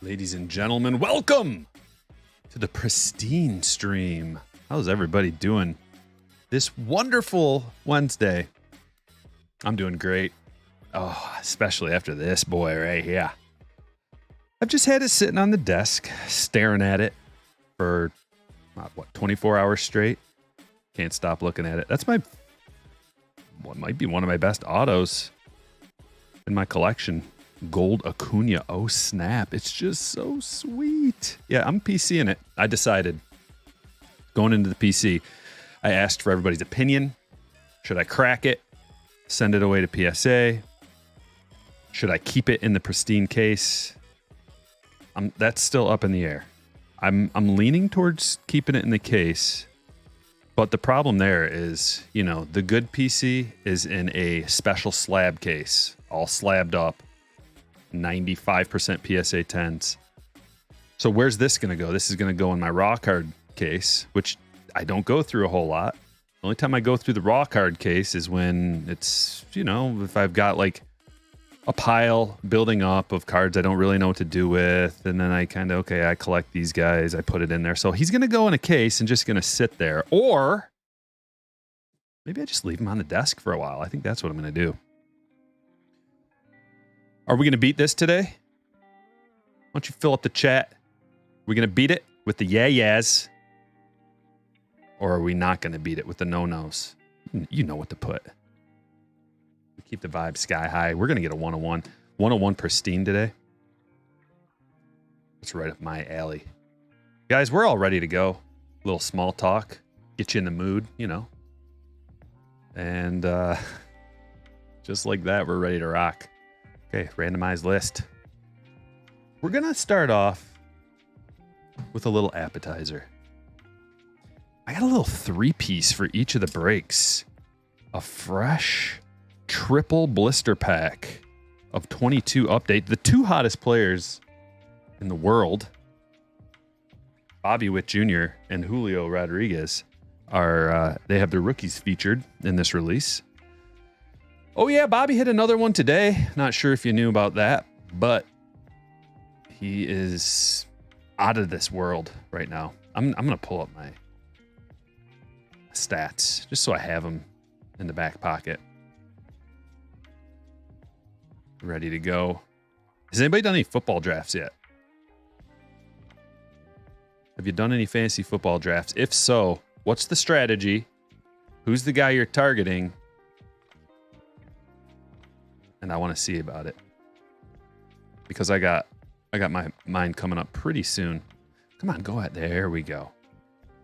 Ladies and gentlemen, welcome to the Pristine stream. How's everybody doing this wonderful Wednesday? I'm doing great. Oh, especially after this boy right here. I've just had it sitting on the desk, staring at it for, 24 hours straight? Can't stop looking at it. That's what might be one of my best autos in my collection. Gold Acuna. Oh, snap. It's just so sweet. Yeah, I'm PCing it. I decided going into the PC, I asked for everybody's opinion. Should I crack it? Send it away to PSA? Should I keep it in the pristine case? That's still up in the air. I'm leaning towards keeping it in the case. But the problem there is, the good PC is in a special slab case, all slabbed up. 95% PSA 10s. So where's this going to go? This is going to go in my raw card case, which I don't go through a whole lot. The only time I go through the raw card case is when it's, if I've got like a pile building up of cards I don't really know what to do with. And then I I collect these guys. I put it in there. So he's going to go in a case and just going to sit there. Or maybe I just leave him on the desk for a while. I think that's what I'm going to do. Are we going to beat this today? Why don't you fill up the chat? We're going to beat it with the yeah-yeahs? Or are we not going to beat it with the no-nos? You know what to put. We keep the vibe sky high. We're going to get a 101. 101 Pristine today. It's right up my alley. Guys, we're all ready to go. A little small talk. Get you in the mood, And just like that, we're ready to rock. Okay, randomized list. We're going to start off with a little appetizer. I got a little 3-piece for each of the breaks. A fresh triple blister pack of 22 update. The two hottest players in the world, Bobby Witt Jr. and Julio Rodriguez, they have their rookies featured in this release. Oh yeah, Bobby hit another one today. Not sure if you knew about that, but he is out of this world right now. I'm going to pull up my stats just so I have them in the back pocket. Ready to go. Has anybody done any football drafts yet? Have you done any fantasy football drafts? If so, what's the strategy? Who's the guy you're targeting? And I want to see about it. Because I got mine coming up pretty soon. Come on, go ahead. There we go.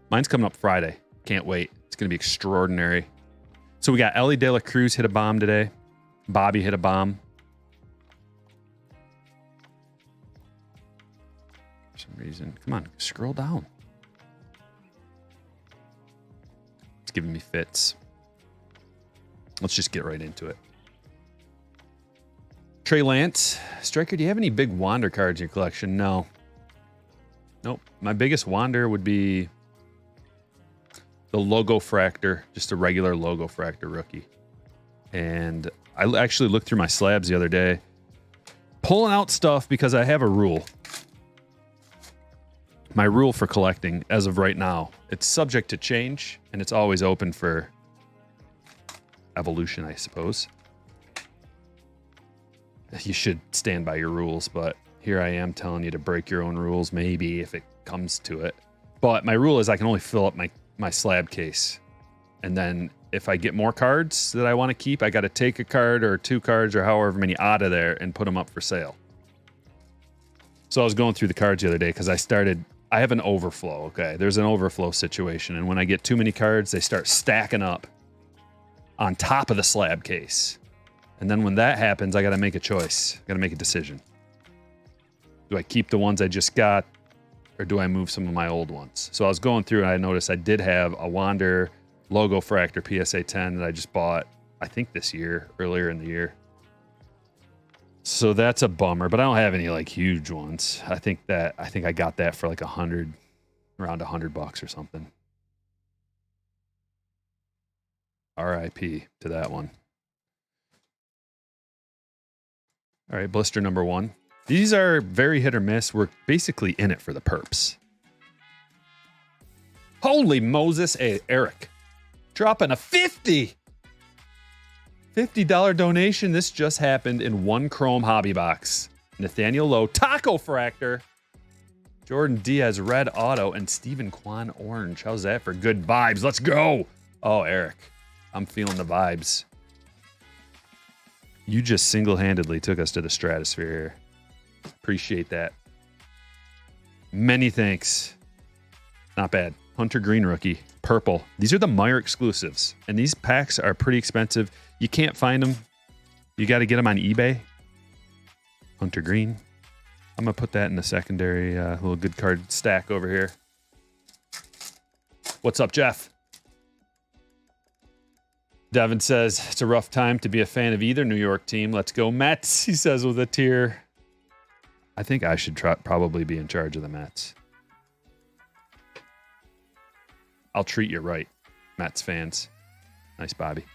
Mine's coming up Friday. Can't wait. It's going to be extraordinary. So we got Ellie De La Cruz hit a bomb today. Bobby hit a bomb. For some reason. Come on, scroll down. It's giving me fits. Let's just get right into it. Trey Lance. Striker, do you have any big Wander cards in your collection? No. Nope. My biggest wander would be the Logo Fractor, just a regular Logo Fractor rookie. And I actually looked through my slabs the other day, pulling out stuff because I have a rule. My rule for collecting, as of right now, it's subject to change, and it's always open for evolution, I suppose. You should stand by your rules, but here I am telling you to break your own rules, maybe, if it comes to it. But my rule is I can only fill up my slab case. And then if I get more cards that I want to keep, I got to take a card or 2 cards or however many out of there and put them up for sale. So I was going through the cards the other day because I have an overflow, okay? There's an overflow situation, and when I get too many cards, they start stacking up on top of the slab case. And then when that happens, I got to make a choice. I got to make a decision. Do I keep the ones I just got, or do I move some of my old ones? So I was going through, and I noticed I did have a Wander Logo Fractor PSA 10 that I just bought, I think this year, earlier in the year. So that's a bummer, but I don't have any like huge ones. I think I got that for like around $100 or something. RIP to that one. All right, blister number 1. These are very hit or miss. We're basically in it for the perps. Holy Moses. Hey, Eric, dropping a 50. $50 donation. This just happened in one Chrome hobby box. Nathaniel Lowe, Taco Fractor, Jordan Diaz, Red Auto, and Stephen Kwan Orange. How's that for good vibes? Let's go. Oh, Eric, I'm feeling the vibes. You just single-handedly took us to the stratosphere here. Appreciate that. Many thanks. Not bad. Hunter Green rookie, purple. These are the Meyer exclusives, and these packs are pretty expensive. You can't find them. You got to get them on eBay. Hunter Green. I'm going to put that in the secondary little good card stack over here. What's up, Jeff? Devin says, it's a rough time to be a fan of either New York team. Let's go Mets, he says with a tear. I think I should probably be in charge of the Mets. I'll treat you right, Mets fans. Nice, Bobby.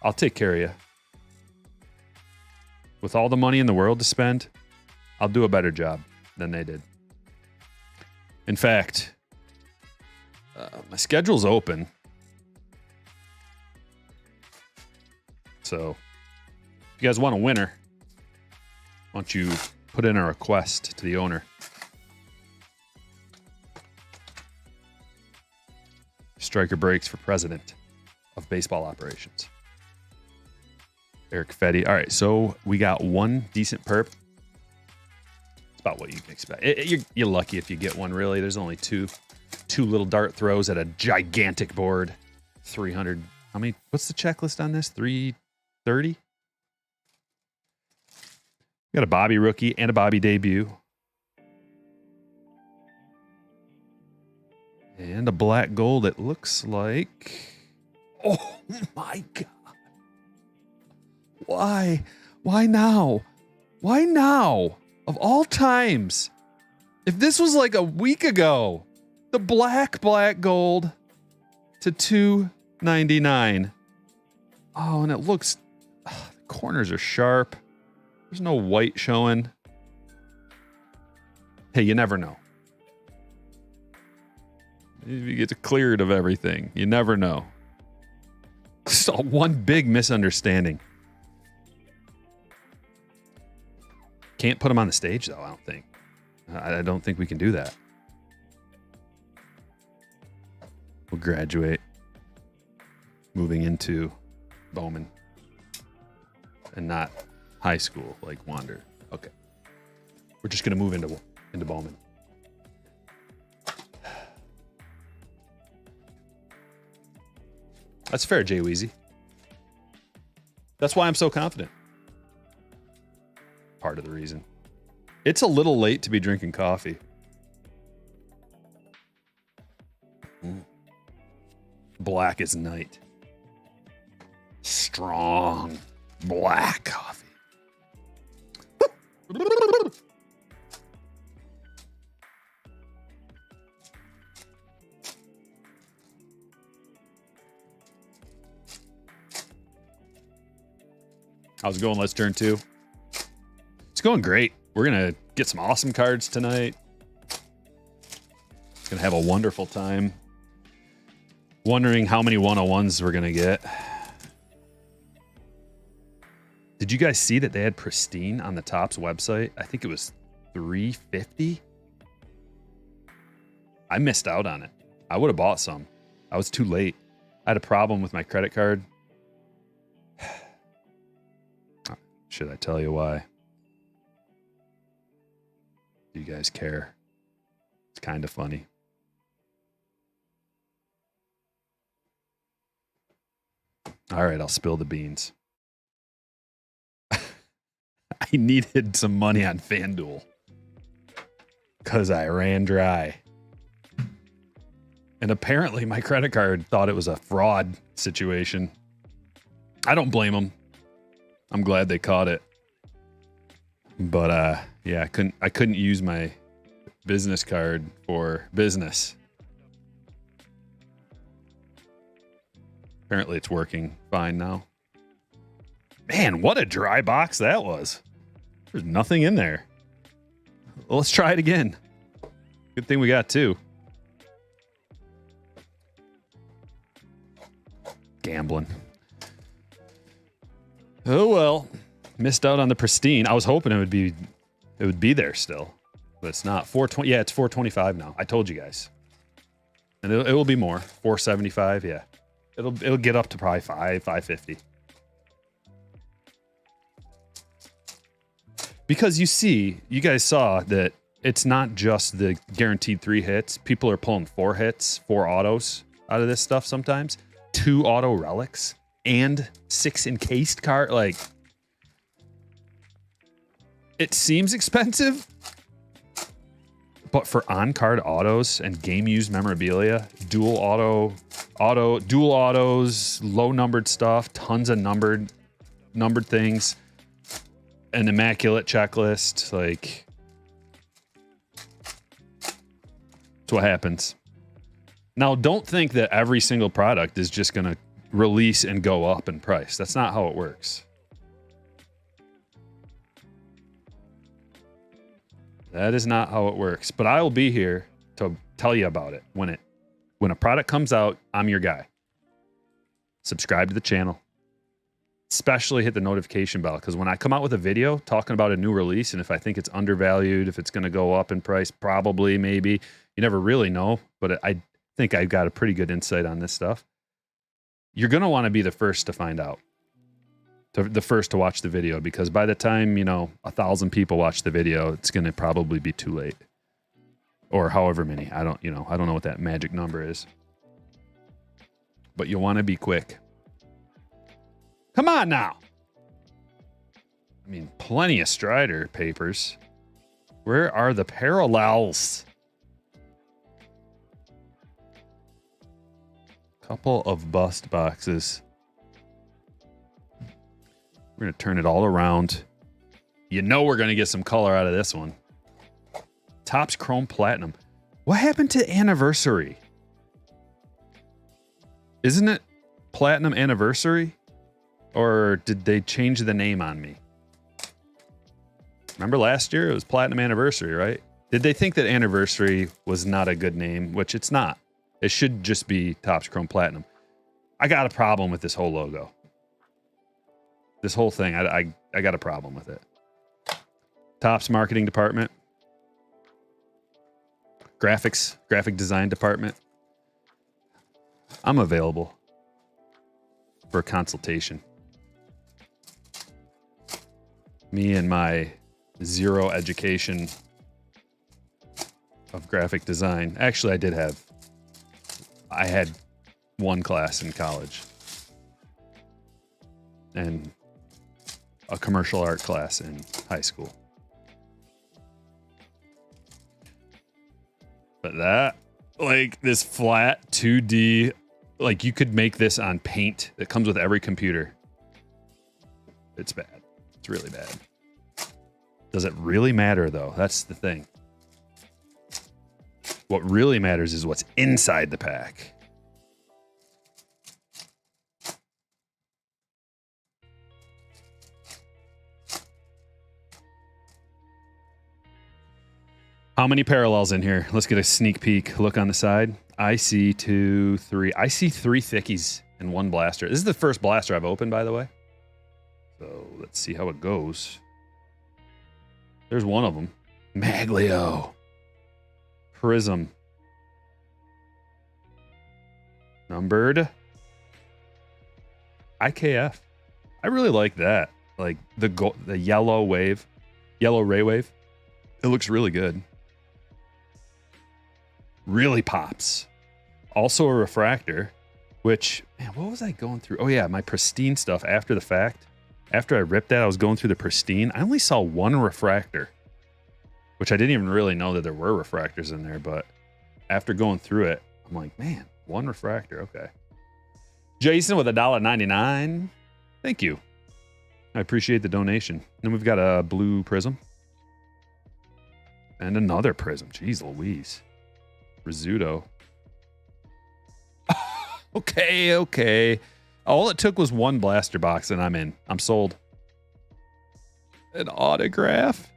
I'll take care of you. With all the money in the world to spend, I'll do a better job than they did. In fact, my schedule's open. So if you guys want a winner, why don't you put in a request to the owner? Striker breaks for president of baseball operations. Eric Fetty. All right, so we got one decent perp. It's about what you can expect. You're lucky if you get one, really. There's only two little dart throws at a gigantic board. 300. How many? What's the checklist on this? 330? We got a Bobby rookie and a Bobby debut. And a black gold, it looks like. Oh my God. Why? Why now? Why now? Of all times. If this was like a week ago, the black gold to $2.99. Oh, and it looks, the corners are sharp. There's no white showing. Hey, you never know. If you get cleared of everything, you never know. It's all one big misunderstanding. Can't put them on the stage, though, I don't think. I don't think we can do that. We'll graduate. Moving into Bowman. And not high school like Wander. Okay. We're just going to move into Bowman. That's fair, Jay Weezy. That's why I'm so confident. Part of the reason. It's a little late to be drinking coffee. Black as night. Strong black coffee. How's it going? Let's turn 2. It's going great. We're going to get some awesome cards tonight. Going to have a wonderful time. Wondering how many 101s we're going to get. Did you guys see that they had Pristine on the Topps website? I think it was $350. I missed out on it. I would have bought some. I was too late. I had a problem with my credit card. Should I tell you why? Do you guys care? It's kind of funny. All right, I'll spill the beans. I needed some money on FanDuel because I ran dry. And apparently my credit card thought it was a fraud situation. I don't blame them. I'm glad they caught it. But yeah, I couldn't use my business card for business. Apparently it's working fine now. Man, what a dry box that was. There's nothing in there. Well, let's try it again. Good thing we got 2. Gambling. Oh well, missed out on the Pristine. I was hoping it would be there still, but it's not. 420. Yeah, it's 425 now. I told you guys, and it will be more. 475. Yeah, it'll get up to probably 550. Because you guys saw that it's not just the guaranteed 3 hits. People are pulling 4 hits, 4 autos out of this stuff sometimes. 2 auto relics and 6 encased card. Like, it seems expensive, but for on-card autos and game-used memorabilia, dual autos, low-numbered stuff, tons of numbered things, an immaculate checklist, like, that's what happens. Now, don't think that every single product is just going to release and go up in price. That's not how it works. That is not how it works. But I will be here to tell you about it. When a product comes out, I'm your guy. Subscribe to the channel. Especially hit the notification bell, because when I come out with a video talking about a new release, and if I think it's undervalued, if it's going to go up in price, probably, maybe, you never really know, but I think I've got a pretty good insight on this stuff. You're going to want to be the first to find out, the first to watch the video, because by the time, 1,000 people watch the video, it's going to probably be too late, or however many. I don't know what that magic number is, but you'll want to be quick. Come on now. I mean, plenty of Strider papers. Where are the parallels? Couple of bust boxes. We're going to turn it all around. We're going to get some color out of this one. Topps Chrome Platinum. What happened to Anniversary? Isn't it Platinum Anniversary? Or did they change the name on me? Remember last year it was Platinum Anniversary, right? Did they think that Anniversary was not a good name? Which it's not. It should just be Topps Chrome Platinum. I got a problem with this whole logo. This whole thing, I got a problem with it. Topps Marketing Department. Graphic Design Department. I'm available for a consultation. Me and my zero education of graphic design. Actually, I had one class in college and a commercial art class in high school. But that, like, this flat 2D, like, you could make this on Paint. It comes with every computer. It's bad. It's really bad. Does it really matter, though? That's the thing. What really matters is what's inside the pack. How many parallels in here? Let's get a sneak peek. Look on the side. I see 2, 3. I see 3 thickies and 1 blaster. This is the first blaster I've opened, by the way. So let's see how it goes. There's one of them. Maglio. Prism. Numbered. IKF. I really like that. Like the yellow wave. Yellow ray wave. It looks really good. Really pops. Also a refractor, which, man, what was I going through? Oh yeah, my Pristine stuff after the fact. After I ripped that, I was going through the Pristine. I only saw 1 refractor, which I didn't even really know that there were refractors in there, but after going through it, I'm like, man, 1 refractor, okay. Jason with $1.99. Thank you. I appreciate the donation. Then we've got a blue prism. And another prism. Jeez Louise. Rizzuto. Okay. All it took was 1 blaster box and I'm in. I'm sold. An autograph.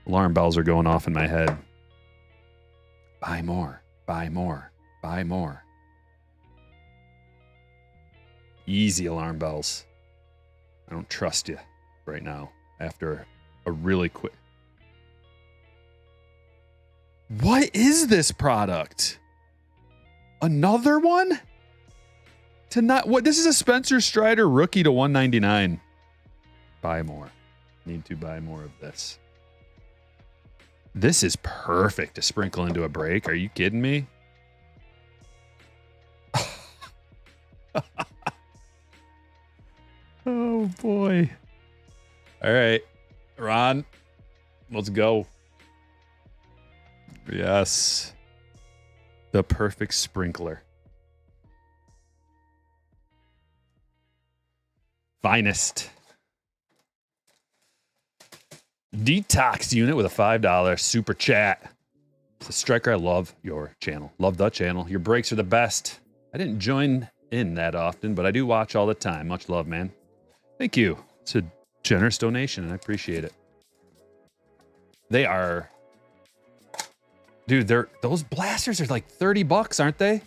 Alarm bells are going off in my head. Buy more. Buy more. Buy more. Easy alarm bells. I don't trust you right now after a really quick... What is this product? Another one? What? This is a Spencer Strider rookie to 199. Buy more. Need to buy more of this. This is perfect to sprinkle into a break. Are you kidding me? Oh boy. All right, Ron, let's go. Yes. The perfect sprinkler. Finest. Detox unit with a $5 super chat. So Striker, I love your channel. Love the channel. Your breaks are the best. I didn't join in that often, but I do watch all the time. Much love, man. Thank you. It's a generous donation, and I appreciate it. They are... Dude, those blasters are like $30, aren't they?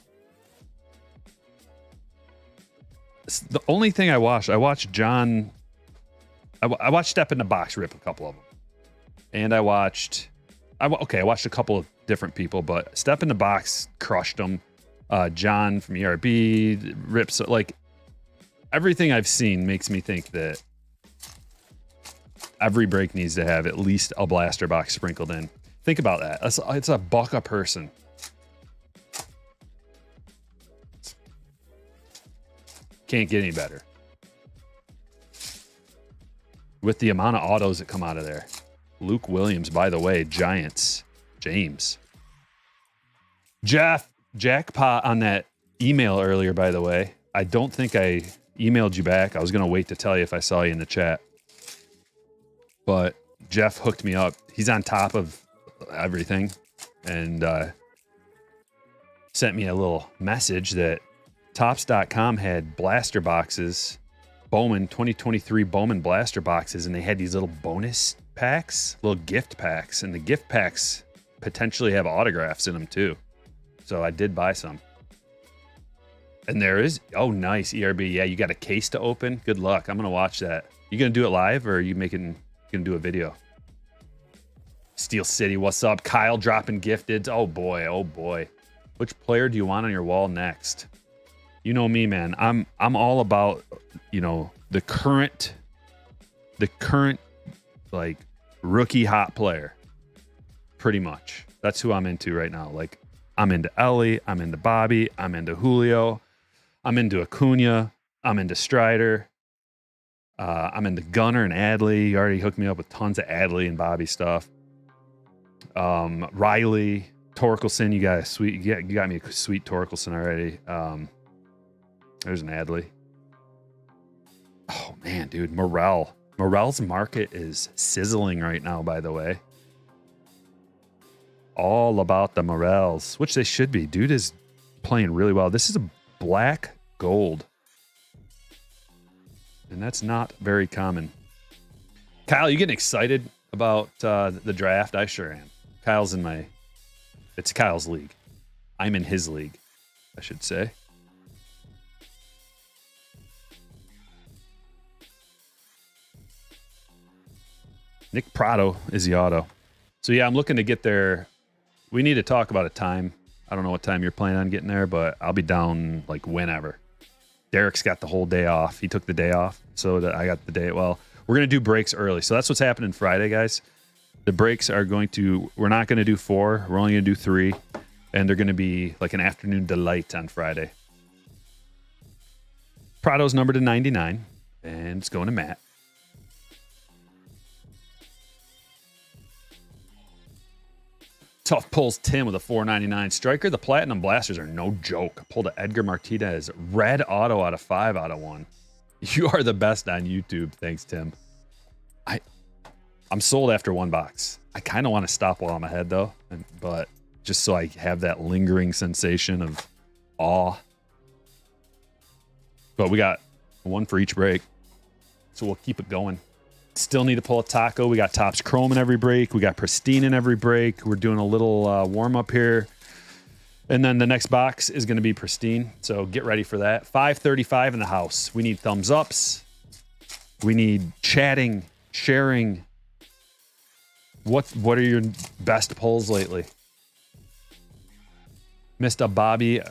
It's the only thing I watched John... I watched Step in the Box rip a couple of them. And I watched a couple of different people, but Step in the Box crushed them. John from ERB rips, like, everything I've seen makes me think that every break needs to have at least a blaster box sprinkled in. Think about that. It's $1 a person. Can't get any better. With the amount of autos that come out of there. Luke Williams, by the way, Giants. James. Jeff, jackpot on that email earlier, by the way. I don't think I emailed you back. I was going to wait to tell you if I saw you in the chat. But Jeff hooked me up. He's on top of everything. And sent me a little message that Topps.com had blaster boxes. Bowman 2023 Bowman blaster boxes, and they had these little bonus packs, little gift packs, and the gift packs potentially have autographs in them too. So I did buy some. And there is, oh nice, ERB. Yeah, you got a case to open. Good luck. I'm gonna watch that. You gonna do it live, or are you gonna do a video? Steel City, what's up? Kyle dropping gifted. Oh boy, oh boy. Which player do you want on your wall next? You know me, man. I'm all about, you know, the current like rookie hot player. Pretty much. That's who I'm into right now. Like, I'm into Ellie, I'm into Bobby, I'm into Julio, I'm into Acuna, I'm into Strider, I'm into Gunner and Adley. You already hooked me up with tons of Adley and Bobby stuff. Riley, Torkelson, you got me a sweet Torkelson already. There's an Adley. Oh man, dude, Morel's market is sizzling right now, by the way. All about the Morels, which they should be. Dude is playing really well. This is a black gold. and that's not very common. Kyle, you getting excited about the draft? I sure am. It's Kyle's league. I'm in his league, I should say. Nick Prado is the auto. So yeah, I'm looking to get there. We need to talk about a time. I don't know what time you're planning on getting there, but I'll be down like whenever. Derek's got the whole day off. He took the day off, so that I got the day. Well, we're going to do breaks early. So that's what's happening Friday, guys. The breaks are we're not going to do 4. We're only going to do 3. And they're going to be like an afternoon delight on Friday. Prado's numbered to 99, and it's going to Matt. Tough pulls Tim with a 499 striker. The Platinum Blasters are no joke. I pulled an Edgar Martinez red auto out of 5 out of 1. You are the best on YouTube. Thanks, Tim. I'm sold after 1 box. I kind of want to stop while I'm ahead, though, but just so I have that lingering sensation of awe. But we got 1 for each break, so we'll keep it going. Still need to pull a taco. We got Topps Chrome in every break. We got Pristine in every break. We're doing a little warm-up here. And then the next box is going to be Pristine, so get ready for that. 535 in the house. We need thumbs ups. We need chatting, sharing. What are your best pulls lately? Missed a Bobby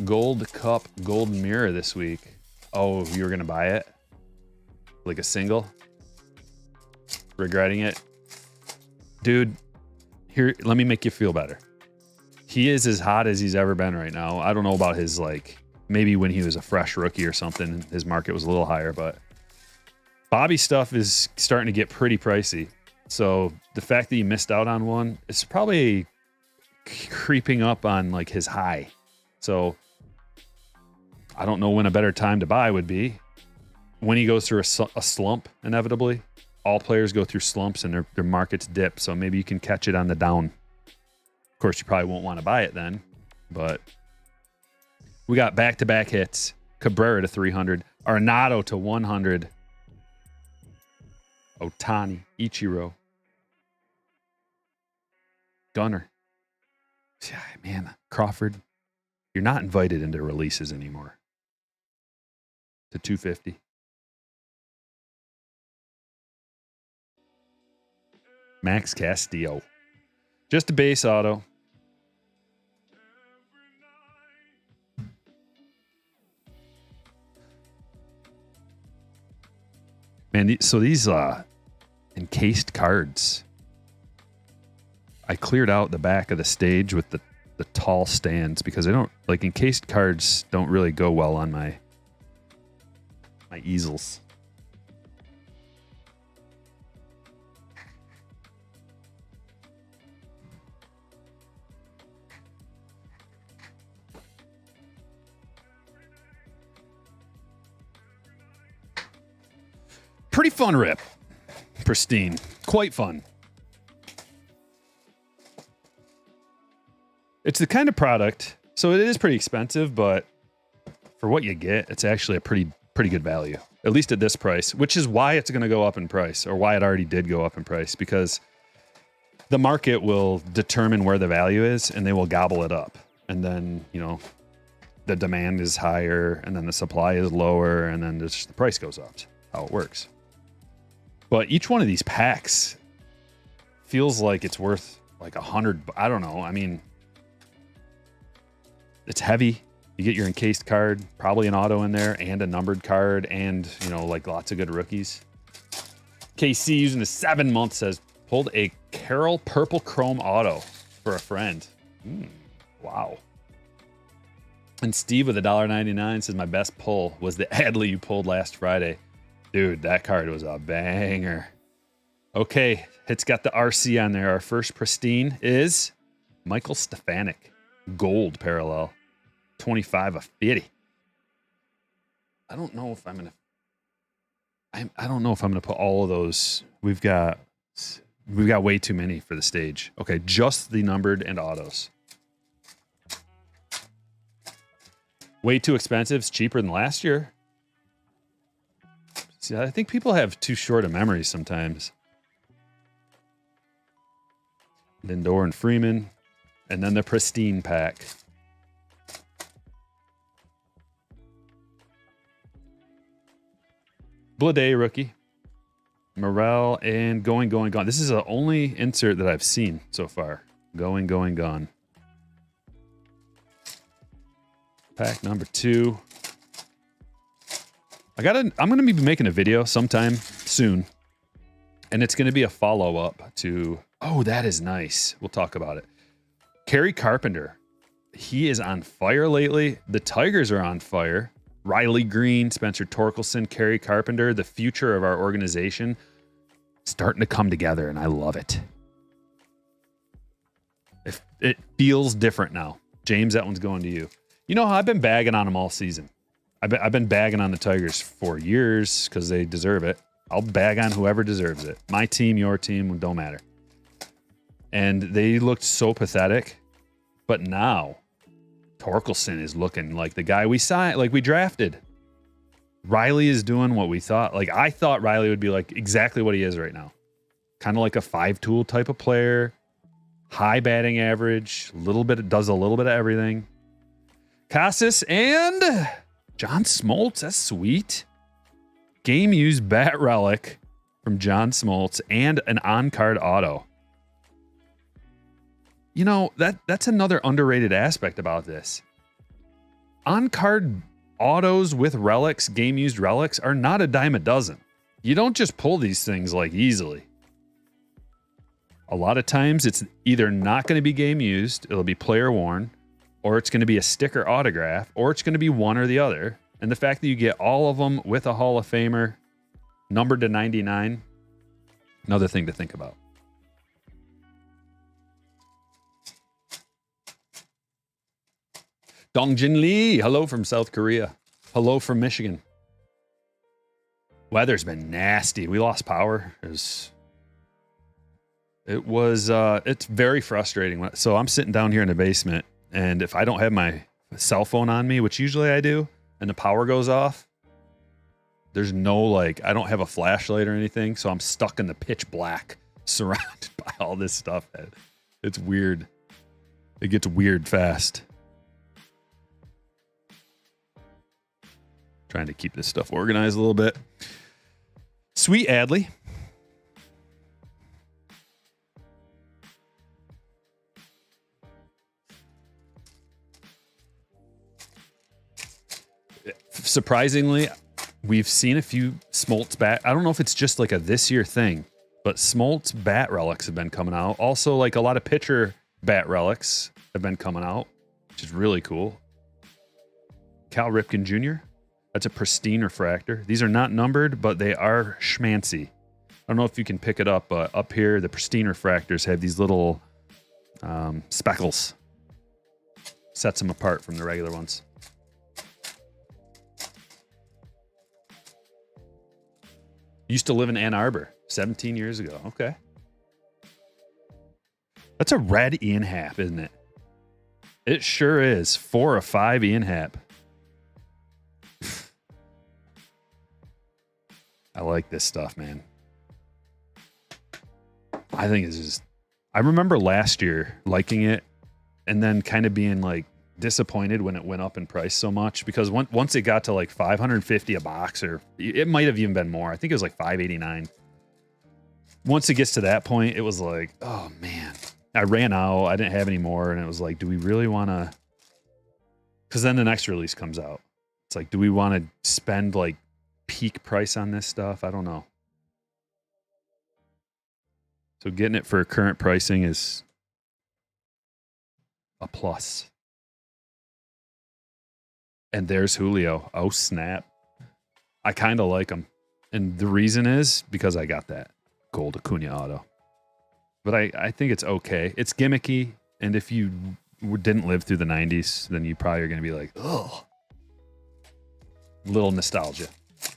Gold Cup Gold Mirror this week. Oh, you were going to buy it? Like a single? Regretting it? Dude, here, let me make you feel better. He is as hot as he's ever been right now. I don't know about his, maybe when he was a fresh rookie or something, his market was a little higher, but Bobby stuff is starting to get pretty pricey. So the fact that you missed out on one, it's probably creeping up on his high. So I don't know when a better time to buy would be. When he goes through a slump, inevitably. All players go through slumps and their markets dip. So maybe you can catch it on the down. Of course, you probably won't want to buy it then. But we got back-to-back hits. Cabrera to 300. Arenado to 100. Otani. Ichiro. Gunner. Yeah, man, Crawford. You're not invited into releases anymore. To 250. Max Castillo. Just a base auto. Man, so these encased cards. I cleared out the back of the stage with the tall stands because I don't encased cards don't really go well on my easels. Pretty fun rip. Pristine. Quite fun. It's the kind of product, so it is pretty expensive, but for what you get, it's actually a pretty good value, at least at this price, which is why it's going to go up in price, or why it already did go up in price, because the market will determine where the value is, and they will gobble it up. And then, the demand is higher, and then the supply is lower, and then the price goes up. That's how it works. But each one of these packs feels like it's worth like 100. I don't know. I mean, it's heavy. You get your encased card, probably an auto in there, and a numbered card, and lots of good rookies. KC using the 7 month says pulled a Carroll purple chrome auto for a friend. Wow. And Steve with $1.99 says my best pull was the Adley you pulled last Friday. Dude, that card was a banger. Okay, it's got the RC on there. Our first Pristine is Michael Stefanik. Gold parallel. 25 of 50. I don't know if I'm going to... I don't know if I'm going to put all of those. We've got way too many for the stage. Okay, just the numbered and autos. Way too expensive. It's cheaper than last year. See, I think people have too short a memory sometimes. Lindor and Freeman. And then the Pristine pack. Blade rookie. Morel and going, gone. This is the only insert that I've seen so far. Going, gone. Pack number 2. I'm gonna be making a video sometime soon. And it's gonna be a follow-up to, oh, that is nice. We'll talk about it. Kerry Carpenter. He is on fire lately. The Tigers are on fire. Riley Green, Spencer Torkelson, Kerry Carpenter, the future of our organization, starting to come together, and I love it. It feels different now. James, that one's going to you. You know how I've been bagging on them all season. I've been bagging on the Tigers for years because they deserve it. I'll bag on whoever deserves it. My team, your team, don't matter. And they looked so pathetic. But now, Torkelson is looking like the guy we signed, like we drafted. Riley is doing what we thought. Like, I thought Riley would be like exactly what he is right now. Kind of like a 5-tool type of player. High batting average. Does a little bit of everything. Casas and John Smoltz. That's sweet. Game used bat relic from John Smoltz and an on-card auto. You know, that's another underrated aspect about this. On-card autos with relics, game-used relics, are not a dime a dozen. You don't just pull these things like easily. A lot of times it's either not going to be game-used, it'll be player-worn, or it's going to be a sticker autograph, or it's going to be one or the other. And the fact that you get all of them with a Hall of Famer, numbered to 99, another thing to think about. Dongjin Lee, hello from South Korea. Hello from Michigan. Weather's been nasty. We lost power. It's very frustrating. So I'm sitting down here in the basement, and if I don't have my cell phone on me, which usually I do, and the power goes off, there's no, I don't have a flashlight or anything, so I'm stuck in the pitch black, surrounded by all this stuff. It's weird. It gets weird fast. Trying to keep this stuff organized a little bit. Sweet Adley. Surprisingly, we've seen a few Smoltz bat. I don't know if it's just like a this year thing, but Smoltz bat relics have been coming out. Also, like a lot of pitcher bat relics have been coming out, which is really cool. Cal Ripken Jr. That's a Pristine refractor. These are not numbered, but they are schmancy. I don't know if you can pick it up, but up here, the Pristine refractors have these little speckles. Sets them apart from the regular ones. Used to live in Ann Arbor 17 years ago. Okay. That's a red Ian Happ, isn't it? It sure is. 4 of 5 Ian Happ. I like this stuff, man. I think it's just... I remember last year liking it and then kind of being like disappointed when it went up in price so much, because once it got to like $550 a box, or it might have even been more. I think it was like $589. Once it gets to that point, it was like, oh man, I ran out. I didn't have any more. And it was like, do we really want to... Because then the next release comes out. It's like, do we want to spend like peak price on this stuff? I don't know. So getting it for current pricing is a plus. And there's Julio. Oh, snap. I kind of like him. And the reason is because I got that gold Acuna auto. But I think it's okay. It's gimmicky. And if you didn't live through the 90s, then you probably are going to be like, ugh. Little nostalgia.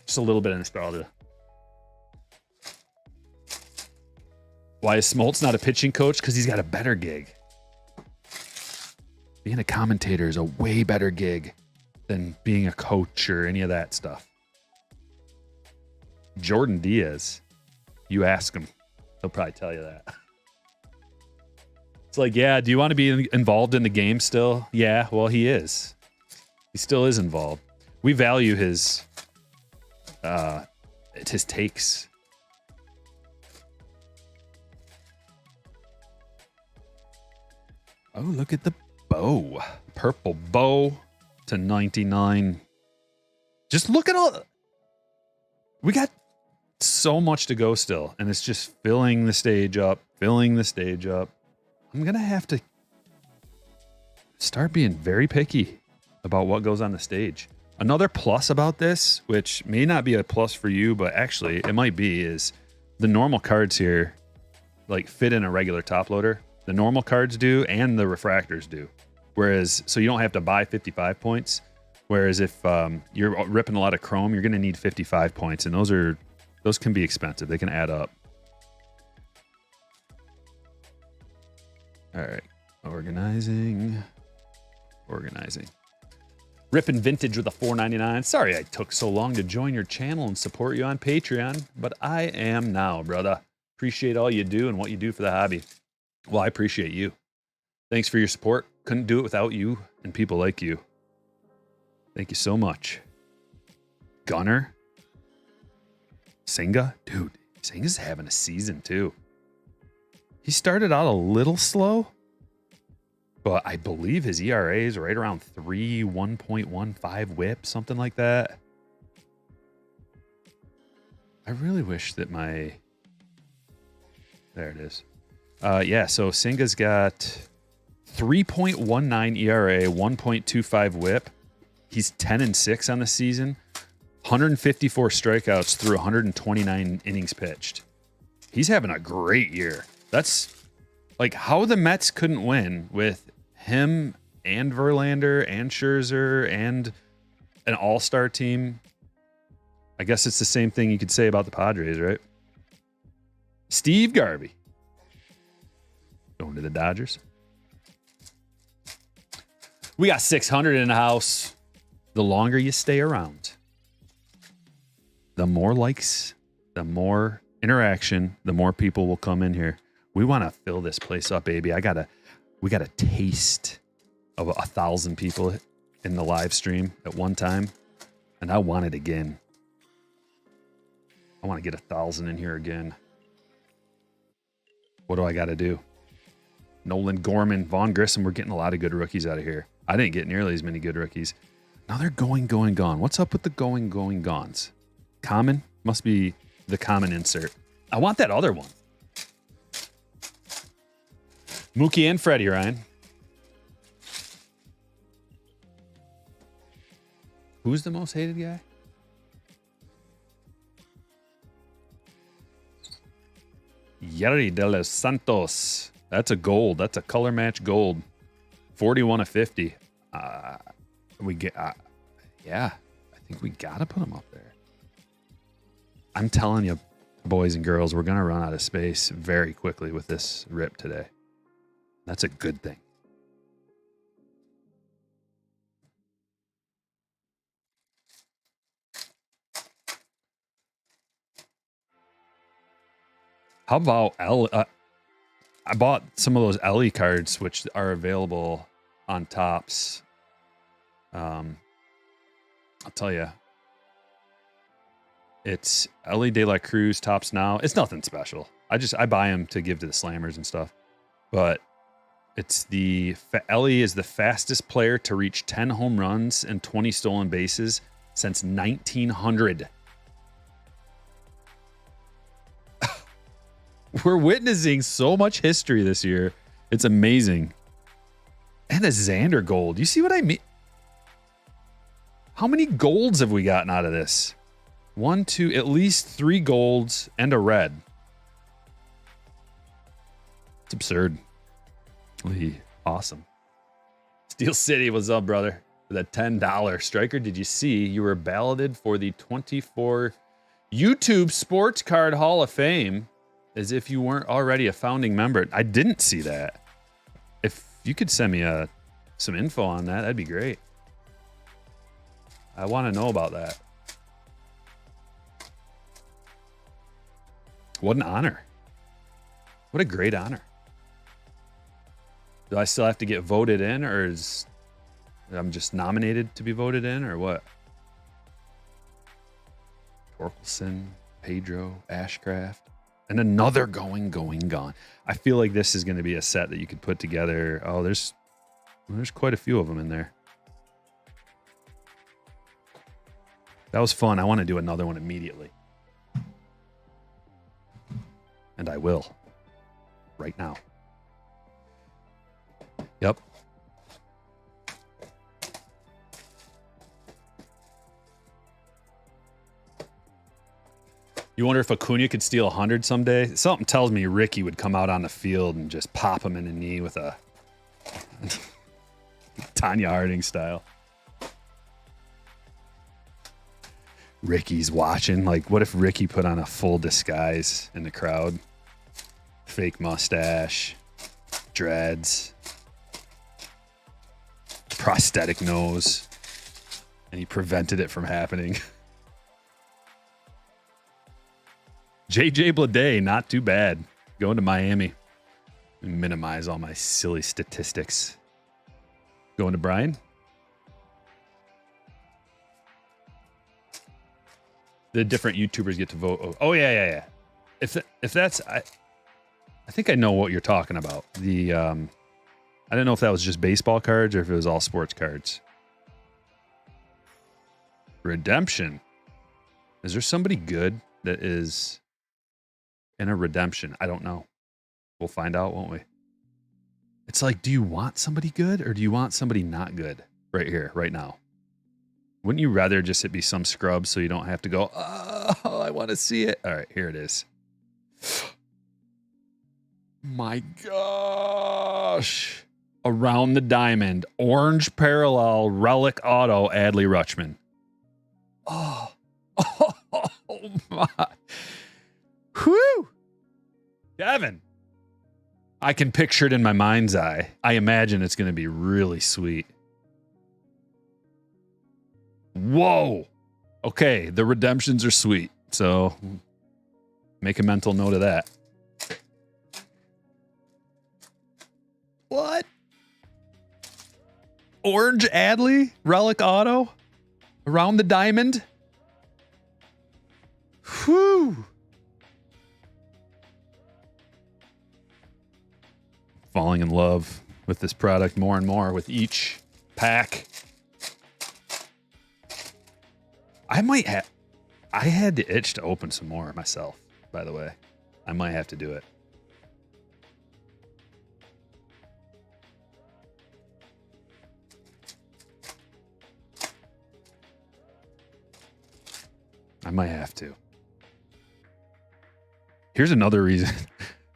Just a little bit of nostalgia. Why is Smoltz not a pitching coach? Because he's got a better gig. Being a commentator is a way better gig than being a coach or any of that stuff. Jordan Diaz. You ask him. He'll probably tell you that. It's like, yeah, do you want to be involved in the game still? Yeah, well, he is. He still is involved. We value his takes. Oh, look at the bow. Purple bow to 99. Just look at all. We got so much to go still, and it's just filling the stage up, filling the stage up. I'm going to have to start being very picky about what goes on the stage. Another plus about this, which may not be a plus for you, but actually it might be, is the normal cards here like fit in a regular top loader. The normal cards do, and the refractors do. Whereas, so you don't have to buy 55 points. Whereas if you're ripping a lot of chrome, you're going to need 55 points, and those can be expensive. They can add up. All right, organizing. Ripping Vintage with a $4.99. Sorry I took so long to join your channel and support you on Patreon, but I am now, brother. Appreciate all you do and what you do for the hobby. Well, I appreciate you. Thanks for your support. Couldn't do it without you and people like you. Thank you so much. Gunner. Senga. Dude, Senga's having a season too. He started out a little slow, but I believe his ERA is right around 1.15 whip, something like that. I really wish that there it is. Yeah, so Senga's got 3.19 ERA, 1.25 whip. He's 10-6 on the season, 154 strikeouts through 129 innings pitched. He's having a great year. That's like how the Mets couldn't win with him and Verlander and Scherzer and an all-star team. I guess it's the same thing you could say about the Padres, right? Steve Garvey going to the Dodgers. We got 600 in the house. The longer you stay around, the more likes, the more interaction, the more people will come in here. We want to fill this place up, baby. We got a taste of 1,000 people in the live stream at one time, and I want it again. I want to get 1,000 in here again. What do I got to do? Nolan Gorman, Vaughn Grissom. We're getting a lot of good rookies out of here. I didn't get nearly as many good rookies. Now they're going, gone. What's up with the going, gones? Common? Must be the common insert. I want that other one. Mookie and Freddie, Ryan. Who's the most hated guy? Yeri de los Santos. That's a gold. That's a color match gold. 41 of 50. Yeah, I think we got to put him up there. I'm telling you, boys and girls, we're going to run out of space very quickly with this rip today. That's a good thing. How about I bought some of those Ellie cards, which are available on Tops. I'll tell you, it's Ellie De La Cruz Tops now. It's nothing special. I buy them to give to the slammers and stuff. But it's Ellie is the fastest player to reach 10 home runs and 20 stolen bases since 1900. We're witnessing so much history this year. It's amazing. And a Xander gold. You see what I mean? How many golds have we gotten out of this? 1, 2, at least 3 golds and a red. It's absurd. Awesome. Steel City, what's up, brother? For that $10 striker, did you see you were balloted for the 24 YouTube Sports Card Hall of Fame as if you weren't already a founding member? I didn't see that. If you could send me some info on that, that'd be great. I want to know about that. What an honor. What a great honor. Do I still have to get voted in, or is I'm just nominated to be voted in, or what? Torkelson, Pedro, Ashcraft, and another going, gone. I feel like this is going to be a set that you could put together. Oh, there's quite a few of them in there. That was fun. I want to do another one immediately. And I will. Right now. Yep. You wonder if Acuna could steal 100 someday? Something tells me Ricky would come out on the field and just pop him in the knee with a Tanya Harding style. Ricky's watching. Like, what if Ricky put on a full disguise in the crowd? Fake mustache, dreads, prosthetic nose, and he prevented it from happening. JJ Bleday, not too bad. Going to Miami. Minimize all my silly statistics. Going to Brian. The different YouTubers get to vote. Oh yeah. If that's, I think I know what you're talking about. The I don't know if that was just baseball cards or if it was all sports cards. Redemption. Is there somebody good that is in a redemption? I don't know. We'll find out, won't we? It's like, do you want somebody good or do you want somebody not good right here, right now? Wouldn't you rather just it be some scrub so you don't have to go, oh, I want to see it? All right, here it is. My gosh. Around the diamond. Orange parallel relic auto Adley Rutschman. Oh my. Whew. Kevin. I can picture it in my mind's eye. I imagine it's going to be really sweet. Whoa. Okay, the redemptions are sweet. So make a mental note of that. What? Orange Adley relic auto around the diamond. Whew. Falling in love with this product more and more with each pack. I had the itch to open some more myself, by the way. I might have to do it. I might have to. Here's another reason.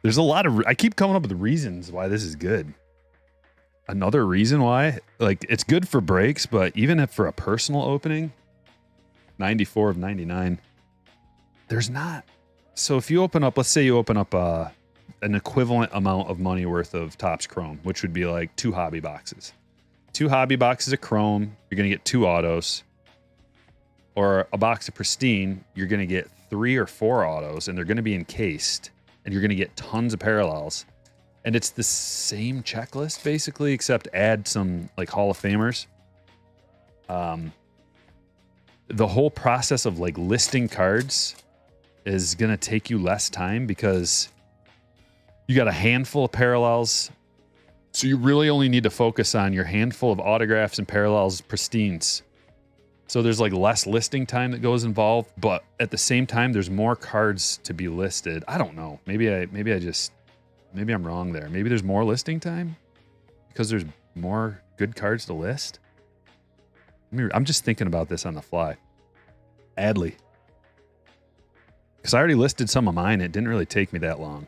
There's a lot of, I keep coming up with reasons why this is good. Another reason why, like, it's good for breaks, but even if for a personal opening, 94 of 99, there's not. So if you open up, let's say you open up an equivalent amount of money worth of Topps Chrome, which would be like 2 hobby boxes. 2 hobby boxes of Chrome, you're going to get 2 autos. Or a box of Pristine, you're going to get 3 or 4 autos, and they're going to be encased, and you're going to get tons of parallels. And it's the same checklist, basically, except add some, like, Hall of Famers. The whole process of, like, listing cards is going to take you less time because you got a handful of parallels. So you really only need to focus on your handful of autographs and parallels, Pristines. So there's like less listing time that goes involved, but at the same time, there's more cards to be listed. I don't know. Maybe I'm wrong there. Maybe there's more listing time because there's more good cards to list. I'm just thinking about this on the fly. Adley. Because I already listed some of mine. It didn't really take me that long.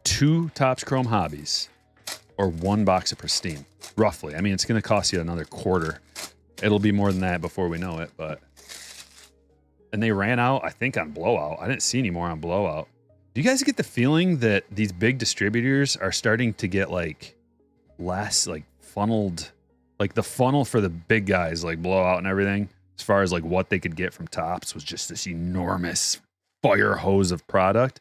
Two Topps Chrome hobbies. Or 1 box of Pristine, roughly. I mean, it's going to cost you another $quarter. It'll be more than that before we know it, but... And they ran out, I think, on Blowout. I didn't see any more on Blowout. Do you guys get the feeling that these big distributors are starting to get, like, less, like, funneled... Like, the funnel for the big guys, like Blowout and everything, as far as like what they could get from Topps was just this enormous fire hose of product.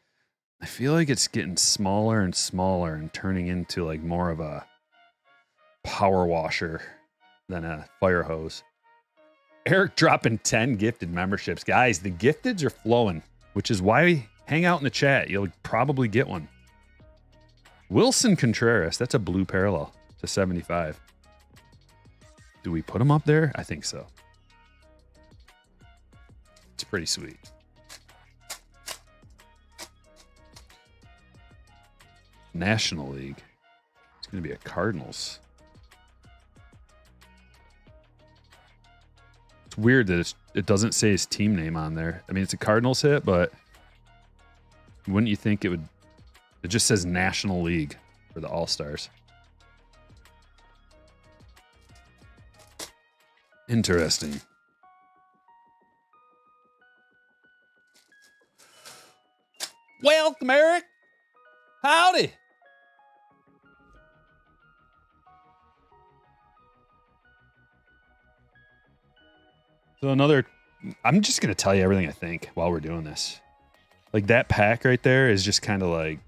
I feel like it's getting smaller and smaller and turning into like more of a power washer than a fire hose. Eric dropping 10 gifted memberships. Guys, the gifteds are flowing, which is why hang out in the chat. You'll probably get one. Wilson Contreras, that's a blue parallel to 75. Do we put him up there? I think so. It's pretty sweet. National League. It's going to be a Cardinals. It's weird that it doesn't say his team name on there. I mean, it's a Cardinals hit, but wouldn't you think it would? It just says National League for the All-Stars. Interesting. Welcome, Eric. Howdy. So I'm just going to tell you everything I think while we're doing this. Like that pack right there is just kind of like,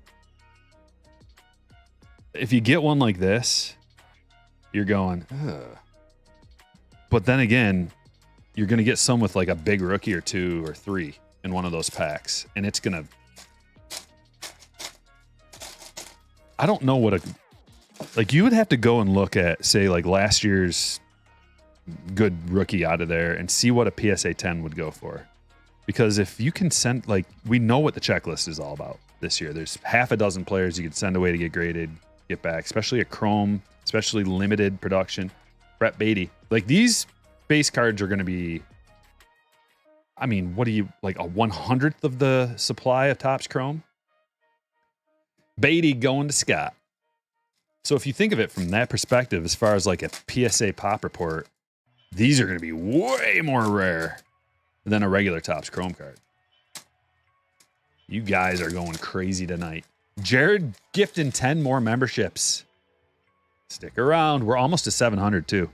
if you get one like this, you're going, ugh. But then again, you're going to get some with like a big rookie or 2 or 3 in one of those packs. And it's going to, I don't know what like you would have to go and look at, say, like last year's good rookie out of there and see what a PSA 10 would go for. Because if you can send, like, we know what the checklist is all about this year. There's half a dozen players you can send away to get graded, get back, especially a Chrome, especially limited production. Brett Beatty. Like, these base cards are going to be, I mean, what do you, like a 100th of the supply of Topps Chrome? Beatty going to Scott. So if you think of it from that perspective, as far as like a PSA pop report, these are going to be way more rare than a regular Topps Chrome card. You guys are going crazy tonight. Jared gifting 10 more memberships. Stick around. We're almost to 700 too.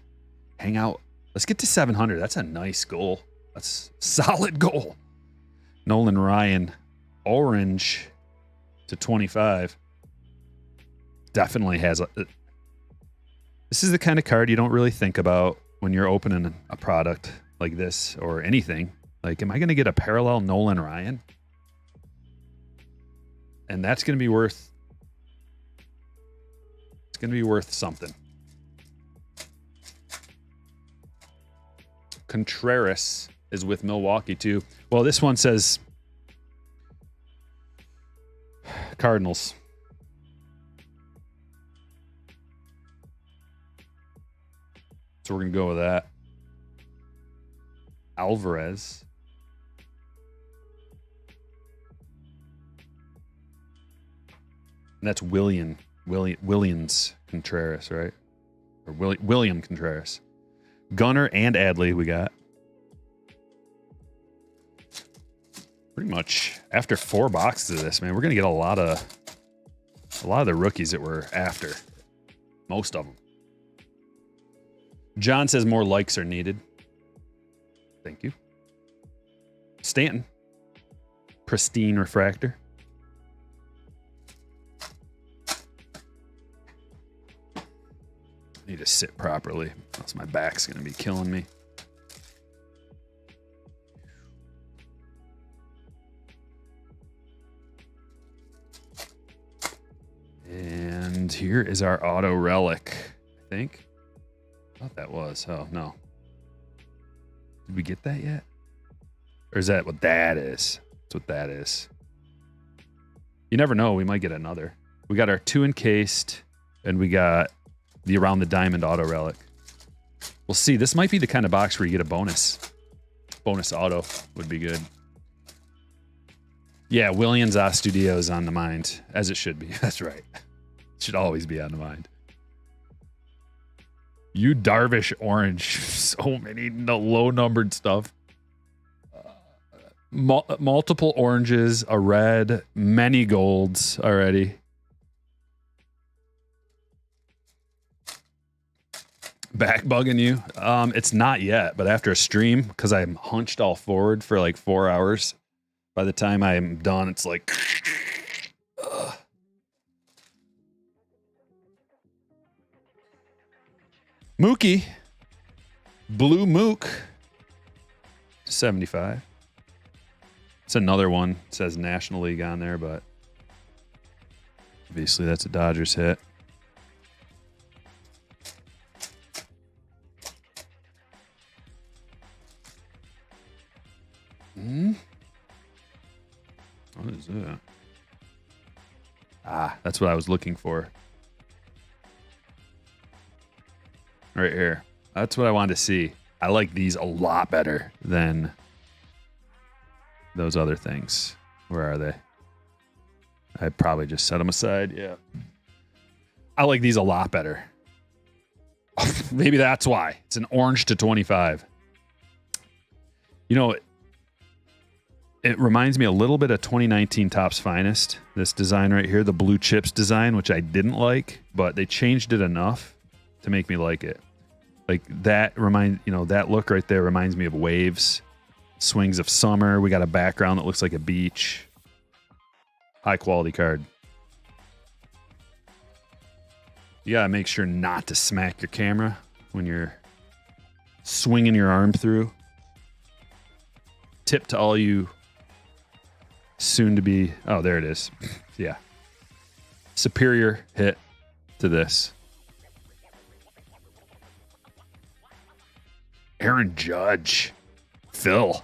Hang out. Let's get to 700. That's a nice goal. That's a solid goal. Nolan Ryan, orange to 25. Definitely has a... This is the kind of card you don't really think about when you're opening a product like this or anything. Like, am I going to get a parallel Nolan Ryan? And that's going to be worth... It's going to be worth something. Contreras is with Milwaukee too. Well, this one says Cardinals. So we're going to go with that. Alvarez. And that's Williams Contreras, right? Or William Contreras. Gunner and Adley we got. Pretty much after 4 boxes of this, man, we're going to get a lot of the rookies that we're after. Most of them. John says more likes are needed. Thank you. Stanton. Pristine refractor. I need to sit properly, else my back's going to be killing me. And here is our auto relic, I think. I thought that was. Oh, no. Did we get that yet? Or is that what that is? That's what that is. You never know. We might get another. We got our 2 encased, and we got the Around the Diamond auto relic. We'll see. This might be the kind of box where you get a bonus. Bonus auto would be good. Yeah, Williams Studio is on the mind, as it should be. That's right. It should always be on the mind. You Darvish orange. So many low-numbered stuff. Multiple oranges, a red, many golds already. Back bugging you? It's not yet, but after a stream, because I'm hunched all forward for like 4 hours, by the time I'm done, it's like... Mookie. Blue Mook. 75. It's another one. It says National League on there, but obviously that's a Dodgers hit. What is that? Ah, that's what I was looking for. Right here. That's what I wanted to see. I like these a lot better than those other things. Where are they? I probably just set them aside. Yeah. I like these a lot better. Maybe that's why. It's an orange to 25. You know, it reminds me a little bit of 2019 Topps Finest. This design right here, the blue chips design, which I didn't like, but they changed it enough to make me like it. Like that that look right there reminds me of waves, swings of summer. We got a background that looks like a beach. High quality card. You gotta make sure not to smack your camera when you're swinging your arm through. Tip to all you soon to be, oh, there it is. Yeah. Superior hit to this. Aaron Judge. Phil.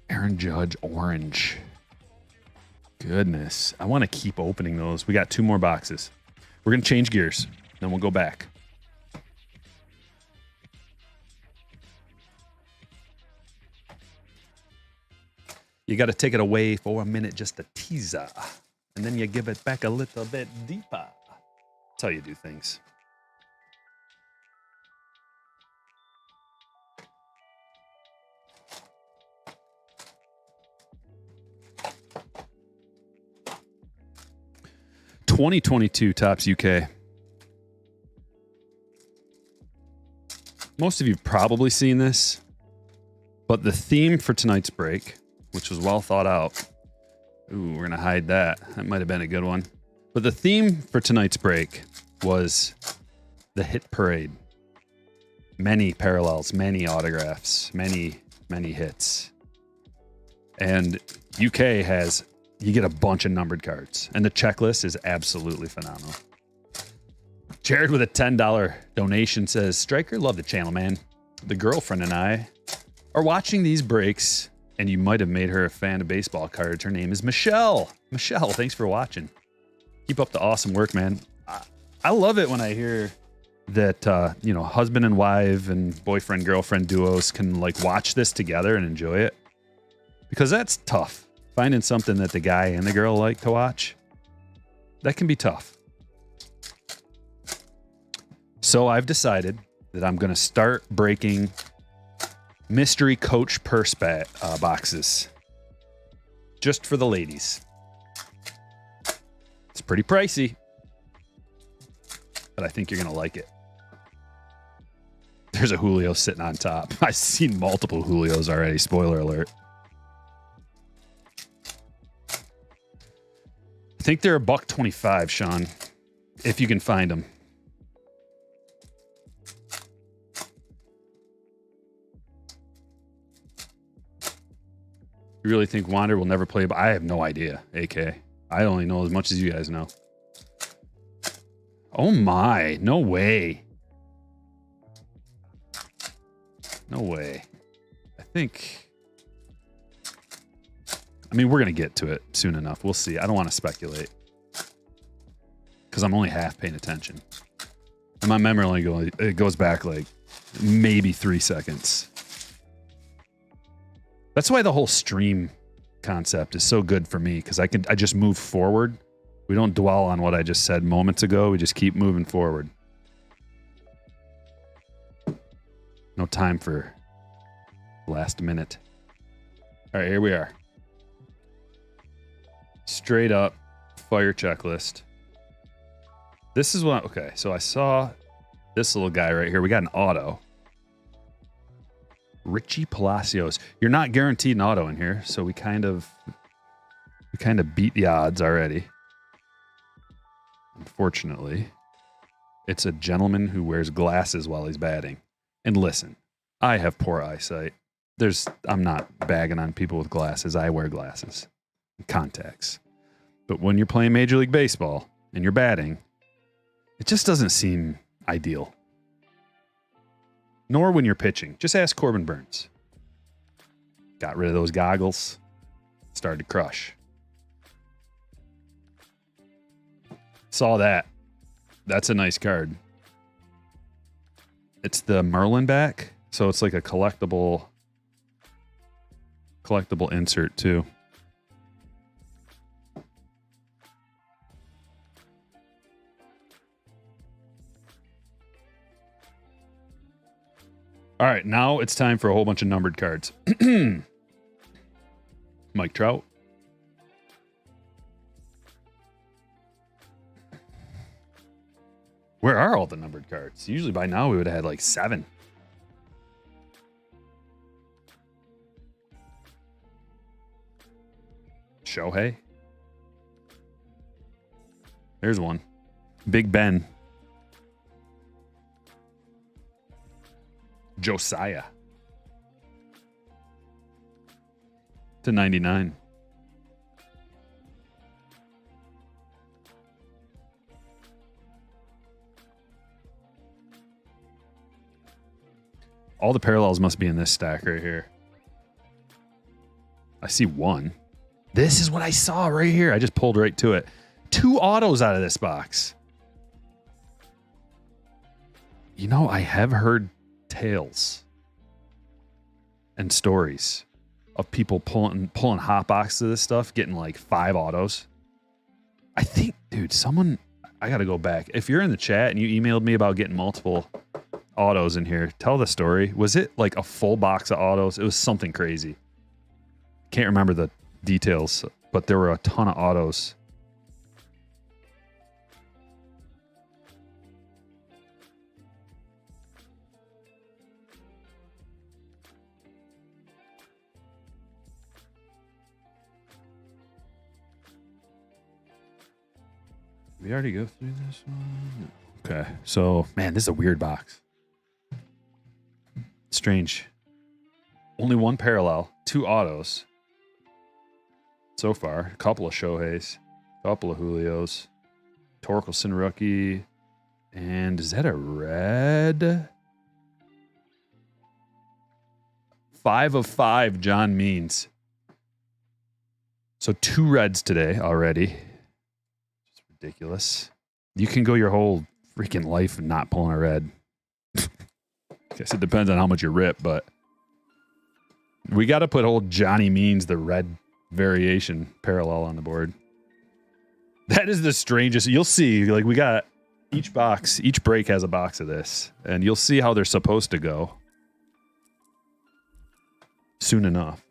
Aaron Judge orange. Goodness. I want to keep opening those. We got 2 more boxes. We're going to change gears. Then we'll go back. You got to take it away for a minute, just a teaser. And then you give it back a little bit deeper. That's how you do things. (2022) Topps UK. Most of you have probably seen this, but the theme for tonight's break, which was well thought out. Ooh, we're going to hide that. That might have been a good one. But the theme for tonight's break was the hit parade. Many parallels, many autographs, many hits. And UK has, you get a bunch of numbered cards. And the checklist is absolutely phenomenal. Jared with a $10 donation says, Striker, love the channel, man. The girlfriend and I are watching these breaks, and you might have made her a fan of baseball cards. Her name is Michelle. Michelle, thanks for watching. Keep up the awesome work, man. I love it when I hear that, husband and wife and boyfriend, girlfriend duos can like watch this together and enjoy it. Because that's tough. Finding something that the guy and the girl like to watch, that can be tough. So I've decided that I'm going to start breaking mystery coach purse boxes just for the ladies. It's pretty pricey, but I think you're going to like it. There's a Julio sitting on top. I've seen multiple Julios already. Spoiler alert. I think they're $125, Sean, if you can find them. You really think Wander will never play? But I have no idea, AK. I only know as much as you guys know. Oh my, no way. No way. We're going to get to it soon enough. We'll see. I don't want to speculate because I'm only half paying attention. And my memory only goes back like maybe 3 seconds. That's why the whole stream concept is so good for me, because I just move forward. We don't dwell on what I just said moments ago. We just keep moving forward. No time for last minute. All right, here we are. Straight up fire checklist. This is what, okay, so I saw this little guy right here. We got an auto. Richie Palacios. You're not guaranteed an auto in here, so we kind of beat the odds already. Unfortunately, it's a gentleman who wears glasses while he's batting. And listen, I have poor eyesight. I'm not bagging on people with glasses. I wear glasses, contacts. But when you're playing Major League Baseball and you're batting, it just doesn't seem ideal. Nor when you're pitching. Just ask Corbin Burns. Got rid of those goggles. Started to crush. Saw that. That's a nice card. It's the Merlin back. So it's like a collectible insert too. All right, now it's time for a whole bunch of numbered cards. Mike Trout. Where are all the numbered cards? Usually by now we would have had like 7. Shohei. There's one. Big Ben. Josiah. To 99. All the parallels must be in this stack right here. I see one. This is what I saw right here. I just pulled right to it. 2 autos out of this box. You know, I have heard tales and stories of people pulling hot boxes of this stuff, getting like 5 autos. I think, dude, I got to go back. If you're in the chat and you emailed me about getting multiple autos in here, tell the story. Was it like a full box of autos? It was something crazy. Can't remember the details, but there were a ton of autos. We already go through this one. Okay, so man, this is a weird box. Strange. Only 1 parallel, 2 autos so far. A couple of Shoheis, a couple of Julios, Torkelson rookie, and is that a red? 5 of 5, John Means. So 2 reds today already. Ridiculous. You can go your whole freaking life not pulling a red. Guess it depends on how much you rip, but we got to put old Johnny Means, the red variation parallel on the board. That is the strangest. You'll see, like, we got each box, each break has a box of this, and you'll see how they're supposed to go soon enough.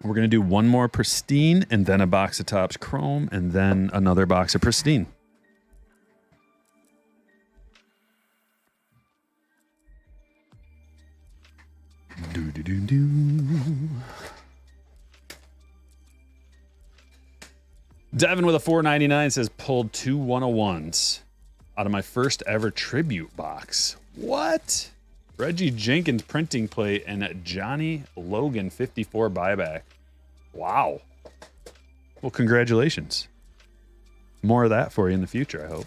We're going to do one more Pristine and then a box of Topps Chrome and then another box of Pristine. Devin with a 499 says, pulled 2 101s out of my first ever tribute box. What? Reggie Jenkins printing plate and a Johnny Logan 54 buyback. Wow. Well, congratulations. More of that for you in the future, I hope.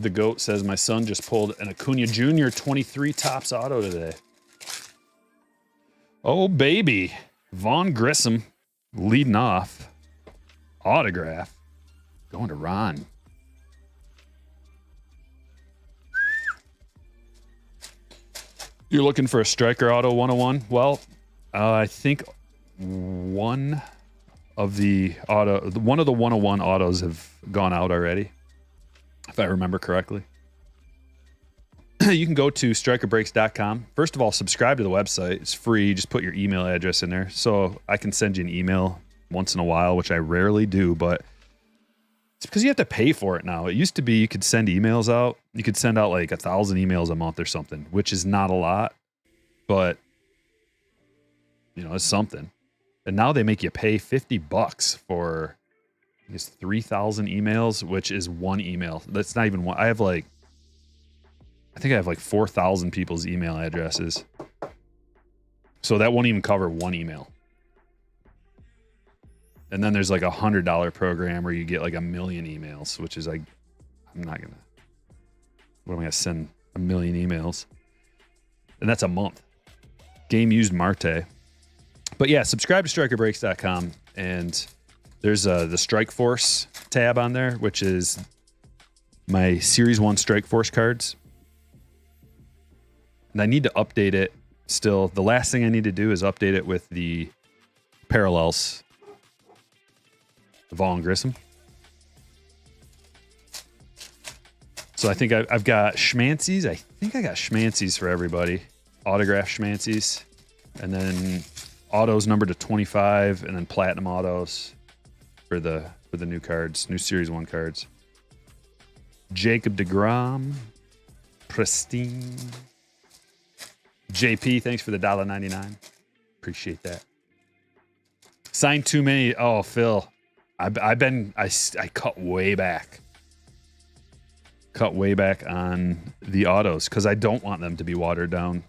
The GOAT says, my son just pulled an Acuna Jr. 23 Topps auto today. Oh, baby. Vaughn Grissom leading off. Autograph. Going to Ron. You're looking for a striker auto 101? Well, I think one of the 101 autos have gone out already, if I remember correctly. you can go to strikerbreaks.com. First of all, subscribe to the website. It's free. Just put your email address in there. So I can send you an email once in a while, which I rarely do, but it's because you have to pay for it now. It used to be you could send emails out. You could send out like 1,000 emails a month or something, which is not a lot, but it's something. And now they make you pay $50 for, I guess, 3,000 emails, which is one email. That's not even one. I think I have like 4,000 people's email addresses. So that won't even cover one email. And then there's like $100 program where you get like 1 million emails, which is like, what am I going to send 1 million emails? And that's a month. Game used Marte. But yeah, subscribe to strikerbreaks.com, and there's the Strike Force tab on there, which is my Series 1 Strike Force cards. And I need to update it still. The last thing I need to do is update it with the parallels. Vol and Grissom. So I think I've got Schmancy's. I think I got Schmancy's for everybody. Autograph Schmancy's. And then autos numbered to 25. And then platinum autos for the new cards. New Series 1 cards. Jacob deGrom. Pristine. JP, thanks for the $1.99. Appreciate that. Signed too many. Oh, Phil. I cut way back. Cut way back on the autos because I don't want them to be watered down.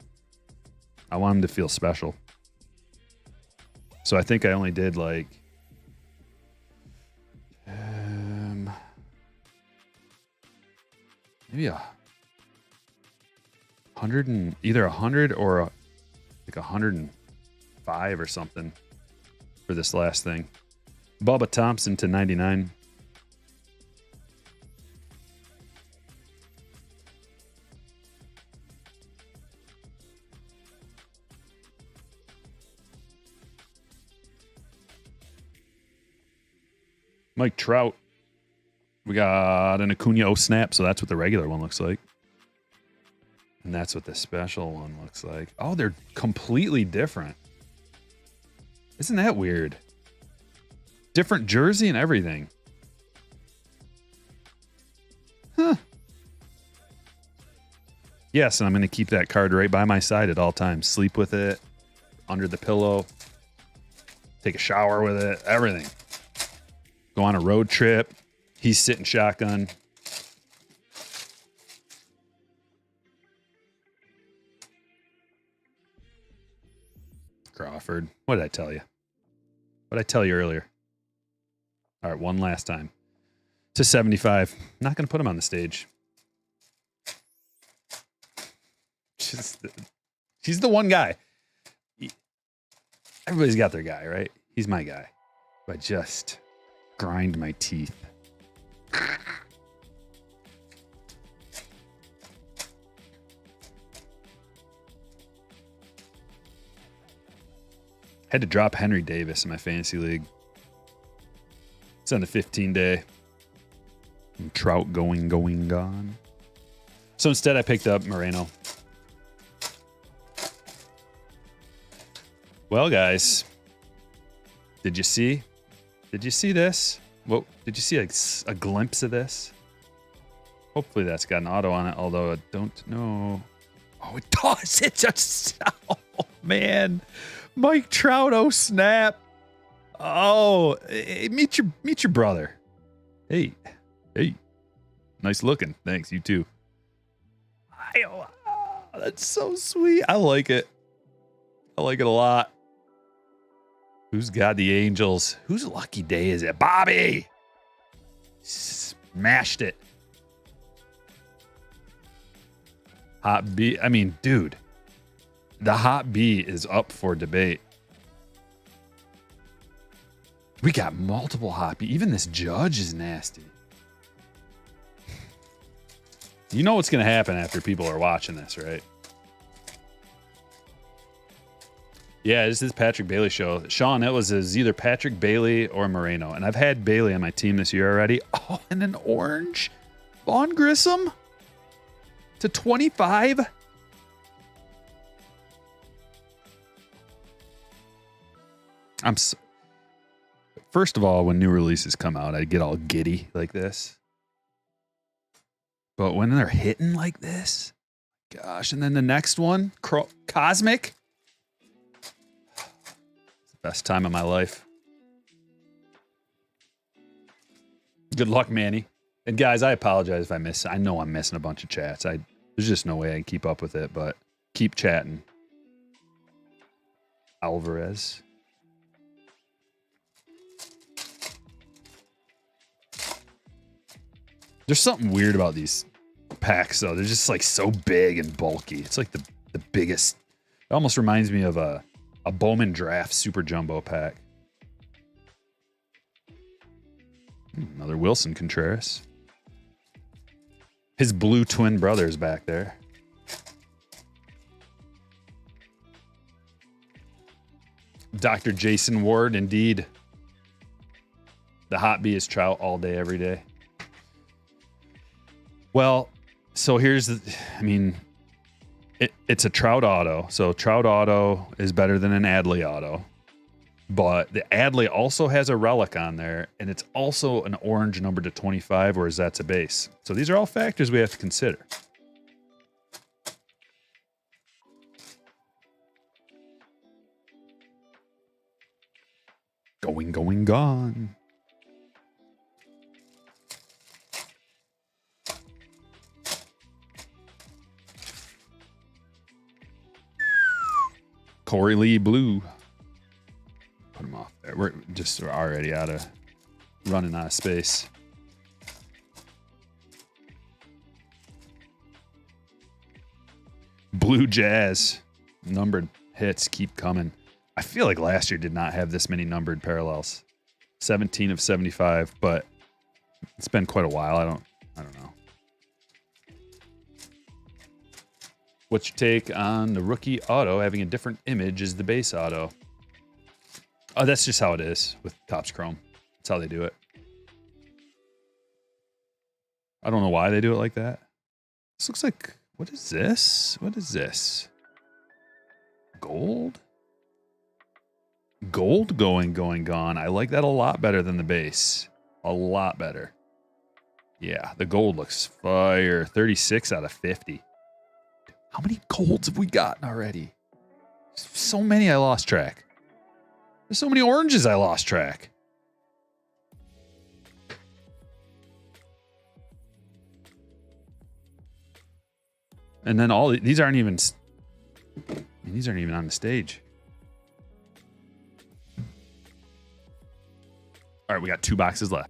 I want them to feel special. So I think I only did like maybe 100 and either 100 or like 105 or something for this last thing. Bubba Thompson to 99. Mike Trout. We got an Acuna snap, so that's what the regular one looks like. And that's what the special one looks like. Oh, they're completely different. Isn't that weird? Different jersey and everything. Huh. Yes, and I'm going to keep that card right by my side at all times. Sleep with it, under the pillow, take a shower with it, everything. Go on a road trip. He's sitting shotgun. Crawford. What did I tell you? What did I tell you earlier? All right, one last time. To 75. Not going to put him on the stage. He's the one guy. Everybody's got their guy, right? He's my guy. I just grind my teeth. Had to drop Henry Davis in my fantasy league. It's on the 15-day. Trout gone. So instead I picked up Moreno. Well, guys, did you see? Did you see this? Well, did you see a glimpse of this? Hopefully that's got an auto on it, although I don't know. Oh, it does. It just, oh, man. Mike Trout, oh, snap. Oh, hey, meet your brother. Hey. Nice looking. Thanks, you too. Oh, that's so sweet. I like it. I like it a lot. Who's got the Angels? Whose lucky day is it? Bobby! Smashed it. Hot B. I mean, dude. The Hot B is up for debate. We got multiple Hot B. Even this Judge is nasty. You know what's going to happen after people are watching this, right? Yeah, this is Patrick Bailey show. Sean, it was either Patrick Bailey or Moreno. And I've had Bailey on my team this year already. Oh, and an orange Vaughn Grissom. to 25. First of all, when new releases come out, I get all giddy like this. But when they're hitting like this, gosh, and then the next one, Cosmic. It's the best time of my life. Good luck, Manny. And guys, I apologize if I miss. I know I'm missing a bunch of chats. There's just no way I can keep up with it, but keep chatting. Alvarez. There's something weird about these packs, though. They're just like so big and bulky. It's like the biggest. It almost reminds me of a Bowman Draft Super Jumbo pack. Another Wilson Contreras. His blue twin brother's back there. Dr. Jason Ward, indeed. The hot bee is Trout all day, every day. Well, so here's it's a Trout auto. So Trout auto is better than an Adley auto. But the Adley also has a relic on there, and it's also an orange number to 25, whereas that's a base. So these are all factors we have to consider. Going, gone. Corey Lee blue. Put him off there. We're already running out of space. Blue Jazz. Numbered hits keep coming. I feel like last year did not have this many numbered parallels. 17 of 75, but it's been quite a while. I don't know. What's your take on the rookie auto having a different image as the base auto? Oh, that's just how it is with Topps Chrome. That's how they do it. I don't know why they do it like that. This looks like, what is this? What is this? Gold? Gold going, gone. I like that a lot better than the base. A lot better. Yeah, the gold looks fire. 36 out of 50. How many golds have we gotten already? So many I lost track. There's so many oranges I lost track. And then these aren't even on the stage. All right, we got 2 boxes left.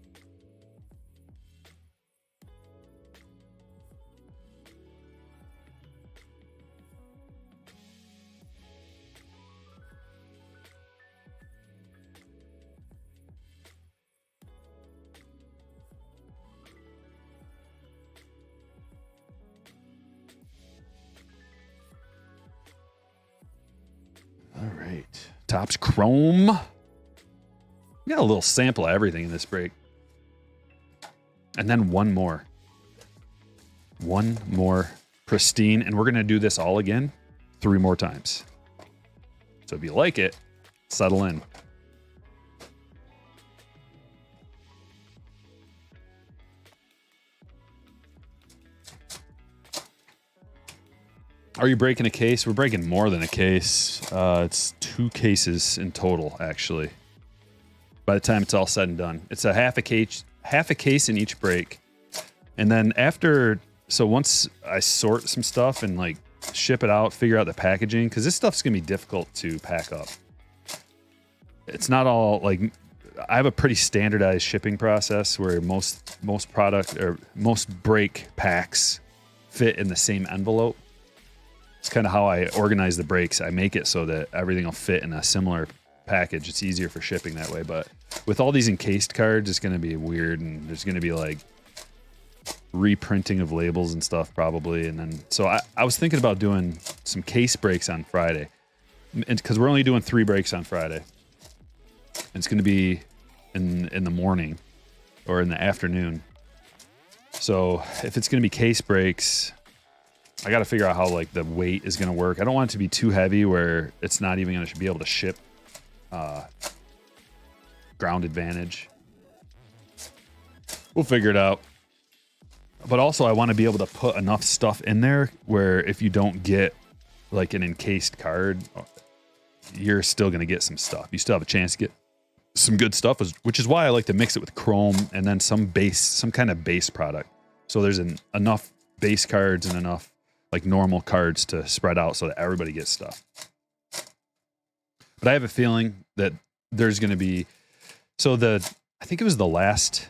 All right, Topps Chrome. We got a little sample of everything in this break. And then one more. One more Pristine. And we're going to do this all again 3 more times. So if you like it, settle in. Are you breaking a case? We're breaking more than a case. It's 2 cases in total, actually. By the time it's all said and done, it's a half a case in each break. And then once I sort some stuff and like ship it out, figure out the packaging, because this stuff's gonna be difficult to pack up. It's not all like, I have a pretty standardized shipping process where most product or most break packs fit in the same envelope. It's kind of how I organize the breaks. I make it so that everything will fit in a similar package. It's easier for shipping that way. But with all these encased cards, it's going to be weird, and there's going to be like reprinting of labels and stuff probably. And then so I was thinking about doing some case breaks on Friday, because we're only doing 3 breaks on Friday. And it's going to be in the morning or in the afternoon. So if it's going to be case breaks, I got to figure out how like the weight is going to work. I don't want it to be too heavy where it's not even going to be able to ship ground advantage. We'll figure it out. But also I want to be able to put enough stuff in there where if you don't get like an encased card, you're still going to get some stuff. You still have a chance to get some good stuff, which is why I like to mix it with chrome and then some kind of base product. So there's enough base cards and enough like normal cards to spread out so that everybody gets stuff. But I have a feeling that there's going to be, I think it was the last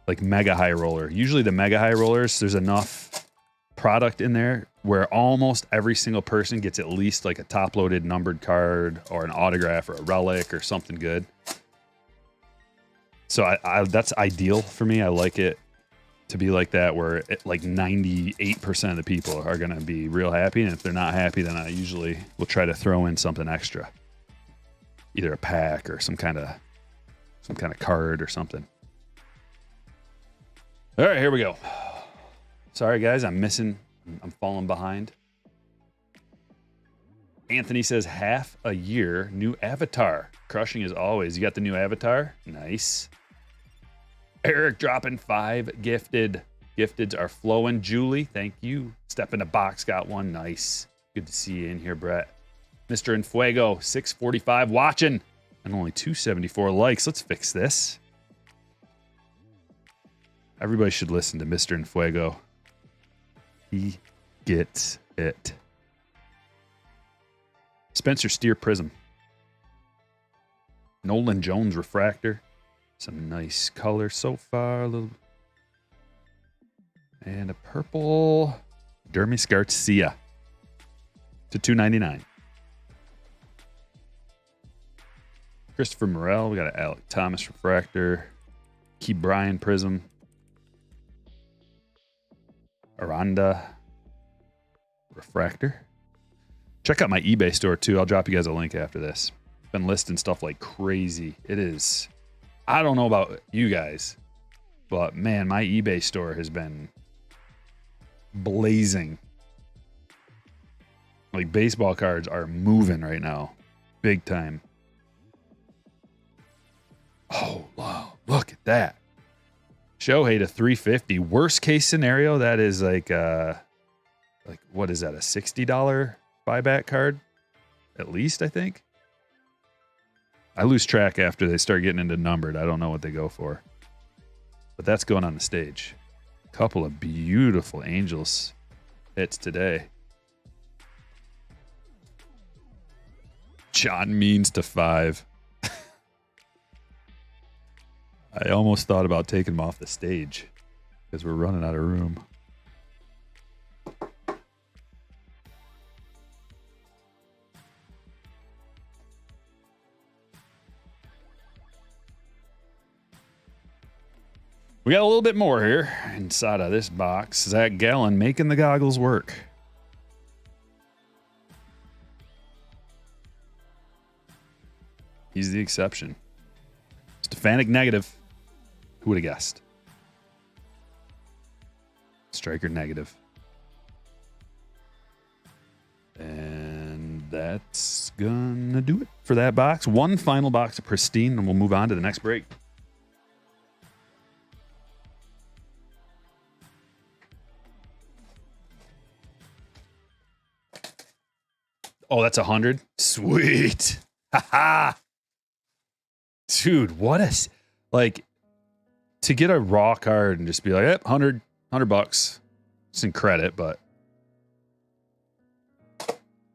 like mega high roller. Usually the mega high rollers, there's enough product in there where almost every single person gets at least like a top loaded numbered card or an autograph or a relic or something good. So that's ideal for me. I like it to be like that, where like 98% of the people are going to be real happy. And if they're not happy, then I usually will try to throw in something extra, either a pack or some kind of card or something. All right, here we go. Sorry guys, I'm falling behind. Anthony says half a year, new avatar. Crushing as always. You got the new avatar? Nice. Eric dropping 5 gifted. Gifteds are flowing. Julie, thank you. Step in the box, got one. Nice. Good to see you in here, Brett. Mr. Infuego, 645 watching. And only 274 likes. Let's fix this. Everybody should listen to Mr. Infuego. He gets it. Spencer Steer Prism. Nolan Jones Refractor. Some nice color so far. And a purple Dermis Garcia to $2.99. Christopher Morel. We got an Alec Thomas Refractor. Key Bryan Prism. Aranda Refractor. Check out my eBay store too. I'll drop you guys a link after this. Been listing stuff like crazy. It is. I don't know about you guys, but man, my eBay store has been blazing. Like baseball cards are moving right now. Big time. Oh, wow. Look at that. Shohei to 350. Worst case scenario, that is like what is that? A $60 buyback card? At least, I think. I lose track after they start getting into numbered. I don't know what they go for. But that's going on the stage. Couple of beautiful Angels hits today. John Means to 5. I almost thought about taking him off the stage because we're running out of room. We got a little bit more here inside of this box. Zach Gallen making the goggles work. He's the exception. Stefanik negative. Who would have guessed? Striker negative. And that's gonna do it for that box. One final box of Pristine, and we'll move on to the next break. Oh, that's 100? Sweet. Haha. Dude, what a... Like, to get a raw card and just be like, yep, 100 bucks. It's in credit, but...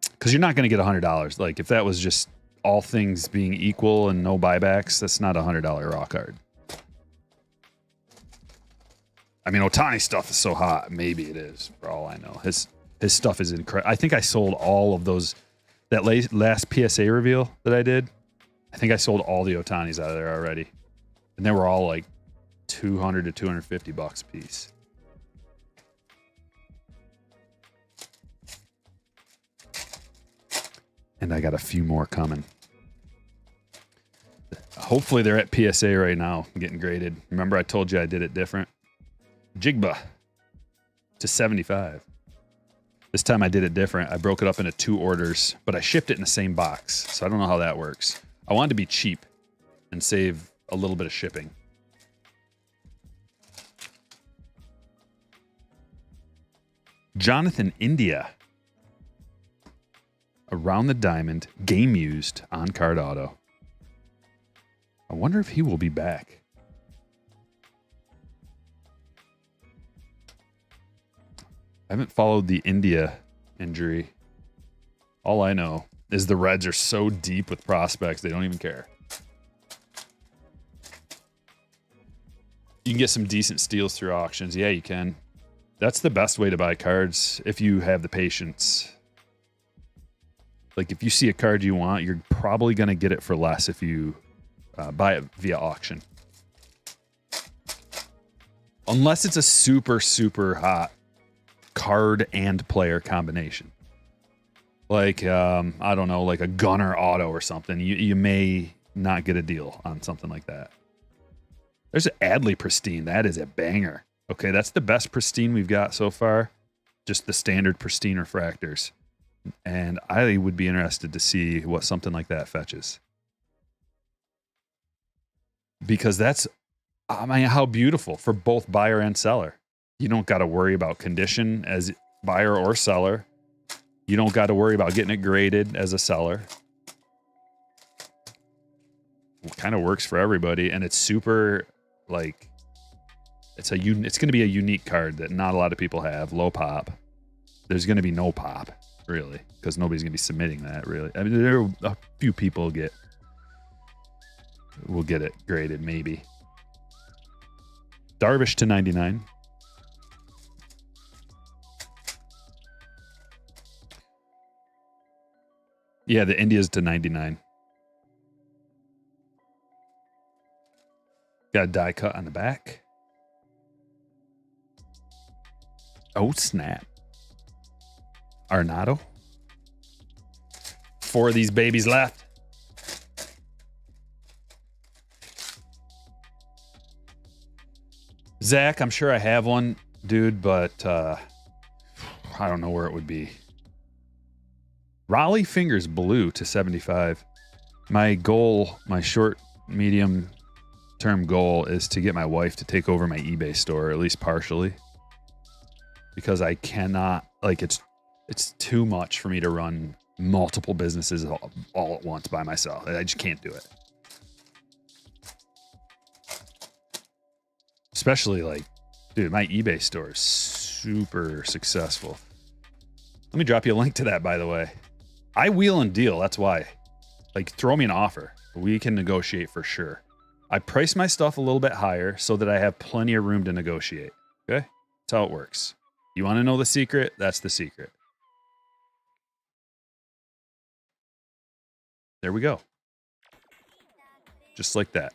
Because you're not going to get $100. Like, if that was just all things being equal and no buybacks, that's not a $100 raw card. I mean, Ohtani stuff is so hot. Maybe it is, for all I know. His stuff is incredible. I think I sold all of those... That last PSA reveal that I did, I think I sold all the Ohtanis out of there already. And they were all like $200 to $250 a piece. And I got a few more coming. Hopefully they're at PSA right now, getting graded. Remember I told you I did it different? Jigba to 75. This time I did it different. I broke it up into 2 orders, but I shipped it in the same box. So I don't know how that works. I wanted to be cheap and save a little bit of shipping. Jonathan India. Around the Diamond, game used on card auto. I wonder if he will be back. I haven't followed the India injury. All I know is the Reds are so deep with prospects, they don't even care. You can get some decent steals through auctions. Yeah, you can. That's the best way to buy cards if you have the patience. Like, if you see a card you want, you're probably going to get it for less if you buy it via auction. Unless it's a super, super hot card and player combination. Like, I don't know, like a Gunner auto or something. You may not get a deal on something like that. There's an Adley Pristine. That is a banger. Okay, that's the best Pristine we've got so far. Just the standard Pristine refractors. And I would be interested to see what something like that fetches. Because that's, I mean, how beautiful for both buyer and seller. You don't got to worry about condition as buyer or seller. You don't got to worry about getting it graded as a seller. It kind of works for everybody, and it's super, like, it's going to be a unique card that not a lot of people have. Low pop. There's going to be no pop, really, because nobody's going to be submitting that, really. I mean, there are a few people will get it graded, maybe. Darvish to 99. Yeah, the India's to 99. Got a die cut on the back. Oh, snap. Arenado. 4 of these babies left. Zach, I'm sure I have one, dude, but I don't know where it would be. Raleigh Fingers blue to 75. My goal, my short, medium term goal is to get my wife to take over my eBay store, at least partially. Because I cannot, like, it's too much for me to run multiple businesses all at once by myself. I just can't do it. Especially, like, dude, my eBay store is super successful. Let me drop you a link to that, by the way. I wheel and deal, that's why. Like, throw me an offer. We can negotiate for sure. I price my stuff a little bit higher so that I have plenty of room to negotiate. Okay? That's how it works. You want to know the secret? That's the secret. There we go. Just like that.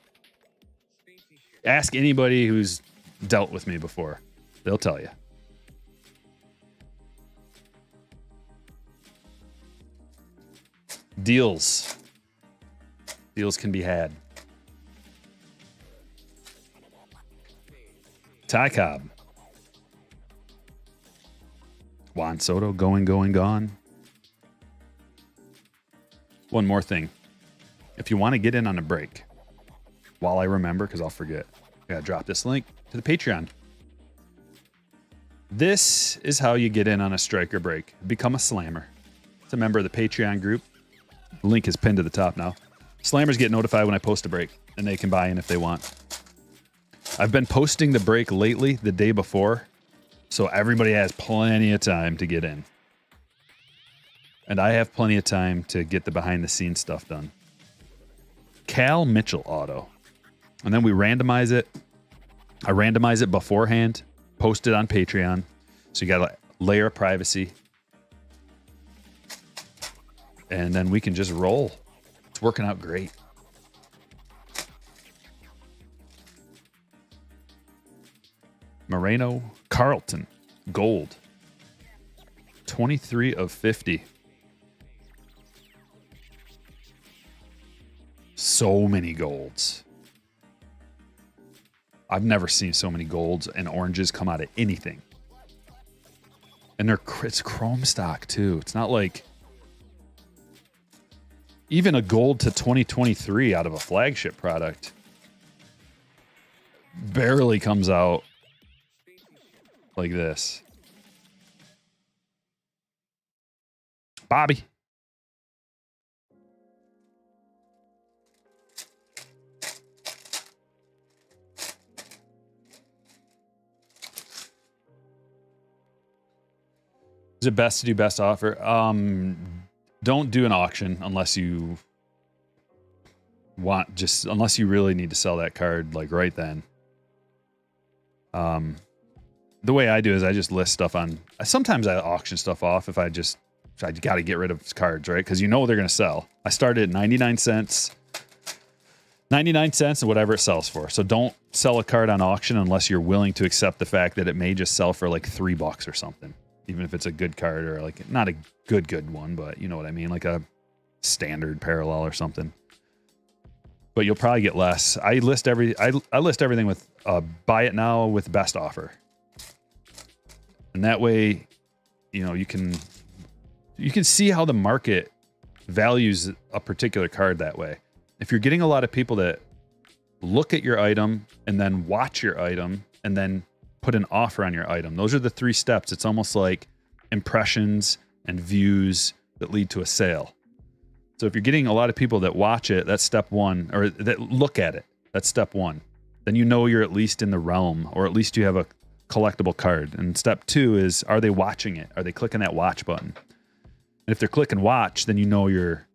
Ask anybody who's dealt with me before. They'll tell you. Deals. Deals can be had. Ty Cobb. Juan Soto, going, gone. One more thing. If you want to get in on a break, while I remember, because I'll forget, I gotta drop this link to the Patreon. This is how you get in on a striker break. Become a slammer. It's a member of the Patreon group. The link is pinned to the top now. Slammers get notified when I post a break, and they can buy in if they want. I've been posting the break lately, the day before, so everybody has plenty of time to get in. And I have plenty of time to get the behind-the-scenes stuff done. Cal Mitchell auto. And then we randomize it. I randomize it beforehand, post it on Patreon. So you got a layer of privacy. And then we can just roll. It's working out great. Moreno Carlton, gold. 23 of 50. So many golds. I've never seen so many golds and oranges come out of anything. And it's chrome stock too. It's not like even a gold to 2023 out of a flagship product barely comes out like this. Bobby. Is it best to do best offer? Don't do an auction unless you want, unless you really need to sell that card like right then. The way I do is I just list stuff on. Sometimes I auction stuff off if I got to get rid of cards, right? Because you know they're going to sell. I started at 99 cents. 99 cents and whatever it sells for. So don't sell a card on auction unless you're willing to accept the fact that it may just sell for like $3 or something. Even if it's a good card or like not a good one, but you know what I mean? Like a standard parallel or something. But you'll probably get less. I list everything with buy it now with best offer. And that way, you know, you can see how the market values a particular card that way. If you're getting a lot of people that look at your item and then watch your item and then put an offer on your item, those are the 3 steps. It's almost like impressions and views that lead to a sale. So if you're getting a lot of people that watch it, that's step 1, or that look at it, that's step 1. Then you know you're at least in the realm, or at least you have a collectible card. And step 2 is, are they watching it? Are they clicking that watch button? And if they're clicking watch, then you know you're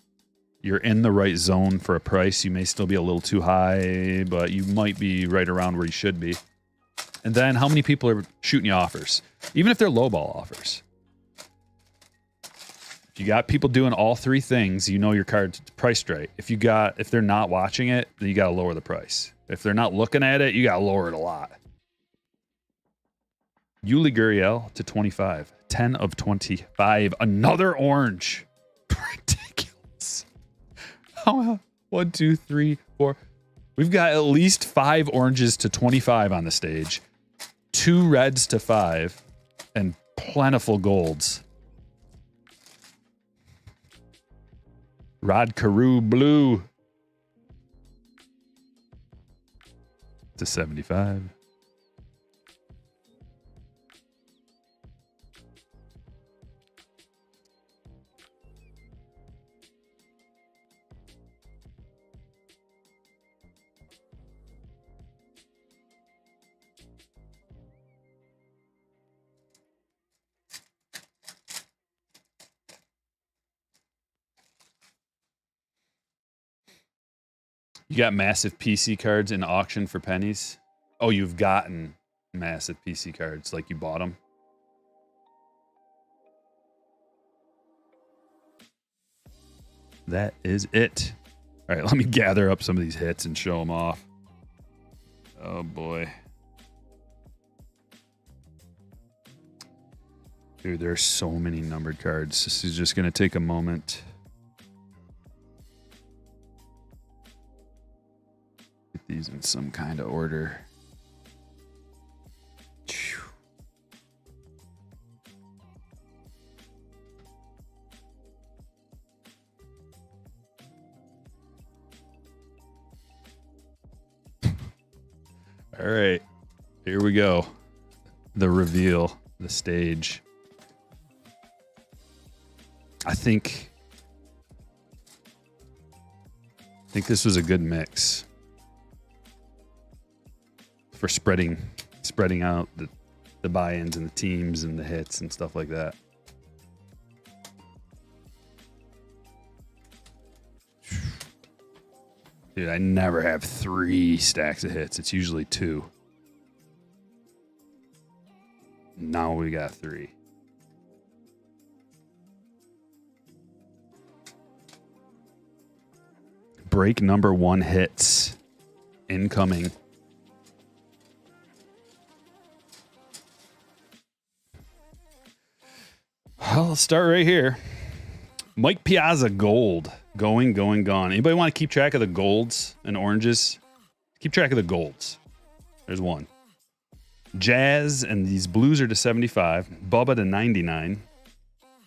in the right zone for a price. You may still be a little too high, but you might be right around where you should be. And then how many people are shooting you offers? Even if they're lowball offers. If you got people doing all 3 things, you know your card's priced right. If they're not watching it, then you got to lower the price. If they're not looking at it, you got to lower it a lot. Yuli Gurriel to 25. 10 of 25. Another orange. Ridiculous. How? 1, 2, 3, 4. We've got at least 5 oranges to 25 on the stage. 2 reds to 5. And plentiful golds. Rod Carew blue to 75. You got massive PC cards in auction for pennies? Oh, you've gotten massive PC cards, like you bought them? That is it. All right, let me gather up some of these hits and show them off. Oh, boy. Dude, there's so many numbered cards. This is just going to take a moment. These in some kind of order. All right, here we go. The reveal, the stage. I think this was a good mix for spreading out the buy-ins and the teams and the hits and stuff like that. Dude, I never have 3 stacks of hits. It's usually 2. Now we got 3. Break number 1 hits. Incoming. Well, let's start right here. Mike Piazza gold. Going, gone. Anybody want to keep track of the golds and oranges? Keep track of the golds. There's 1. Jazz, and these blues are to 75. Bubba to 99.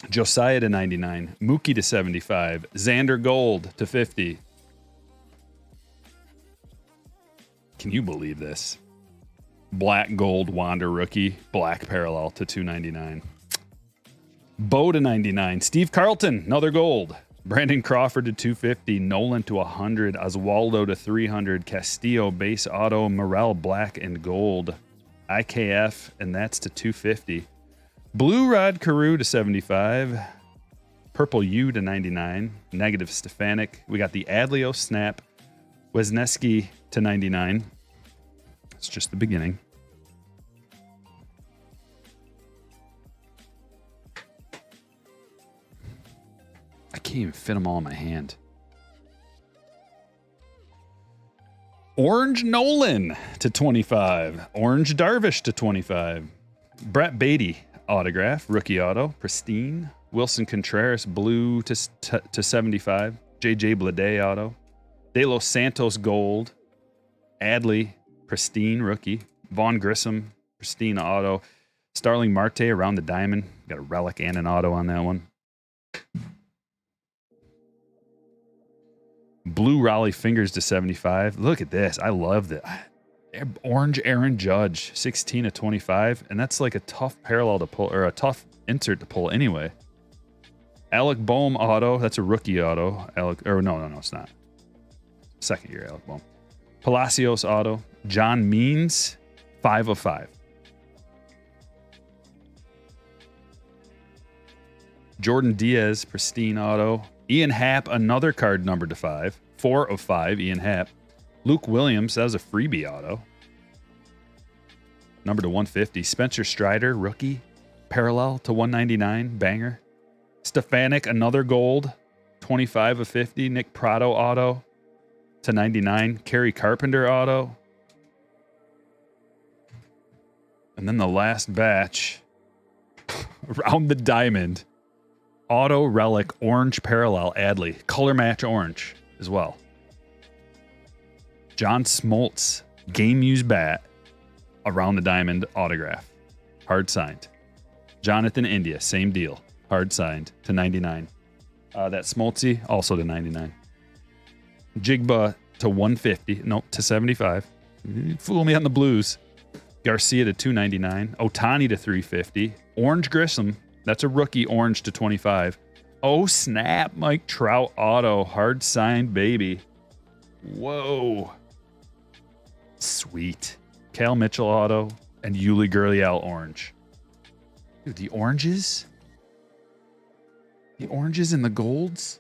Josiah to 99. Mookie to 75. Xander Gold to 50. Can you believe this? Black Gold Wander rookie, black parallel to 299. Bo to 99. Steve Carlton, another gold. Brandon Crawford to 250. Nolan to 100. Oswaldo to 300. Castillo base auto. Morel black and gold. IKF, and that's to 250. Blue Rod Carew to 75. Purple U to 99. Negative Stefanik. We got the Adleo Snap. Wisniewski to 99. It's just the beginning. I can't even fit them all in my hand. Orange Nolan to 25. Orange Darvish to 25. Brett Beatty autograph, rookie auto, Pristine. Wilson Contreras blue to 75. JJ Bleday auto. De Los Santos gold. Adley Pristine rookie. Vaughn Grissom Pristine auto. Starling Marte around the diamond. Got a relic and an auto on that one. Blue Raleigh Fingers to 75. Look at this. I love that. Orange Aaron Judge, 16 to 25. And that's like a tough parallel to pull, or a tough insert to pull anyway. Alec Boehm auto. That's a rookie auto. No, it's not. Second year Alec Boehm. Palacios auto. John Means, 5 of 5. Jordan Diaz, Pristine auto. Ian Happ, another card numbered to 5. 4 of 5, Ian Happ. Luke Williams, that was a freebie auto. Number to 150. Spencer Strider, rookie. Parallel to 199, banger. Stefanik, another gold. 25 of 50. Nick Prado auto to 99. Kerry Carpenter auto. And then the last batch, around the diamond. Auto relic orange parallel Adley. Color match orange as well. John Smoltz game used bat around the diamond autograph. Hard signed. Jonathan India, same deal. Hard signed to 99. That Smoltzy also to 99. Jigba to 150. Nope, to 75. Fool me on the blues. Garcia to 299. Otani to 350. Orange Grissom. That's a rookie orange to 25. Oh, snap. Mike Trout auto. Hard signed, baby. Whoa. Sweet. Cal Mitchell auto and Yuli Gurriel orange. Dude, the oranges? The oranges and the golds?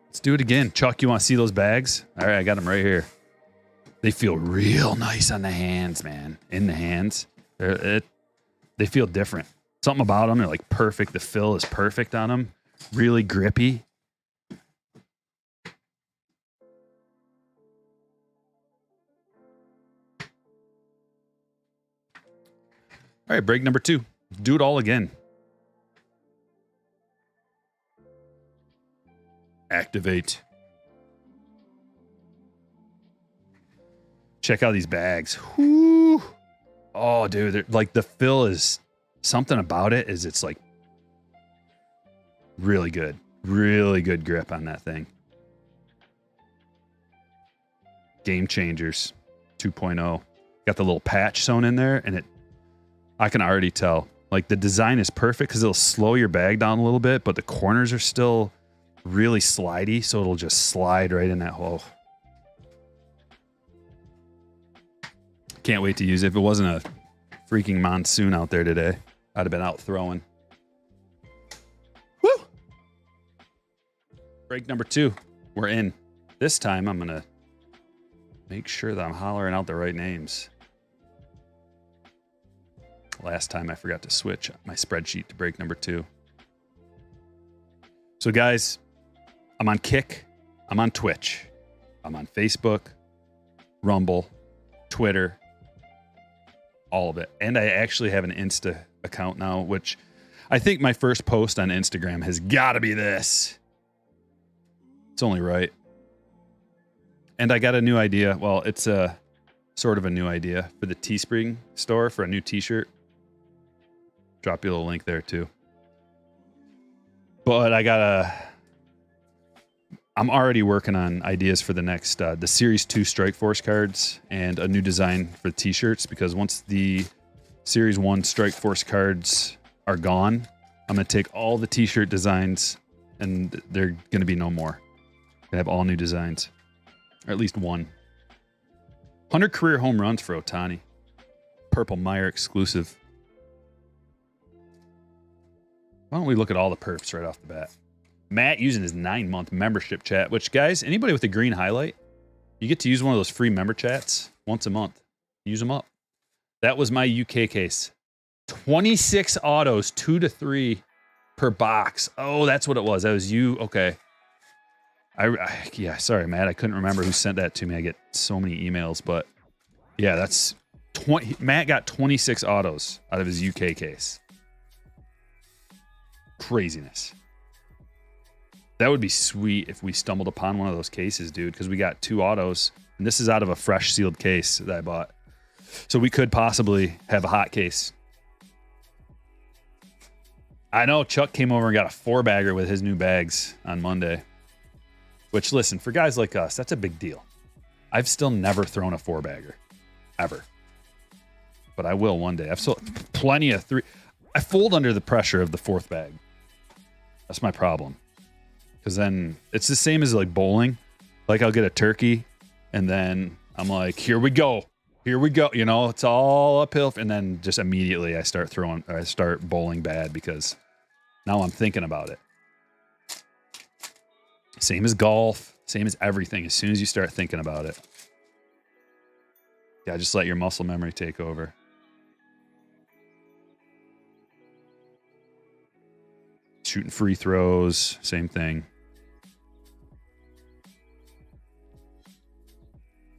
Let's do it again. Chuck, you want to see those bags? All right, I got them right here. They feel real nice on the hands, man. In the hands. They feel different. Something about them, they're like perfect. The fill is perfect on them. Really grippy. All right, break number 2. Do it all again. Activate. Check out these bags. Whoo. Oh, dude, like the fill is something about it is it's like really good grip on that thing. Game Changers 2.0. Got the little patch sewn in there, and I can already tell like the design is perfect because it'll slow your bag down a little bit, but the corners are still really slidey, so it'll just slide right in that hole. Can't wait to use it. If it wasn't a freaking monsoon out there today, I'd have been out throwing. Woo! Break number 2. We're in. This time I'm going to make sure that I'm hollering out the right names. Last time I forgot to switch my spreadsheet to break number 2. So guys, I'm on Kick. I'm on Twitch. I'm on Facebook, Rumble, Twitter, all of it. And I actually have an Insta account now, which I think my first post on Instagram has got to be this. It's only right. And I got a new idea. Well, it's sort of a new idea for the Teespring store for a new t-shirt. Drop you a little link there too. But I'm already working on ideas for the next, the Series 2 Strike Force cards and a new design for the t-shirts, because once the Series 1 Strike Force cards are gone, I'm going to take all the t-shirt designs and they're going to be no more. I have all new designs, or at least one. 100 career home runs for Ohtani. Purple Meyer exclusive. Why don't we look at all the perps right off the bat? Matt using his 9-month membership chat, which, guys, anybody with a green highlight, you get to use one of those free member chats once a month. Use them up. That was my UK case. 26 autos, 2 to 3 per box. Oh, that's what it was. That was you. Okay. Yeah, sorry, Matt. I couldn't remember who sent that to me. I get so many emails, but yeah, that's 20. Matt got 26 autos out of his UK case. Craziness. That would be sweet if we stumbled upon one of those cases, dude, because we got 2 autos, and this is out of a fresh sealed case that I bought. So we could possibly have a hot case. I know Chuck came over and got a 4-bagger with his new bags on Monday. Which, listen, for guys like us, that's a big deal. I've still never thrown a 4-bagger. Ever. But I will one day. I've sold plenty of 3. I fold under the pressure of the 4th bag. That's my problem. Because then it's the same as like bowling. Like I'll get a turkey and then I'm like, here we go. Here we go. You know, it's all uphill. And then just immediately I start bowling bad because now I'm thinking about it. Same as golf, same as everything. As soon as you start thinking about it. Yeah, just let your muscle memory take over. Shooting free throws, same thing.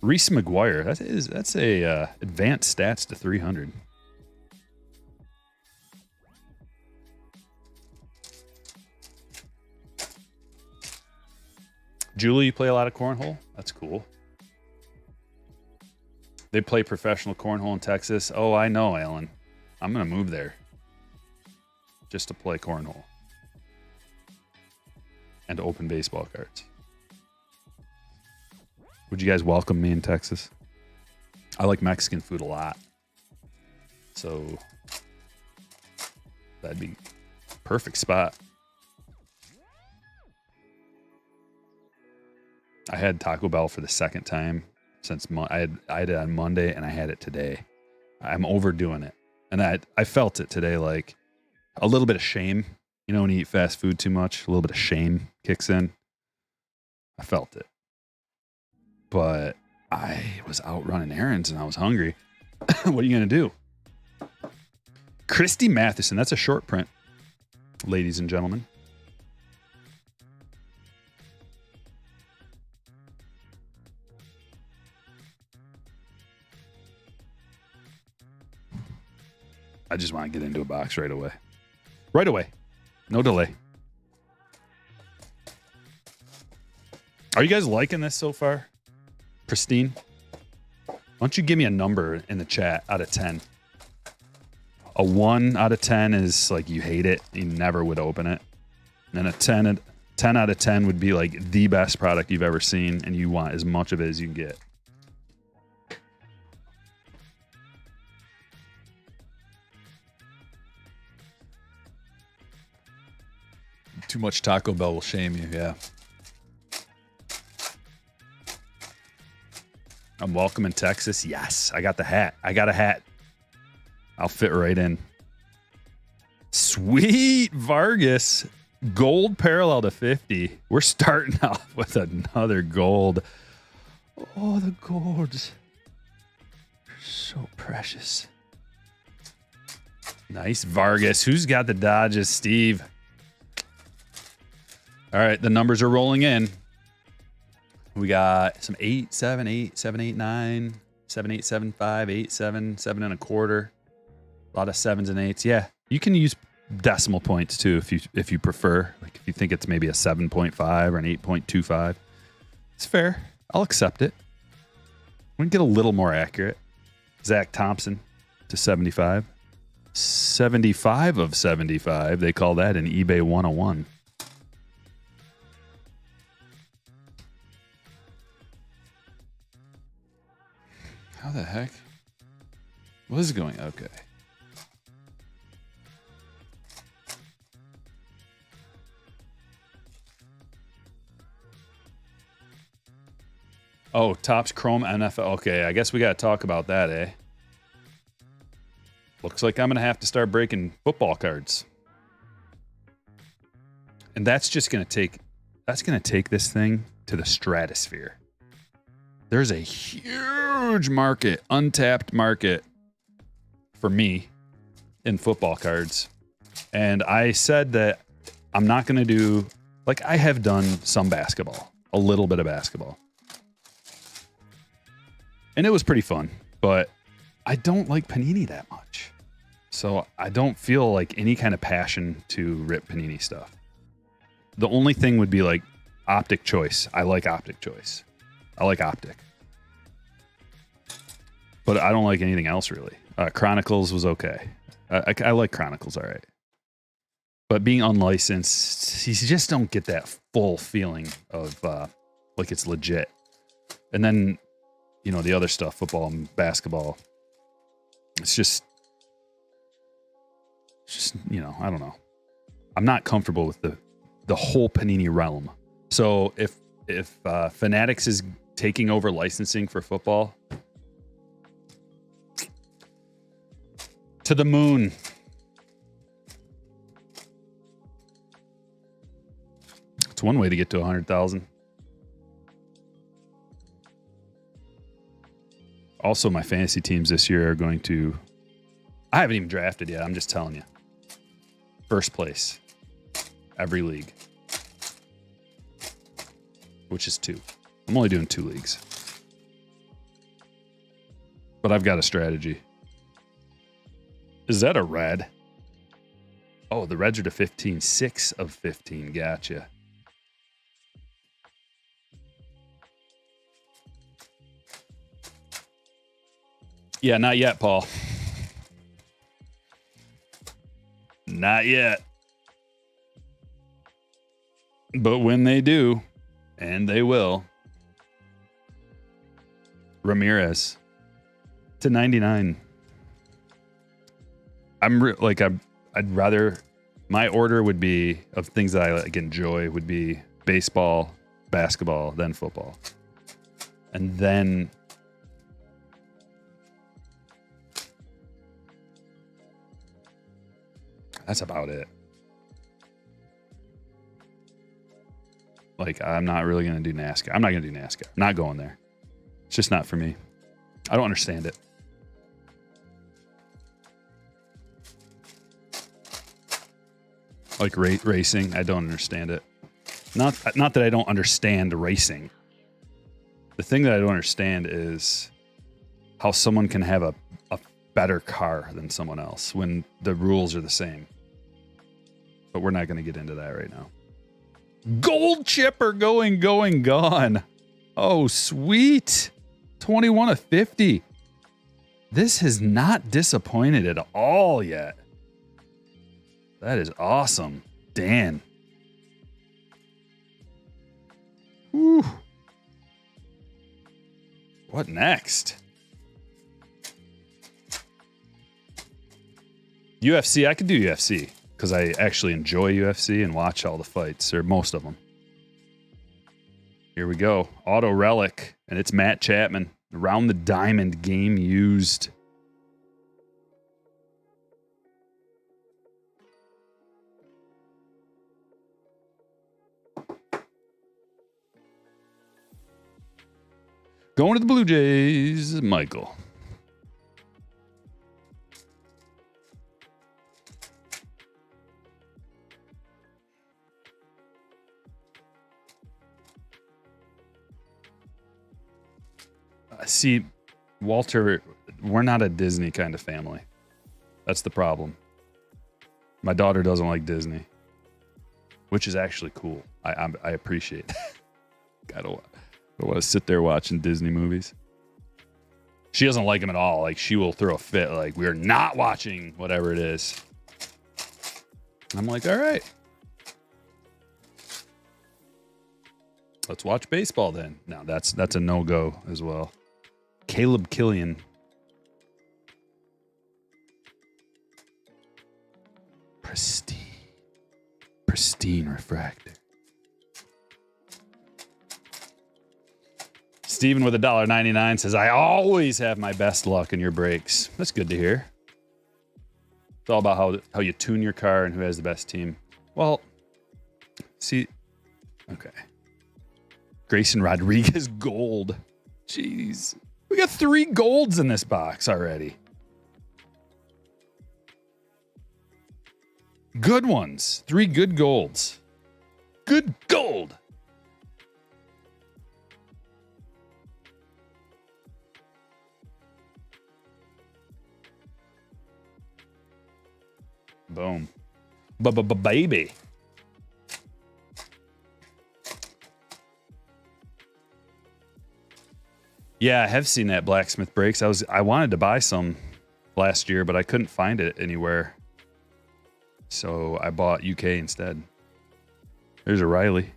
Reese McGuire, that's a advanced stats to 300. Julie, you play a lot of cornhole? That's cool. They play professional cornhole in Texas. Oh, I know, Alan. I'm going to move there just to play cornhole and to open baseball cards. Would you guys welcome me in Texas? I like Mexican food a lot. So that'd be a perfect spot. I had Taco Bell for the second time since I had it on Monday and I had it today. I'm overdoing it. And I felt it today, like a little bit of shame. You know, when you eat fast food too much, a little bit of shame kicks in. I felt it. But I was out running errands and I was hungry. What are you going to do? Christy Matheson, that's a short print, ladies and gentlemen. I just want to get into a box right away. Right away. No delay. Are you guys liking this so far? Pristine? Why don't you give me a number in the chat out of 10? A 1 out of 10 is like you hate it. You never would open it. And then a 10 out of 10 would be like the best product you've ever seen and you want as much of it as you can get. Too much Taco Bell will shame you, yeah. I'm welcome in Texas. Yes, I got the hat. I got a hat. I'll fit right in. Sweet Vargas. Gold parallel to 50. We're starting off with another gold. Oh, the golds. They're so precious. Nice Vargas. Who's got the Dodges? Steve. All right, the numbers are rolling in. We got some 8, 7, 8, 7, 8, 9, 7, 8, 7, 5, 8, 7, 7 and a quarter. A lot of 7s and 8s. Yeah, you can use decimal points too if you prefer. Like if you think it's maybe a 7.5 or an 8.25. It's fair. I'll accept it. We can get a little more accurate. Zach Thompson to 75. 75 of 75. They call that an eBay 101. How the heck? What is going? Okay. Oh, Topps Chrome NFL. Okay, I guess we got to talk about that, eh? Looks like I'm going to have to start breaking football cards. And that's just going to take this thing to the stratosphere. There's a huge market, untapped market for me in football cards. And I said that I'm not going to do, like I have done some basketball, a little bit of basketball. And it was pretty fun, but I don't like Panini that much. So I don't feel like any kind of passion to rip Panini stuff. The only thing would be like Optic Choice. I like Optic Choice. I like Optic. But I don't like anything else really. Chronicles was okay. I like Chronicles all right. But being unlicensed, you just don't get that full feeling of like it's legit. And then, you know, the other stuff, football and basketball, it's just, you know, I don't know. I'm not comfortable with the whole Panini realm. So if Fanatics is taking over licensing for football, to the moon. It's one way to get to 100,000. Also, my fantasy teams this year are going to... I haven't even drafted yet. I'm just telling you. First place. Every league. Which is 2. I'm only doing 2 leagues. But I've got a strategy. Is that a red? Oh, the reds are to 15. 6 of 15. Gotcha. Yeah, not yet, Paul. Not yet. But when they do, and they will, Ramirez to 99. I'd rather, my order would be of things that I like enjoy would be baseball, basketball, then football. And then that's about it. Like, I'm not really going to do NASCAR. I'm not going to do NASCAR. I'm not going there. It's just not for me. I don't understand it. Like racing, I don't understand it. Not that I don't understand racing. The thing that I don't understand is how someone can have a better car than someone else when the rules are the same. But we're not going to get into that right now. Gold chipper going, gone. Oh, sweet. 21 of 50. This has not disappointed at all yet. That is awesome. Dan. Whew. What next? UFC. I could do UFC because I actually enjoy UFC and watch all the fights, or most of them. Here we go. Auto Relic, and it's Matt Chapman. Around the Diamond game used. Going to the Blue Jays, Michael. See, Walter, we're not a Disney kind of family. That's the problem. My daughter doesn't like Disney, which is actually cool. I appreciate that. I don't want to sit there watching Disney movies. She doesn't like them at all. Like, she will throw a fit. Like, we are not watching whatever it is. I'm like, all right. Let's watch baseball then. No, that's a no-go as well. Caleb Killian. Pristine refractor. Steven with $1.99 says, I always have my best luck in your breaks. That's good to hear. It's all about how you tune your car and who has the best team. Well, see, okay. Grayson Rodriguez gold. Jeez. We got 3 golds in this box already. Good ones. 3 good golds. Good gold. Boom. Baby. Yeah, I have seen that Blacksmith Breaks. I wanted to buy some last year, but I couldn't find it anywhere. So I bought UK instead. There's a Riley.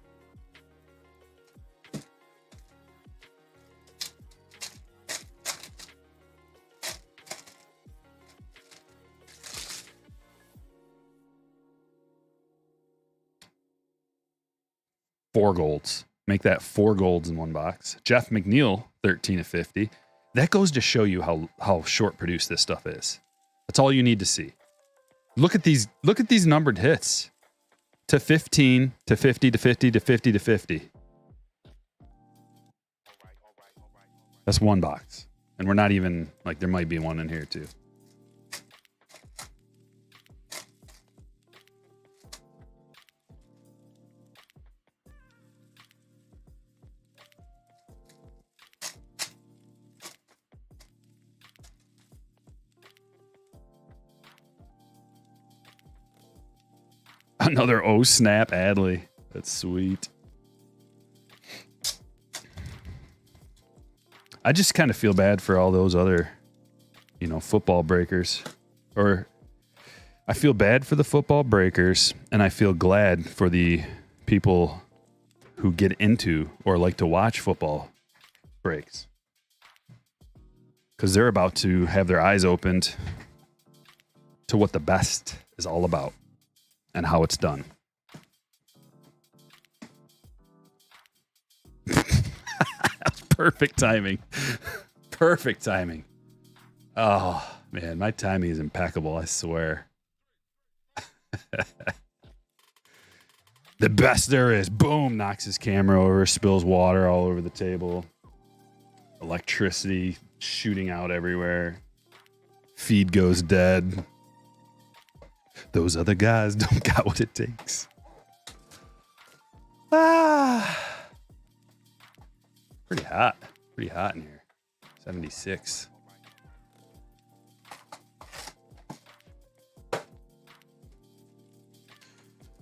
Four golds. Make that 4 golds in one box. Jeff McNeil, 13 of 50. That goes to show you how short produced this stuff is. That's all you need to see. Look at these numbered hits. To 15, to 50, to 50, to 50, to 50. That's one box. And we're not even, like, there might be one in here too. Another snap Adley. That's sweet. I just kind of feel bad for all those other, football breakers. Or I feel bad for the football breakers, and I feel glad for the people who get into or like to watch football breaks. Because they're about to have their eyes opened to what the best is all about. And how it's done. Perfect timing. Perfect timing. Oh, man, my timing is impeccable, I swear. The best there is. Boom, knocks his camera over, spills water all over the table. Electricity shooting out everywhere. Feed goes dead. Those other guys don't got what it takes. Pretty hot. Pretty hot in here. 76.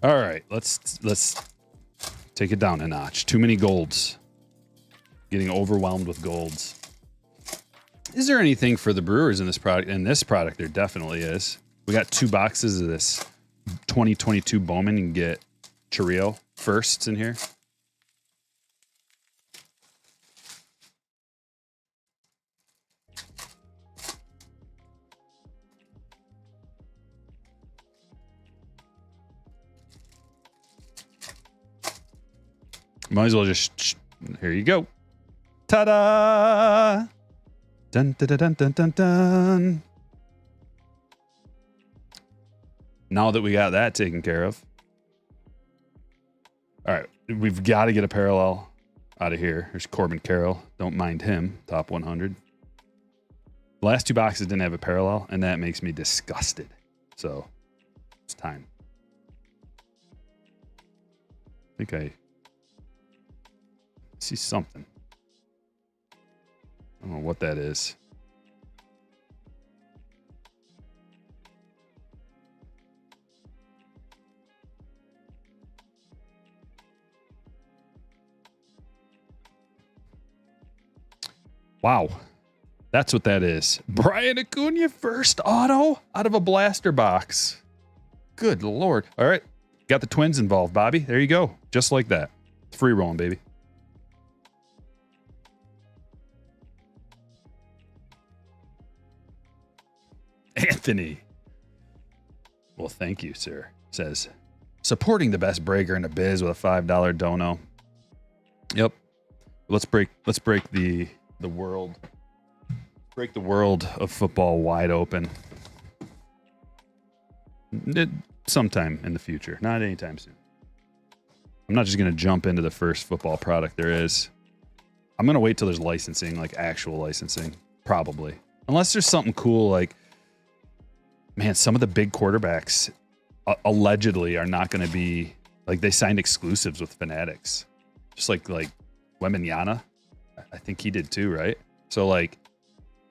All right, let's take it down a notch. Too many golds. Getting overwhelmed with golds. Is there anything for the Brewers in this product? In this product, there definitely is. We got 2 boxes of this 2022 Bowman. You can get Churrillo firsts in here. Might as well just, here you go. Ta-da! Dun, dun, dun, dun, dun, dun. Now that we got that taken care of. All right, we've got to get a parallel out of here. There's Corbin Carroll. Don't mind him. Top 100. The last 2 boxes didn't have a parallel, and that makes me disgusted. So, it's time. I think I see something. I don't know what that is. Wow. That's what that is. Brian Acuna, first auto out of a blaster box. Good Lord. All right. Got the Twins involved, Bobby. There you go. Just like that. Free rolling, baby. Anthony. Well, thank you, sir. Says, supporting the best breaker in the biz with a $5 dono. Yep. Let's break the world. Break the world of football wide open. Sometime in the future, not anytime soon. I'm not just going to jump into the first football product there is. I'm going to wait till there's licensing, like actual licensing, probably. Unless there's something cool like, man, some of the big quarterbacks allegedly are not going to be, like they signed exclusives with Fanatics. Just like Wembanyama. I think he did too, right? So like,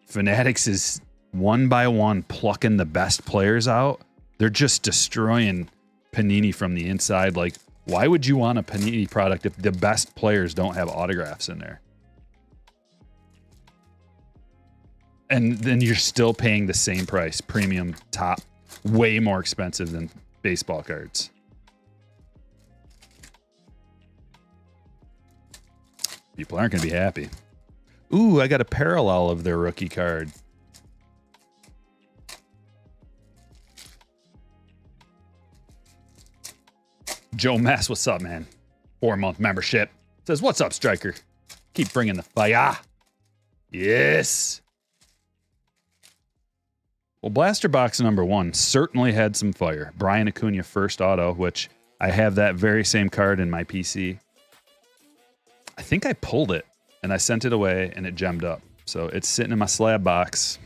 Fanatics is one by one plucking the best players out. They're just destroying Panini from the inside. Like, why would you want a Panini product if the best players don't have autographs in there? And then you're still paying the same price, premium, top, way more expensive than baseball cards. People aren't going to be happy. Ooh, I got a parallel of their rookie card. Joe Mass, what's up, man? 4-month membership. Says, what's up, Striker? Keep bringing the fire. Yes. Well, Blaster Box number 1 certainly had some fire. Brian Acuna first auto, which I have that very same card in my PC. I think I pulled it. And I sent it away, and it gemmed up. So it's sitting in my slab box.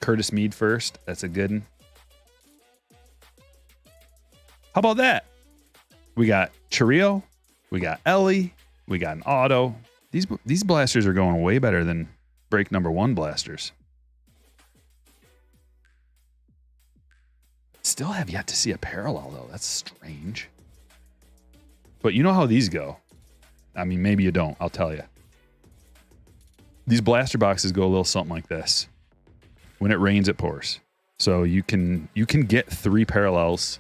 Curtis Mead first. That's a good one. How about that? We got Chirrio. We got Ellie. We got an auto. These blasters are going way better than break number 1 blasters. Still have yet to see a parallel, though. That's strange. But you know how these go. I mean, maybe you don't. I'll tell you. These blaster boxes go a little something like this. When it rains, it pours. So you can get 3 parallels.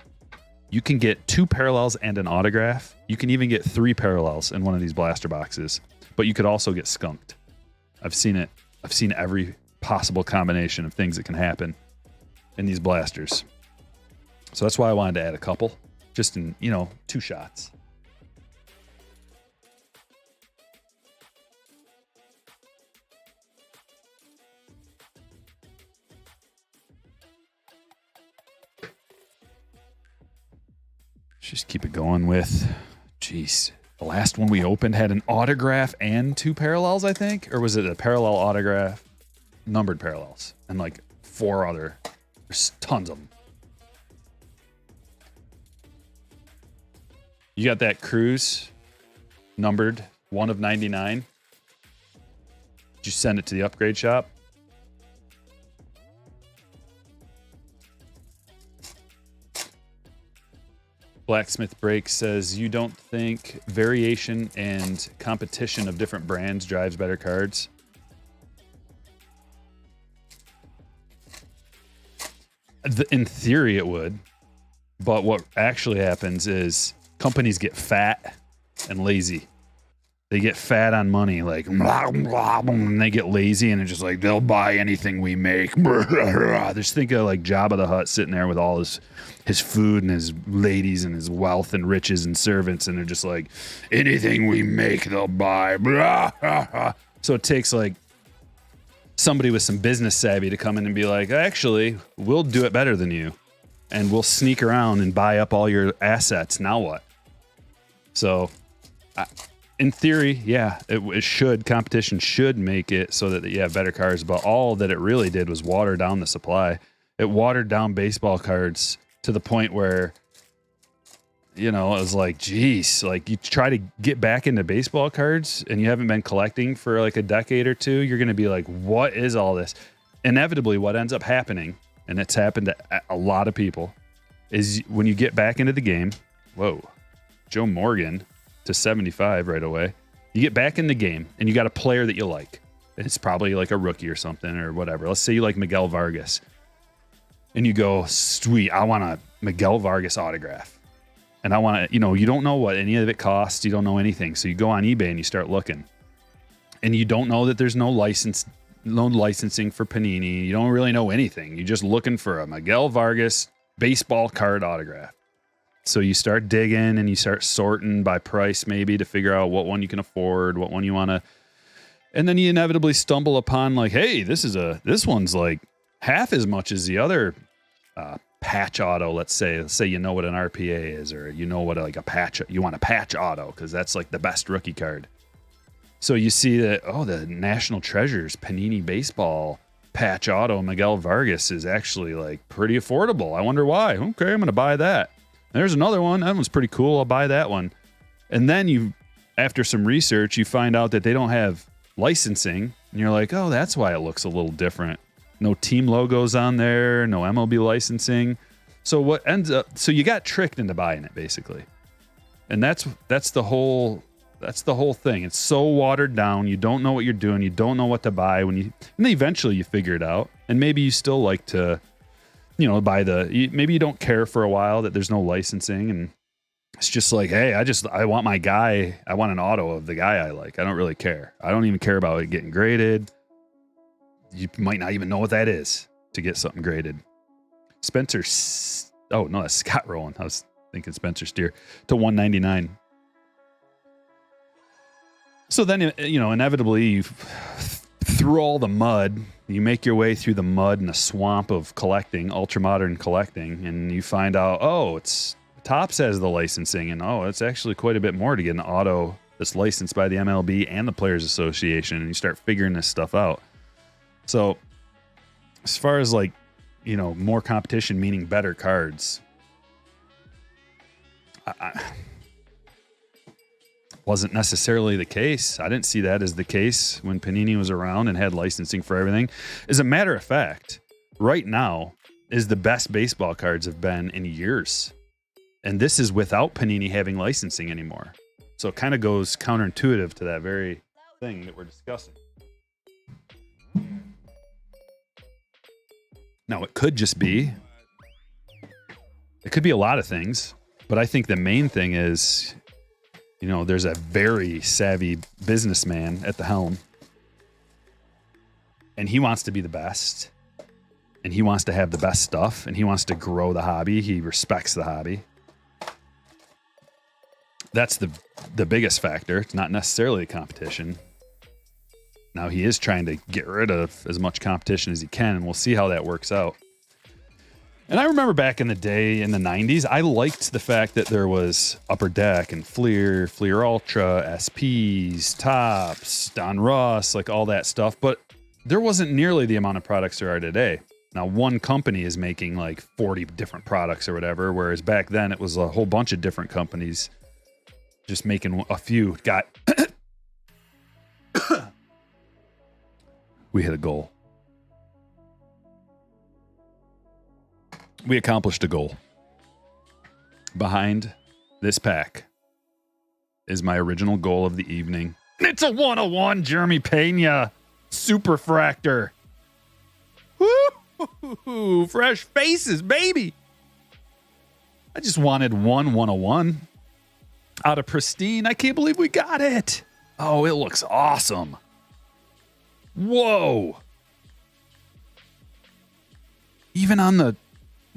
You can get 2 parallels and an autograph. You can even get 3 parallels in one of these blaster boxes. But you could also get skunked. I've seen it. I've seen every possible combination of things that can happen in these blasters. So that's why I wanted to add a couple. Just in, 2 shots. Just keep it going with, geez, the last one we opened had an autograph and 2 parallels, I think? Or was it a parallel autograph, numbered parallels, and like 4 other, there's tons of them. You got that Cruise, numbered, 1 of 99. Did you send it to the upgrade shop? Blacksmith Break says, you don't think variation and competition of different brands drives better cards? In theory, it would. But what actually happens is companies get fat and lazy. They get fat on money, like, and they get lazy, and it's just like, they'll buy anything we make. Just think of like Jabba the Hutt sitting there with all his food and his ladies and his wealth and riches and servants, and they're just like, anything we make, they'll buy. So it takes like somebody with some business savvy to come in and be like, actually, we'll do it better than you, and we'll sneak around and buy up all your assets. Now what? So in theory, yeah, it should. Competition should make it so that you have better cards, but all that it really did was water down the supply. It watered down baseball cards to the point where, it was like, geez, like you try to get back into baseball cards and you haven't been collecting for like a decade or 2, you're going to be like, what is all this? Inevitably, what ends up happening, and it's happened to a lot of people, is when you get back into the game, Joe Morgan to 75 right away. You get back in the game and you got a player that you like. It's probably like a rookie or something or whatever. Let's say you like Miguel Vargas. And you go, sweet, I want a Miguel Vargas autograph. And I want to, you don't know what any of it costs. You don't know anything. So you go on eBay and you start looking. And you don't know that there's no licensing for Panini. You don't really know anything. You're just looking for a Miguel Vargas baseball card autograph. So you start digging and you start sorting by price maybe to figure out what one you can afford, what one you want to. And then you inevitably stumble upon like, hey, this one's like half as much as the other patch auto. Let's say you know what an RPA is, or you know what like a patch. You want a patch auto because that's like the best rookie card. So you see that the National Treasures Panini Baseball patch auto Miguel Vargas is actually like pretty affordable. I wonder why. Okay, I'm gonna buy that. There's another one. That one's pretty cool. I'll buy that one. And then after some research, you find out that they don't have licensing, and you're like, oh, that's why it looks a little different. No team logos on there, no MLB licensing. So what ends up? So you got tricked into buying it, basically, and that's the whole thing. It's so watered down. You don't know what you're doing. You don't know what to buy and then eventually you figure it out. And maybe you still like to, buy maybe you don't care for a while that there's no licensing, and it's just like, hey, I want my guy. I want an auto of the guy I like. I don't really care. I don't even care about it getting graded. You might not even know what that is to get something graded. That's Scott Rowland. I was thinking Spencer Steer to 199. So then, inevitably, you through all the mud, you make your way through the mud and the swamp of collecting, ultra-modern collecting, and you find out, it's Topps has the licensing, and it's actually quite a bit more to get an auto that's licensed by the MLB and the Players Association, and you start figuring this stuff out. So as far as like, more competition, meaning better cards, I wasn't necessarily the case. I didn't see that as the case when Panini was around and had licensing for everything. As a matter of fact, right now is the best baseball cards have been in years. And this is without Panini having licensing anymore. So it kind of goes counterintuitive to that very thing that we're discussing. Now, it could be a lot of things, but I think the main thing is, there's a very savvy businessman at the helm, and he wants to be the best, and he wants to have the best stuff, and he wants to grow the hobby. He respects the hobby. That's the biggest factor. It's not necessarily a competition. Now, he is trying to get rid of as much competition as he can, and we'll see how that works out. And I remember back in the day, in the 90s, I liked the fact that there was Upper Deck and Fleer Ultra, SPs, Topps, Don Ross, like all that stuff. But there wasn't nearly the amount of products there are today. Now, one company is making like 40 different products or whatever, whereas back then it was a whole bunch of different companies just making a few. We hit a goal. We accomplished a goal. Behind this pack is my original goal of the evening. It's a 101 Jeremy Pena Superfractor. Woo! Fresh faces, baby. I just wanted one 101 out of Pristine. I can't believe we got it. Oh, it looks awesome. Whoa. Even on the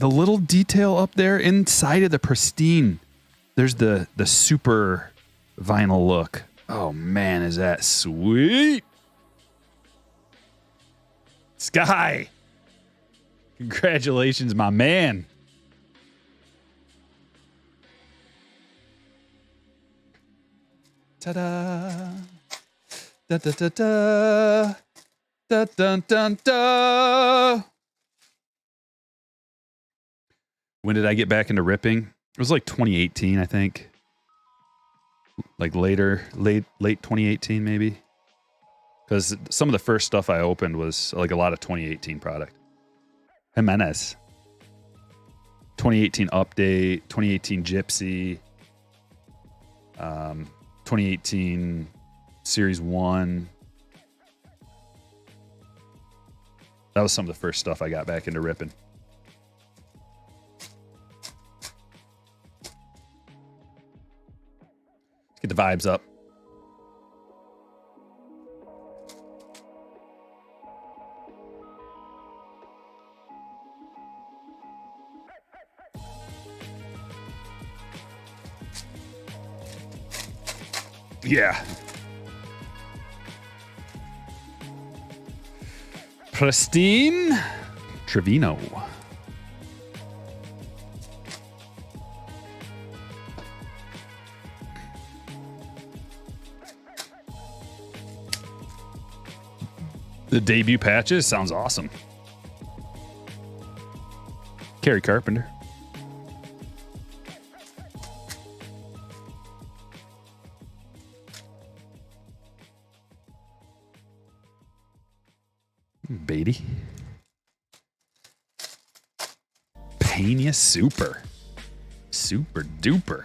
little detail up there inside of the Pristine, there's the super vinyl look. Oh man, is that sweet. Sky. Congratulations, my man. Ta-da. Da-da-da-da. Da-dun-dun-da. When did I get back into ripping? It was like 2018, I think. Like late 2018, maybe. Because some of the first stuff I opened was like a lot of 2018 product. Jimenez. 2018 Update, 2018 Gypsy, 2018 Series 1. That was some of the first stuff I got back into ripping. Let's get the vibes up. Yeah. Pristine Trevino. The debut patches sounds awesome. Kerry Carpenter. Beatty. Pena Super. Super duper.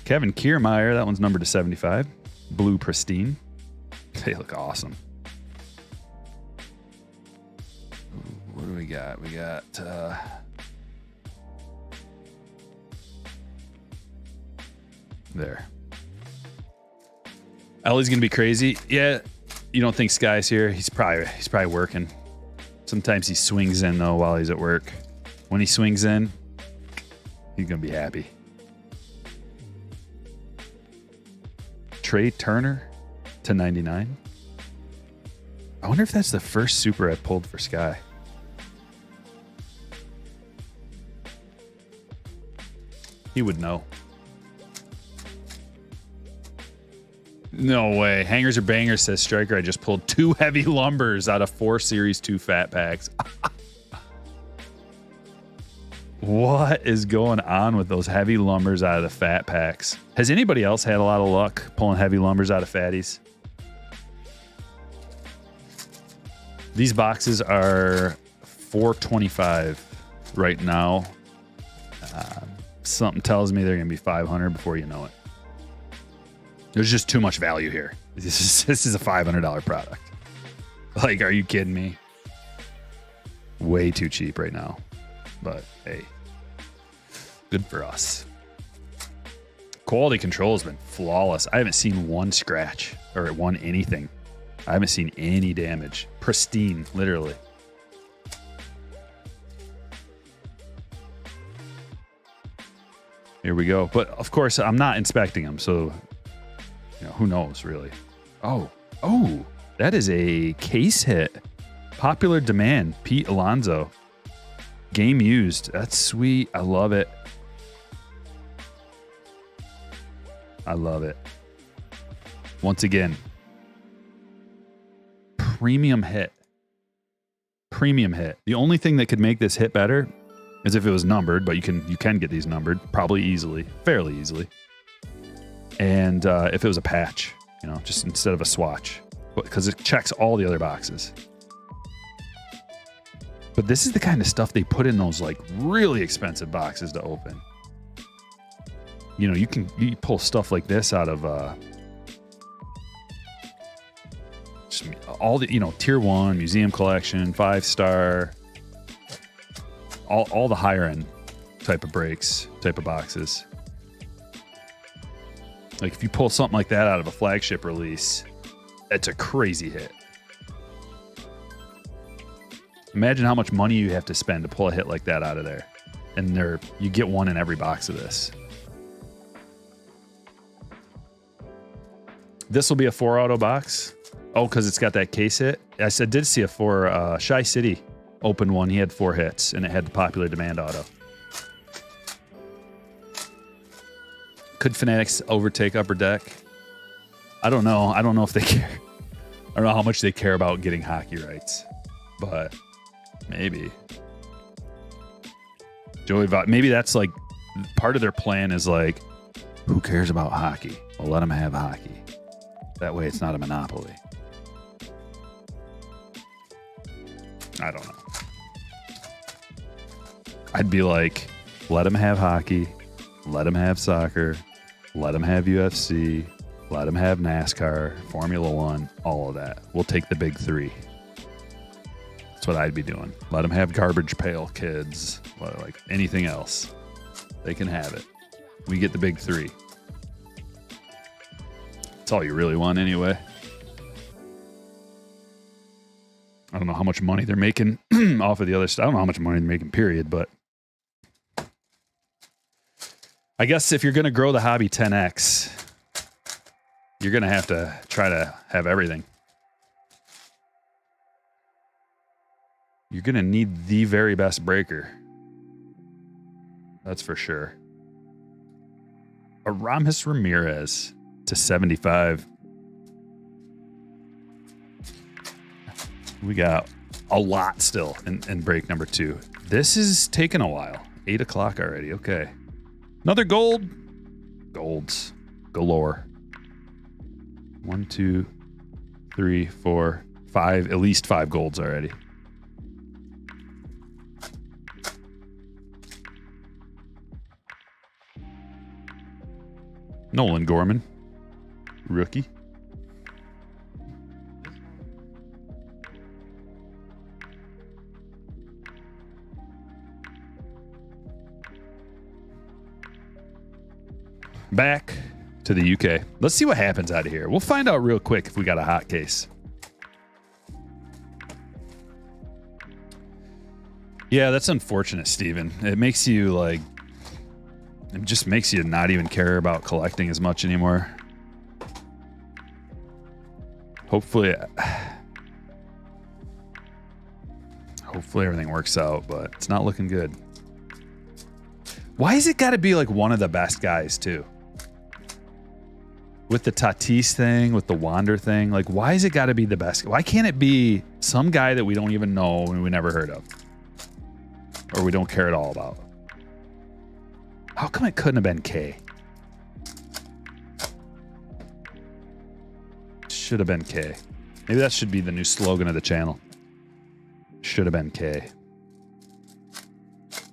Kevin Kiermaier. That one's numbered to 75. Blue Pristine. They look awesome. What do we got? We got... there. Ellie's going to be crazy. Yeah. You don't think Sky's here? He's probably working. Sometimes he swings in though while he's at work. When he swings in, he's gonna be happy. Trey Turner to 99. I wonder if that's the first super I've pulled for Sky. He would know. No way. Hangers or bangers, says Striker. I just pulled 2 heavy lumbers out of 4 Series 2 fat packs. What is going on with those heavy lumbers out of the fat packs? Has anybody else had a lot of luck pulling heavy lumbers out of fatties? These boxes are $425 right now. Something tells me they're going to be $500 before you know it. There's just too much value here. This is a $500 product. Like, are you kidding me? Way too cheap right now. But hey, good for us. Quality control has been flawless. I haven't seen one scratch or one anything. I haven't seen any damage. Pristine, literally. Here we go. But of course, I'm not inspecting them, so you know, who knows, really? Oh, that is a case hit. Popular demand, Pete Alonso. Game used. That's sweet. I love it. I love it. Once again, premium hit. Premium hit. The only thing that could make this hit better is if it was numbered, but you can get these numbered probably easily, fairly easily. And if it was a patch, you know, just instead of a swatch, because it checks all the other boxes. But this is the kind of stuff they put in those like really expensive boxes to open. You know, you pull stuff like this out of just all the, you know, tier 1 museum collection, 5-star, all the higher end type of breaks, type of boxes. Like if you pull something like that out of a flagship release, it's a crazy hit. Imagine how much money you have to spend to pull a hit like that out of there. And you get one in every box of this. This will be a 4-auto box. Oh, because it's got that case hit. I did see a 4 Shy City opened one. He had 4 hits and it had the popular demand auto. Could Fanatics overtake Upper Deck? I don't know. I don't know if they care. I don't know how much they care about getting hockey rights, but maybe. Maybe that's like part of their plan is like, who cares about hockey? Well, let them have hockey. That way it's not a monopoly. I don't know. I'd be like, let them have hockey. Let them have soccer. Let them have UFC. Let them have NASCAR, Formula One, all of that. We'll take the big 3. That's what I'd be doing. Let them have Garbage Pail Kids, like anything else. They can have it. We get the big three. That's all you really want anyway. I don't know how much money they're making off of the other stuff. I don't know how much money they're making, period, but I guess if you're going to grow the hobby 10x, you're going to have to try to have everything. You're going to need the very best breaker. That's for sure. Aramis Ramirez to 75. We got a lot still in break number 2. This is taking a while. 8 o'clock already. Okay. Another gold. Golds galore. 1, 2, 3, 4, 5. At least 5 golds already. Nolan Gorman. Rookie. Back to the UK. Let's see what happens out of here. We'll find out real quick if we got a hot case. Yeah, that's unfortunate, Steven. It makes you like... It just makes you not even care about collecting as much anymore. Hopefully everything works out, but it's not looking good. Why has it got to be like one of the best guys too? With the Tatis thing, with the Wander thing, like why has it got to be the best? Why can't it be some guy that we don't even know and we never heard of? Or we don't care at all about? How come it couldn't have been K? Should have been K. Maybe that should be the new slogan of the channel. Should have been K.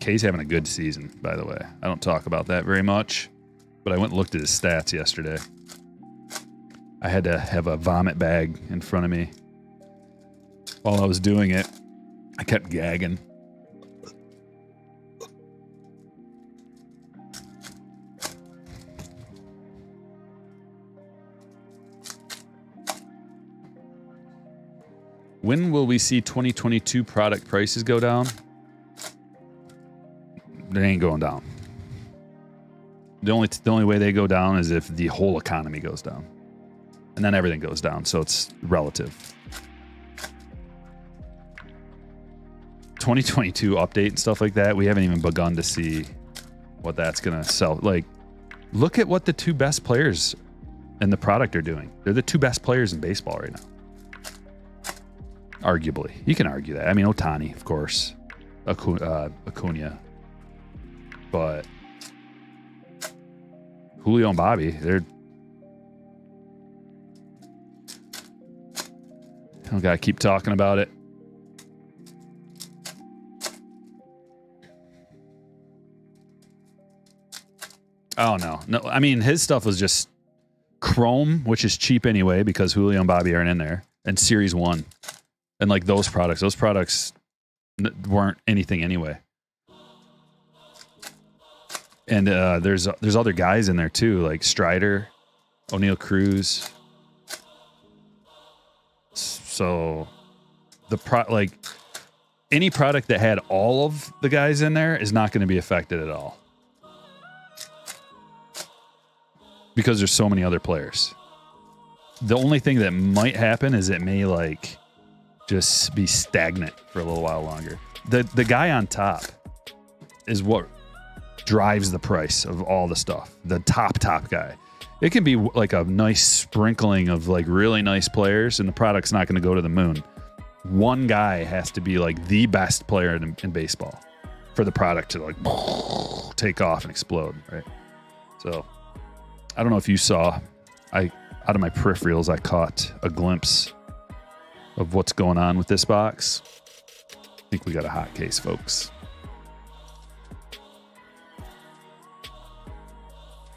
K's having a good season, by the way. I don't talk about that very much, but I went and looked at his stats yesterday. I had to have a vomit bag in front of me. While I was doing it, I kept gagging. When will we see 2022 product prices go down? They ain't going down. The only way they go down is if the whole economy goes down. And then everything goes down, so it's relative. 2022 update and stuff like that, we haven't even begun to see what that's going to sell. Like, look at what the 2 best players in the product are doing. They're the 2 best players in baseball right now. Arguably. You can argue that. I mean, Ohtani, of course. Acuna. But Julio and Bobby, they're... I don't gotta keep talking about it. Oh, no. No, I mean, his stuff was just Chrome, which is cheap anyway because Julio and Bobby aren't in there, and Series 1. And like those products weren't anything anyway. And there's other guys in there too, like Strider, O'Neal Cruz. So like any product that had all of the guys in there is not going to be affected at all. Because there's so many other players. The only thing that might happen is it may like just be stagnant for a little while longer. The guy on top is what drives the price of all the stuff. The top guy. It can be like a nice sprinkling of like really nice players and the product's not going to go to the moon. One guy has to be like the best player in baseball for the product to like take off and explode, right? So I don't know if you saw, out of my peripherals, I caught a glimpse of what's going on with this box. I think we got a hot case, folks.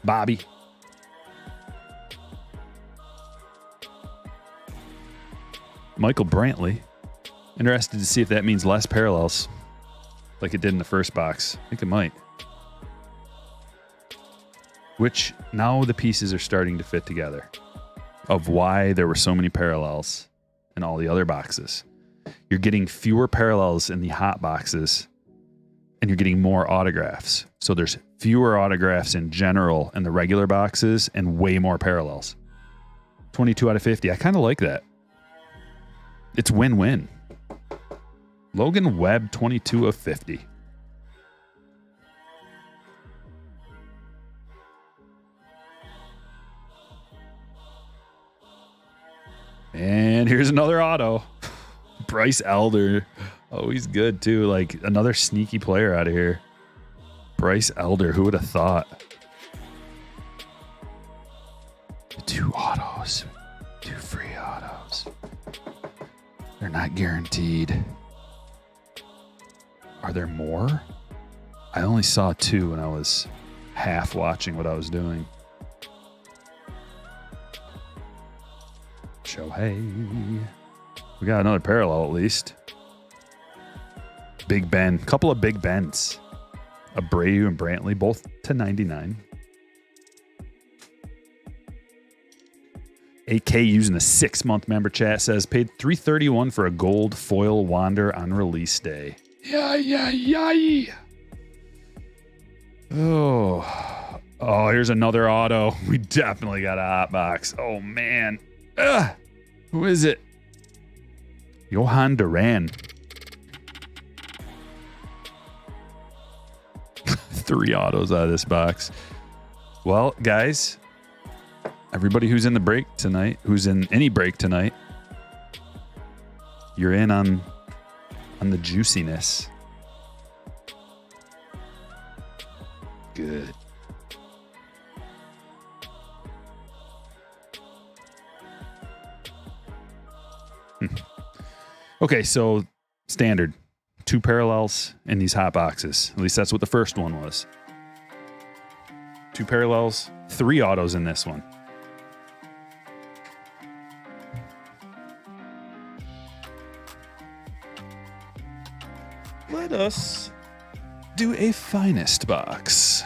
Bobby. Michael Brantley. Interested to see if that means less parallels like it did in the first box. I think it might. Which now the pieces are starting to fit together of why there were so many parallels in all the other boxes. You're getting fewer parallels in the hot boxes and you're getting more autographs. So there's fewer autographs in general in the regular boxes and way more parallels. 22 out of 50. I kind of like that. It's win-win. Logan Webb, 22 of 50. And here's another auto. Bryce Elder. Oh, he's good too. Like another sneaky player out of here. Bryce Elder. Who would have thought? 2 autos. 2 free autos. They're not guaranteed. Are there more? I only saw 2 when I was half watching what I was doing. Shohei. We got another parallel at least. Big Ben. Couple of Big Bens. Abreu and Brantley, both to 99. AK using the 6-month member chat says paid $331 for a gold foil Wander on release day. Yeah. Oh, here's another auto. We definitely got a hot box. Oh man. Who is it? Johan Duran. 3 autos out of this box. Well, guys, everybody who's in the break tonight, who's in any break tonight, you're in on the juiciness. Good. Okay, so standard. 2 parallels in these hot boxes. At least that's what the first one was. 2 parallels, 3 autos in this one. Let us do a finest box.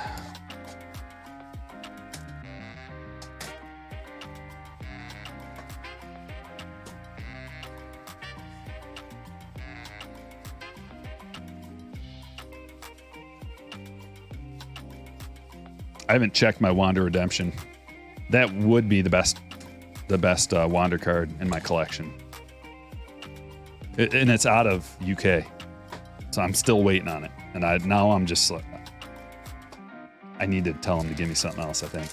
I haven't checked my Wander Redemption. That would be the best Wander card in my collection. And it's out of UK. So I'm still waiting on it. And now I'm just like, I need to tell him to give me something else, I think.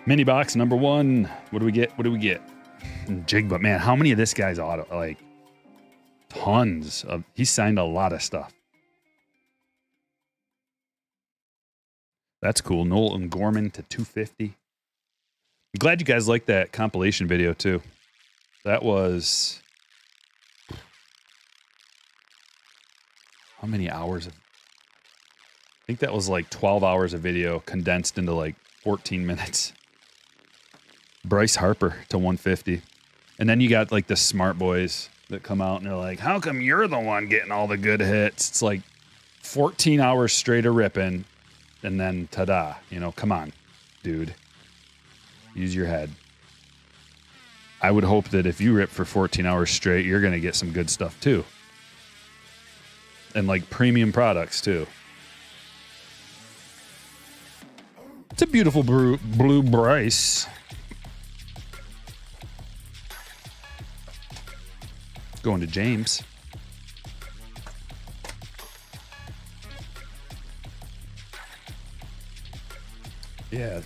Mini box number 1. What do we get? Jigba, man, how many of this guy's auto? Like tons of. He signed a lot of stuff. That's cool. Nolan Gorman to 250. I'm glad you guys liked that compilation video too. That was how many hours of? I think that was like 12 hours of video condensed into like 14 minutes. Bryce Harper to 150. And then you got like the smart boys that come out and they're like, how come you're the one getting all the good hits? It's like 14 hours straight of ripping and then ta-da. You know, come on, dude. Use your head. I would hope that if you rip for 14 hours straight, you're going to get some good stuff too. And like premium products too. It's a beautiful blue Bryce. Going to James. Yeah.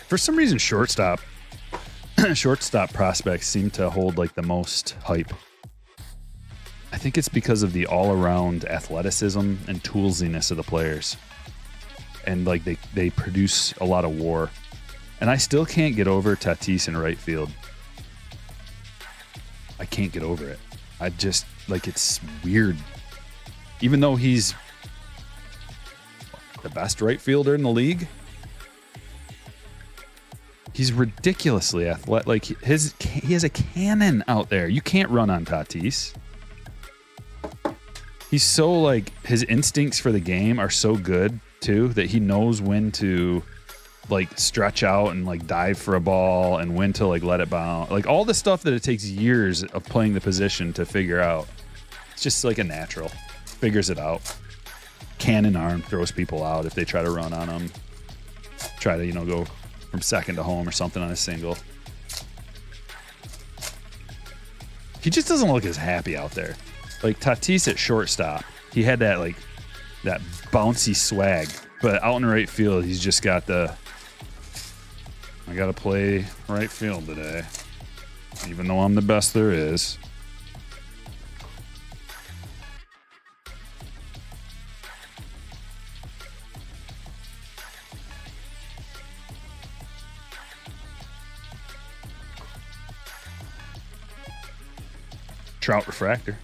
For some reason, shortstop prospects seem to hold like the most hype. I think it's because of the all-around athleticism and toolsiness of the players. and like they produce a lot of WAR. And I still can't get over Tatis in right field. I can't get over it. I just, like, it's weird. Even though he's the best right fielder in the league, he's ridiculously athletic. Like, he has a cannon out there. You can't run on Tatis. He's so, like, his instincts for the game are so good, too, that he knows when to, like, stretch out and, like, dive for a ball and when to, like, let it bounce. Like, all the stuff that it takes years of playing the position to figure out. It's just like a natural. Figures it out. Cannon arm, throws people out if they try to run on him. Try to, go from second to home or something on a single. He just doesn't look as happy out there. Like, Tatis at shortstop, he had that, like, that bouncy swag. But out in right field, he's just got the, I got to play right field today, even though I'm the best there is. Trout refractor.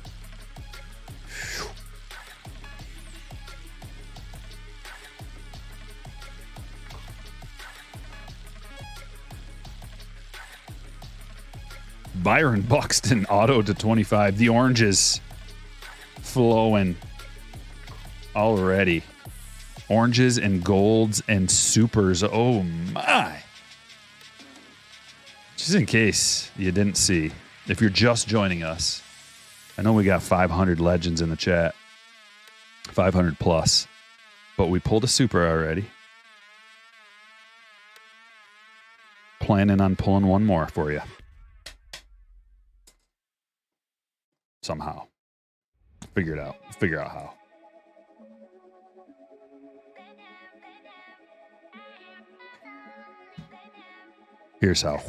Byron Buxton, auto to 25. The oranges flowing already. Oranges and golds and supers. Oh, my. Just in case you didn't see, if you're just joining us, I know we got 500 legends in the chat. 500 plus. But we pulled a super already. Planning on pulling one more for you. Somehow. Figure it out. Figure out how. Here's how.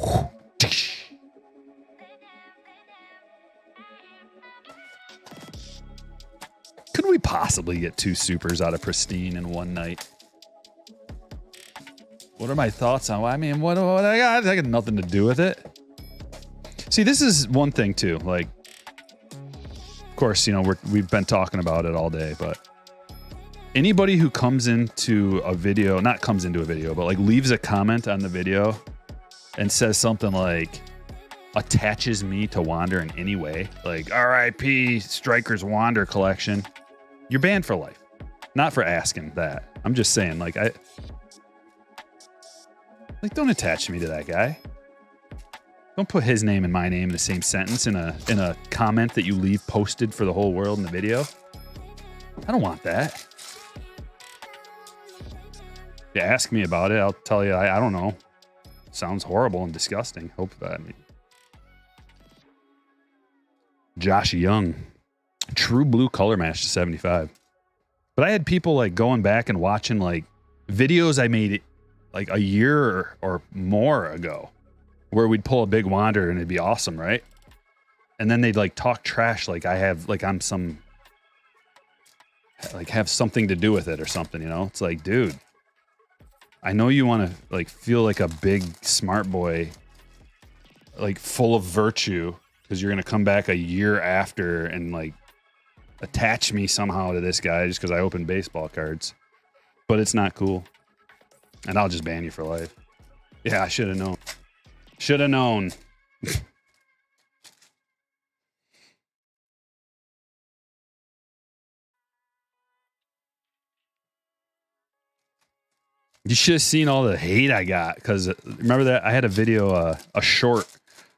Could we possibly get 2 supers out of Pristine in one night? What are my thoughts on? I mean, what I got nothing to do with it. See, this is one thing too. Like, of course, we've been talking about it all day, but anybody who comes into a video, not comes into a video, but like leaves a comment on the video and says something like, attaches me to Wander in any way, like RIP Strikers Wander collection, you're banned for life. Not for asking that. I'm just saying, like, don't attach me to that guy. Don't put his name and my name in the same sentence in a comment that you leave posted for the whole world in the video. I don't want that. You ask me about it, I'll tell you, I don't know. Sounds horrible and disgusting. Hope that. Josh Young. True blue color match to 75. But I had people like going back and watching like videos I made like a year or more ago, where we'd pull a big Wander and it'd be awesome, right? And then they'd like talk trash like I'm some, like have something to do with it or something, It's like, dude, I know you want to like feel like a big smart boy, like full of virtue, because you're going to come back a year after and like attach me somehow to this guy just because I opened baseball cards. But it's not cool. And I'll just ban you for life. Yeah, I should have known. Should have known. You should have seen all the hate I got, because remember that I had a video, a short,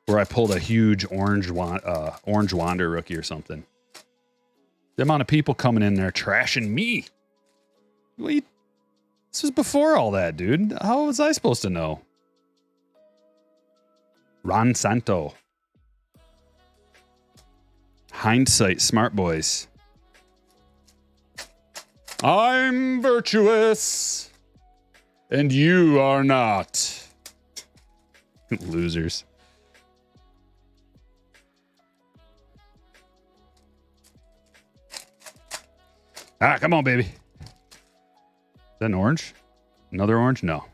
where I pulled a huge orange Wander rookie or something. The amount of people coming in there trashing me. This was before all that, dude. How was I supposed to know? Ron Santo. Hindsight, smart boys. I'm virtuous, and you are not. Losers. Ah, come on, baby. Is that an orange? Another orange? No.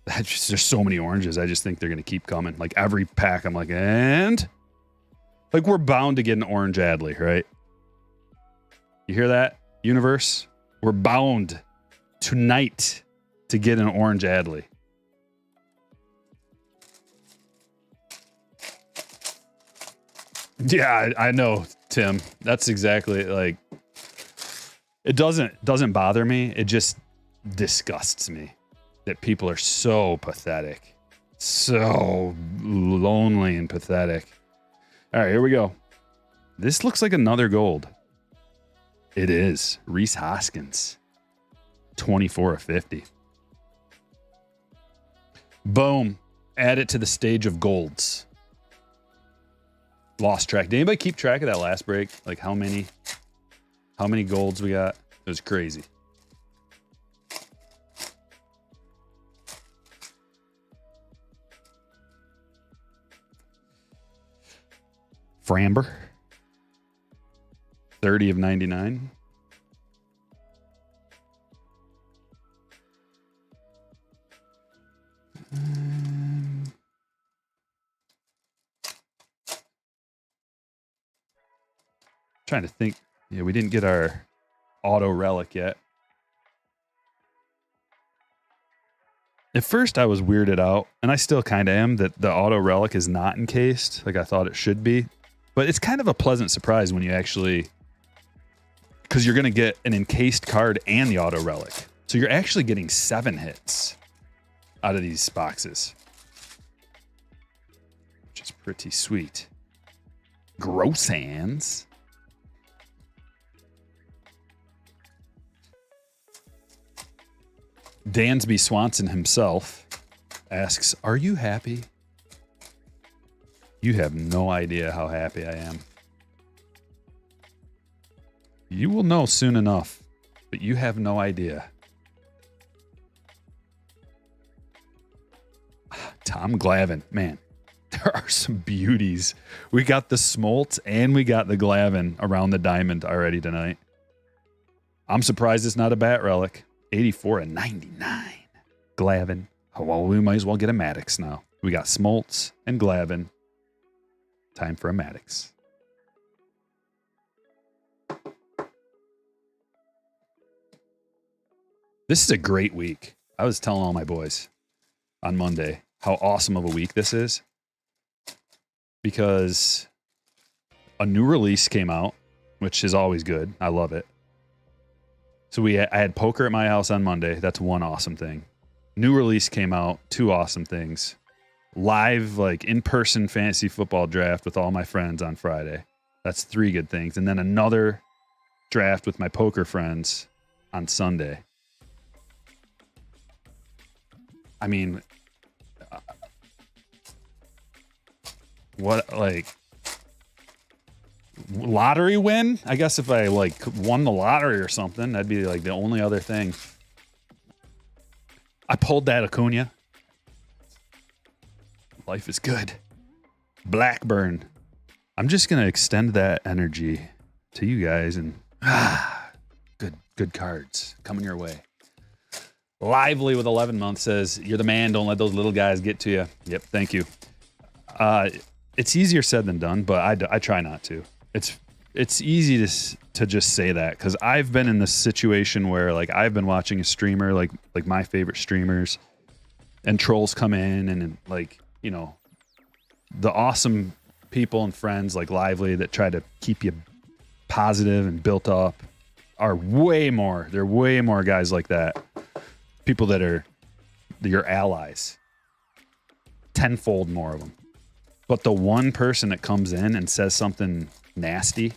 There's so many oranges. I just think they're going to keep coming. Like every pack, I'm like, and? Like we're bound to get an orange Adley, right? You hear that, universe? We're bound tonight to get an orange Adley. Yeah, I know, Tim. That's exactly like, it doesn't bother me. It just disgusts me that people are so pathetic, so lonely and pathetic. All right, here we go. This looks like another gold. It is. Reese Hoskins. 24 of 50. Boom. Add it to the stage of golds. Lost track. Did anybody keep track of that last break? Like how many golds we got? It was crazy. Framber. 30 of 99. Trying to think. Yeah, we didn't get our auto relic yet. At first I was weirded out, and I still kind of am, that the auto relic is not encased like I thought it should be. But it's kind of a pleasant surprise when you actually, because you're going to get an encased card and the auto relic. So you're actually getting 7 hits out of these boxes, which is pretty sweet. Gross hands. Dansby Swanson himself asks, "Are you happy?" You have no idea how happy I am. You will know soon enough, but you have no idea. Tom Glavine, man, there are some beauties. We got the Smoltz and we got the Glavine around the diamond already tonight. I'm surprised it's not a bat relic. 84 and 99. Glavine. Oh, well, we might as well get a Maddox now. We got Smoltz and Glavine. Time for a Maddox. This is a great week. I was telling all my boys on Monday how awesome of a week this is, because a new release came out, which is always good. I love it. So I had poker at my house on Monday. That's one awesome thing. New release came out. 2 awesome things. Live, like in-person fantasy football draft with all my friends on Friday. That's 3 good things. And then another draft with my poker friends on Sunday. I mean, what, like, lottery win? I guess if I like won the lottery or something, that'd be like the only other thing. I pulled that Acuna. Life is good. Blackburn. I'm just gonna extend that energy to you guys, and good cards coming your way. Lively with 11 months says, "You're the man. Don't let those little guys get to you." Yep, thank you. It's easier said than done, but I try not to. It's easy to just say that, because I've been in this situation where, like, I've been watching a streamer, like my favorite streamers, and trolls come in and, like, you know, the awesome people and friends like Lively that try to keep you positive and built up are way more. There are way more guys like that. People that are your allies. Tenfold more of them. But the one person that comes in and says something nasty,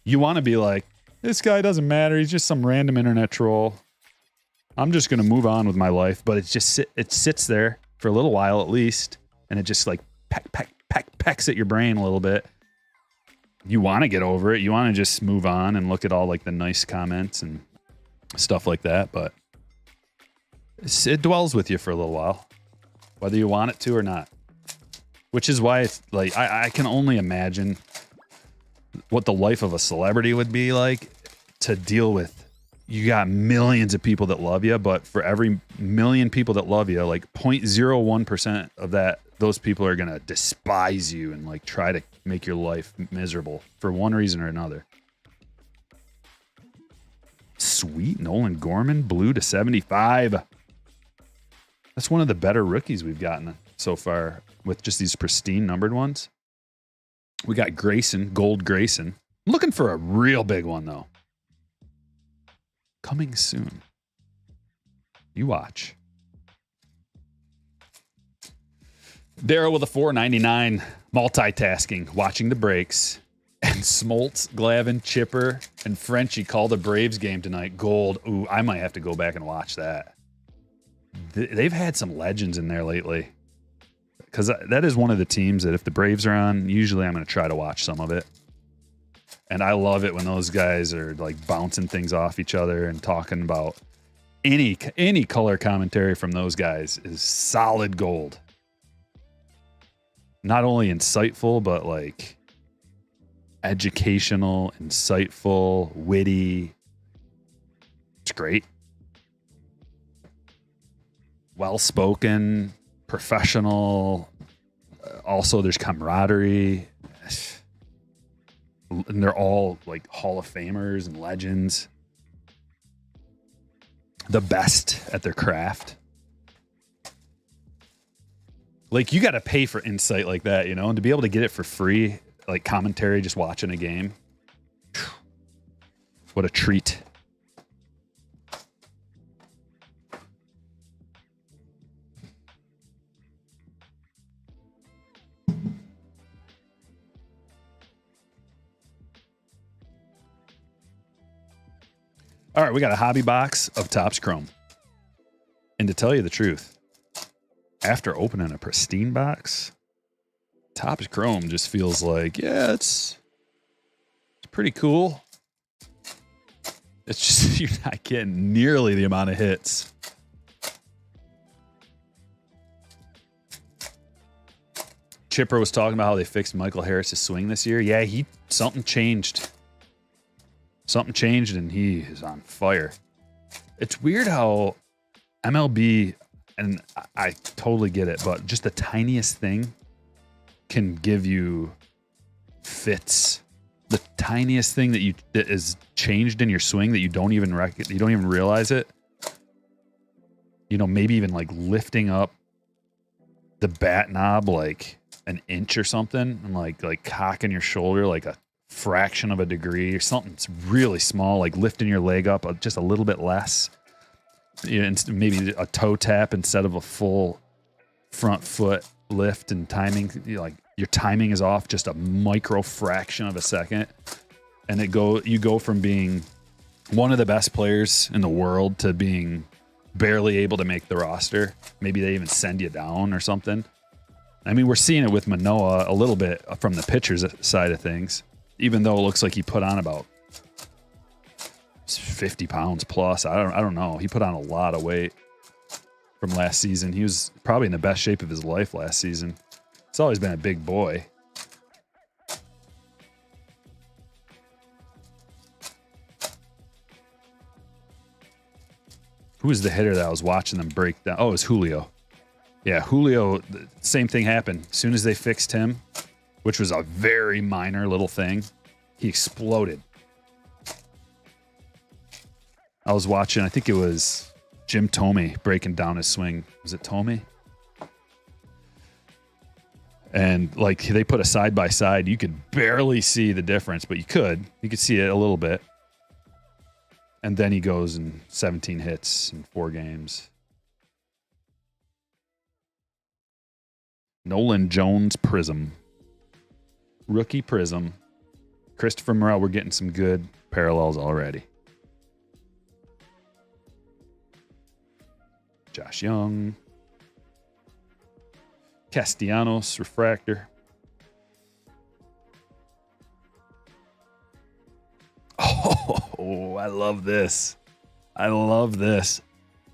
you want to be like, this guy doesn't matter. He's just some random internet troll. I'm just going to move on with my life. But it sits there for a little while at least, and it just like pecks at your brain a little bit. You want to get over it. You want to just move on and look at all like the nice comments and stuff like that. But it dwells with you for a little while, whether you want it to or not. Which is why it's like, I can only imagine what the life of a celebrity would be like to deal with you got millions of people that love you, but for every million people that love you, like 0.01% of those people are going to despise you and like try to make your life miserable for one reason or another. Sweet. Nolan Gorman, blue to 75. That's one of the better rookies we've gotten so far with just these pristine numbered ones. We got Grayson, gold Grayson. I'm looking for a real big one, though. Coming soon. You watch. Darryl with a 499. Multitasking, watching the breaks. And Smoltz, Glavin, Chipper, and Frenchie called the Braves game tonight. Gold. Ooh, I might have to go back and watch that. They've had some legends in there lately. Because that is one of the teams that if the Braves are on, usually I'm going to try to watch some of it. And I love it when those guys are like bouncing things off each other and talking about any color commentary from those guys is solid gold. Not only insightful, but like educational, insightful, witty. It's great. Well-spoken, professional. Also, there's camaraderie. And they're all like Hall of Famers and legends. The best at their craft. Like, you got to pay for insight like that, you know, and to be able to get it for free, like commentary, just watching a game. What a treat. All right, we got a hobby box of Topps Chrome. And to tell you the truth, after opening a Pristine box, Topps Chrome just feels like, yeah, it's pretty cool. It's just, you're not getting nearly the amount of hits. Chipper was talking about how they fixed Michael Harris's swing this year. Yeah, something changed. Something changed and he is on fire. It's weird how MLB, and I totally get it, but just the tiniest thing can give you fits. The tiniest thing that is changed in your swing that you don't even realize it. You know, maybe even like lifting up the bat knob like an inch or something, and like cocking your shoulder like a fraction of a degree or something. It's really small, like lifting your leg up just a little bit less. You know, maybe a toe tap instead of a full front foot lift and timing. You know, like your timing is off just a micro fraction of a second, and you go from being one of the best players in the world to being barely able to make the roster. Maybe they even send you down or something. I mean, we're seeing it with Manoah a little bit from the pitcher's side of things, even though it looks like he put on about 50 pounds plus. I don't know. He put on a lot of weight from last season. He was probably in the best shape of his life last season. He's always been a big boy. Who was the hitter that I was watching them break down? Oh, it was Julio. Yeah, Julio, the same thing happened. As soon as they fixed him, which was a very minor little thing, he exploded. I was watching, I think it was Jim Thome breaking down his swing. Was it Thome? And like they put a side by side, you could barely see the difference, but you could see it a little bit. And then he goes in 17 hits in 4 games. Nolan Jones Prism. Rookie Prism. Christopher Morel, we're getting some good parallels already. Josh Young. Castellanos Refractor. Oh, I love this. I love this.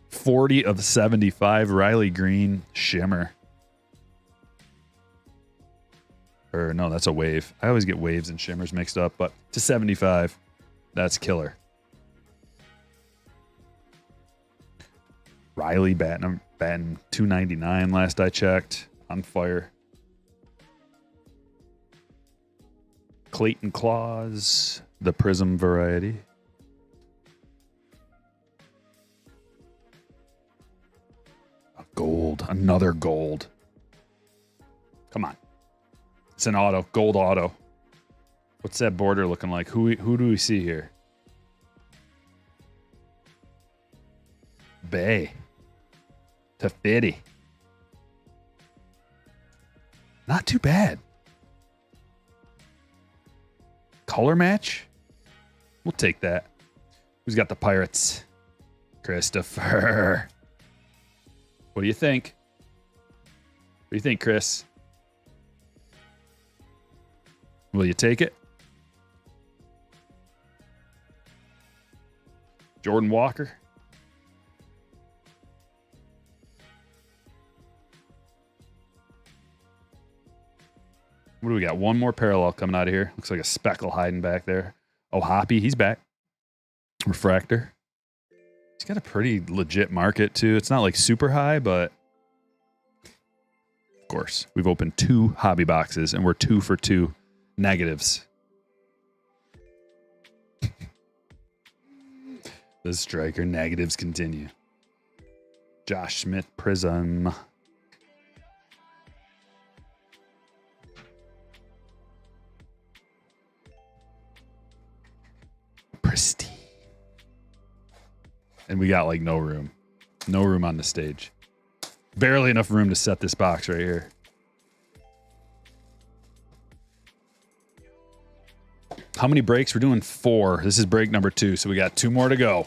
40 of 75 Riley Green Shimmer. Or no, that's a wave. I always get waves and shimmers mixed up, but to 75, that's killer. Riley batting 299 last I checked. On fire. Clayton Claus, the Prism variety. A gold, another gold. Come on. It's an auto, gold auto. What's that border looking like? Who do we see here? Bay. Tafiti. Not too bad. Color match? We'll take that. Who's got the Pirates? Christopher. What do you think? What do you think, Chris? Will you take it? Jordan Walker. What do we got? One more parallel coming out of here. Looks like a speckle hiding back there. Oh, Hoppy, he's back. Refractor. He's got a pretty legit market, too. It's not like super high, but of course, we've opened 2 hobby boxes, and we're 2 for 2 negatives. The striker negatives continue. Josh Smith Prism. Pristine. And we got like no room. No room on the stage. Barely enough room to set this box right here. How many breaks? We're doing 4. This is break number 2, so we got 2 more to go.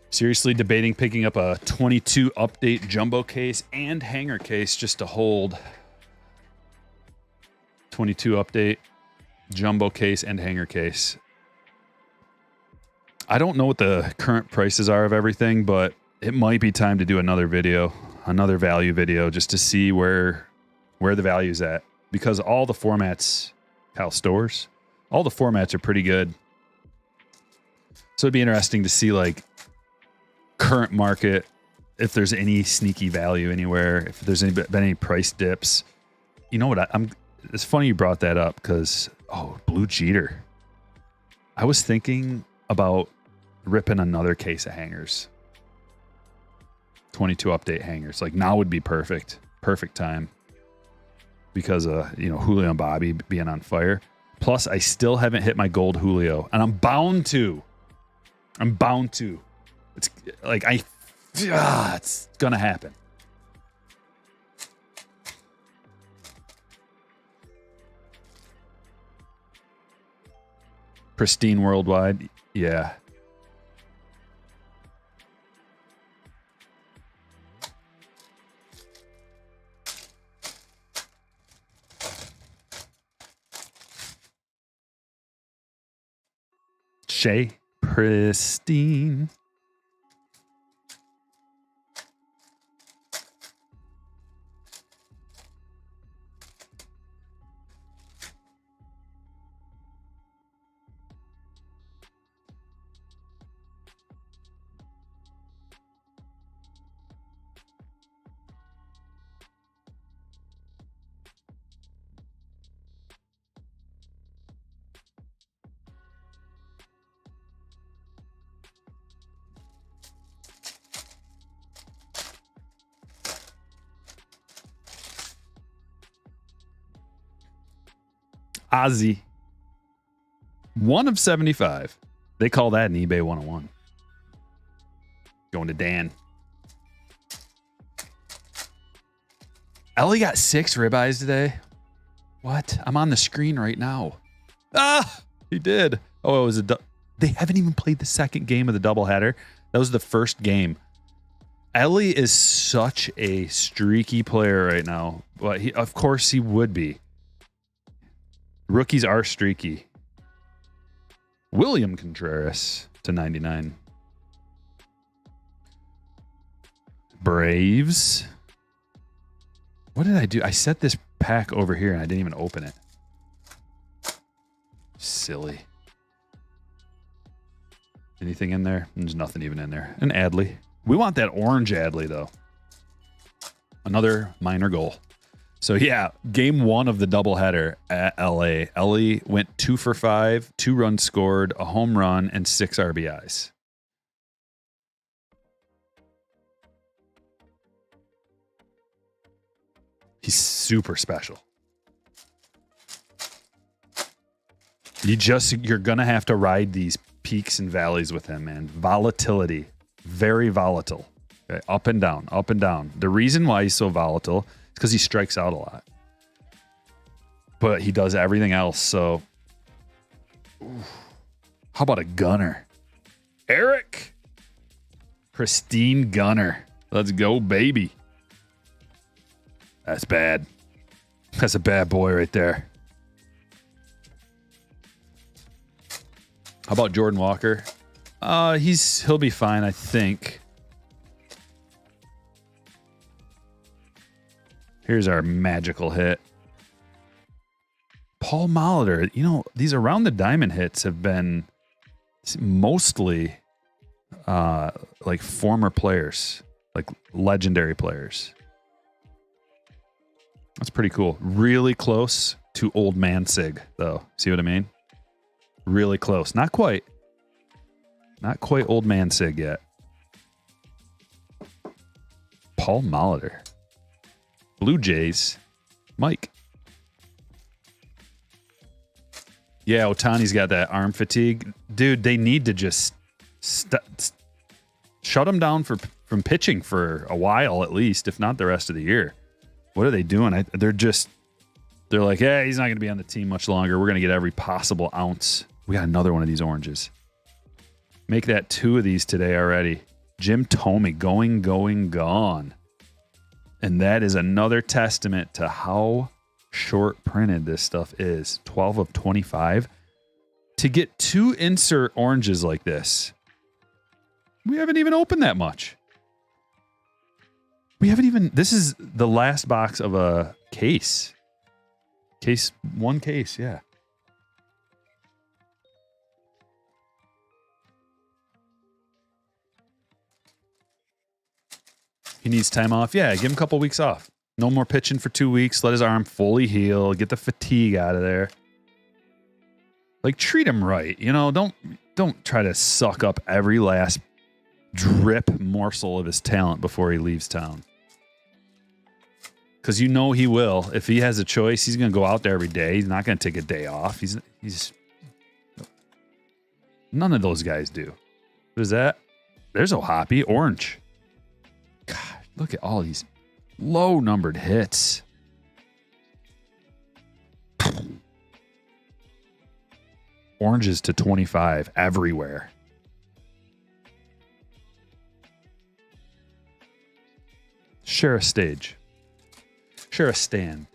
Seriously debating picking up a 22 update jumbo case and hanger case just to hold. 22 update, jumbo case, and hanger case. I don't know what the current prices are of everything, but it might be time to do another video, another value video, just to see where the value's at. Because all the formats, Cal stores, all the formats are pretty good. So it'd be interesting to see like current market, if there's any sneaky value anywhere, if there's been any price dips. You know what? It's funny you brought that up because, Blue Jeter. I was thinking about ripping another case of hangers. 22 update hangers. Like now would be perfect. Perfect time. Because Julio and Bobby being on fire. Plus, I still haven't hit my gold Julio. And I'm bound to. It's like it's gonna happen. Pristine worldwide, yeah. Shea Pristine. Ozzy. 1 of 75. They call that an eBay 101. Going to Dan. Ellie got 6 ribeyes today. What? I'm on the screen right now. Ah, he did. Oh, it was they haven't even played the second game of the doubleheader. That was the first game. Ellie is such a streaky player right now. But of course he would be. Rookies are streaky. William Contreras to 99. Braves. What did I do? I set this pack over here and I didn't even open it. Silly. Anything in there? There's nothing even in there. An Adley. We want that orange Adley, though. Another minor goal. So, yeah, game one of the doubleheader at LA. Ellie went 2 for 5, 2 runs scored, a home run, and 6 RBIs. He's super special. You're going to have to ride these peaks and valleys with him, man. Volatility. Very volatile. Okay? Up and down, up and down. The reason why he's so volatile is because he strikes out a lot. But he does everything else, so... How about a gunner? Eric! Pristine gunner. Let's go, baby. That's bad. That's a bad boy right there. How about Jordan Walker? He'll be fine, I think. Here's our magical hit. Paul Molitor. You know, these around the diamond hits have been mostly like former players, like legendary players. That's pretty cool. Really close to Old Man Sig, though. See what I mean? Really close. Not quite. Not quite Old Man Sig yet. Paul Molitor. Blue Jays. Mike. Yeah, Ohtani's got that arm fatigue. Dude, they need to just shut him down from pitching for a while at least, if not the rest of the year. What are they doing? They're like, hey, he's not going to be on the team much longer. We're going to get every possible ounce. We got another one of these oranges. Make that 2 of these today already. Jim Thome going, gone. And that is another testament to how short printed this stuff is. 12 of 25. To get 2 insert oranges like this, we haven't even opened that much. This is the last box of a case. One case, yeah. He needs time off. Yeah, give him a couple weeks off. No more pitching for 2 weeks. Let his arm fully heal. Get the fatigue out of there. Like, treat him right. You know, don't try to suck up every last drip morsel of his talent before he leaves town. Because you know he will. If he has a choice, he's going to go out there every day. He's not going to take a day off. He's none of those guys do. What is that? There's O'Hoppe. Orange. God, look at all these low numbered hits. Oranges to 25 everywhere. Share a stage. Share a stand.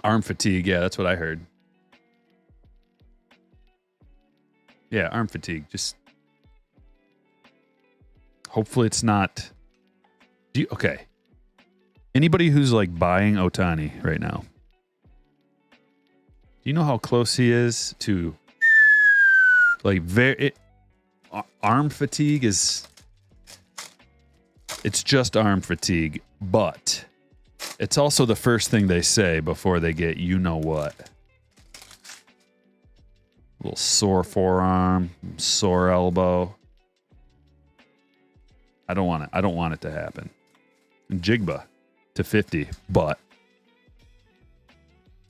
Arm fatigue. Yeah, that's what I heard. Yeah, arm fatigue. Just hopefully it's not. Okay. Anybody who's like buying Ohtani right now, do you know how close he is to like arm fatigue is. It's just arm fatigue, but it's also the first thing they say before they get you know what. A little sore forearm, sore elbow. I don't want it to happen. And Jigba to 50, but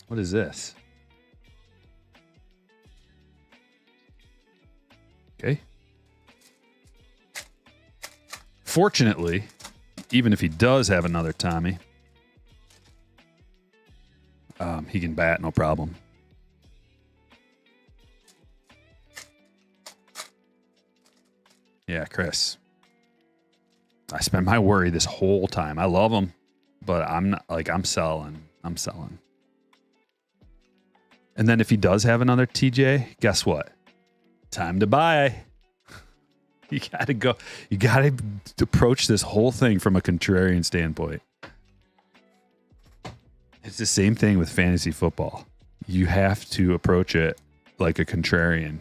what is this? Okay. Fortunately, even if he does have another Tommy, he can bat, no problem. Yeah, Chris. I spent my worry this whole time. I love him, but I'm not like I'm selling. I'm selling. And then if he does have another TJ, guess what? Time to buy. You gotta go. You gotta approach this whole thing from a contrarian standpoint. It's the same thing with fantasy football. You have to approach it like a contrarian.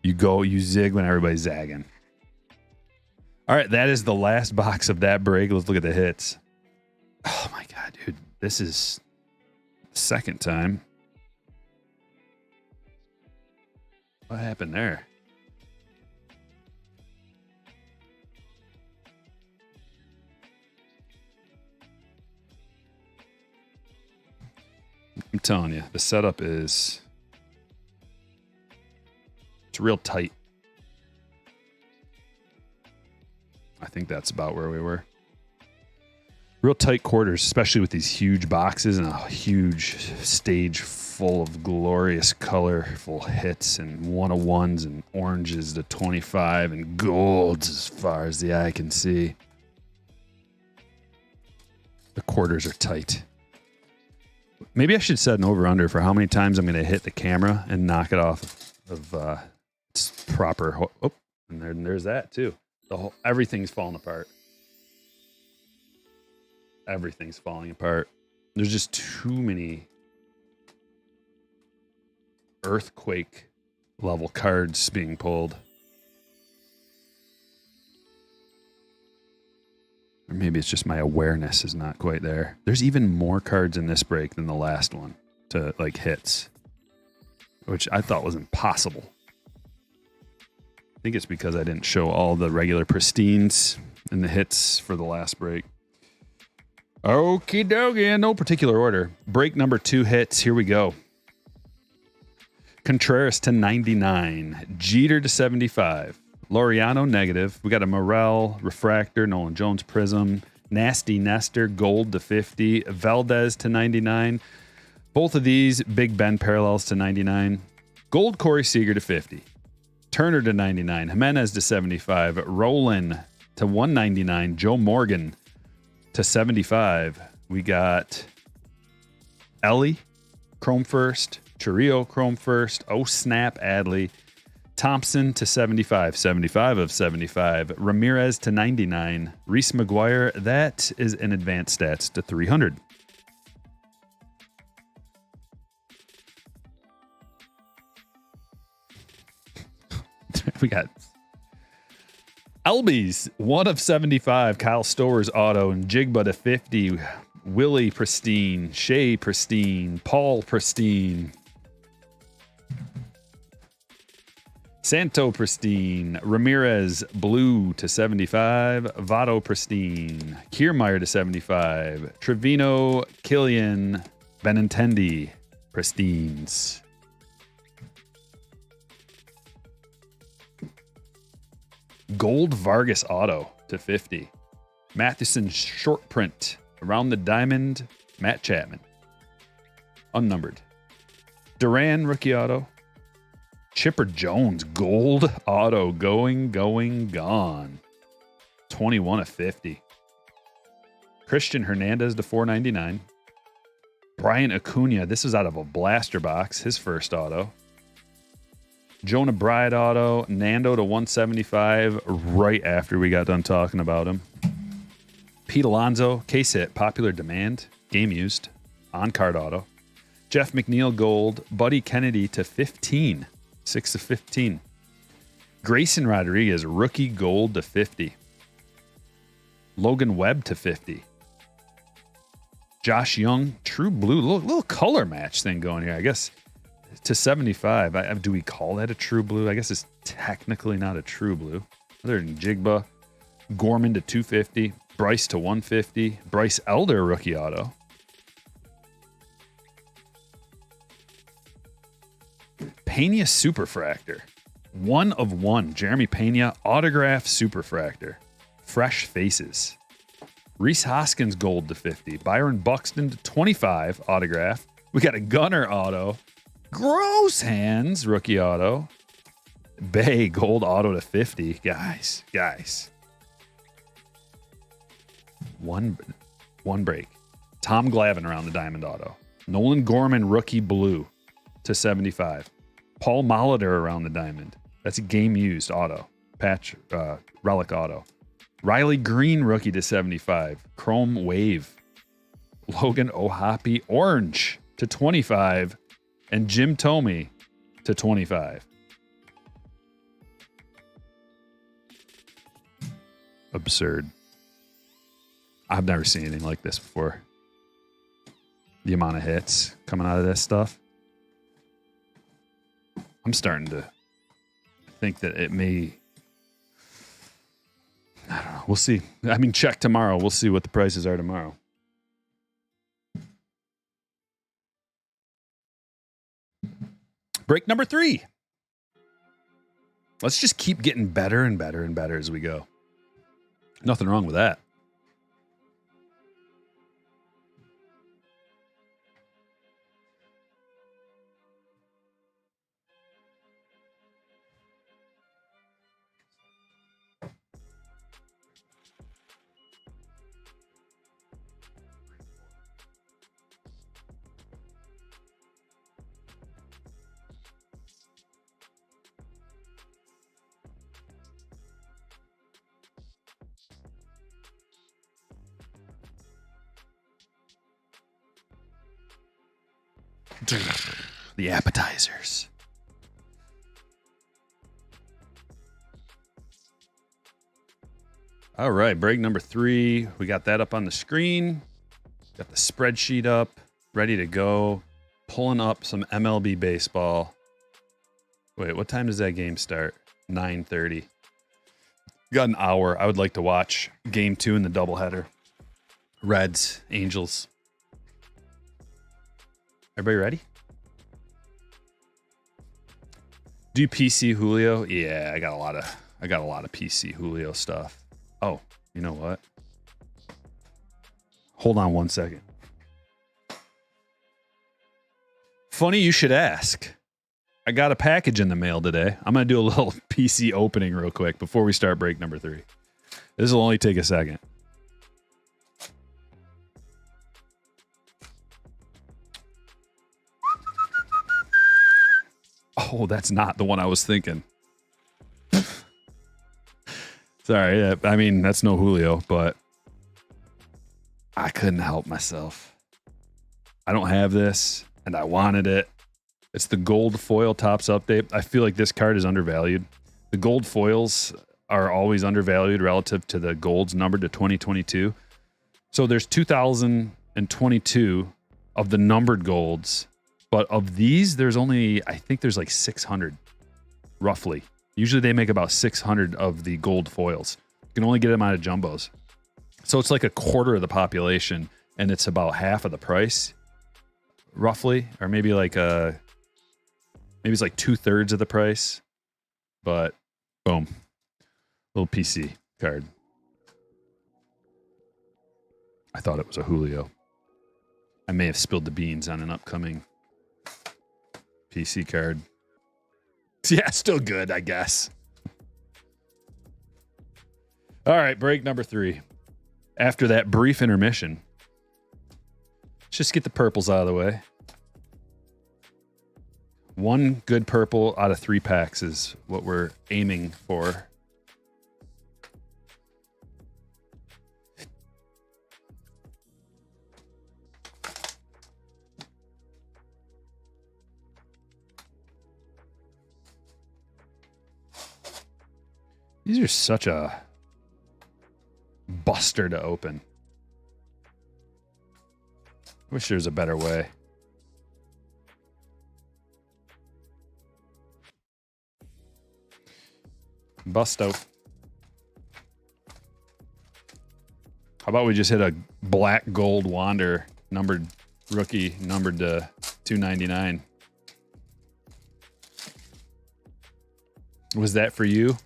You zig when everybody's zagging. All right, that is the last box of that break. Let's look at the hits. Oh my God, dude. This is the second time. What happened there? I'm telling you, the setup it's real tight. I think that's about where we were. Real tight quarters, especially with these huge boxes and a huge stage full of glorious, colorful hits and 101s and oranges to 25 and golds as far as the eye can see. The quarters are tight. Maybe I should set an over-under for how many times I'm going to hit the camera and knock it off of its proper. Oh, and there's that too. Everything's falling apart. Everything's falling apart. There's just too many earthquake level cards being pulled. Or maybe it's just my awareness is not quite there. There's even more cards in this break than the last one to like hits, which I thought was impossible. I think it's because I didn't show all the regular pristines in the hits for the last break. Okie dokie, in no particular order. Break number 2 hits. Here we go. Contreras to 99. Jeter to 75. Laureano negative. We got a Morel refractor, Nolan Jones prism. Nasty Nestor gold to 50. Valdez to 99. Both of these Big Ben parallels to 99. Gold Corey Seager to 50. Turner to 99. Jimenez to 75. Roland to 199. Joe Morgan to 75. We got Ellie, Chrome first. Chiriot, Chrome first. Oh, snap, Adley. Thompson to 75. 75 of 75. Ramirez to 99. Reese McGuire, that is an advanced stats to 300. We got Elby's 1 of 75. Kyle Stowers auto and Jigba to 50. Willie pristine. Shea pristine. Paul pristine. Santo pristine. Ramirez blue to 75. Votto pristine. Kiermaier to 75. Trevino, Killian, Benintendi pristines. Gold Vargas auto to 50. Matheson short print. Around the diamond, Matt Chapman. Unnumbered. Duran rookie auto. Chipper Jones gold auto going, gone. 21 of 50. Christian Hernandez to 499. Brian Acuna, this is out of a blaster box, his first auto. Jonah Bride auto, Nando to 175 right after we got done talking about him. Pete Alonso, case hit, popular demand, game used, on-card auto. Jeff McNeil gold, Buddy Kennedy to 15, 6 of 15. Grayson Rodriguez, rookie gold to 50. Logan Webb to 50. Josh Young, true blue, little color match thing going here, I guess. To 75. Do we call that a true blue? I guess it's technically not a true blue. Other than Jigba. Gorman to 250. Bryce to 150. Bryce Elder rookie auto. Pena Superfractor. 1 of 1. Jeremy Pena autograph Superfractor. Fresh faces. Reese Hoskins gold to 50. Byron Buxton to 25 autograph. We got a Gunner auto. Gross Hands rookie auto. Bay gold auto to 50. Guys. One break. Tom Glavine around the diamond auto. Nolan Gorman rookie blue to 75. Paul Molitor around the diamond. That's a game used auto. Patch relic auto. Riley Green rookie to 75. Chrome wave. Logan Ohapi orange to 25, and Jim Tomey to 25. Absurd. I've never seen anything like this before. The amount of hits coming out of this stuff. I'm starting to think that it may... I don't know. We'll see. I mean, check tomorrow. We'll see what the prices are tomorrow. Break number 3. Let's just keep getting better and better and better as we go. Nothing wrong with that. The appetizers. All right, break number 3. We got that up on the screen. Got the spreadsheet up, ready to go. Pulling up some MLB baseball. Wait, what time does that game start? 9:30. Got an hour. I would like to watch game 2 in the doubleheader. Reds, Angels. Everybody ready? Do PC Julio? Yeah, I got a lot of PC Julio stuff. Oh, you know what? Hold on one second. Funny you should ask. I got a package in the mail today. I'm going to do a little PC opening real quick before we start break number 3. This will only take a second. Oh, that's not the one I was thinking. Sorry. I mean, that's no Julio, but I couldn't help myself. I don't have this, and I wanted it. It's the gold foil Topps update. I feel like this card is undervalued. The gold foils are always undervalued relative to the golds numbered to 2022. So there's 2022 of the numbered golds. But of these, there's only, I think there's like 600, roughly. Usually they make about 600 of the gold foils. You can only get them out of jumbos. So it's like a quarter of the population, and it's about half of the price, roughly. Or maybe like maybe it's like 2/3 of the price. But, boom. Little PC card. I thought it was a Julio. I may have spilled the beans on an upcoming PC card. Yeah, still good, I guess. All right, break number 3. After that brief intermission, let's just get the purples out of the way. 1 good purple out of 3 packs is what we're aiming for. These are such a buster to open. I wish there was a better way. Busto. How about we just hit a black gold Wander numbered rookie numbered to 299? Was that for you?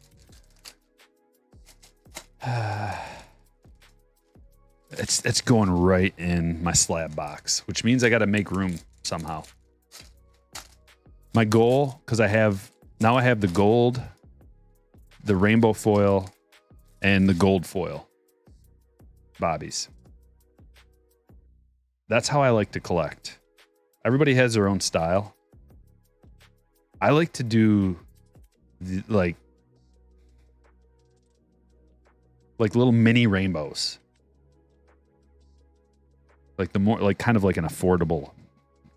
It's going right in my slab box, which means I got to make room somehow. My goal, because I have the gold, the rainbow foil, and the gold foil bobbies. That's how I like to collect. Everybody has their own style. I like to do like little mini rainbows. Like the more, like kind of like an affordable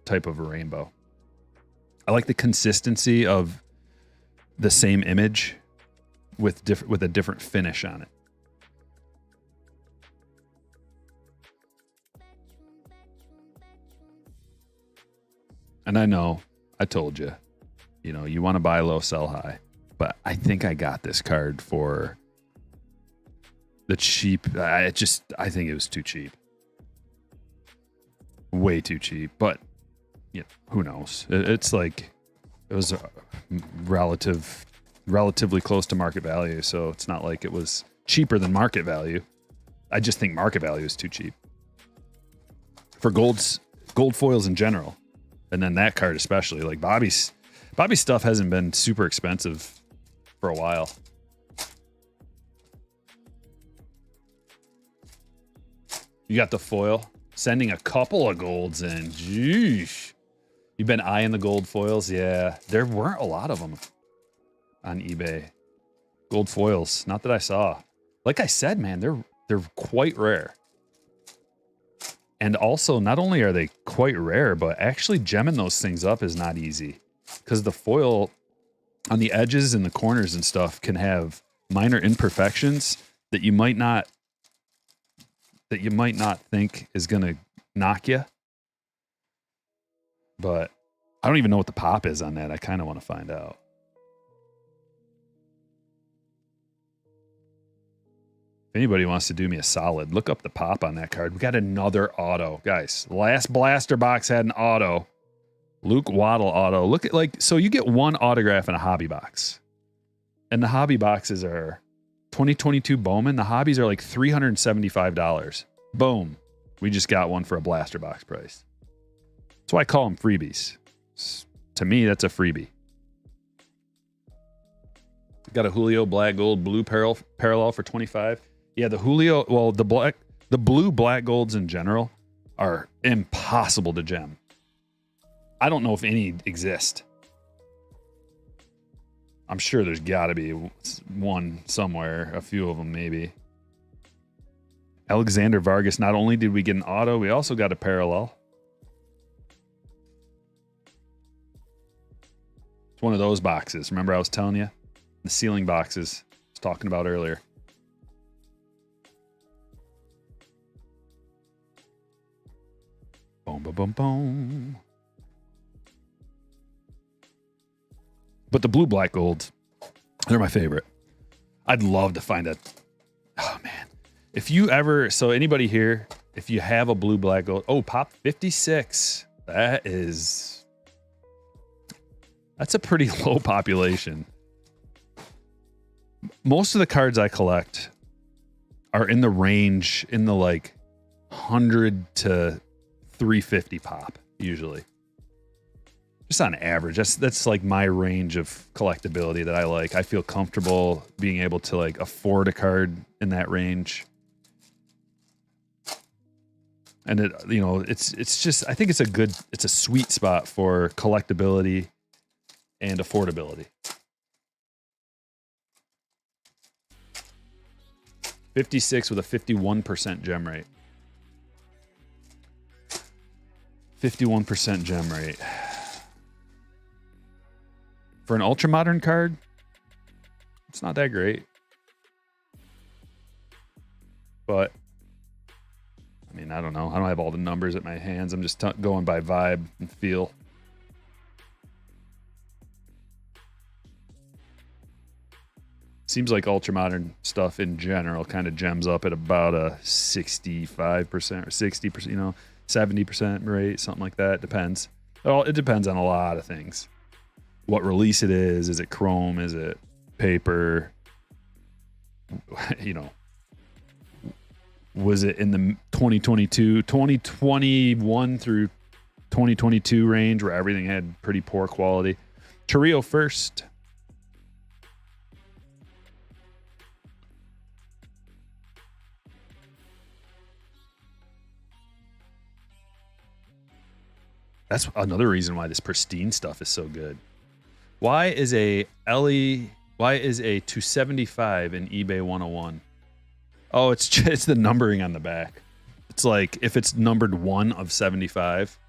type of a rainbow. I like the consistency of the same image with a different finish on it. And I know, I told you, you know, you want to buy low, sell high. But I think I got this card for the cheap. I think it was too cheap. Way too cheap. But, yeah, who knows? It's like, it was relatively close to market value. So it's not like it was cheaper than market value. I just think market value is too cheap. For gold foils in general. And then that card especially. Like Bobby's stuff hasn't been super expensive for a while. You got the foil. Sending a couple of golds in. Jeez. You've been eyeing the gold foils? Yeah. There weren't a lot of them on eBay. Gold foils. Not that I saw. Like I said, man, they're quite rare. And also, not only are they quite rare, but actually gemming those things up is not easy. Because the foil on the edges and the corners and stuff can have minor imperfections that you might not think is going to knock you. But I don't even know what the pop is on that. I kind of want to find out. If anybody wants to do me a solid, look up the pop on that card. We got another auto. Guys, last blaster box had an auto. Luke Waddle auto. Look at, like, so you get one autograph in a hobby box. And the hobby boxes are 2022 Bowman. The hobbies are like $375. Boom. We just got one for a blaster box price. That's why I call them freebies. To me, that's a freebie. Got a Julio black gold blue parallel for 25. Yeah, the Julio, well, the blue black golds in general are impossible to gem. I don't know if any exist. I'm sure there's got to be one somewhere, a few of them maybe. Alexander Vargas, not only did we get an auto, we also got a parallel. It's one of those boxes. Remember I was telling you? The ceiling boxes I was talking about earlier. Boom, boom, boom, boom. But the blue black golds, they're my favorite. I'd love to find a... Oh, man. If you ever... So anybody here, if you have a blue black gold... Oh, pop 56. That's a pretty low population. Most of the cards I collect are in the range, in the like 100 to 350 pop, usually. Just on average. That's like my range of collectability that I like. I feel comfortable being able to like afford a card in that range. And it, you know, it's just, I think it's a sweet spot for collectability and affordability. 56 with a 51% gem rate. 51% gem rate. For an ultra modern card, it's not that great. But, I mean, I don't know. I don't have all the numbers at my hands. I'm just going by vibe and feel. Seems like ultra modern stuff in general kind of gems up at about a 65% or 60%, you know, 70% rate, something like that. Depends. It depends on a lot of things. What release it is. Is it chrome? Is it paper? You know, was it in the 2021 through 2022 range where everything had pretty poor quality? Torrio first. That's another reason why this Pristine stuff is so good. Why is a 275 in eBay 101? Oh, it's the numbering on the back. The it's like, if it's numbered 1 of 75,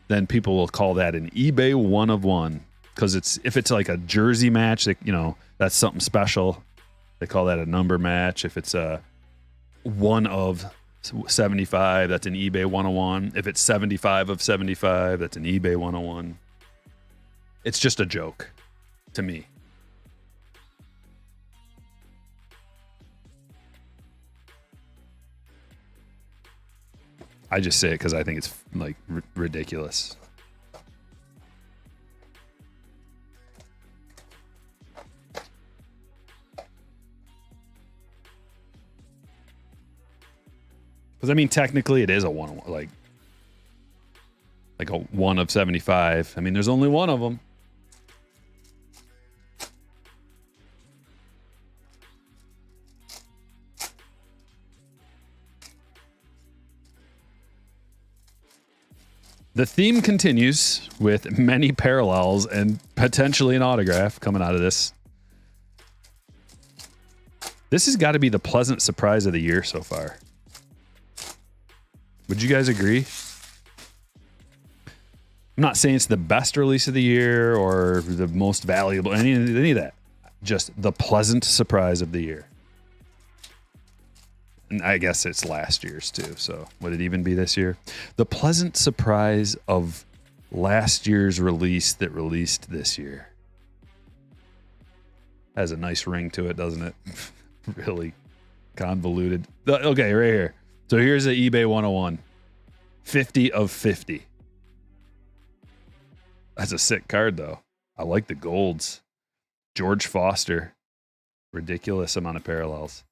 then people will call that an eBay 1 of 1. Because if it's like a jersey match, you know, that's something special. They call that a number match. If it's a 1 of 75, that's an eBay 101. If it's 75 of 75, that's an eBay 101. It's just a joke to me. I just say it because I think it's like ridiculous. Because I mean, technically, it is a 1, like a 1 of 75. I mean, there's only 1 of them. The theme continues with many parallels and potentially an autograph coming out of this. This has got to be the pleasant surprise of the year so far. Would you guys agree? I'm not saying it's the best release of the year or the most valuable, any of that. Just the pleasant surprise of the year. And I guess it's last year's too, so would it even be this year? The pleasant surprise of last year's release that released this year. Has a nice ring to it, doesn't it? Really convoluted. Okay, right here. So here's the eBay 101. 50 of 50. That's a sick card, though. I like the golds. George Foster. Ridiculous amount of parallels.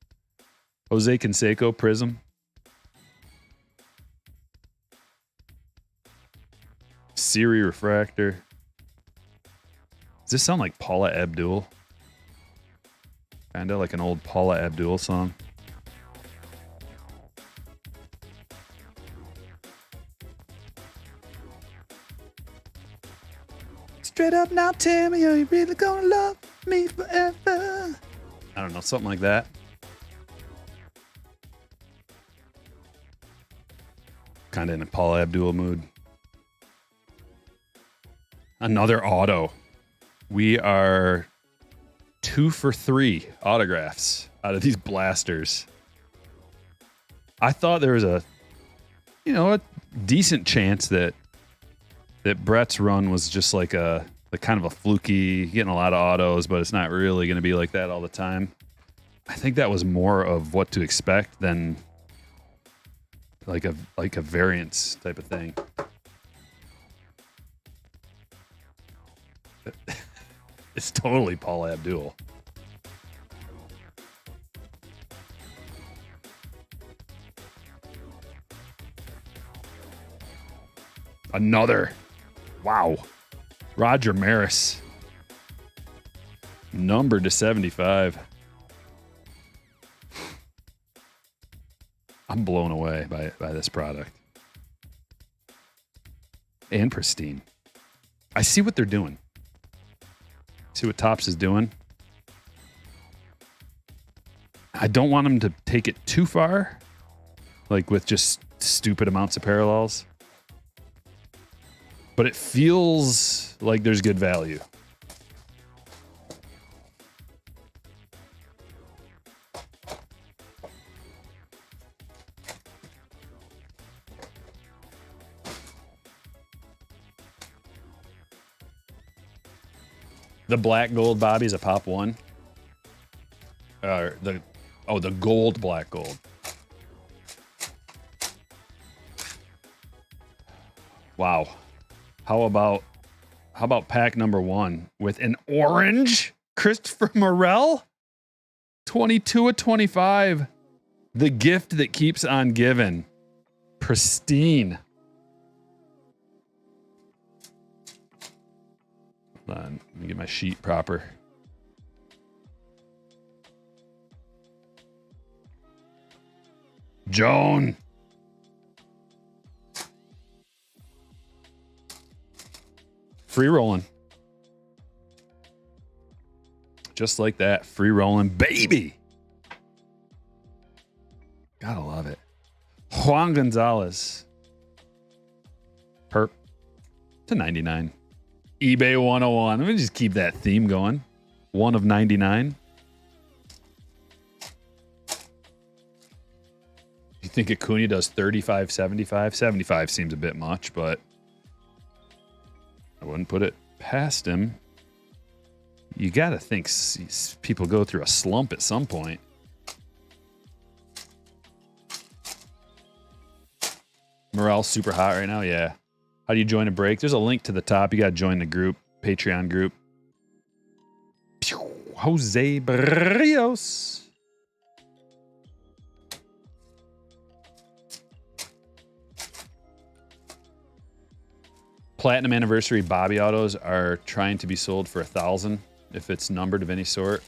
Jose Canseco Prism. Siri Refractor. Does this sound like Paula Abdul? Kinda like an old Paula Abdul song. Straight up now, tell me, are you really gonna love me forever? I don't know, something like that. Kind of in a Paula Abdul mood. Another auto. We are 2 for 3 autographs out of these blasters. I thought there was a decent chance that Brett's run was just like a kind of a fluky, getting a lot of autos, but it's not really going to be like that all the time. I think that was more of what to expect than like a variance type of thing. It's totally Paul Abdul. Another. Wow. Roger Maris. Numbered to 75. I'm blown away by this product. And Pristine. I see what they're doing. See what Topps is doing. I don't want them to take it too far, like with just stupid amounts of parallels. But it feels like there's good value. The black gold Bobby is a pop 1. The gold black gold. Wow. How about pack number 1 with an orange Christopher Morel? 22 of 25. The gift that keeps on giving. Pristine. Hold on, let me get my sheet proper. Joan. Free rolling. Just like that. Free rolling, baby. Gotta love it. Juan Gonzalez. Perp to 99. eBay 101. Let me just keep that theme going. 1 of 99. You think Acuna does 35, 75? 75 seems a bit much, but I wouldn't put it past him. You got to think people go through a slump at some point. Morale's super hot right now. Yeah. How do you join a break? There's a link to the top. You got to join the group, Patreon group. Jose Barrios. Platinum anniversary Bobby autos are trying to be sold for $1,000 if it's numbered of any sort.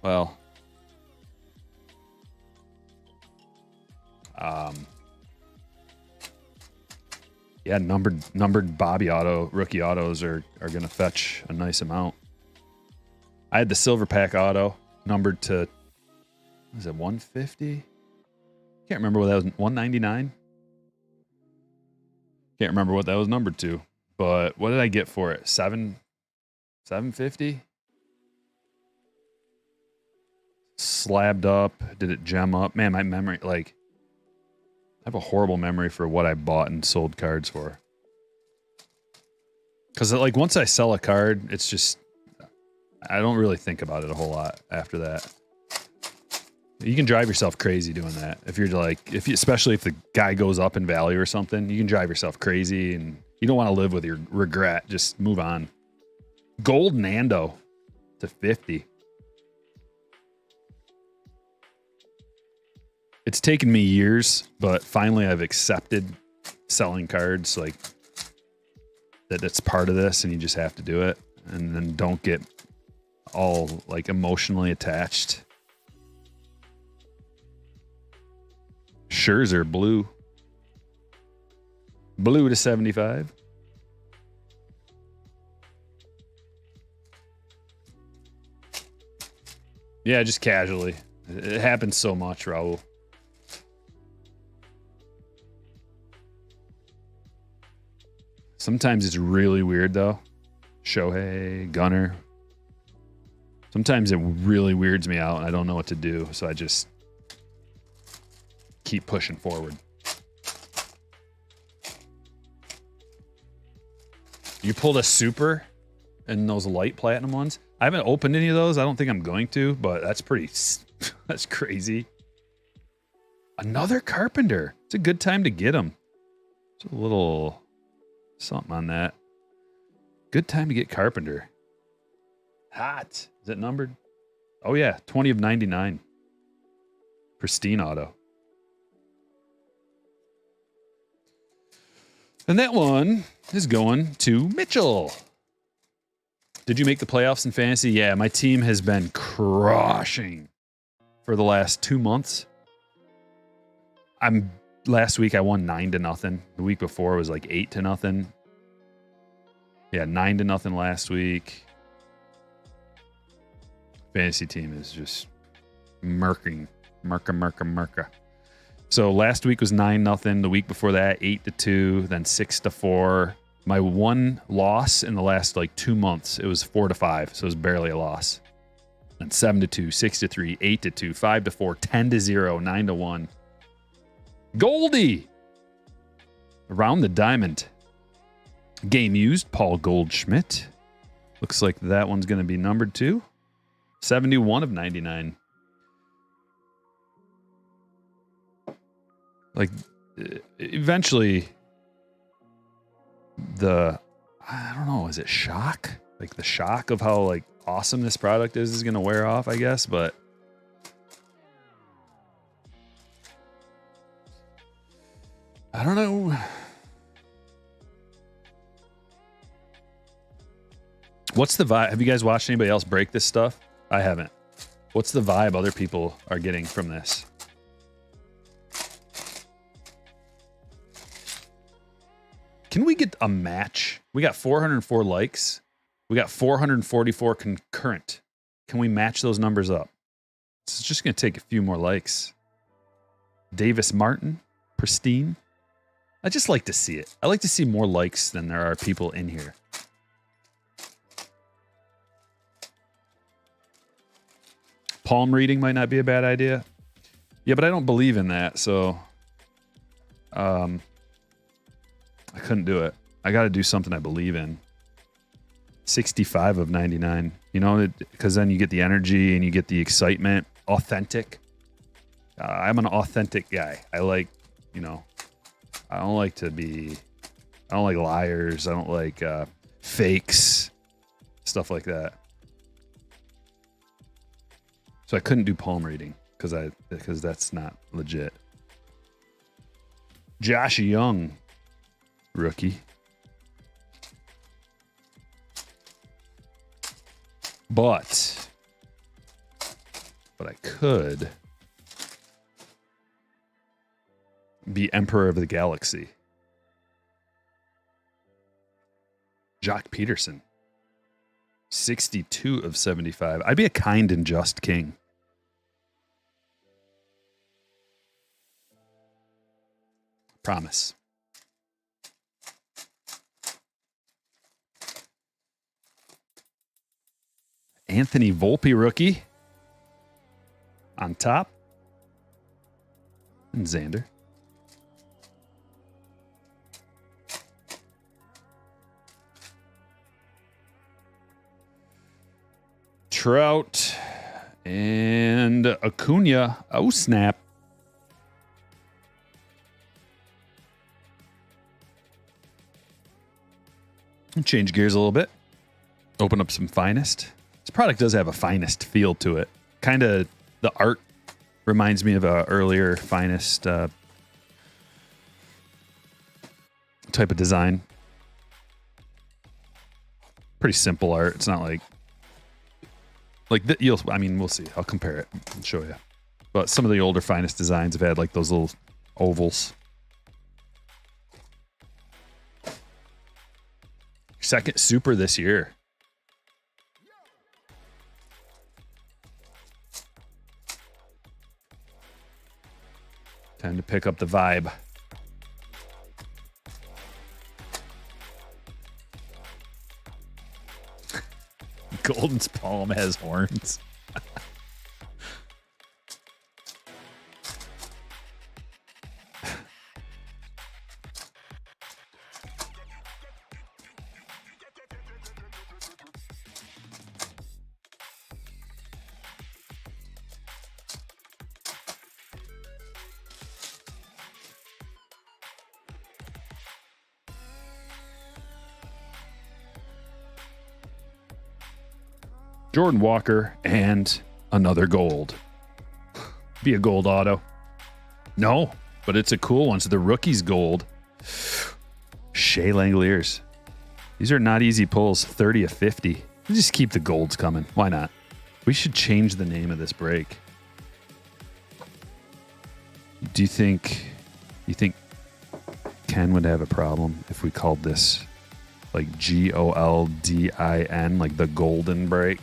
Well, yeah, numbered Bobby auto rookie autos are going to fetch a nice amount. I had the silver pack auto numbered to, was it 150? Can't remember what that was. 199. Can't remember what that was numbered to, but what did I get for it? 750? Slabbed up. Did it gem up? Man, my memory, like, I have a horrible memory for what I bought and sold cards for. Because, like, once I sell a card, it's just, I don't really think about it a whole lot after that. You can drive yourself crazy doing that. If you're like, especially if the guy goes up in value or something, you can drive yourself crazy and you don't want to live with your regret. Just move on. Gold Nando to 50. It's taken me years, but finally I've accepted selling cards, like that it's part of this and you just have to do it. And then don't get all like emotionally attached. Scherzer blue. Blue to 75. Yeah, just casually. It happens so much, Raul. Sometimes it's really weird, though. Shohei, Gunner. Sometimes it really weirds me out and I don't know what to do, so I just keep pushing forward. You pulled a super in those light platinum ones. I haven't opened any of those. I don't think I'm going to, but that's that's crazy. Another Carpenter. It's a good time to get them. It's a little something on that. Good time to get Carpenter. Hot. Is it numbered? Oh yeah, 20 of 99. Pristine auto. And that one is going to Mitchell. Did you make the playoffs in fantasy? Yeah, my team has been crushing for the last 2 months. Last week I won 9-0. The week before was like 8-0. Yeah, 9-0 last week. Fantasy team is just merca. So last week was 9-0. The week before that, 8-2, then 6-4. My one loss in the last like 2 months, it was 4-5, so it was barely a loss. Then 7-2, 6-3, 8-2, 5-4, 10-0, 9-1. Goldie! Around the diamond. Game used, Paul Goldschmidt. Looks like that one's going to be numbered too. 71 of 99. Like, eventually, I don't know, is it shock? Like, the shock of how, like, awesome this product is going to wear off, I guess, but I don't know. What's the vibe? Have you guys watched anybody else break this stuff? I haven't. What's the vibe other people are getting from this? Can we get a match? We got 404 likes. We got 444 concurrent. Can we match those numbers up? It's just going to take a few more likes. Davis Martin, Pristine. I just like to see it. I like to see more likes than there are people in here. Palm reading might not be a bad idea. Yeah, but I don't believe in that, so I couldn't do it. I got to do something I believe in. 65 of 99, you know, because then you get the energy and you get the excitement. Authentic. I'm an authentic guy. I like, you know, I don't like liars. I don't like fakes, stuff like that. So I couldn't do palm reading because that's not legit. Josh Young, rookie. But I could be Emperor of the Galaxy. Jock Peterson. 62 of 75. I'd be a kind and just king. Promise. Anthony Volpe rookie on top. And Xander. Trout and Acuna. Oh, snap. Change gears a little bit. Open up some Finest. This product does have a Finest feel to it. Kind of the art reminds me of a earlier Finest type of design. Pretty simple art. It's not like I mean, we'll see. I'll compare it and show you. But some of the older Finest designs have had like those little ovals. Second super this year. Time to pick up the vibe. Golden's palm has horns. Jordan Walker and another gold. Be a gold auto. No, but it's a cool one. So the rookie's gold. Shea Langoliers. These are not easy pulls. 30 of 50. Just keep the golds coming. Why not? We should change the name of this break. Do you think Ken would have a problem if we called this like GOLDIN, like the golden break?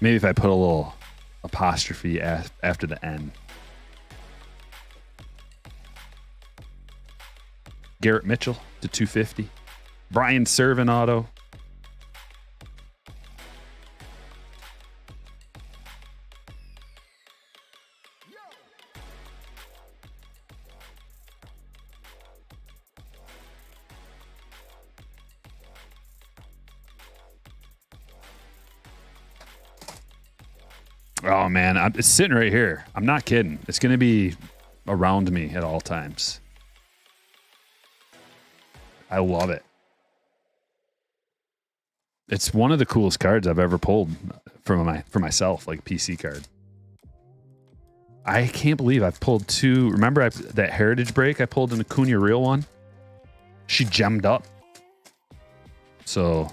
Maybe if I put a little apostrophe after the N. Garrett Mitchell to 250. Brian Servin auto. Oh, man, it's sitting right here. I'm not kidding. It's going to be around me at all times. I love it. It's one of the coolest cards I've ever pulled for myself, like PC card. I can't believe I've pulled two. Remember that Heritage break I pulled an Acuna Real one? She gemmed up. So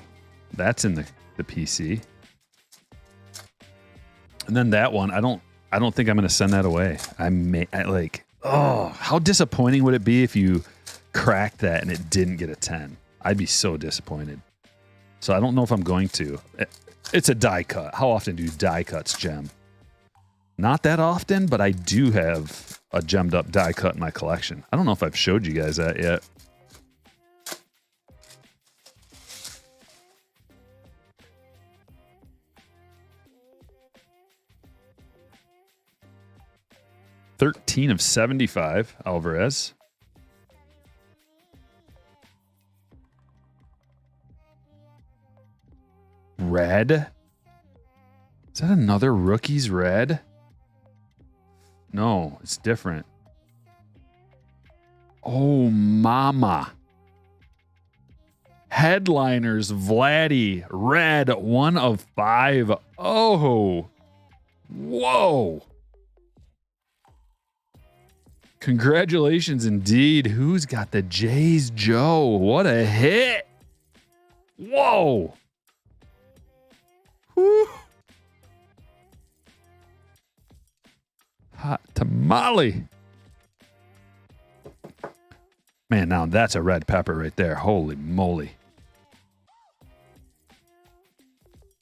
that's in the PC. And then that one, I don't think I'm going to send that away. How disappointing would it be if you cracked that and it didn't get a 10? I'd be so disappointed. So I don't know if I'm going to. It's a die cut. How often do die cuts gem? Not that often, but I do have a gemmed up die cut in my collection. I don't know if I've showed you guys that yet. $13 of $75, Alvarez. Red? Is that another rookie's red? No, it's different. Oh, mama. Headliners, Vladdy, red, 1 of 5. Oh, whoa. Congratulations indeed. Who's got the Jays, Joe? What a hit. Whoa. Whew. Hot tamale. Man, now that's a red pepper right there. Holy moly.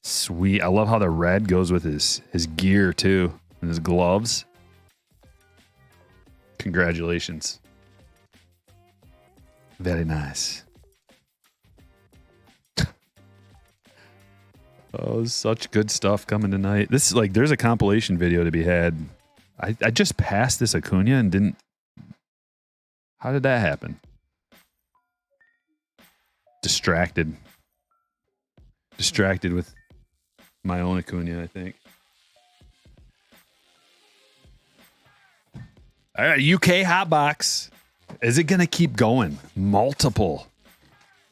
Sweet. I love how the red goes with his gear too and his gloves. Congratulations. Very nice. Oh, such good stuff coming tonight. This is like, there's a compilation video to be had. I just passed this Acuna and didn't. How did that happen? Distracted. Distracted with my own Acuna, I think. All right, UK Hotbox. Is it going to keep going? Multiple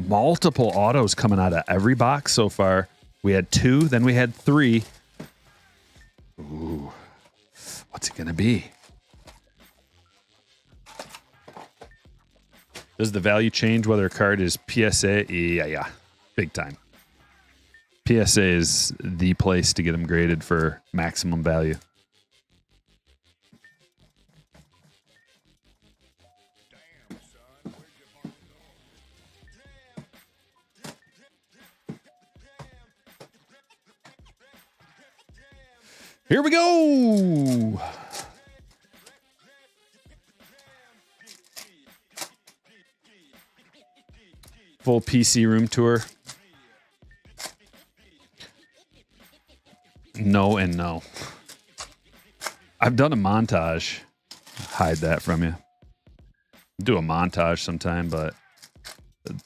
autos coming out of every box so far. We had 2, then we had 3. Ooh, what's it going to be? Does the value change whether a card is PSA? Yeah, big time. PSA is the place to get them graded for maximum value. Here we go. Full PC room tour. No and no. I've done a montage. Hide that from you. Do a montage sometime, but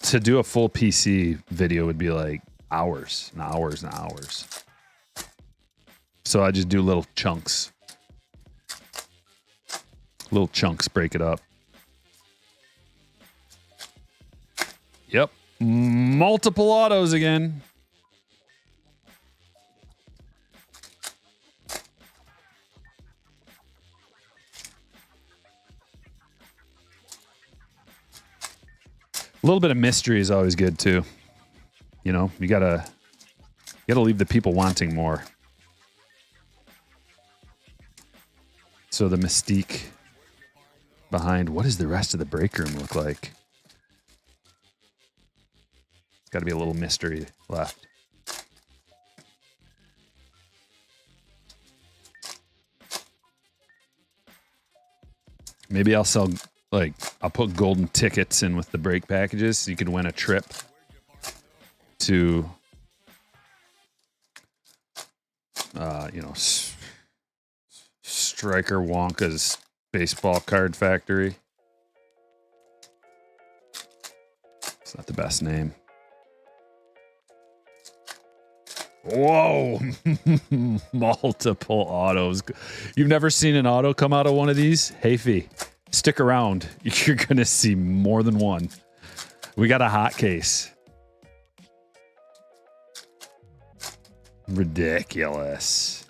to do a full PC video would be like hours and hours and hours. So I just do little chunks. Little chunks, break it up. Yep. Multiple autos again. A little bit of mystery is always good too. You know, you gotta leave the people wanting more. So the mystique behind what does the rest of the break room look like? It's got to be a little mystery left. Maybe I'll sell, like, I'll put golden tickets in with the break packages so you can win a trip to, you know, Striker Wonka's baseball card factory. It's not the best name. Whoa. Multiple autos. You've never seen an auto come out of one of these? Hey, Fee, stick around. You're going to see more than one. We got a hot case. Ridiculous.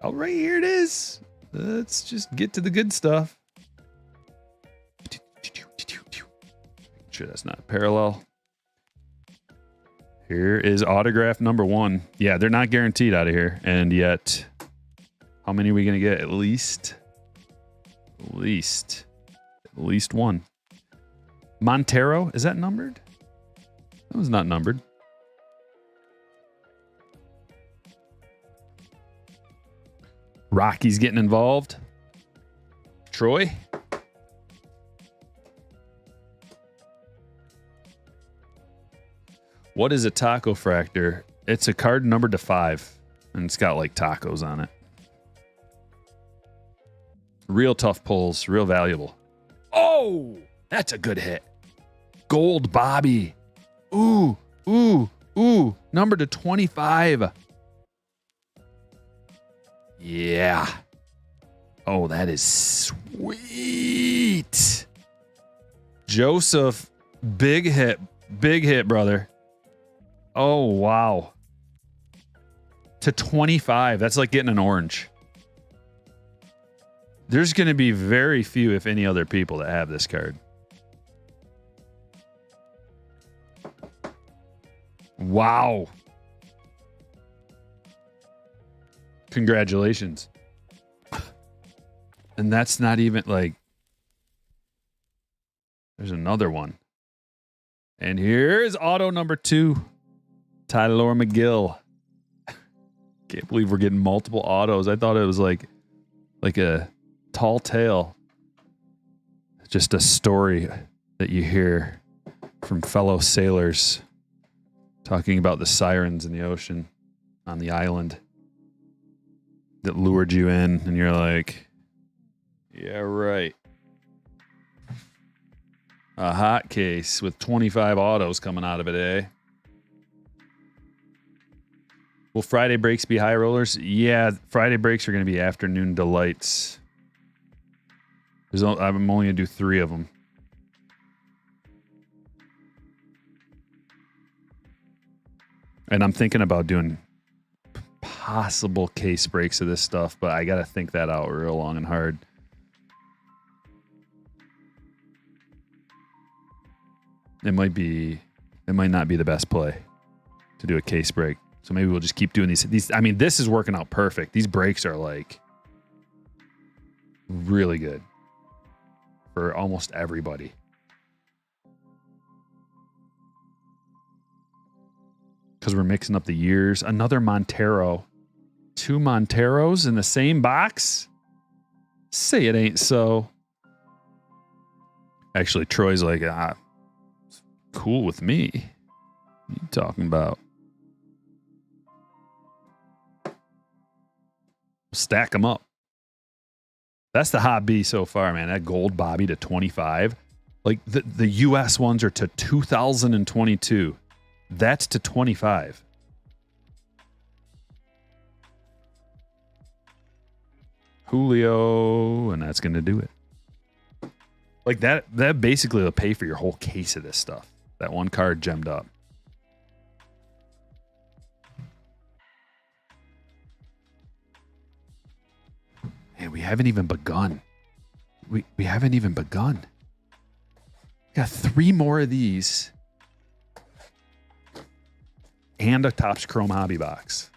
Oh, right here it is. Let's just get to the good stuff. Make sure that's not parallel. Here is autograph number 1. Yeah, they're not guaranteed out of here. And yet, how many are we going to get? At least one. Montero, is that numbered? That was not numbered. Rocky's getting involved. Troy. What is a taco fractor? It's a card numbered to 5, and it's got like tacos on it. Real tough pulls, real valuable. Oh, that's a good hit. Gold Bobby. Ooh, numbered to 25. Yeah. Oh, that is sweet. Joseph, big hit, brother. Oh, wow. To 25. That's like getting an orange. There's going to be very few, if any, other people that have this card. Wow. Congratulations. And that's not even like... There's another one. And here's auto number 2. Tyler McGill. Can't believe we're getting multiple autos. I thought it was like a tall tale. Just a story that you hear from fellow sailors talking about the sirens in the ocean on the island that lured you in, and you're like, yeah, right. A hot case with 25 autos coming out of it, eh? Will Friday breaks be high rollers? Yeah, Friday breaks are going to be afternoon delights. I'm only going to do 3 of them. And I'm thinking about doing possible case breaks of this stuff, but I got to think that out real long and hard. It might not be the best play to do a case break. So maybe we'll just keep doing these. I mean, this is working out perfect. These breaks are like really good for almost everybody. Because we're mixing up the years. Another Montero. 2 Monteros in the same box? Say it ain't so. Actually, Troy's like, it's cool with me. What are you talking about? Stack them up. That's the hobby so far, man. That gold Bobby to 25. Like the US ones are to 2022. That's to 25. Julio, and that's going to do it. Like that basically will pay for your whole case of this stuff. That one card gemmed up. Man, we haven't even begun. We haven't even begun. Got 3 more of these. And a Topps Chrome Hobby box.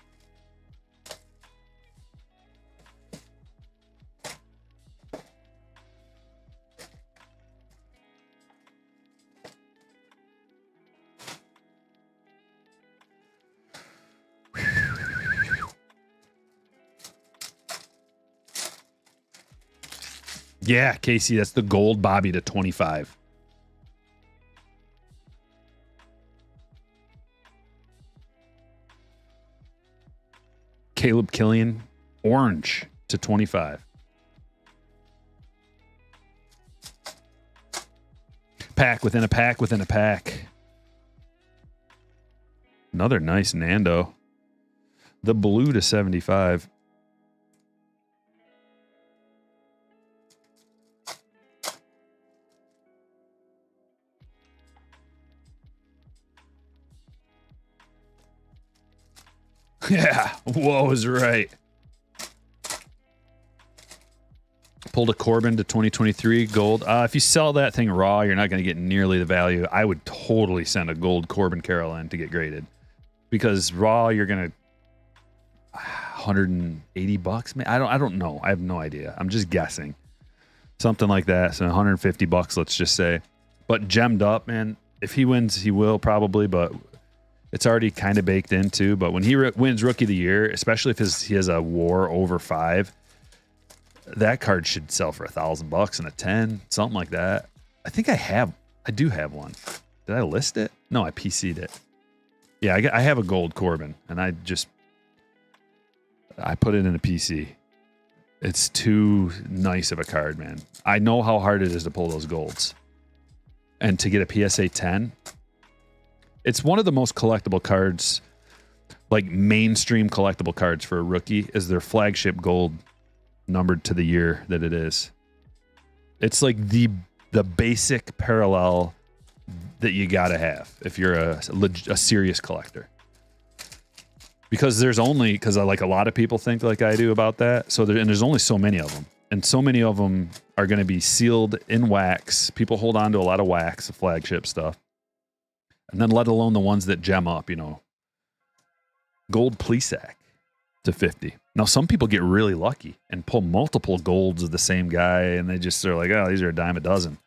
Yeah, Casey, that's the gold Bobby to 25. Caleb Killian, orange to 25. Pack within a pack within a pack. Another nice Nando. The blue to 75. Yeah, whoa is right. Pulled a Corbin to 2023 gold. If you sell that thing raw, you're not going to get nearly the value. I would totally send a gold Corbin Carroll in to get graded. because raw you're gonna $180. I don't know. I have no idea. I'm just guessing. Something like that. So $150, let's just say. But gemmed up, man. If he wins, he will probably, but it's already kind of baked into. But when he wins Rookie of the Year, especially if he has a WAR over 5, that card should sell for $1,000 and a 10, something like that. I think I do have one. Did I list it? No, I PC'd it. Yeah, I have a gold Corbin, and I put it in a PC. It's too nice of a card, man. I know how hard it is to pull those golds. And to get a PSA 10, it's one of the most collectible cards, like mainstream collectible cards for a rookie, is their flagship gold numbered to the year that it is. It's like the basic parallel that you gotta have if you're a serious collector. Because like a lot of people think like I do about that. So there's only so many of them. And so many of them are going to be sealed in wax. People hold on to a lot of wax, flagship stuff. And then let alone the ones that gem up, Gold Plesac to 50. Now, some people get really lucky and pull multiple golds of the same guy, and they just are like, oh, these are a dime a dozen.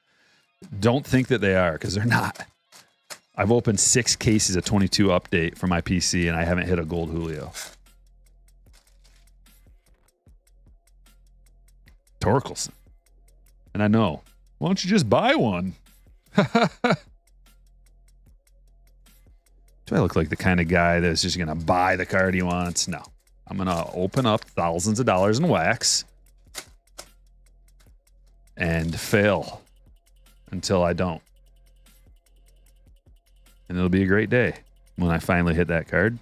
Don't think that they are, because they're not. I've opened 6 cases of 22 update for my PC, and I haven't hit a gold Julio. Torkelson. And I know. Why don't you just buy one? Do I look like the kind of guy that's just going to buy the card he wants? No. I'm going to open up thousands of dollars in wax and fail until I don't. And it'll be a great day when I finally hit that card.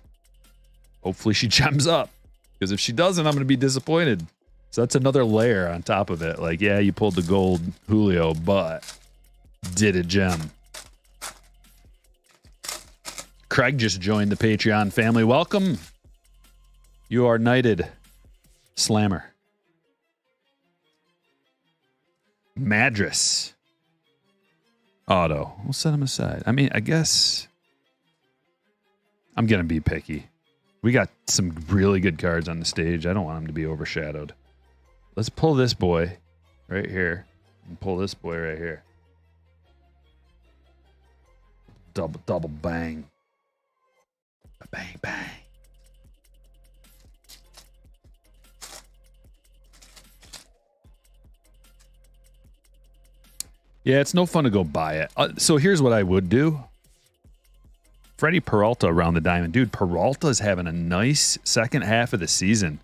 Hopefully she gems up, because if she doesn't, I'm going to be disappointed. So that's another layer on top of it. Like, yeah, you pulled the gold Julio, but did it gem? Craig just joined the Patreon family. Welcome. You are knighted. Slammer. Madras. Auto. We'll set him aside. I mean, I guess I'm going to be picky. We got some really good cards on the stage. I don't want him to be overshadowed. Let's pull this boy right here and pull this boy right here. Double bang. Bang, bang. Yeah, it's no fun to go buy it. So here's what I would do. Freddie Peralta around the diamond. Dude, Peralta's having a nice second half of the season.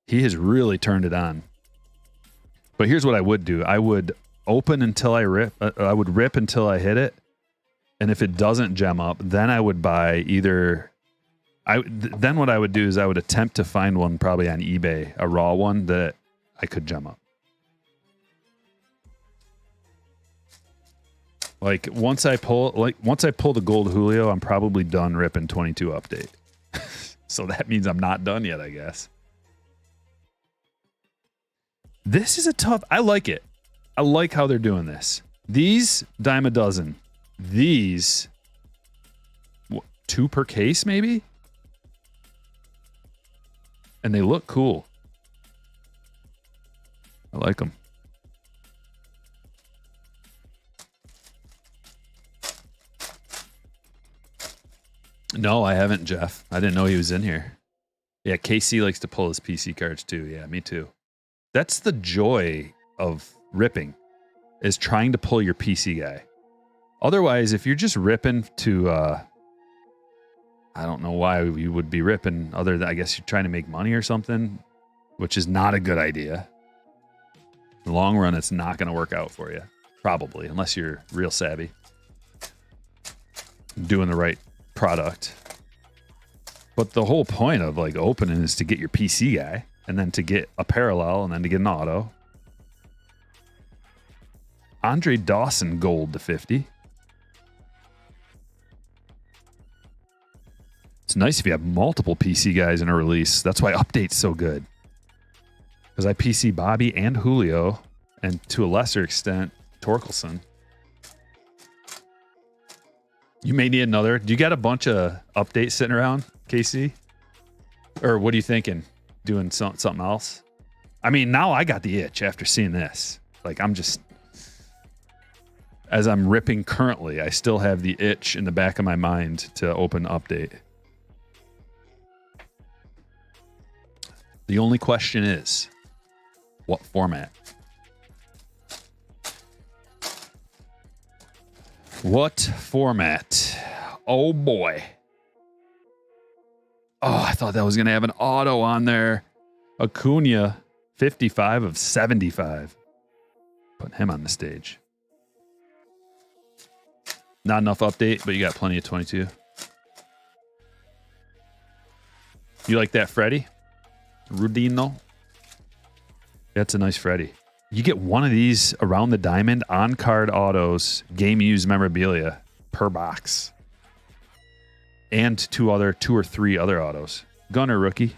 He has really turned it on. But here's what I would do. I would open until I rip. I would rip until I hit it. And if it doesn't gem up, then I would buy either... Then what I would do is I would attempt to find one probably on eBay, a raw one that I could gem up. Like once I pull the gold Julio, I'm probably done ripping 22 update. So that means I'm not done yet, I guess. This is a tough... I like it. I like how they're doing this. These, dime a dozen. These, 2 per case, maybe? And they look cool. I like them. No, I haven't, Jeff. I didn't know he was in here. Yeah, KC likes to pull his PC cards too. Yeah, me too. That's the joy of ripping, is trying to pull your PC guy. Otherwise, if you're just ripping to, I don't know why you would be ripping other than, I guess you're trying to make money or something, which is not a good idea. In the long run, it's not going to work out for you. Probably, unless you're real savvy. Doing the right product. But the whole point of like opening is to get your PC guy, and then to get a parallel, and then to get an auto. Andre Dawson gold to 50. It's nice if you have multiple PC guys in a release. That's why update's so good. Because I PC Bobby and Julio, and to a lesser extent, Torkelson. You may need another. Do you got a bunch of updates sitting around, Casey? Or what are you thinking? Doing something else? I mean, now I got the itch after seeing this. Like, I'm just... As I'm ripping currently, I still have the itch in the back of my mind to open update. The only question is, what format? What format? Oh boy. Oh, I thought that was going to have an auto on there. Acuna, 55 of 75. Putting him on the stage. Not enough update, but you got plenty of 22. You like that Freddy? Rudino? That's a nice Freddy. You get one of these around the diamond on-card autos, game used memorabilia per box. And two or three other autos. Gunner rookie.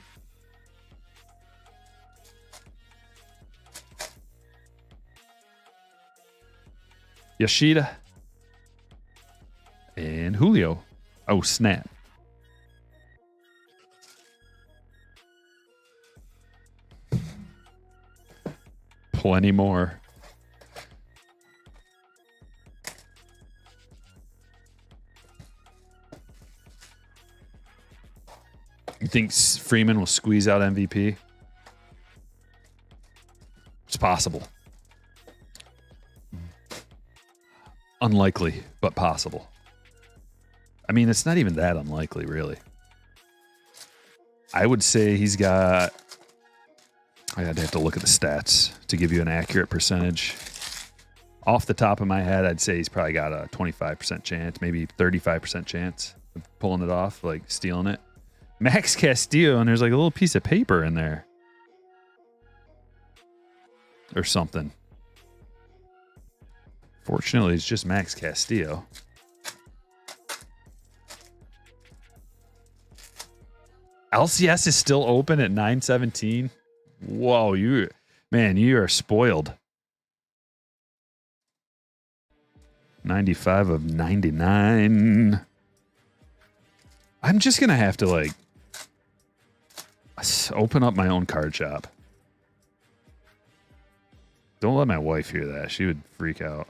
Yoshida. And Julio. Oh, snap. Plenty more. You think Freeman will squeeze out MVP? It's possible. Unlikely, but possible. I mean, it's not even that unlikely, really. I would say he's got... I'd have to look at the stats to give you an accurate percentage. Off the top of my head, I'd say he's probably got a 25% chance, maybe 35% chance of pulling it off, like stealing it. Max Castillo, and there's like a little piece of paper in there. Or something. Fortunately, it's just Max Castillo. LCS is still open at 9:17. Whoa, you are spoiled. 95 of 99. I'm just gonna have to like open up my own card shop. Don't let my wife hear that. She would freak out.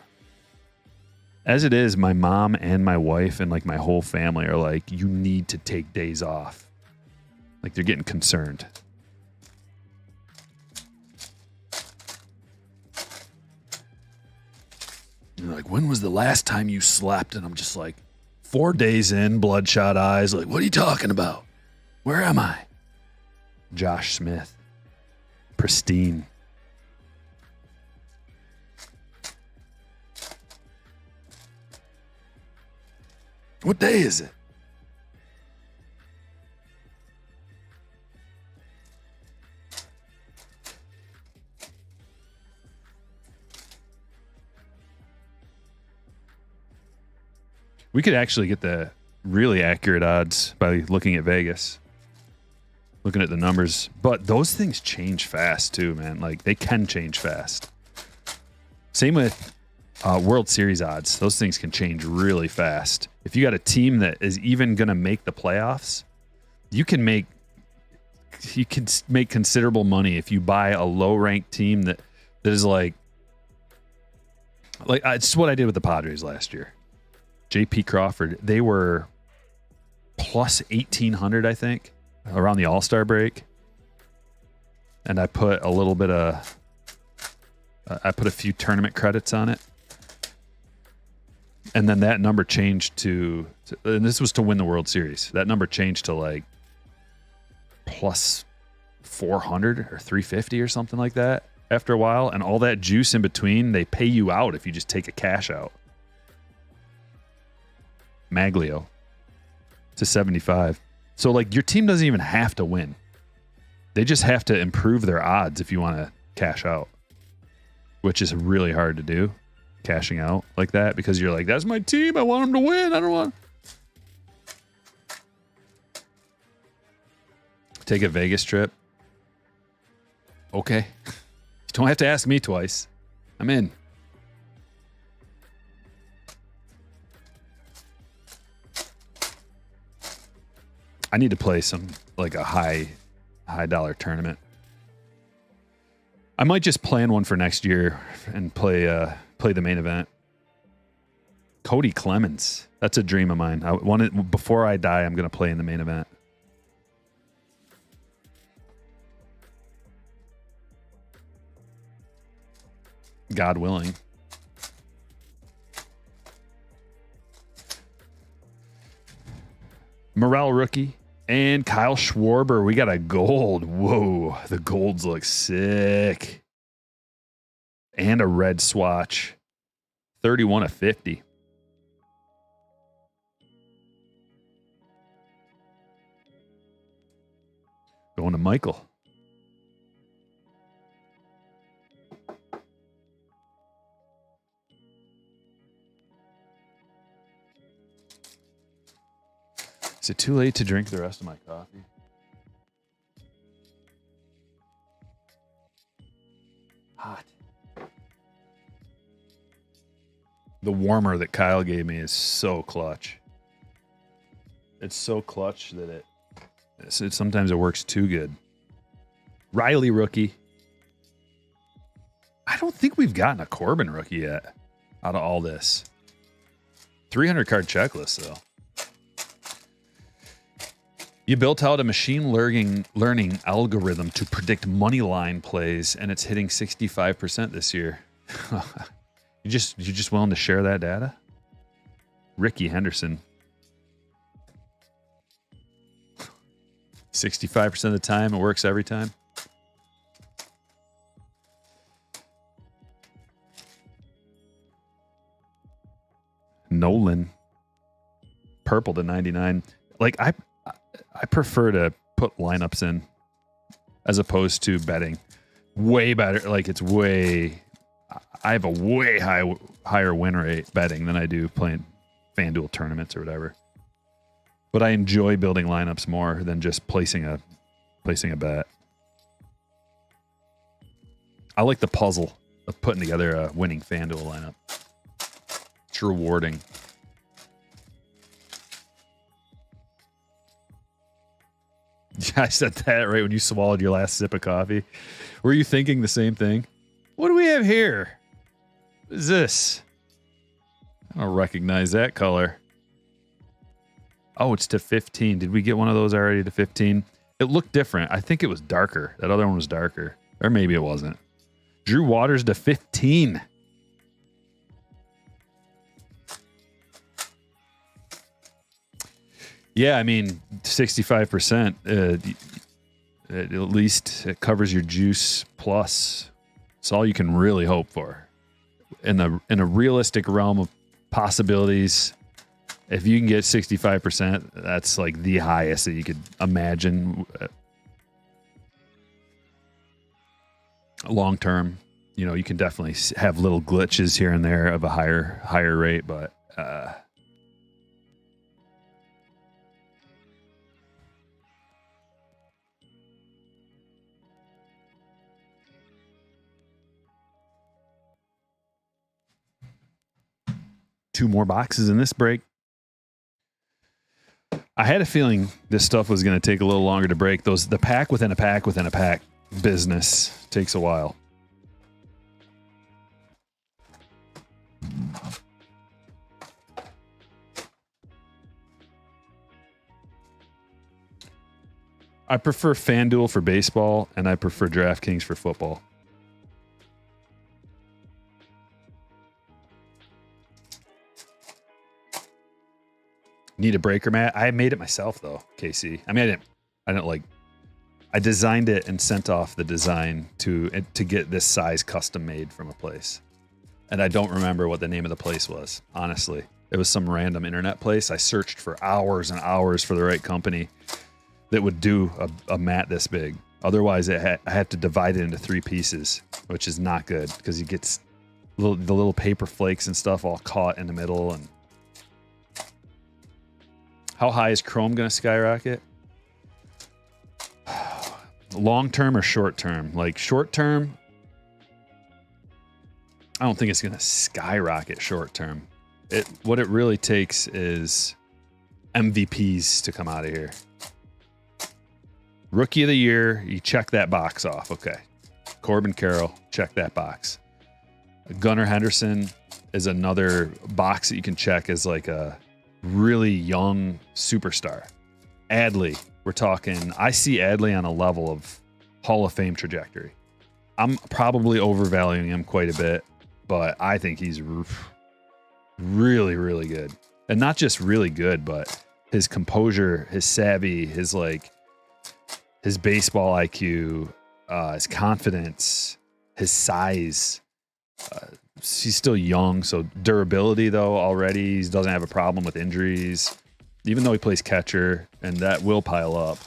As it is, my mom and my wife and like my whole family are like, you need to take days off. Like they're getting concerned. And they're like, when was the last time you slept? And I'm just like, 4 days in, bloodshot eyes. Like, what are you talking about? Where am I? Josh Smith. Pristine. What day is it? We could actually get the really accurate odds by looking at Vegas. Looking at the numbers. But those things change fast too, man. Like, they can change fast. Same with World Series odds. Those things can change really fast. If you got a team that is even going to make the playoffs, you can make considerable money if you buy a low-ranked team that is like it's what I did with the Padres last year. J.P. Crawford, they were plus 1,800, I think, around the All-Star break. And I put a little bit of... I put a few tournament credits on it. And then that number changed to... And this was to win the World Series. That number changed to like plus 400 or 350 or something like that after a while. And all that juice in between, they pay you out if you just take a cash out. Maglio to 75. So like your team doesn't even have to win. They just have to improve their odds if you want to cash out, which is really hard to do, cashing out like that, because you're like, that's my team. I want them to win. I don't want take a Vegas trip. Okay. You don't have to ask me twice. I'm in. I need to play some like a high dollar tournament. I might just plan one for next year and play the main event. Cody Clemens. That's a dream of mine. I want it before I die. I'm going to play in the main event. God willing. Morale rookie and Kyle Schwarber. We got a gold. Whoa, the golds look sick. And a red swatch. 31/50. Going to Michael. Is it too late to drink the rest of my coffee? Hot. The warmer that Kyle gave me is so clutch. It's so clutch that sometimes it works too good. Riley rookie. I don't think we've gotten a Corbin rookie yet out of all this. 300 card checklist though. You built out a machine learning algorithm to predict money line plays, and it's hitting 65% this year. You just willing to share that data? Ricky Henderson. 65% of the time, it works every time. Nolan. Purple to 99. Like, I prefer to put lineups in as opposed to betting. Way better. Like, it's way... I have a way higher win rate betting than I do playing FanDuel tournaments or whatever. But I enjoy building lineups more than just placing a bet. I like the puzzle of putting together a winning FanDuel lineup. It's rewarding. Yeah, I said that right when you swallowed your last sip of coffee. Were you thinking the same thing? What do we have here? What is this? I don't recognize that color. Oh, it's to 15. Did we get one of those already to 15? It looked different. I think it was darker. That other one was darker. Or maybe it wasn't. Drew Waters to 15. Yeah, I mean, 65%. At least it covers your juice plus. It's all you can really hope for. In a realistic realm of possibilities, if you can get 65%, that's like the highest that you could imagine. Long term, you can definitely have little glitches here and there of a higher rate, but two more boxes in this break. I had a feeling this stuff was going to take a little longer to break. The pack within a pack within a pack business takes a while. I prefer FanDuel for baseball, and I prefer DraftKings for football. Need a breaker mat? I made it myself though, KC. I mean, I designed it and sent off the design to get this size custom made from a place. And I don't remember what the name of the place was, honestly. It was some random internet place. I searched for hours and hours for the right company that would do a mat this big. Otherwise, I had to divide it into 3 pieces, which is not good because you get the little paper flakes and stuff all caught in the middle. And how high is Chrome going to skyrocket? Long term or short term? Like short term, I don't think it's going to skyrocket short term. What it really takes is MVPs to come out of here. Rookie of the year, you check that box off. Okay. Corbin Carroll, check that box. Gunnar Henderson is another box that you can check as like a really young superstar. Adley, we're talking, I see Adley on a level of Hall of Fame trajectory. I'm probably overvaluing him quite a bit, but I think he's really, really good. And not just really good, but his composure, his savvy, his baseball IQ, his confidence, his size. He's still young, so durability though already. He doesn't have a problem with injuries, even though he plays catcher, and that will pile up.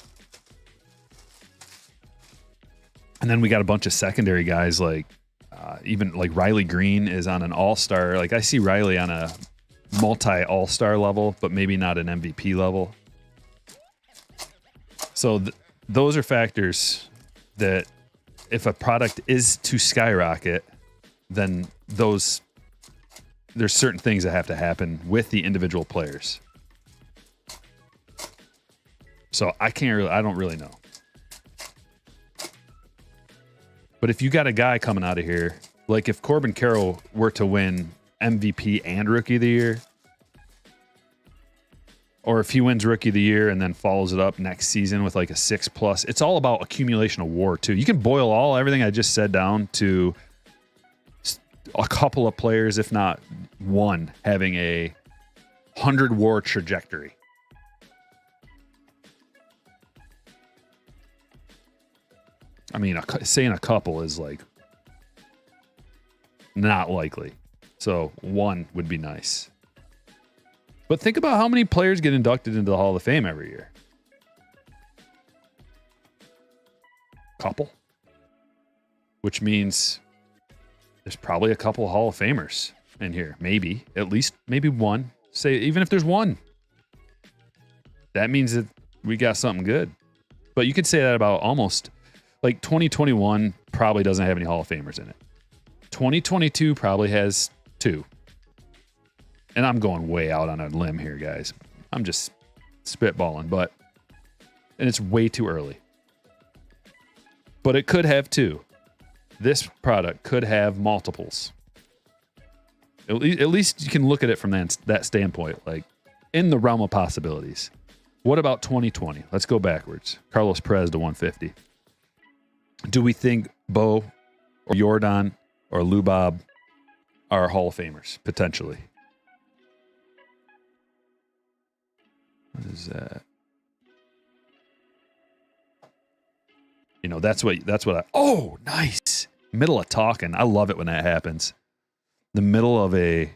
And then we got a bunch of secondary guys like even like Riley Green is on an all-star. Like I see Riley on a multi-all-star level, but maybe not an MVP level. So those are factors that if a product is to skyrocket, then there's certain things that have to happen with the individual players. So I don't really know. But if you got a guy coming out of here, like if Corbin Carroll were to win MVP and Rookie of the Year, or if he wins Rookie of the Year and then follows it up next season with like a 6+, it's all about accumulation of WAR too. You can boil everything I just said down to a couple of players, if not one, having a 100 WAR trajectory. I mean, saying a couple is like not likely. So one would be nice. But think about how many players get inducted into the Hall of Fame every year. Couple. Which means there's probably a couple of Hall of Famers in here. Maybe. At least maybe one. Say, even if there's one. That means that we got something good. But you could say that about almost... Like 2021 probably doesn't have any Hall of Famers in it. 2022 probably has 2. And I'm going way out on a limb here, guys. I'm just spitballing, and it's way too early. But it could have 2. This product could have multiples. At least you can look at it from that standpoint, like in the realm of possibilities. What about 2020? Let's go backwards. Carlos Perez to 150. Do we think Bo or Jordan or Lubob are Hall of Famers, potentially? What is that? You know, that's what oh, nice. Middle of talking. I love it when that happens. The middle of a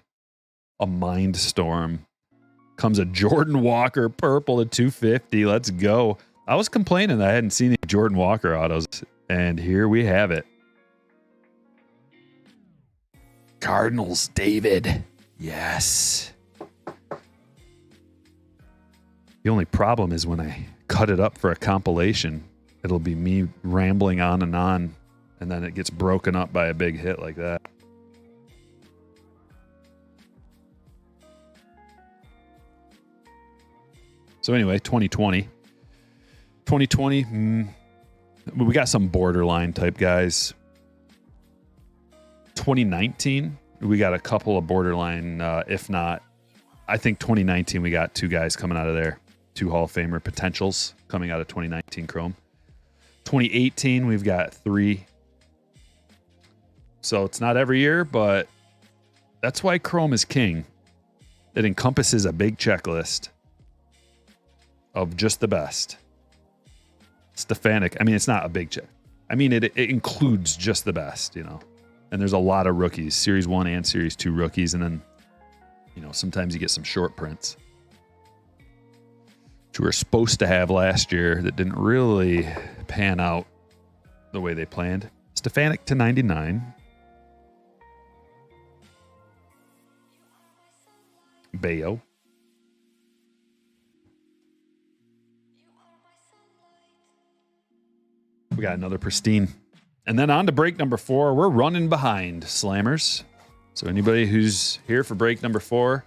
mind storm comes a Jordan Walker purple to 250. Let's go. I was complaining that I hadn't seen any Jordan Walker autos. And here we have it. Cardinals, David. Yes. The only problem is when I cut it up for a compilation, it'll be me rambling on, and then it gets broken up by a big hit like that. So anyway, 2020. 2020, we got some borderline type guys. 2019, we got a couple of borderline, if not, I think 2019 we got 2 guys coming out of there, 2 Hall of Famer potentials coming out of 2019 Chrome. 2018, we've got 3. So it's not every year, but that's why Chrome is king. It encompasses a big checklist of just the best. Stefanik, I mean, it's not a big check. I mean, it includes just the best, you know. And there's a lot of rookies, Series 1 and Series 2 rookies. And then, you know, sometimes you get some short prints, which we were supposed to have last year that didn't really pan out the way they planned. Stefanik to 99. Bayo. We got another Pristine. And then on to break number 4. We're running behind, Slammers. So anybody who's here for break number 4,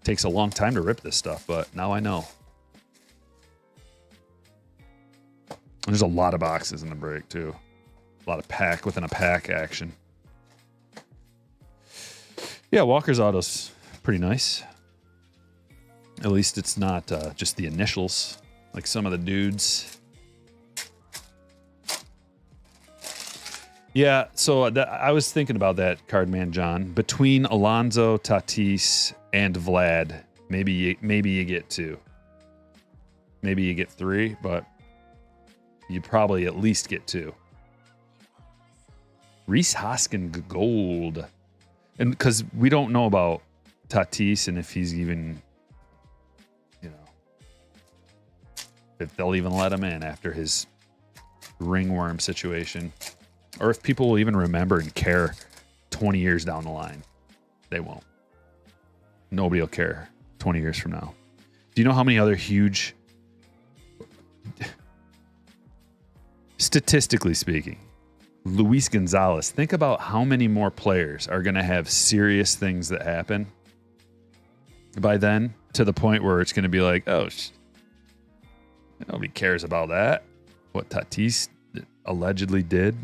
takes a long time to rip this stuff, but now I know. There's a lot of boxes in the break, too. A lot of pack within a pack action. Yeah, Walker's auto's pretty nice. At least it's not just the initials, like some of the dudes. Yeah, so I was thinking about that card, man, John. Between Alonso, Tatis, and Vlad, maybe you get 2. Maybe you get 3, but you probably at least get 2. Rhys Hoskins gold. And because we don't know about Tatis and if he's even, if they'll even let him in after his ringworm situation. Or if people will even remember and care 20 years down the line. They won't. Nobody will care 20 years from now. Do you know how many other huge, statistically speaking, Luis Gonzalez, think about how many more players are going to have serious things that happen by then, to the point where it's going to be like, oh, nobody cares about that. What Tatis allegedly did.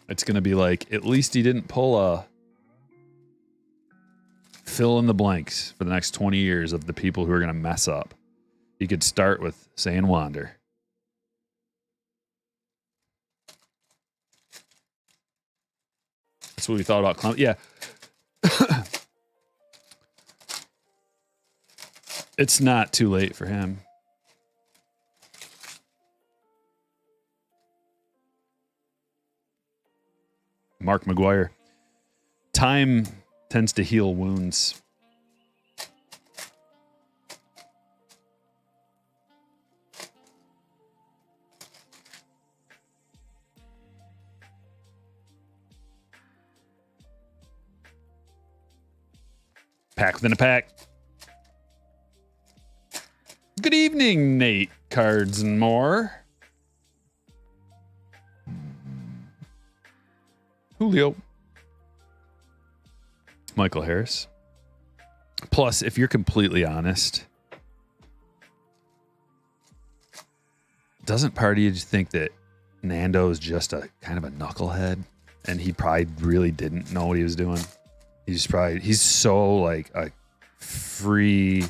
It's going to be like, at least he didn't pull a fill in the blanks for the next 20 years of the people who are going to mess up. You could start with saying Wander. That's what we thought about Clem. Yeah. It's not too late for him. Mark McGuire. Time tends to heal wounds. Pack within a pack. Good evening, Nate. Cards and more. Julio. Michael Harris. Plus, if you're completely honest, doesn't part of you think that Nando is just a kind of a knucklehead and he probably really didn't know what he was doing? He's so like a free,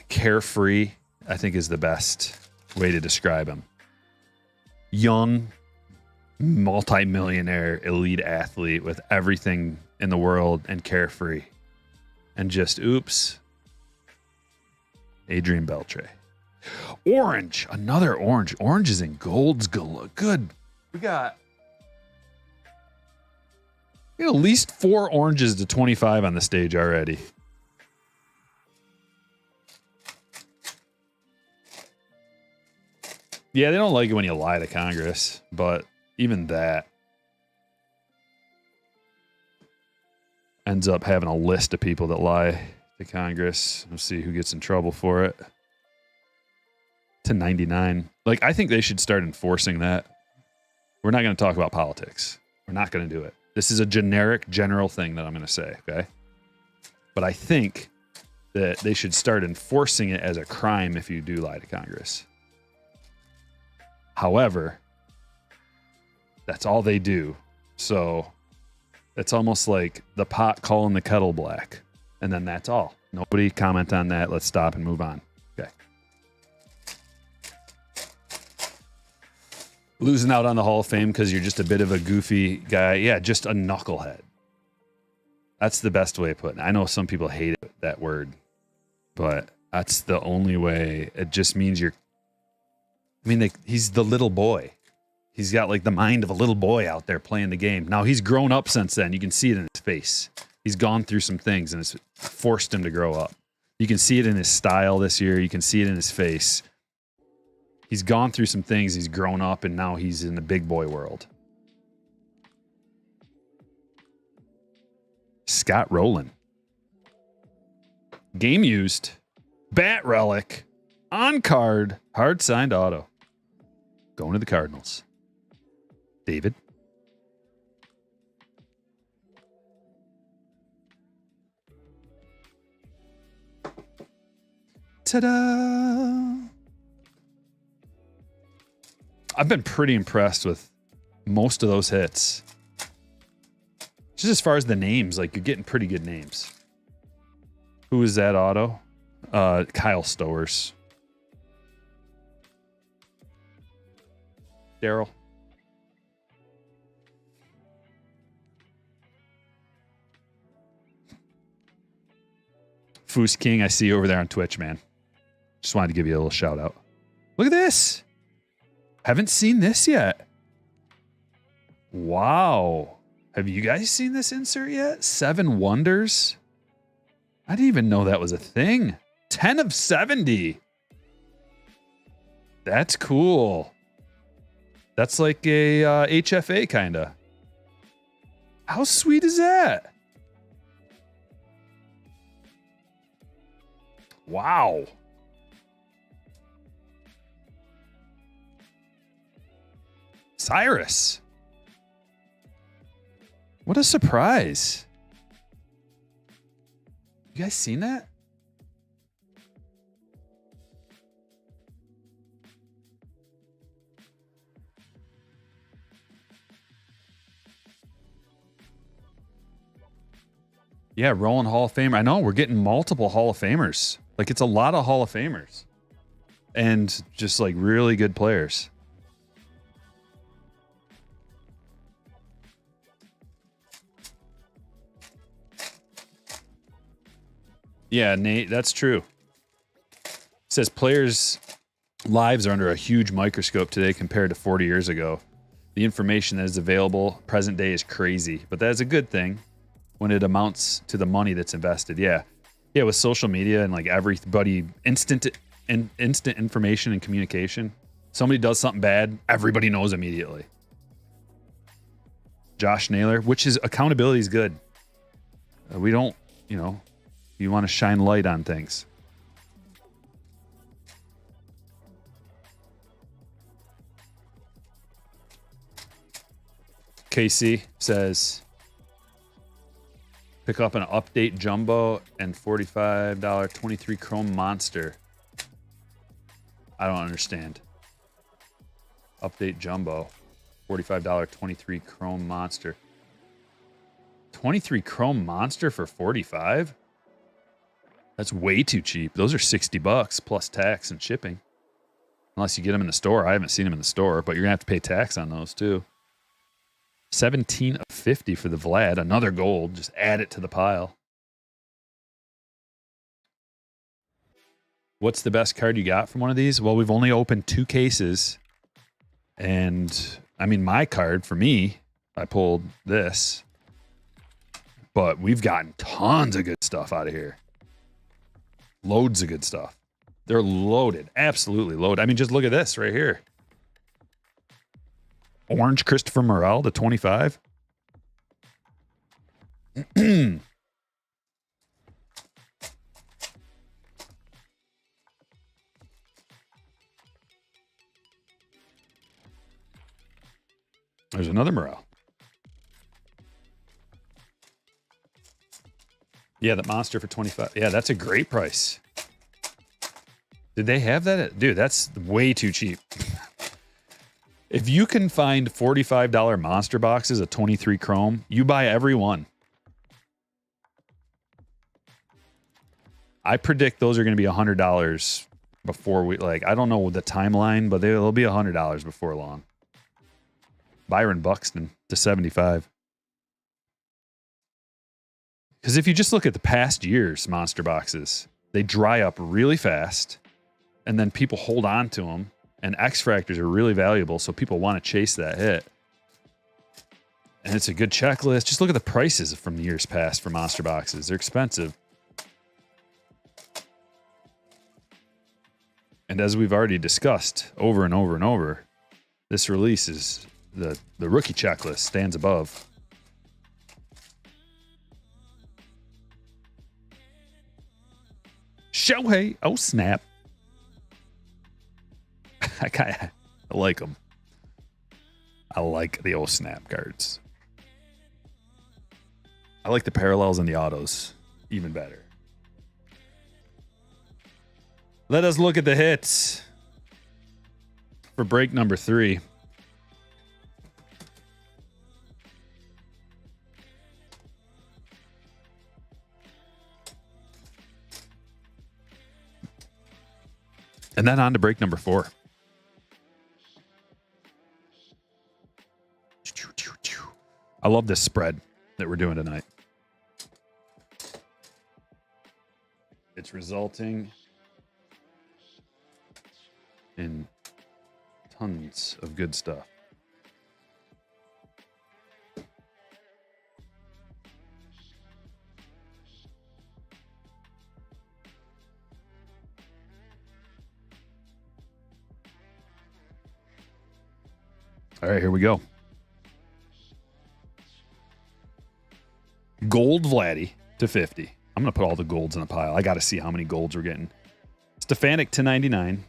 carefree, I think is the best way to describe him. Young, multi-millionaire elite athlete with everything in the world and carefree, and just oops. Adrian Beltre. Orange, another orange. Orange is in golds galore. Good. We got at least 4 oranges to 25 on the stage already. Yeah, they don't like it when you lie to Congress, but even that ends up having a list of people that lie to Congress. We'll see who gets in trouble for it. To 99. Like, I think they should start enforcing that. We're not going to talk about politics. We're not going to do it. This is a general thing that I'm going to say, okay? But I think that they should start enforcing it as a crime if you do lie to Congress. However, that's all they do. So it's almost like the pot calling the kettle black. And then that's all. Nobody comment on that. Let's stop and move on. Okay. Losing out on the Hall of Fame because you're just a bit of a goofy guy. Yeah, just a knucklehead. That's the best way of putting it. I know some people hate it, that word, but that's the only way. It just means you're... I mean, he's the little boy. He's got like the mind of a little boy out there playing the game. Now, he's grown up since then. You can see it in his face. He's gone through some things and it's forced him to grow up. You can see it in his style this year. You can see it in his face. He's gone through some things. He's grown up, and now he's in the big boy world. Scott Rowland. Game used. Bat relic. On card. Hard signed auto. Going to the Cardinals. David. Ta-da! I've been pretty impressed with most of those hits. Just as far as the names, like you're getting pretty good names. Who is that auto? Kyle Stowers. Daryl. Foos King, I see you over there on Twitch, man. Just wanted to give you a little shout out. Look at this. Haven't seen this yet. Wow. Have you guys seen this insert yet? 7 Wonders. I didn't even know that was a thing. 10 of 70. That's cool. That's like a HFA kind of. How sweet is that? Wow. Cyrus. What a surprise. You guys seen that? Yeah, rolling Hall of Famer. I know we're getting multiple Hall of Famers. Like it's a lot of Hall of Famers. And just like really good players. Yeah, Nate, that's true. It says players' lives are under a huge microscope today compared to 40 years ago. The information that is available present day is crazy, but that is a good thing when it amounts to the money that's invested. Yeah. Yeah, with social media and like everybody instant information and communication. Somebody does something bad, everybody knows immediately. Josh Naylor, which is accountability is good. We don't, you want to shine light on things. KC says, pick up an update jumbo and $45 23 chrome monster. I don't understand. Update jumbo, $45 23 chrome monster. 23 chrome monster for 45? That's way too cheap. Those are $60 plus tax and shipping. Unless you get them in the store. I haven't seen them in the store, but you're going to have to pay tax on those too. 17 of 50 for the Vlad. Another gold. Just add it to the pile. What's the best card you got from one of these? Well, we've only opened 2 cases. And, I mean, my card, for me, I pulled this. But we've gotten tons of good stuff out of here. Loads of good stuff. They're loaded. Absolutely loaded. I mean, just look at this right here. Orange Christopher Morel to 25. There's another Morel. Yeah, the monster for 25. Yeah, that's a great price. Did they have that? Dude, that's way too cheap. If you can find $45 monster boxes at 23 chrome, you buy every one. I predict those are going to be $100 before we, I don't know the timeline, but they'll be $100 before long. Byron Buxton to 75. Because if you just look at the past year's monster boxes, they dry up really fast, and then people hold on to them, and X-Fractors are really valuable, so people want to chase that hit. And it's a good checklist. Just look at the prices from years past for monster boxes. They're expensive. And as we've already discussed over and over and over, this release is the rookie checklist stands above. Shohei, oh snap. I like them. I like the oh snap cards. I like the parallels and the autos even better. Let us look at the hits for break number 3. And then on to break number 4. I love this spread that we're doing tonight. It's resulting in tons of good stuff. All right, here we go. Gold Vladdy to 50. I'm going to put all the golds in a pile. I got to see how many golds we're getting. Stefanik to 99.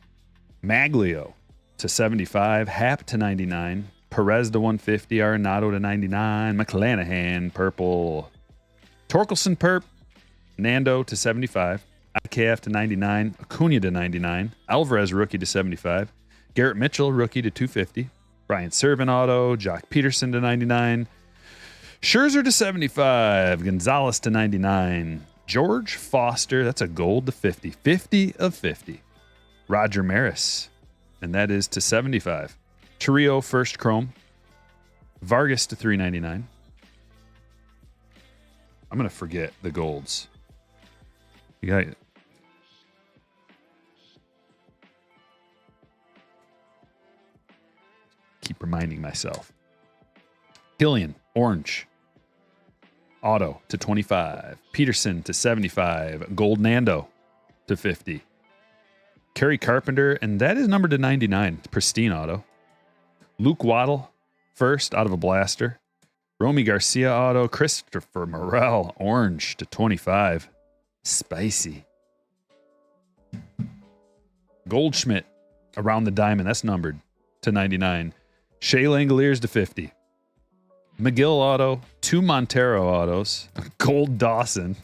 Maglio to 75. Hap to 99. Perez to 150. Arenado to 99. McClanahan, purple. Torkelson, perp. Nando to 75. IKF to 99. Acuna to 99. Alvarez, rookie to 75. Garrett Mitchell, rookie to 250. Brian Servin auto. Jock Peterson to 99. Scherzer to 75. Gonzalez to 99. George Foster, that's a gold to 50. 50 of 50. Roger Maris, and that is to 75. Chiriot, first chrome. Vargas to 399. I'm going to forget the golds. You got keep reminding myself. Killian, orange. Auto to 25. Peterson to 75. Gold Nando to 50. Kerry Carpenter, and that is numbered to 99. Pristine auto. Luke Waddle, first out of a blaster. Romy Garcia auto. Christopher Morel, orange to 25. Spicy. Goldschmidt, around the diamond. That's numbered to 99. Shea Langoliers to 50. McGill auto. 2 Montero autos. Gold Dawson.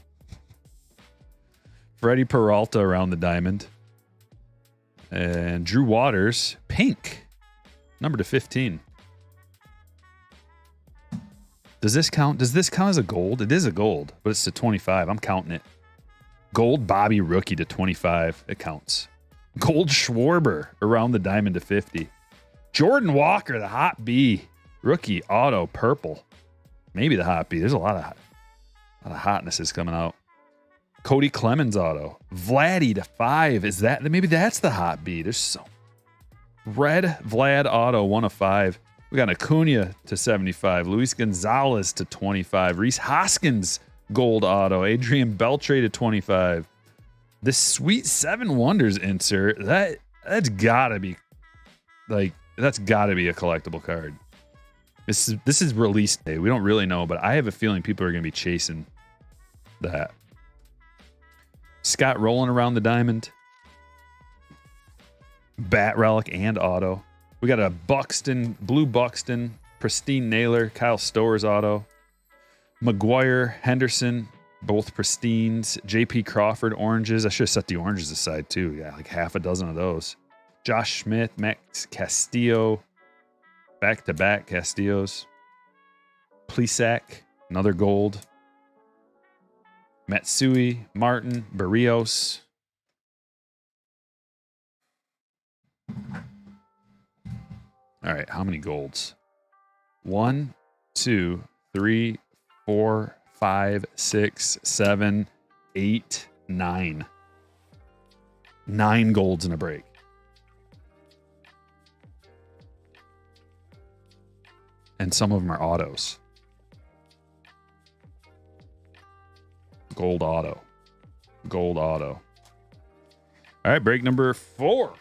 Freddie Peralta around the diamond. And Drew Waters, pink, number to 15. Does this count? Does this count as a gold? It is a gold, but it's to 25. I'm counting it. Gold Bobby, rookie to 25. It counts. Gold Schwarber around the diamond to 50. Jordan Walker, the hot B, rookie auto, purple. Maybe the hot B. There's a lot of hotnesses coming out. Cody Clemens auto. Vladdy to 5. Is that, maybe that's the hot B. There's so. Red Vlad auto, 1 of 5. We got Acuna to 75. Luis Gonzalez to 25. Reese Hoskins gold auto. Adrian Beltre to 25. This Sweet 7 Wonders insert, that's gotta be a collectible card. This is release day. We don't really know, but I have a feeling people are gonna be chasing that. Scott rolling around the diamond. Bat relic and auto. We got a Buxton, blue Buxton, Pristine Naylor, Kyle Stowers auto. McGuire, Henderson, both Pristines. JP Crawford, oranges. I should have set the oranges aside too. Yeah, like half a dozen of those. Josh Smith, Max Castillo. Back-to-back Castillos. Plesac, another gold. Matsui, Martin, Barrios. All right, how many golds? 1, 2, 3, 4, 5, 6, 7, 8, 9. 9 golds in a break. And some of them are autos. Gold auto. Gold auto. All right, break number 4.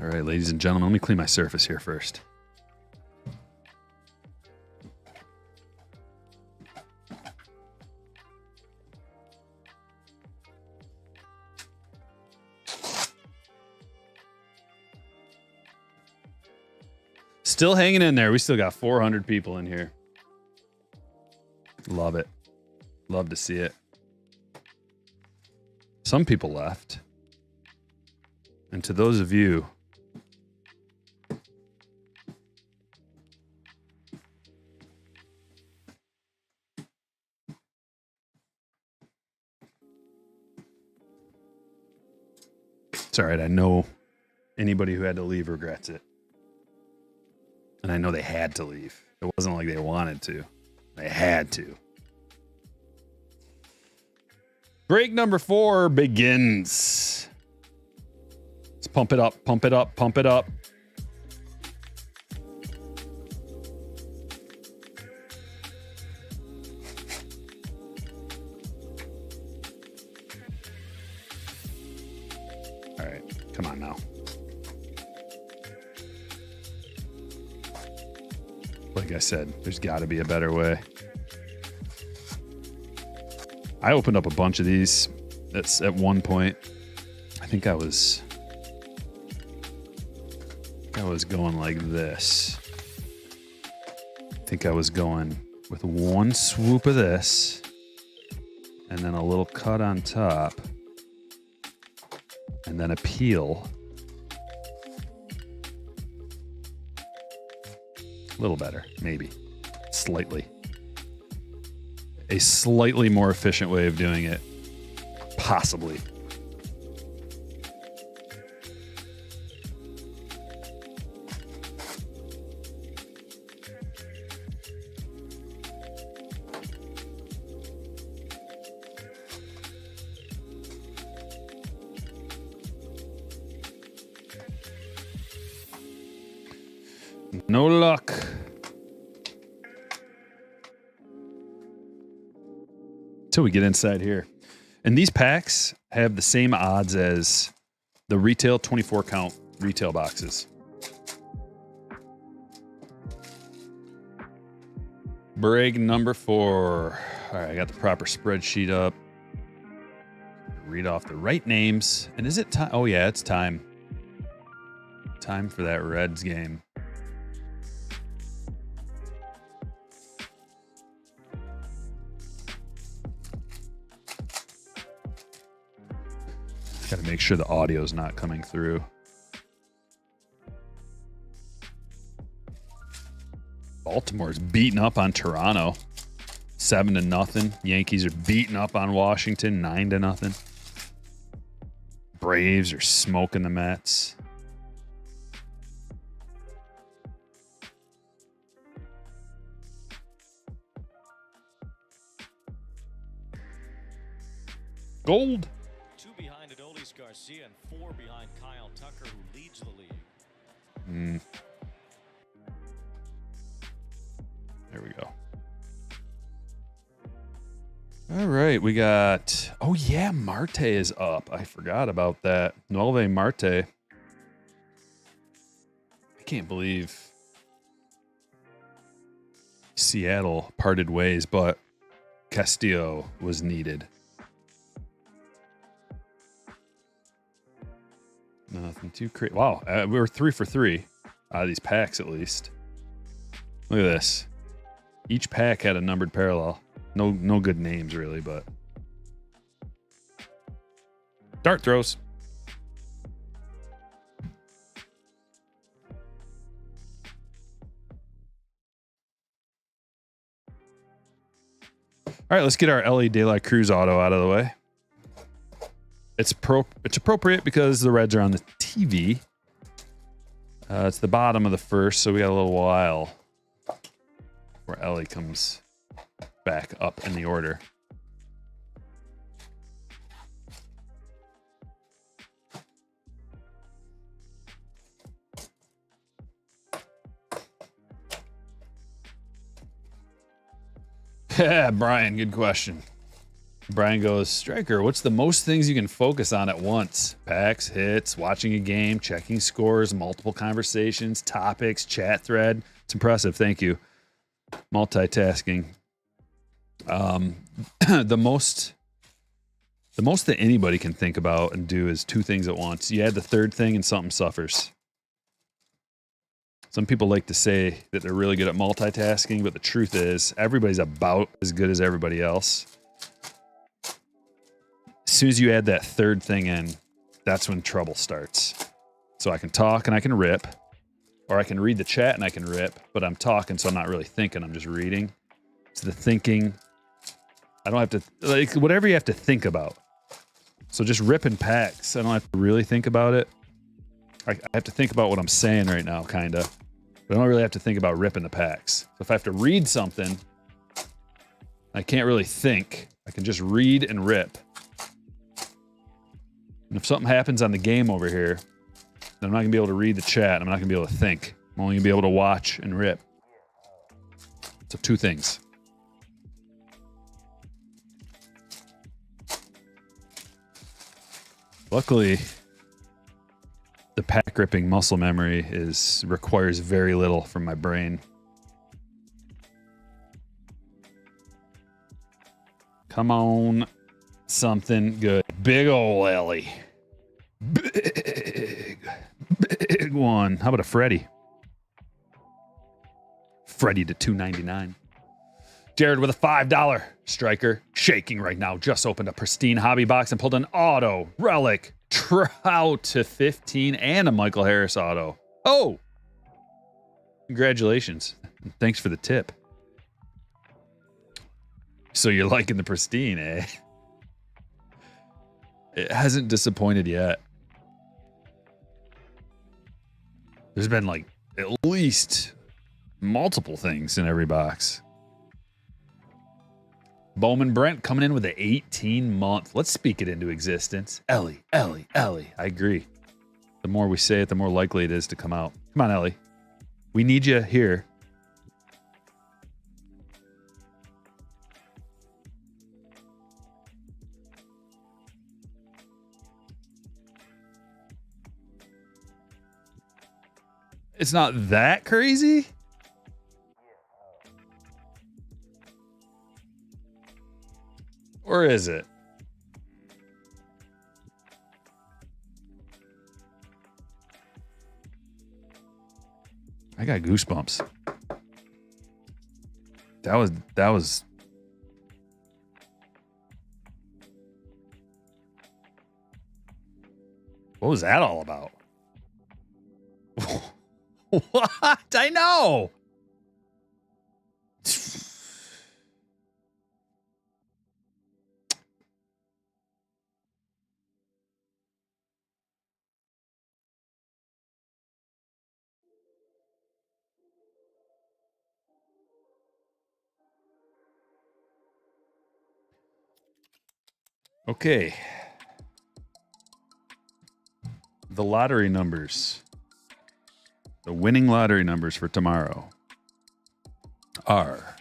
All right, ladies and gentlemen, let me clean my surface here first. Still hanging in there. We still got 400 people in here. Love it. Love to see it. Some people left. And to those of you it's all right. I know anybody who had to leave regrets it. And I know they had to leave. It wasn't like they wanted to. They had to. Break number 4 begins. Let's pump it up, pump it up, pump it up. All right, come on now. Like I said, there's got to be a better way. I opened up a bunch of these. That's at one point. I think I was going like this. I think I was going with one swoop of this and then a little cut on top and then a peel. A little better, maybe. Slightly. A slightly more efficient way of doing it. Possibly. No luck. Till we get inside here. And these packs have the same odds as the retail 24 count retail boxes. Break number 4. All right, I got the proper spreadsheet up. Read off the right names. And is it time? Oh yeah, it's time. Time for that Reds game. Got to make sure the audio's not coming through. Baltimore's beating up on Toronto, 7-0. Yankees are beating up on Washington, 9-0. Braves are smoking the Mets. Gold. Garcia and 4 behind Kyle Tucker, who leads the league. There we go. All right, we got... Oh, yeah, Marte is up. I forgot about that. Noelvi Marte. I can't believe Seattle parted ways, but Castillo was needed. Nothing too crazy. Wow, we were 3 for 3 out of these packs, at least. Look at this. Each pack had a numbered parallel. No good names, really, but... Dart throws. All right, let's get our Ellie De La Cruz auto out of the way. It's appropriate because the Reds are on the TV. It's the bottom of the first, so we got a little while where Ellie comes back up in the order. Yeah, Brian, good question. Brian goes, Striker, what's the most things you can focus on at once? Packs, hits, watching a game, checking scores, multiple conversations, topics, chat thread. It's impressive. Thank you. Multitasking. The most that anybody can think about and do is two things at once. You add the third thing and something suffers. Some people like to say that they're really good at multitasking, but the truth is everybody's about as good as everybody else. As soon as you add that third thing in, that's when trouble starts. So I can talk and I can rip, or I can read the chat and I can rip, but I'm talking, so I'm not really thinking, I'm just reading. It's the thinking. I don't have to, like, whatever you have to think about. So just ripping packs. I don't have to really think about it. I have to think about what I'm saying right now, kind of. But I don't really have to think about ripping the packs. So if I have to read something, I can't really think. I can just read and rip. And if something happens on the game over here, then I'm not going to be able to read the chat. I'm not going to be able to think. I'm only going to be able to watch and rip. So two things. Luckily, the pack ripping muscle memory requires very little from my brain. Come on, something good. Big ol' Ellie. Big one. How about a Freddy? Freddy to $2.99. Jared with a $5 striker. Shaking right now. Just opened a Pristine hobby box and pulled an auto relic Trout to 15 and a Michael Harris auto. Oh! Congratulations. Thanks for the tip. So you're liking the Pristine, eh? It hasn't disappointed yet. There's been like at least multiple things in every box. Bowman Brent coming in with an 18-month. Let's speak it into existence. Ellie. I agree. The more we say it, the more likely it is to come out. Come on, Ellie. We need you here. It's not that crazy. Or is it? I got goosebumps. That was what was that all about? What? I know. Okay. The lottery numbers. The winning lottery numbers for tomorrow are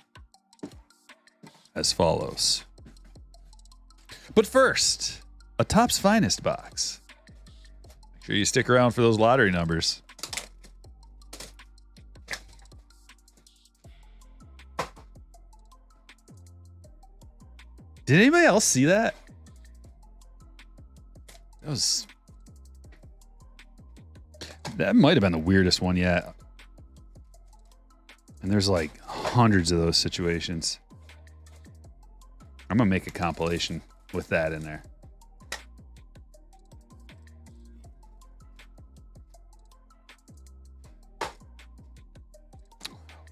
as follows. But first, a Topps Finest box. Make sure you stick around for those lottery numbers. Did anybody else see that? That might have been the weirdest one yet. And there's like hundreds of those situations. I'm gonna make a compilation with that in there.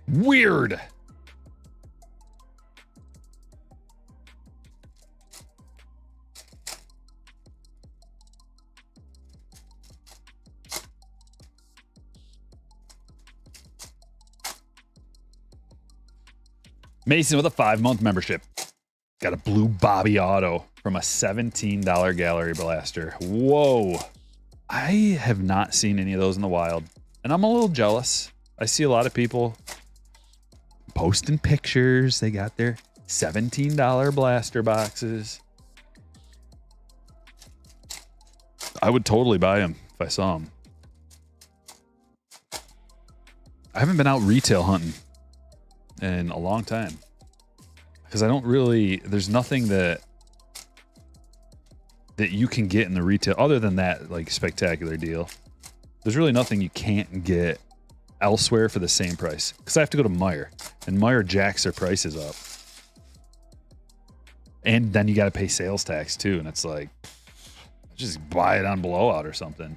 Weird. Mason with a 5-month membership. Got a blue Bobby auto from a $17 gallery blaster. Whoa. I have not seen any of those in the wild. And I'm a little jealous. I see a lot of people posting pictures. They got their $17 blaster boxes. I would totally buy them if I saw them. I haven't been out retail hunting in a long time because I don't really, there's nothing that you can get in the retail other than that like spectacular deal. There's really nothing you can't get elsewhere for the same price because I have to go to Meijer, and Meijer jacks their prices up. And then you got to pay sales tax too. And it's like, just buy it on blowout or something.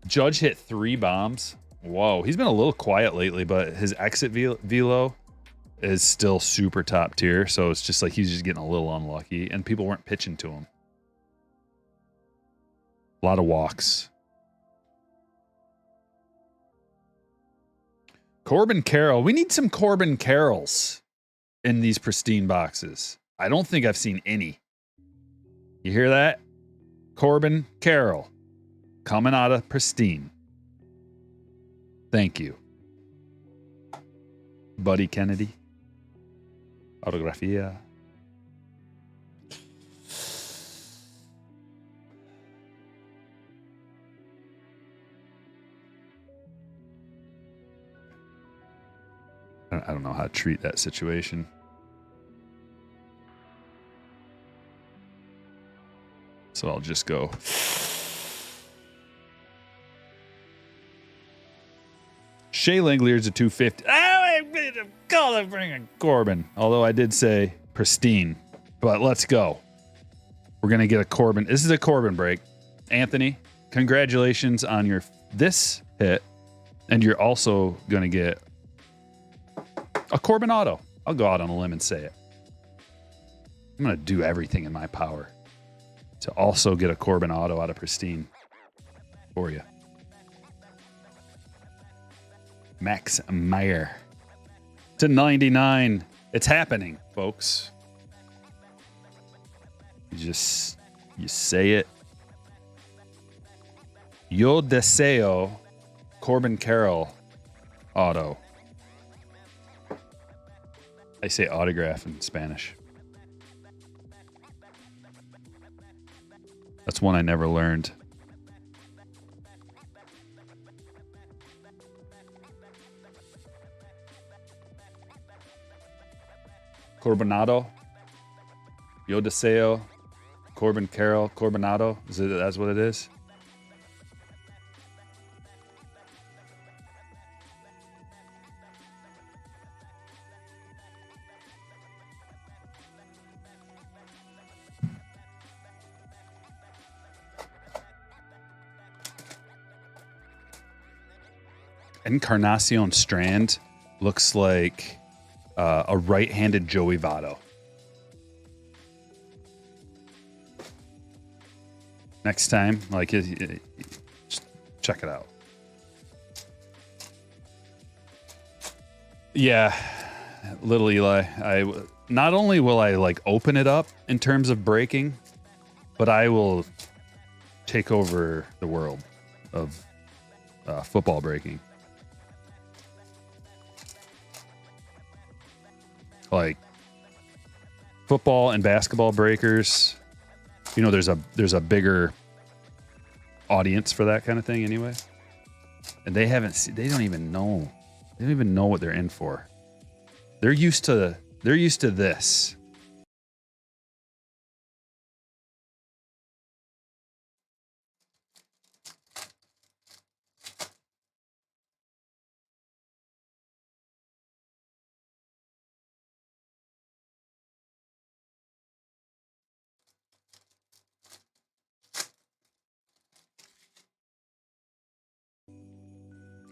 Judge hit 3 bombs. Whoa. He's been a little quiet lately, but his exit velo is still super top tier. So it's just like he's just getting a little unlucky, and people weren't pitching to him. A lot of walks. Corbin Carroll. We need some Corbin Carrolls in these pristine boxes. I don't think I've seen any. You hear that? Corbin Carroll coming out of Pristine. Thank you. Buddy Kennedy. Autografia. I don't know how to treat that situation. So I'll just go. Shea Langlier's a 250. I'm gonna bring a Corbin. Although I did say Pristine, but let's go. We're gonna get a Corbin. This is a Corbin break. Anthony, congratulations on this hit, and you're also gonna get a Corbin auto. I'll go out on a limb and say it. I'm gonna do everything in my power to also get a Corbin auto out of Pristine for you. Max Meyer to 99. It's happening, folks. You say it. Yo deseo Corbin Carroll auto. I say autograph in Spanish. That's one I never learned. Corbinado. Yo deseo. Corbin Carroll. Corbinado. That's what it is? Encarnacion Strand looks like a right-handed Joey Votto. Next time, just check it out. Yeah, little Eli. Not only will I open it up in terms of breaking, but I will take over the world of football breaking. Like football and basketball breakers, there's a bigger audience for that kind of thing anyway. And they don't even know what they're in for. They're used to this.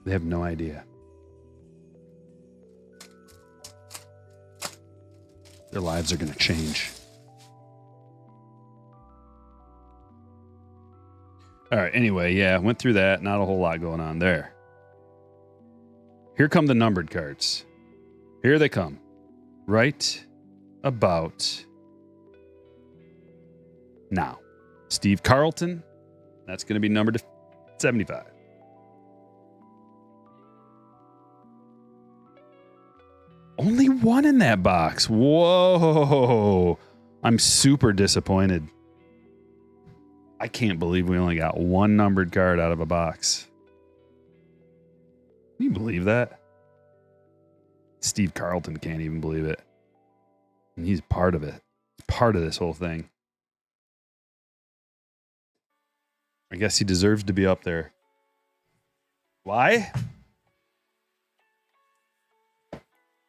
They have no idea. Their lives are going to change. All right. Anyway, yeah, went through that. Not a whole lot going on there. Here come the numbered cards. Here they come. Right about now. Steve Carlton. That's going to be numbered to 75. Only one in that box. Whoa. I'm super disappointed. I can't believe we only got one numbered card out of a box. Can you believe that? Steve Carlton can't even believe it. And he's part of it. Part of this whole thing. I guess he deserves to be up there. Why?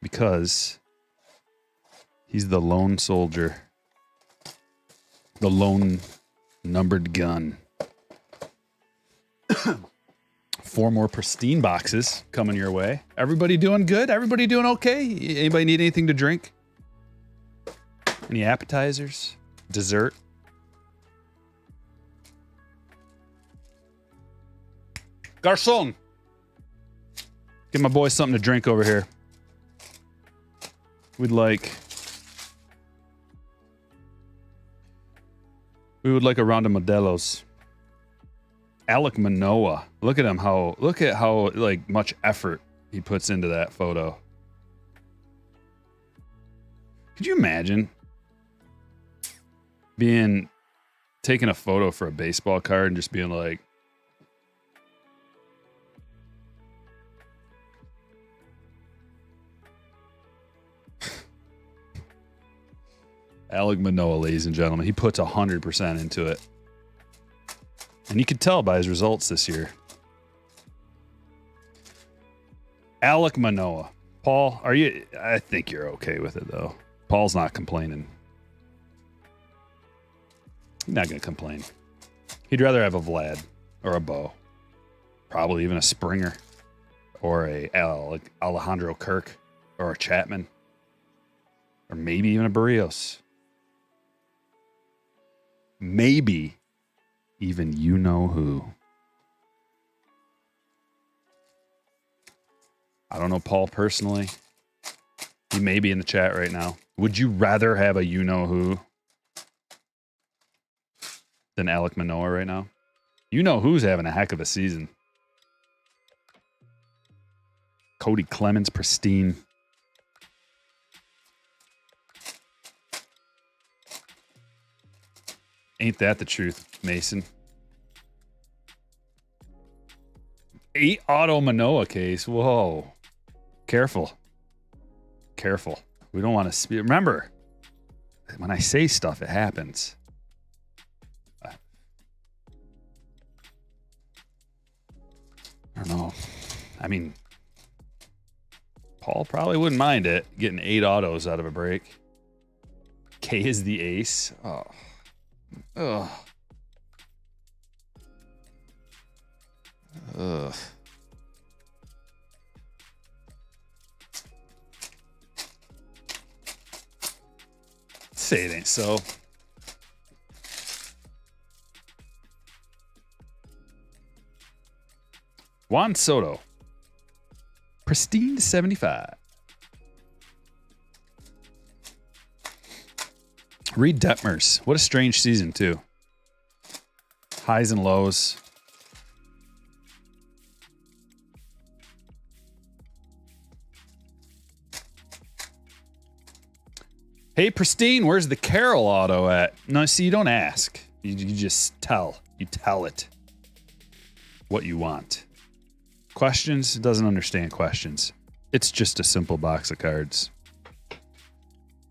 Because he's the lone soldier. The lone numbered gun. 4 more Pristine boxes coming your way. Everybody doing good? Everybody doing okay? Anybody need anything to drink? Any appetizers? Dessert? Garçon! Get my boy something to drink over here. We would like a round of Modelo's. Alec Manoa. Look at him. Look at how like much effort he puts into that photo. Could you imagine taking a photo for a baseball card and just being like, Alec Manoa, ladies and gentlemen, he puts 100% into it. And you could tell by his results this year. Alec Manoa. Paul, I think you're okay with it, though. Paul's not complaining. He's not going to complain. He'd rather have a Vlad or a Bo. Probably even a Springer or like Alejandro Kirk or a Chapman. Or maybe even a Barrios. Maybe even you know who. I don't know Paul personally. He may be in the chat right now. Would you rather have a you know who than Alec Manoa right now? You know who's having a heck of a season. Cody Clemens, Pristine. Ain't that the truth, Mason? 8 auto Manoa case. Whoa. Careful. Careful. We don't want to... Remember, when I say stuff, it happens. I don't know. I mean, Paul probably wouldn't mind it, getting 8 autos out of a break. K is the ace. Oh. Ugh. Ugh. Say it ain't so. Juan Soto. Pristine 75. Reed Detmers. What a strange season, too. Highs and lows. Hey, Pristine, where's the Carroll auto at? No, see, you don't ask. You just tell. You tell it what you want. Questions? It doesn't understand questions. It's just a simple box of cards.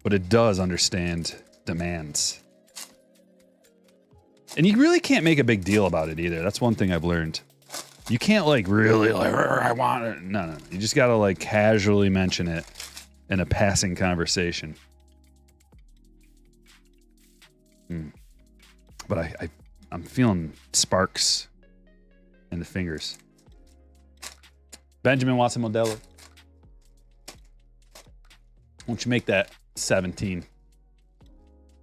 But it does understand demands. And you really can't make a big deal about it either. That's one thing I've learned. You can't like really like, I want it. No. You just got to like casually mention it in a passing conversation. But I'm feeling sparks in the fingers. Benjamin Watson Modelo. Why don't you make that 17?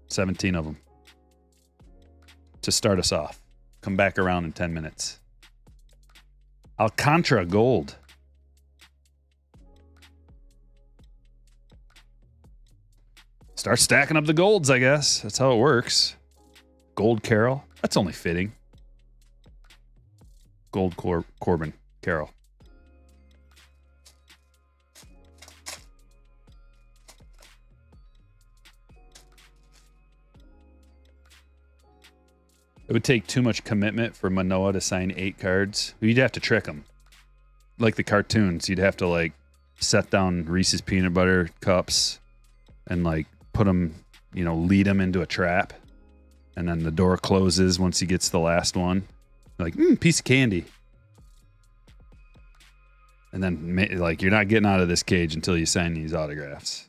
17 of them. To start us off. Come back around in 10 minutes. Alcantara Gold. Start stacking up the golds, I guess. That's how it works. Gold Carroll. That's only fitting. Gold Corbin Carroll. It would take too much commitment for Manoah to sign 8 cards. You'd have to trick him. Like the cartoons, you'd have to like set down Reese's peanut butter cups and like put them, you know, lead him into a trap. And then the door closes once he gets the last one. Like, piece of candy. And then like you're not getting out of this cage until you sign these autographs.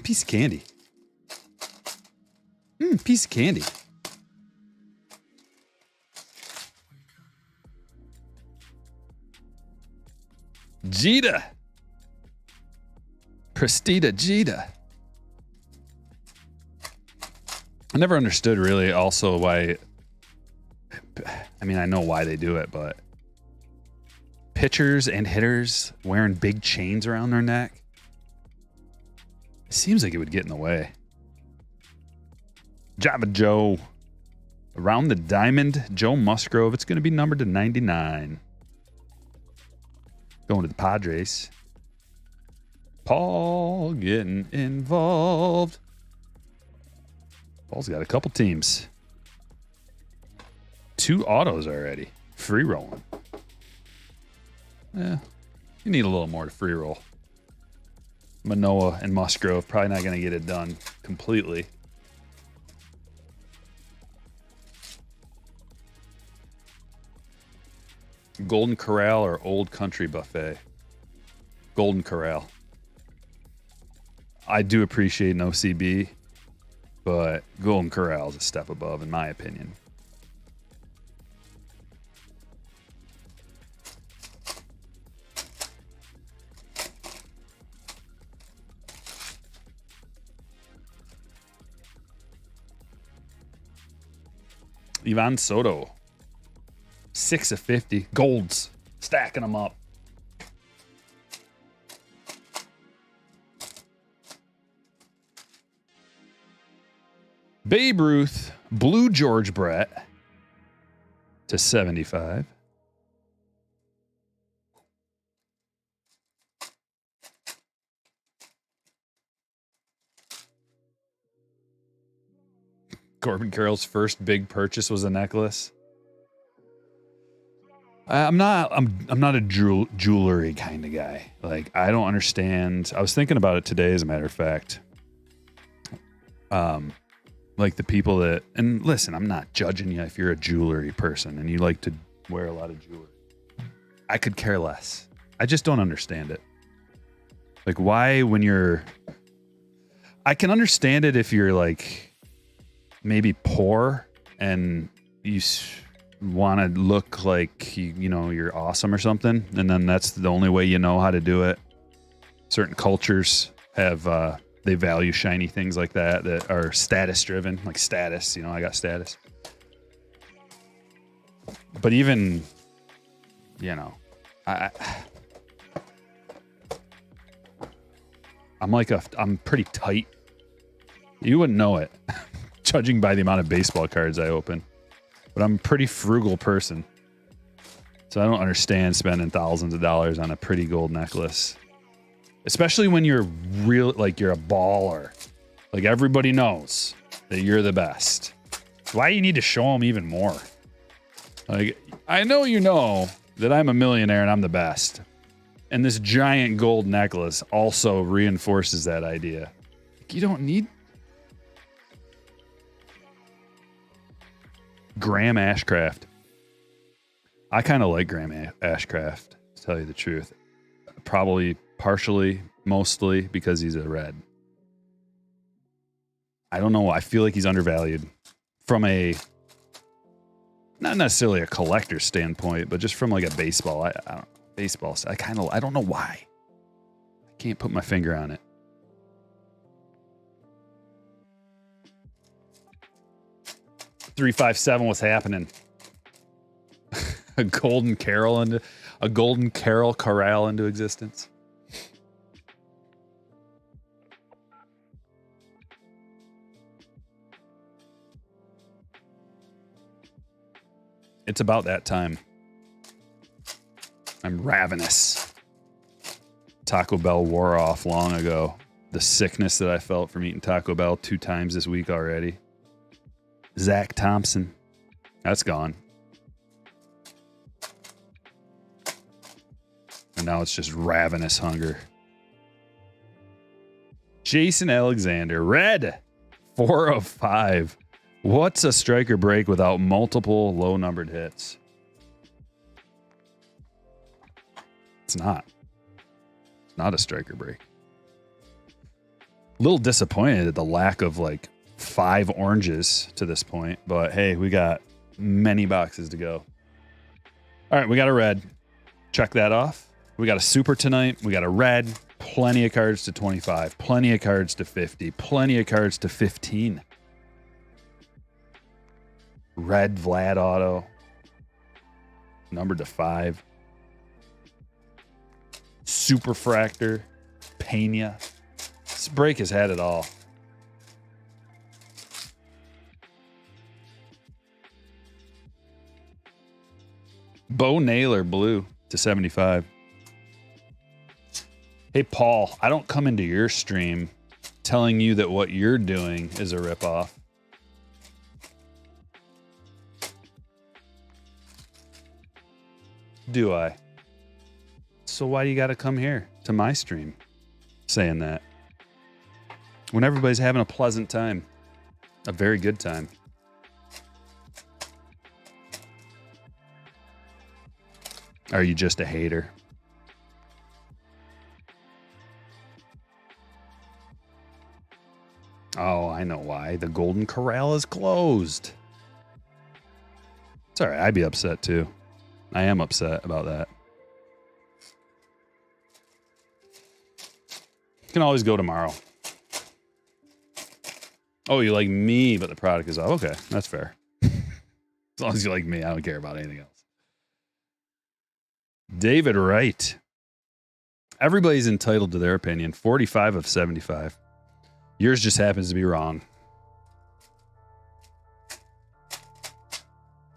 Piece of candy. Piece of candy. Jeter. Pristine Jeter. I never understood really also why. I mean, I know why they do it, but pitchers and hitters wearing big chains around their neck. It seems like it would get in the way. Java Joe. Around the diamond, Joe Musgrove. It's going to be numbered to 99. Going to the Padres. Paul getting involved. Paul's got a couple teams. 2 autos already. Free rolling. Yeah, you need a little more to free roll. Manoah and Musgrove probably not going to get it done completely. Golden Corral or Old Country Buffet? Golden Corral. I do appreciate an OCB, but Golden Corral is a step above, in my opinion. Ivan Soto. 6 of 50. Golds. Stacking them up. Babe Ruth. Blue George Brett. To 75. Corbin Carroll's first big purchase was a necklace. I'm not a jewelry kind of guy. Like, I don't understand. I was thinking about it today, as a matter of fact. Like the people that, and listen, I'm not judging you if you're a jewelry person and you like to wear a lot of jewelry. I could care less. I just don't understand it. Like, why when you're, I can understand it if you're like maybe poor and you want to look like you know you're awesome or something, and then that's the only way you know how to do it. Certain cultures have they value shiny things like that are status driven, like status, you know, I got status. But even, you know, I'm pretty tight. You wouldn't know it judging by the amount of baseball cards I open. But I'm a pretty frugal person. So I don't understand spending thousands of dollars on a pretty gold necklace. Especially when you're real, like you're a baller. Like everybody knows that you're the best. Why you need to show them even more? Like, I know you know that I'm a millionaire and I'm the best. And this giant gold necklace also reinforces that idea. You don't need Graham Ashcraft. I kind of like Graham Ashcraft, to tell you the truth. Probably partially, mostly because he's a red. I don't know. I feel like he's undervalued from a, not necessarily a collector standpoint, but just from like a baseball. I don't, baseball. I don't know why. I can't put my finger on it. $357. What's happening? a golden carol corral into existence. It's about that time. I'm ravenous. Taco Bell wore off long ago. the sickness that I felt from eating Taco Bell 2 times this week already. Zach Thompson. That's gone. And now it's just ravenous hunger. Jason Alexander. Red. 4 of 5. What's a striker break without multiple low-numbered hits? It's not. It's not a striker break. A little disappointed at the lack of like 5 oranges to this point, but hey, we got many boxes to go. All right, we got a red. Check that off. We got a super tonight. We got a red. Plenty of cards to 25. Plenty of cards to 50. Plenty of cards to 15. Red Vlad auto. Numbered to 5. Super Fractor. Pena. This break has had it all. Bo Naylor blue to 75. Hey, Paul, I don't come into your stream telling you that what you're doing is a ripoff. Do I? So why do you got to come here to my stream saying that? When everybody's having a pleasant time, a very good time. Are you just a hater? Oh, I know why. The Golden Corral is closed. It's all right. I'd be upset too. I am upset about that. You can always go tomorrow. Oh, you like me, but the product is off. Okay, that's fair. As long as you like me, I don't care about anything else. David Wright. Everybody's entitled to their opinion. 45 of 75. Yours just happens to be wrong.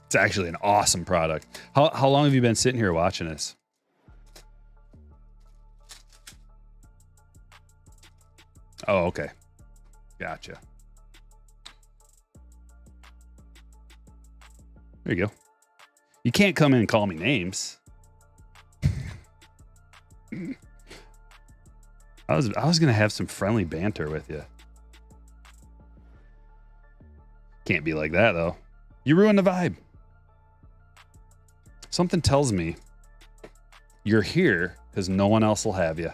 It's actually an awesome product. How long have you been sitting here watching this? Oh, okay. Gotcha. There you go. You can't come in and call me names. I was gonna have some friendly banter with you. Can't be like that though. You ruined the vibe. Something tells me you're here because no one else will have you.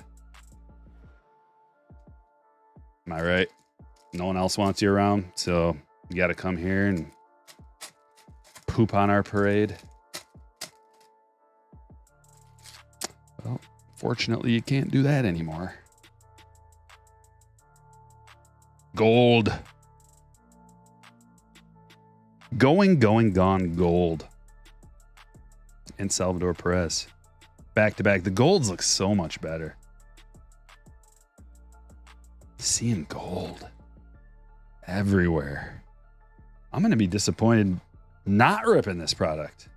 Am I right? No one else wants you around, so you got to come here and poop on our parade. Well, fortunately, you can't do that anymore. Gold. Gone gold. And Salvador Perez. Back to back. The golds look so much better. Seeing gold everywhere. I'm going to be disappointed not ripping this product.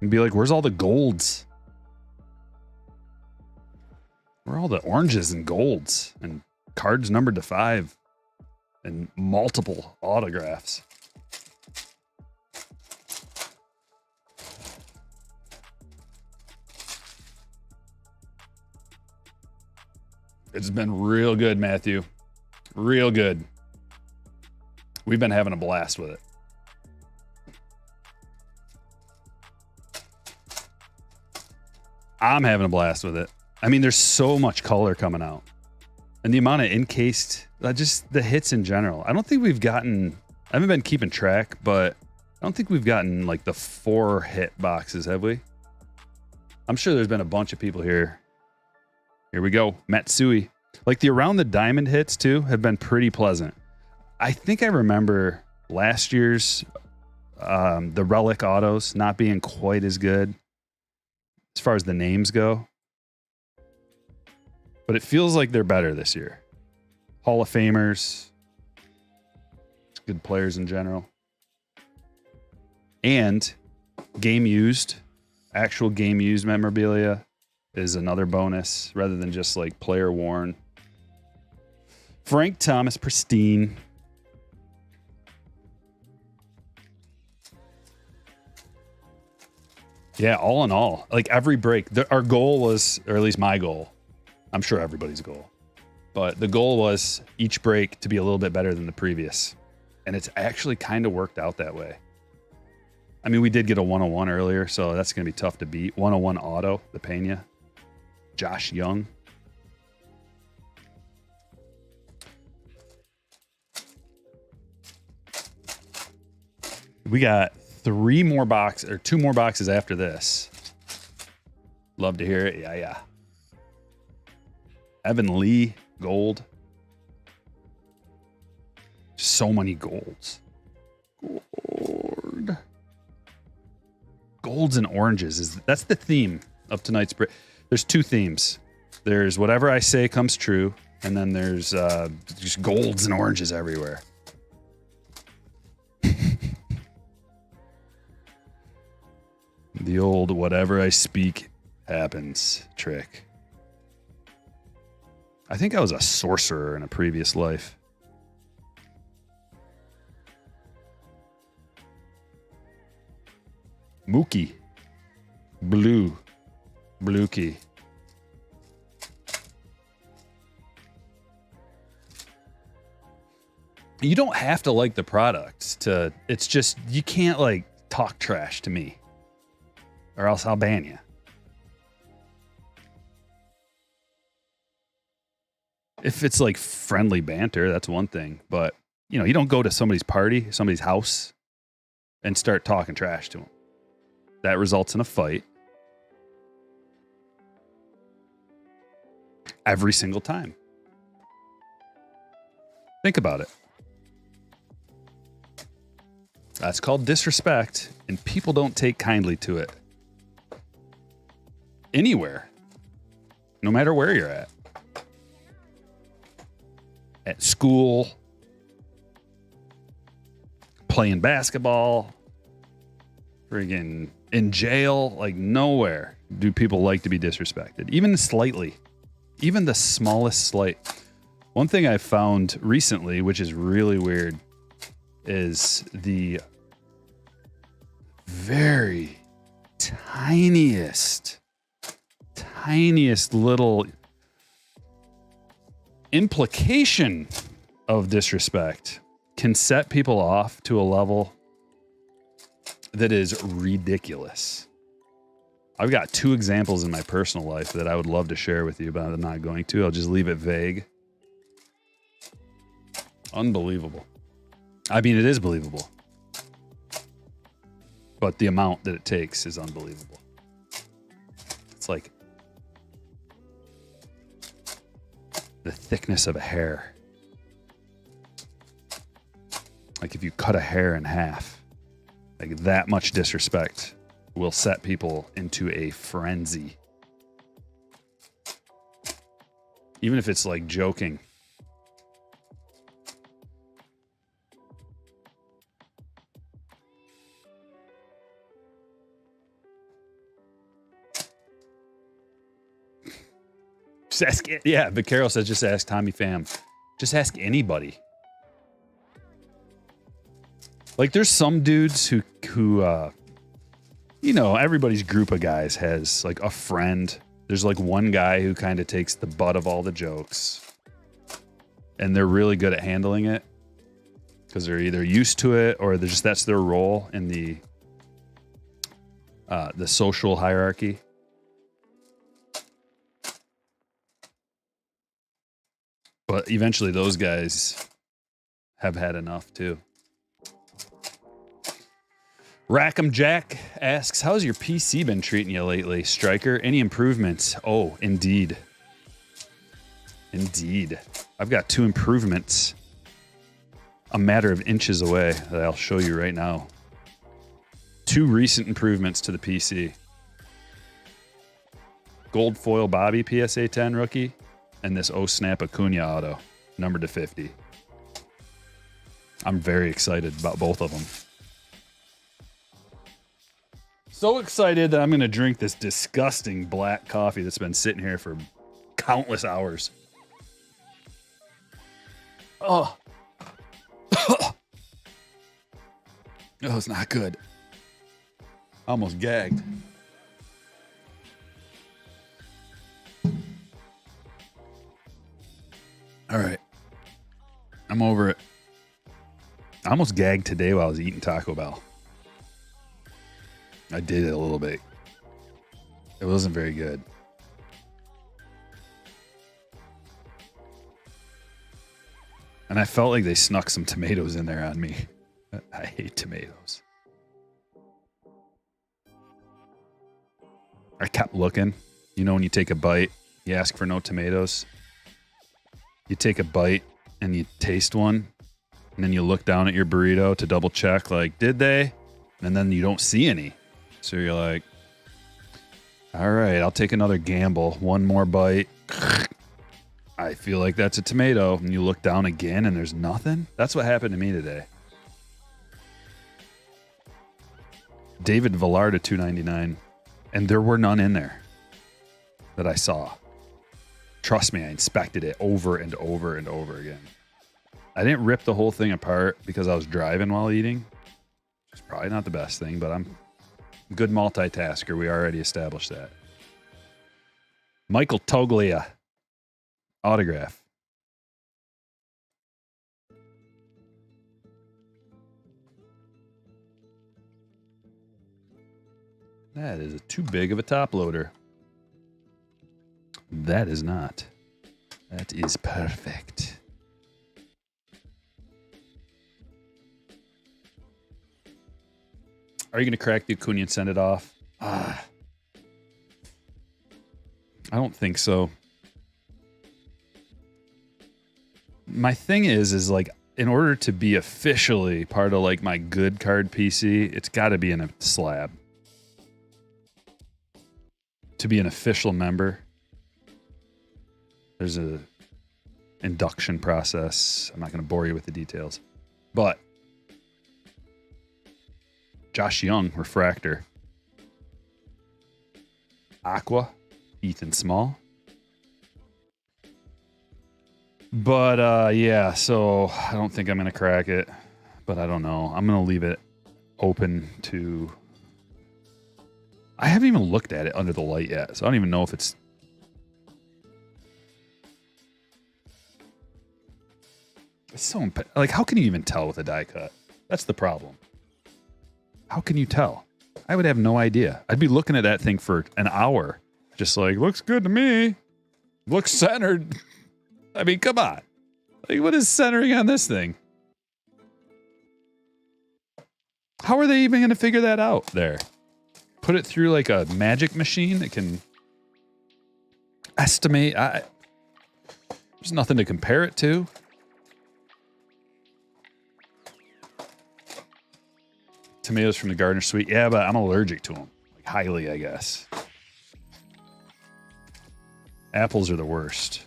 And be like, where's all the golds? Where are all the oranges and golds and cards numbered to 5 and multiple autographs? It's been real good, Matthew. Real good. We've been having a blast with it. I'm having a blast with it. I mean, there's so much color coming out. And the amount of encased, just the hits in general. I don't think we've gotten, I haven't been keeping track, but I don't think we've gotten like the 4 hit boxes, have we? I'm sure there's been a bunch of people here. Here we go. Matsui. Like the around the diamond hits too have been pretty pleasant. I think I remember last year's the relic autos not being quite as good as far as the names go. But it feels like they're better this year. Hall of Famers. Good players in general. And game used. Actual game used memorabilia is another bonus rather than just like player worn. Frank Thomas, Pristine. Yeah, all in all, like every break, our goal was, or at least my goal, I'm sure everybody's goal, but the goal was each break to be a little bit better than the previous. And it's actually kind of worked out that way. I mean, we did get a 101 earlier, so that's going to be tough to beat. 101 auto, the Pena. Josh Young. We got 2 more boxes after this. Love to hear it. Yeah. Evan Lee, gold. So many golds. Golds and oranges. That's the theme of tonight's break. There's 2 themes. There's whatever I say comes true, and then there's just golds and oranges everywhere. The old whatever I speak happens trick. I think I was a sorcerer in a previous life. Mookie. Blue-key. You don't have to like the product to, it's just, you can't like talk trash to me or else I'll ban you. If it's like friendly banter, that's one thing, but you know, you don't go to somebody's party, somebody's house and start talking trash to them. That results in a fight. Every single time. Think about it. That's called disrespect, and people don't take kindly to it. Anywhere. No matter where you're at. At school. Playing basketball. Friggin' in jail. Like nowhere do people like to be disrespected. Even slightly. Even the smallest slight. One thing I found recently, which is really weird, is the very tiniest little implication of disrespect can set people off to a level that is ridiculous. I've got 2 examples in my personal life that I would love to share with you, but I'm not going to. I'll just leave it vague. Unbelievable. I mean, it is believable. But the amount that it takes is unbelievable. It's like the thickness of a hair. Like if you cut a hair in half, like that much disrespect will set people into a frenzy. Even if it's like joking. Just ask it. Yeah, Vaquero says just ask Tommy Pham. Just ask anybody. Like there's some dudes who you know, everybody's group of guys has like a friend. There's like one guy who kind of takes the butt of all the jokes. And they're really good at handling it because they're either used to it or they're just, that's their role in the social hierarchy. But eventually those guys have had enough too. Rackham Jack asks, how's your PC been treating you lately, Striker? Any improvements? Oh, indeed. Indeed. I've got 2 improvements a matter of inches away that I'll show you right now. 2 recent improvements to the PC. Gold foil Bobby PSA 10 rookie and this Snap Acuna auto, numbered to 50. I'm very excited about both of them. So excited that I'm going to drink this disgusting black coffee that's been sitting here for countless hours. Oh. Oh, it's not good. Almost gagged. All right. I'm over it. I almost gagged today while I was eating Taco Bell. I did it a little bit. It wasn't very good. And I felt like they snuck some tomatoes in there on me. I hate tomatoes. I kept looking. You know, when you take a bite, you ask for no tomatoes. You take a bite and you taste one, and then you look down at your burrito to double check, like, did they? And then you don't see any. So you're like, all right, I'll take another gamble. One more bite. I feel like that's a tomato. And you look down again and there's nothing. That's what happened to me today. David Villar to $2.99. And there were none in there that I saw. Trust me, I inspected it over and over and over again. I didn't rip the whole thing apart because I was driving while eating. It's probably not the best thing, but I'm a good multitasker. We already established that. Michael Toglia. Autograph. That is too big of a top loader. That is not. That is perfect. Are you going to crack the Acuna and send it off? I don't think so. My thing is like, in order to be officially part of like my good card PC, it's got to be in a slab. To be an official member, there's a induction process. I'm not going to bore you with the details, but Josh Young, refractor. Aqua, Ethan Small. But yeah, so I don't think I'm going to crack it, but I don't know. I'm going to leave it open to... I haven't even looked at it under the light yet, so I don't even know if it's... It's so... Like, how can you even tell with a die cut? That's the problem. How can you tell? I would have no idea. I'd be looking at that thing for an hour, just like, looks good to me. Looks centered. I mean, come on. Like, what is centering on this thing? How are they even going to figure that out there? Put it through like a magic machine that can estimate. There's nothing to compare it to. Tomatoes from the garden are sweet. Yeah, but I'm allergic to them. Like, highly, I guess. Apples are the worst.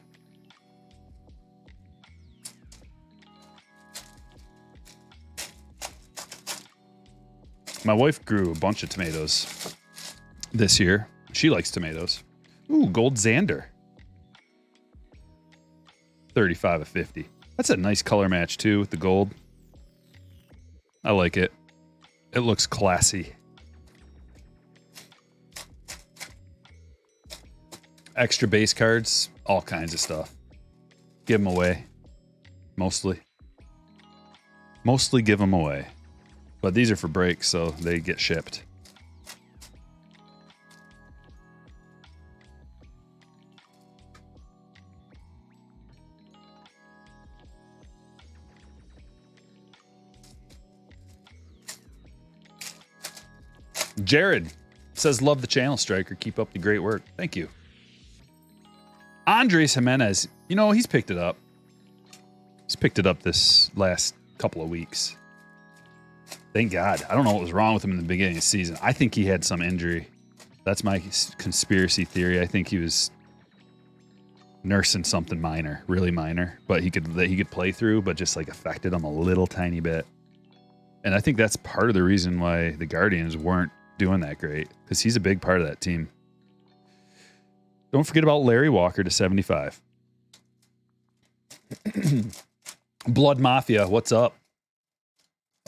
My wife grew a bunch of tomatoes this year. She likes tomatoes. Ooh, gold Xander. 35 of 50. That's a nice color match, too, with the gold. I like it. It looks classy. Extra base cards, all kinds of stuff. Give them away. Mostly. Mostly give them away. But these are for breaks, so they get shipped. Jared says, love the channel, Striker. Keep up the great work. Thank you. Andres Jimenez, you know, he's picked it up. He's picked it up this last couple of weeks. Thank God. I don't know what was wrong with him in the beginning of the season. I think he had some injury. That's my conspiracy theory. I think he was nursing something minor, really minor, but he could play through, but just like affected him a little tiny bit. And I think that's part of the reason why the Guardians weren't doing that great, because he's a big part of that team. Don't forget about Larry Walker to 75. Blood Mafia, what's up?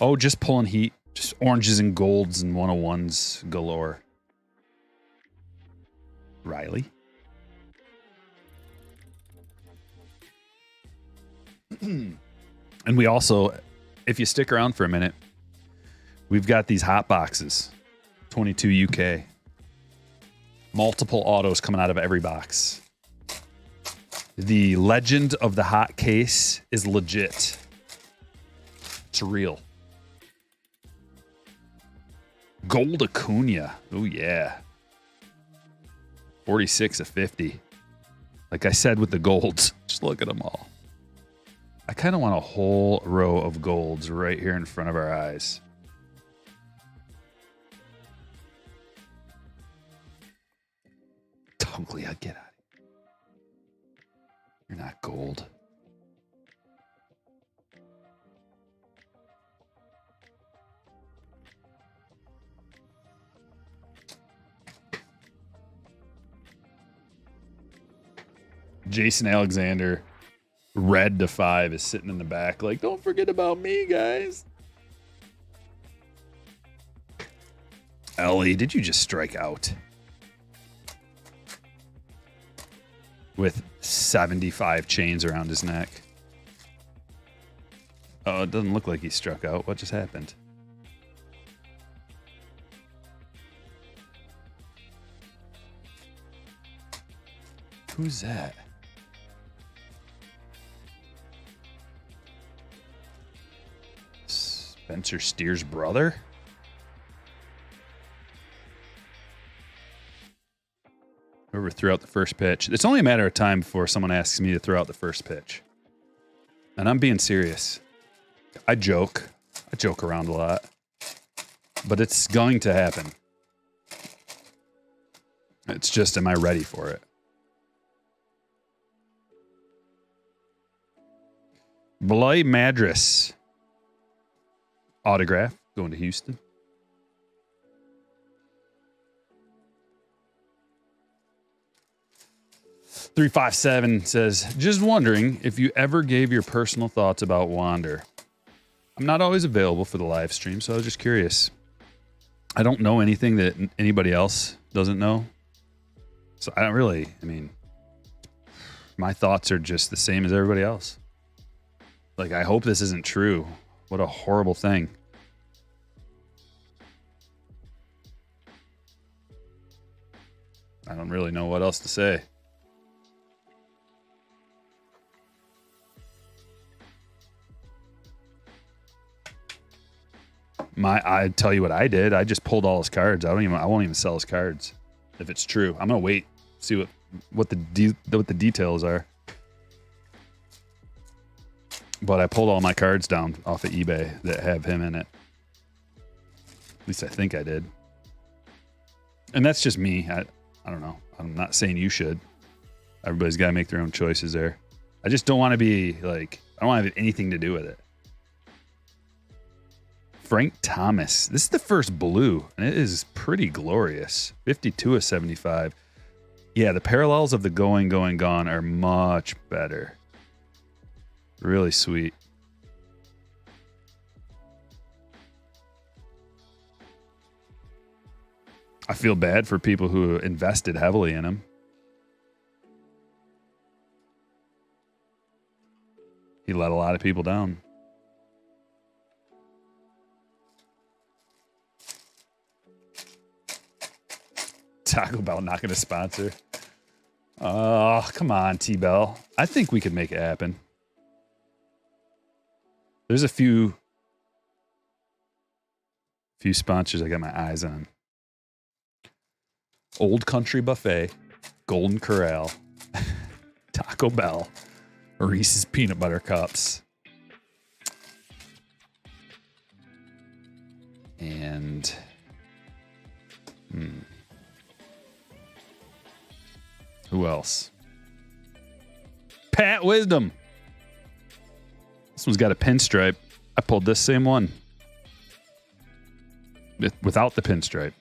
Oh, just pulling heat. Just oranges and golds and 101s galore. Riley. And we also, if you stick around for a minute, we've got these hot boxes. 22 UK. Multiple autos coming out of every box. The legend of the hot case is legit. It's real. Gold Acuna. Oh, yeah. 46 of 50. Like I said with the golds, just look at them all. I kind of want a whole row of golds right here in front of our eyes. Totally, I'll get out of here. You're not gold. Jason Alexander, red to 5, is sitting in the back like, don't forget about me, guys. Ellie, did you just strike out? With 75 chains around his neck. Oh, it doesn't look like he struck out. What just happened? Who's that? Spencer Steer's brother? Whoever threw out the first pitch. It's only a matter of time before someone asks me to throw out the first pitch. And I'm being serious. I joke around a lot. But it's going to happen. It's just, am I ready for it? Belay Madras. Autograph going to Houston. "357 says, just wondering if you ever gave your personal thoughts about Wander. I'm not always available for the live stream, so I was just curious. I don't know anything that anybody else doesn't know. So I don't really, my thoughts are just the same as everybody else. Like, I hope this isn't true. What a horrible thing. I don't really know what else to say. I tell you what I did. I just pulled all his cards. I won't even sell his cards if it's true. I'm gonna wait, see what the details are. But I pulled all my cards down off of eBay that have him in it. At least I think I did. And that's just me. I don't know. I'm not saying you should. Everybody's got to make their own choices there. I just don't want to be like, I don't want to have anything to do with it. Frank Thomas. This is the first blue, and it is pretty glorious. 52 of 75. Yeah, the parallels of the going, gone are much better. Really sweet. I feel bad for people who invested heavily in him. He let a lot of people down. Taco Bell not going to sponsor. Oh, come on, T-Bell. I think we could make it happen. There's a few sponsors I got my eyes on. Old Country Buffet, Golden Corral, Taco Bell, Reese's Peanut Butter Cups, and who else? Pat Wisdom. This one's got a pinstripe. I pulled this same one without the pinstripe.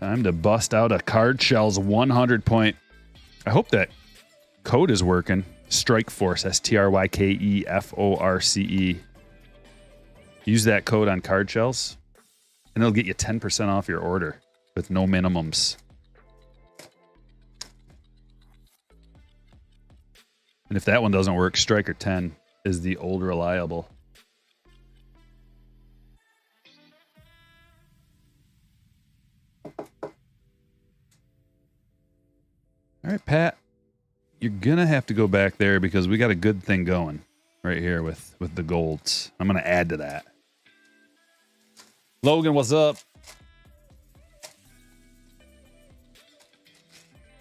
Time to bust out a Card Shells 100 point. I hope that code is working. Strikeforce, STRYKEFORCE. Use that code on Card Shells, and it'll get you 10% off your order with no minimums. And if that one doesn't work, Striker 10 is the old reliable. All right, Pat, you're going to have to go back there because we got a good thing going right here with the golds. I'm going to add to that. Logan, what's up?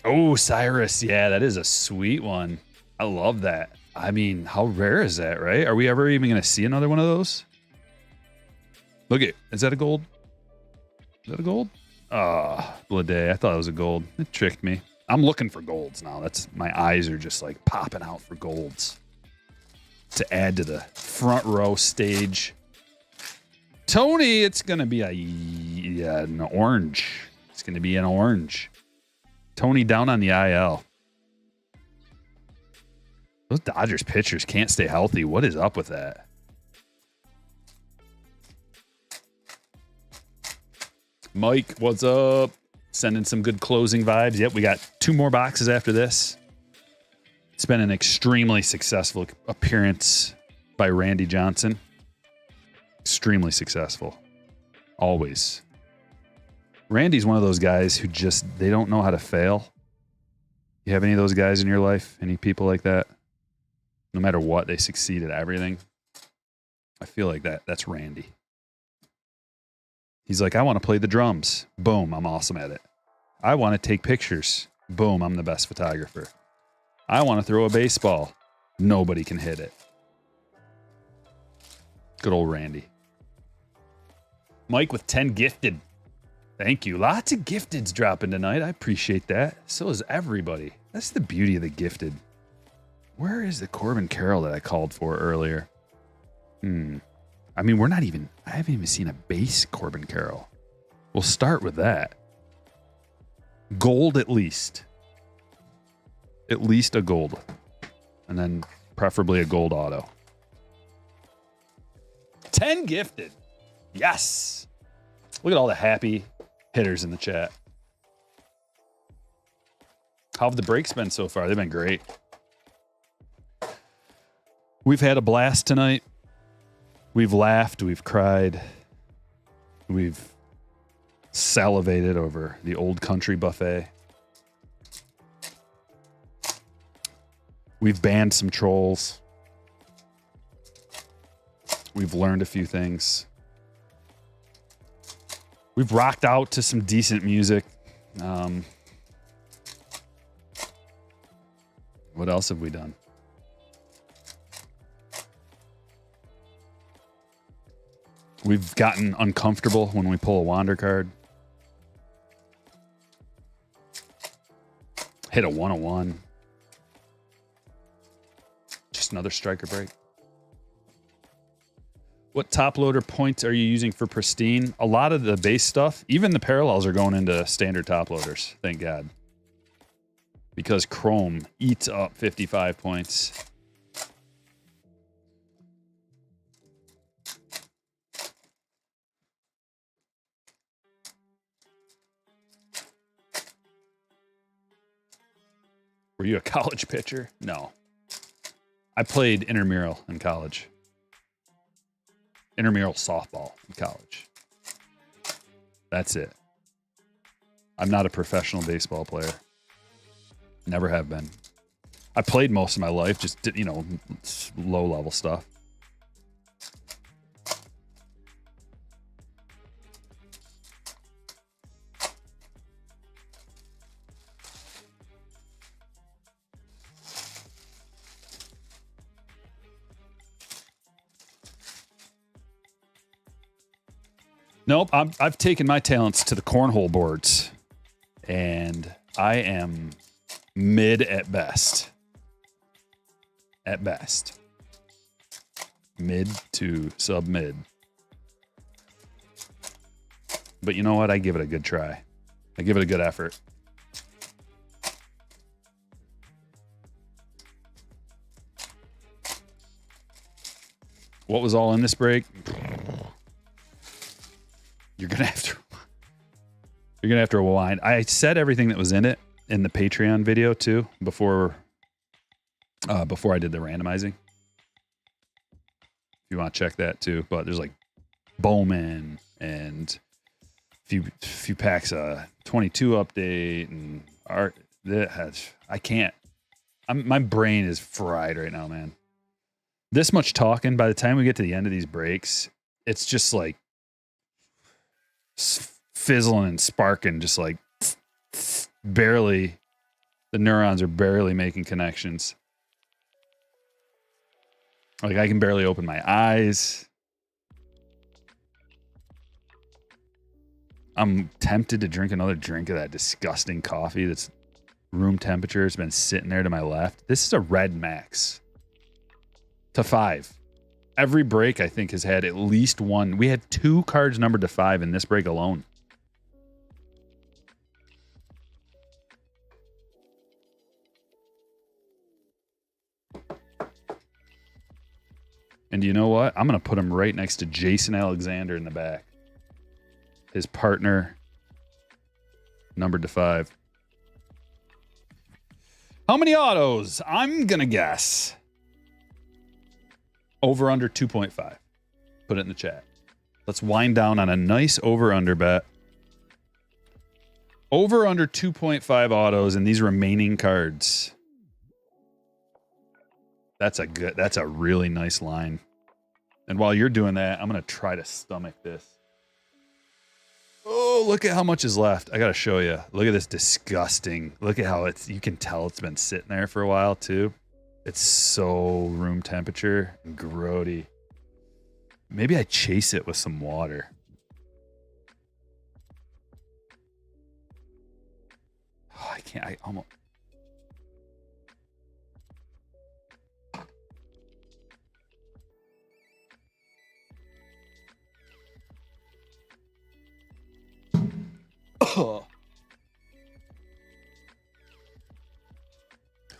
Oh, Cyrus. Yeah, that is a sweet one. I love that. I mean, how rare is that, right? Are we ever even going to see another one of those? Look at, is that a gold? Is that a gold? Ah, Blade. I thought it was a gold. It tricked me. I'm looking for golds now. That's, my eyes are just like popping out for golds to add to the front row stage. Tony, it's going to be an orange. It's going to be an orange. Tony down on the IL. Those Dodgers pitchers can't stay healthy. What is up with that? Mike, what's up? Sending some good closing vibes. Yep, we got 2 more boxes after this. It's been an extremely successful appearance by Randy Johnson. Extremely successful. Always. Randy's one of those guys who just, they don't know how to fail. You have any of those guys in your life? Any people like that? No matter what, they succeed at everything. I feel like that's Randy. He's like, I want to play the drums. Boom, I'm awesome at it. I want to take pictures. Boom, I'm the best photographer. I want to throw a baseball. Nobody can hit it. Good old Randy. Mike with 10 gifted. Thank you. Lots of gifteds dropping tonight. I appreciate that. So is everybody. That's the beauty of the gifted. Where is the Corbin Carroll that I called for earlier? I mean, I haven't even seen a base Corbin Carroll. We'll start with that. Gold at least. At least a gold. And then preferably a gold auto. 10 gifted. Yes. Look at all the happy hitters in the chat. How have the breaks been so far? They've been great. We've had a blast tonight. We've laughed. We've cried. We've salivated over the old country buffet. We've banned some trolls. We've learned a few things. We've rocked out to some decent music. What else have we done? We've gotten uncomfortable when we pull a Wander card. Hit a 101. Just another striker break. What top loader points are you using for Pristine? A lot of the base stuff, even the parallels are going into standard top loaders. Thank God. Because Chrome eats up 55 points. Were you a college pitcher? No. I played intramural in college. Intramural softball in college. That's it. I'm not a professional baseball player. Never have been. I played most of my life, just, low level stuff. Nope, I've taken my talents to the cornhole boards, and I am mid at best. At best. Mid to sub-mid. But you know what? I give it a good try. I give it a good effort. What was all in this break? You're gonna have to rewind. I said everything that was in it in the Patreon video too before I did the randomizing. If you want to check that too, but there's like Bowman and few packs 22 update and art that has my brain is fried right now, man. This much talking, by the time we get to the end of these breaks, it's just like fizzling and sparking, just like barely, the neurons are barely making connections. Like I can barely open my eyes. I'm tempted to drink another drink of that disgusting coffee that's room temperature. It's been sitting there to my left. This is a red max to 5. Every break I think has had at least one. We had 2 cards numbered to 5 in this break alone. And you know what? I'm going to put him right next to Jason Alexander in the back. His partner, numbered to 5. How many autos? I'm going to guess. Over under 2.5. Put it in the chat. Let's wind down on a nice over under bet. Over under 2.5 autos in these remaining cards. That's a really nice line. And while you're doing that, I'm going to try to stomach this. Oh, look at how much is left. I got to show you. Look at this disgusting. Look at how you can tell it's been sitting there for a while too. It's so room temperature and grody. Maybe I chase it with some water. Oh, I can't. I almost. Oh.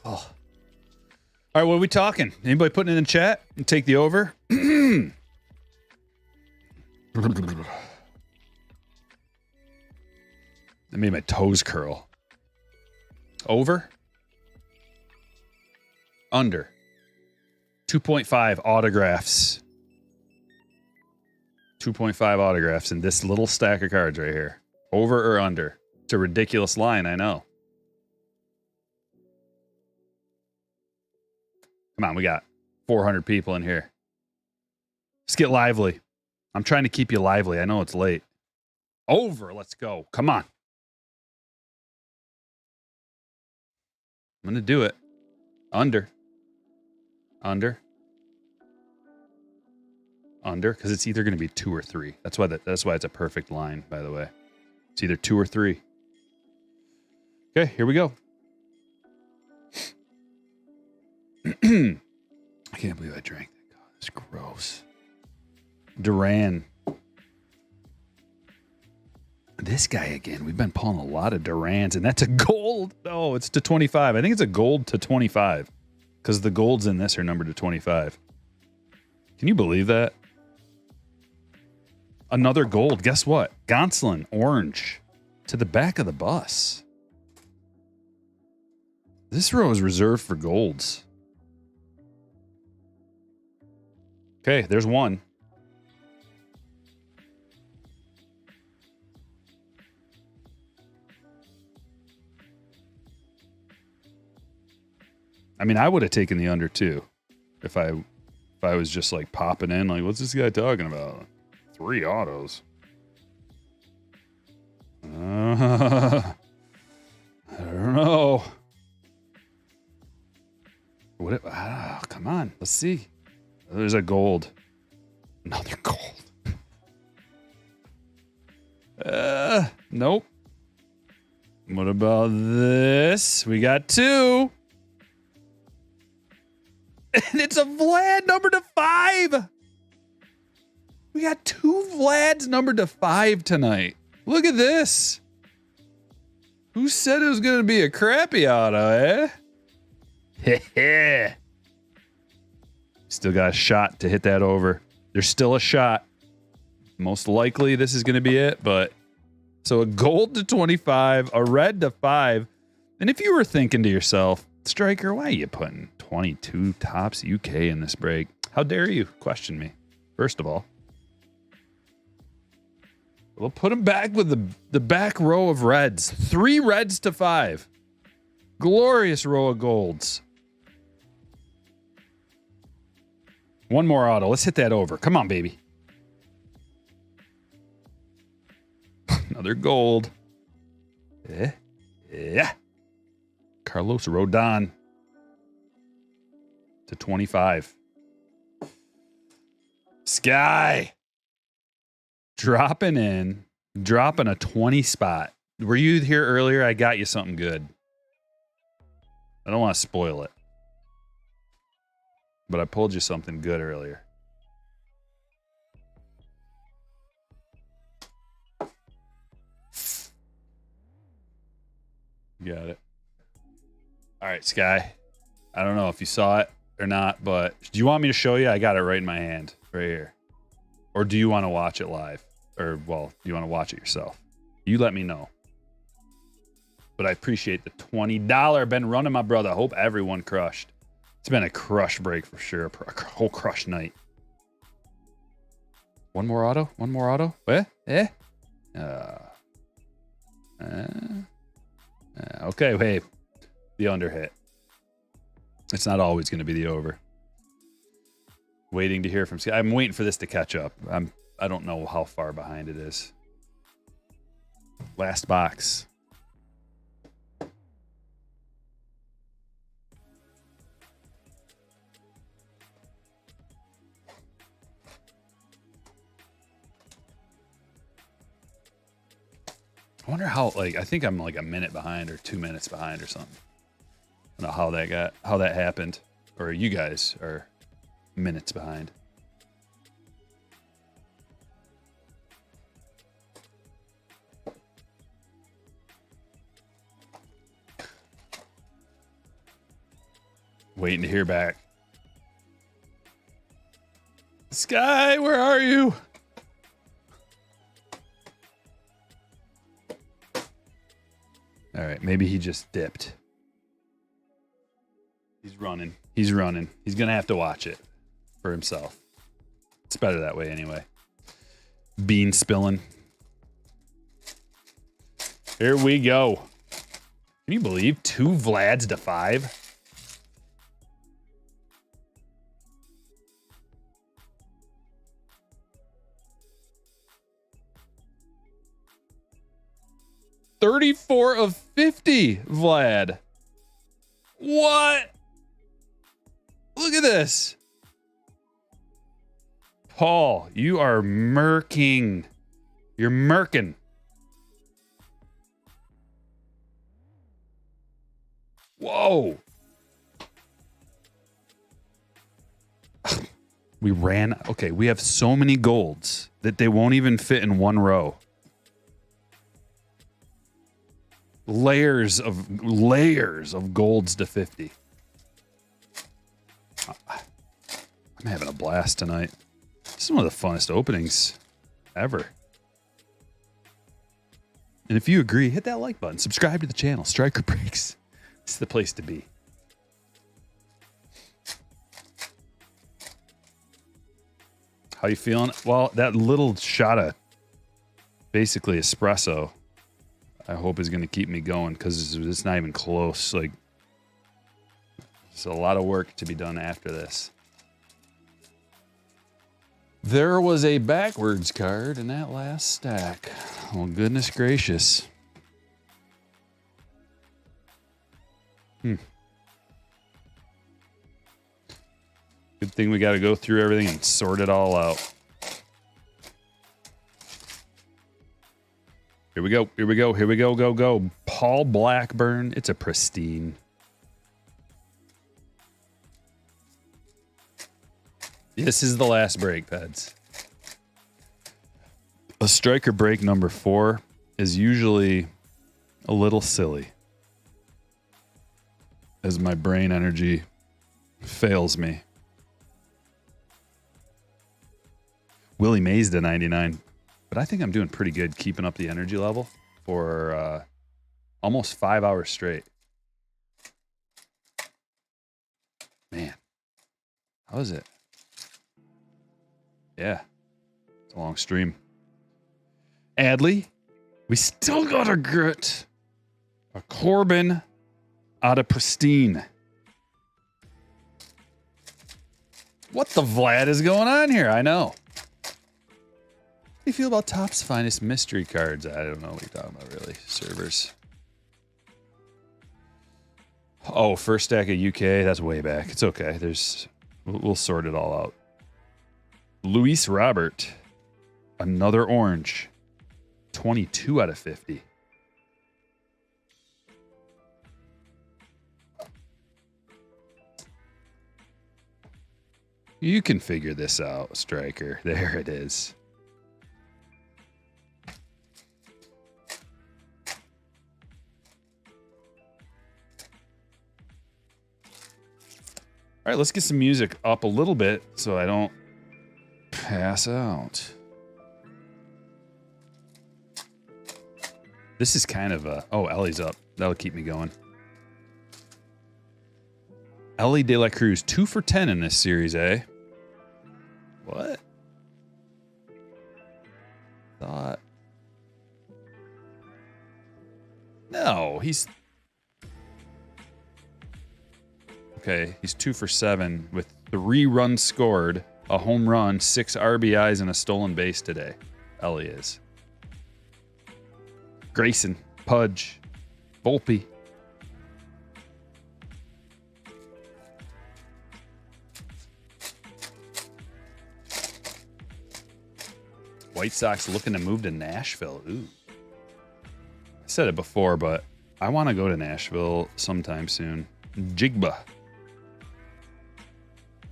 Oh. All right, what are we talking? Anybody putting it in chat and take the over? That made my toes curl. Over? Under. 2.5 autographs. 2.5 autographs in this little stack of cards right here. Over or under? It's a ridiculous line, I know. Come on, we got 400 people in here. Let's get lively. I'm trying to keep you lively. I know it's late. Over, let's go. Come on. I'm going to do it. Under. Under. Under, because it's either going to be 2 or 3. That's why it's a perfect line, by the way. It's either 2 or 3. Okay, here we go. I can't believe I drank that. God, that's gross. Duran. This guy again. We've been pulling a lot of Durans, and that's a gold. Oh, it's to 25. I think it's a gold to 25 because the golds in this are numbered to 25. Can you believe that? Another gold. Guess what? Gonsolin, orange, to the back of the bus. This row is reserved for golds. Okay, there's one. I mean, I would have taken the under too if I was just like popping in like, what's this guy talking about? 3 autos. I don't know. What? Come on, let's see. There's a gold. Another gold. Nope. What about this? We got 2. And it's a Vlad numbered to 5. We got 2 Vlads numbered to 5 tonight. Look at this. Who said it was going to be a crappy auto, eh? Still got a shot to hit that over. There's still a shot. Most likely this is going to be it, but so a gold to 25, a red to 5. And if you were thinking to yourself, Striker, why are you putting 22 tops UK in this break? How dare you question me, first of all. We'll put him back with the back row of reds. 3 reds to 5. Glorious row of golds. One more auto. Let's hit that over. Come on, baby. Another gold. Yeah. Carlos Rodon to 25. Sky. Dropping a 20 spot. Were you here earlier? I got you something good. I don't want to spoil it. But I pulled you something good earlier. Got it. All right, Sky. I don't know if you saw it or not, but do you want me to show you? I got it right in my hand, right here. Or do you want to watch it live? Or, well, do you want to watch it yourself? You let me know. But I appreciate the $20. Been running, my brother. Hope everyone crushed. It's been a crush break for sure. A whole crush night. One more auto? One more auto? Okay, wait. The under hit. It's not always going to be the over. Waiting to hear from Sky. I'm waiting for this to catch up. I don't know how far behind it is. Last box. I wonder how, like, I think I'm like a minute behind or 2 minutes behind or something. I don't know how that happened. Or you guys are minutes behind. Waiting to hear back. Sky, where are you? All right, maybe he just dipped. He's running. He's running. He's going to have to watch it for himself. It's better that way anyway. Bean spilling. Here we go. Can you believe 2 Vlads to 5? $34 of 50, Vlad. What? Look at this. Paul, you are murking. You're murking. Whoa. We ran. Okay, we have so many golds that they won't even fit in one row. Layers of golds to 50. I'm having a blast tonight. This is one of the funnest openings ever. And if you agree, hit that like button. Subscribe to the channel. Striker Breaks. It's the place to be. How you feeling? Well, that little shot of basically espresso, I hope is going to keep me going because it's not even close. Like, there's a lot of work to be done after this. There was a backwards card in that last stack. Oh, goodness gracious. Good thing we got to go through everything and sort it all out. Here we go. Here we go. Here we go. Go, go. Paul Blackburn. It's a pristine. This is the last break, Peds. A striker break number 4 is usually a little silly as my brain energy fails me. Willie Mays to 99, but I think I'm doing pretty good keeping up the energy level for almost 5 hours straight. Man, how is it? Yeah, it's a long stream. Adley, we still got a grit. A Corbin out of Pristine. What the Vlad is going on here? I know. How do you feel about Topps Finest mystery cards? I don't know what you're talking about, really. Servers. Oh, first stack of UK. That's way back. It's okay. We'll sort it all out. Luis Robert. Another orange. 22 out of 50. You can figure this out, Striker. There it is. All right, let's get some music up a little bit so I don't pass out. This is kind of a... Oh, Ellie's up. That'll keep me going. Ellie De La Cruz, 2 for 10 in this series, eh? What? Thought... No, he's... Okay, he's 2 for 7 with 3 runs scored, a home run, 6 RBIs, and a stolen base today. Ellie is. Grayson, Pudge, Volpe. White Sox looking to move to Nashville. Ooh. I said it before, but I want to go to Nashville sometime soon. Jigba.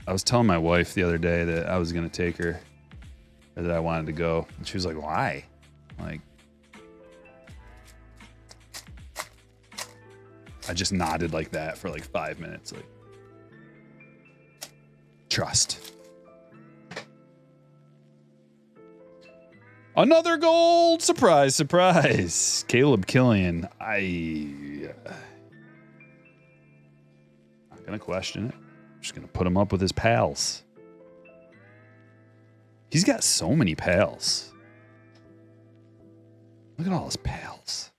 I was telling my wife the other day that I was going to take her, or that I wanted to go. And she was like, why? Like, I just nodded like that for like 5 minutes. Like, trust. Another gold! Surprise, surprise. Caleb Killian. I'm not going to question it. I'm just going to put him up with his pals. He's got so many pals. Look at all his pals.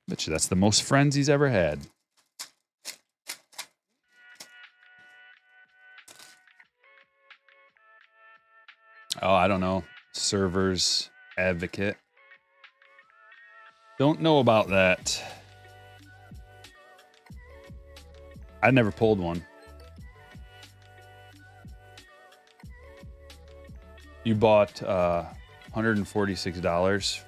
Bet you that's the most friends he's ever had. Oh, I don't know. Servers advocate. Don't know about that. I never pulled one. You bought $146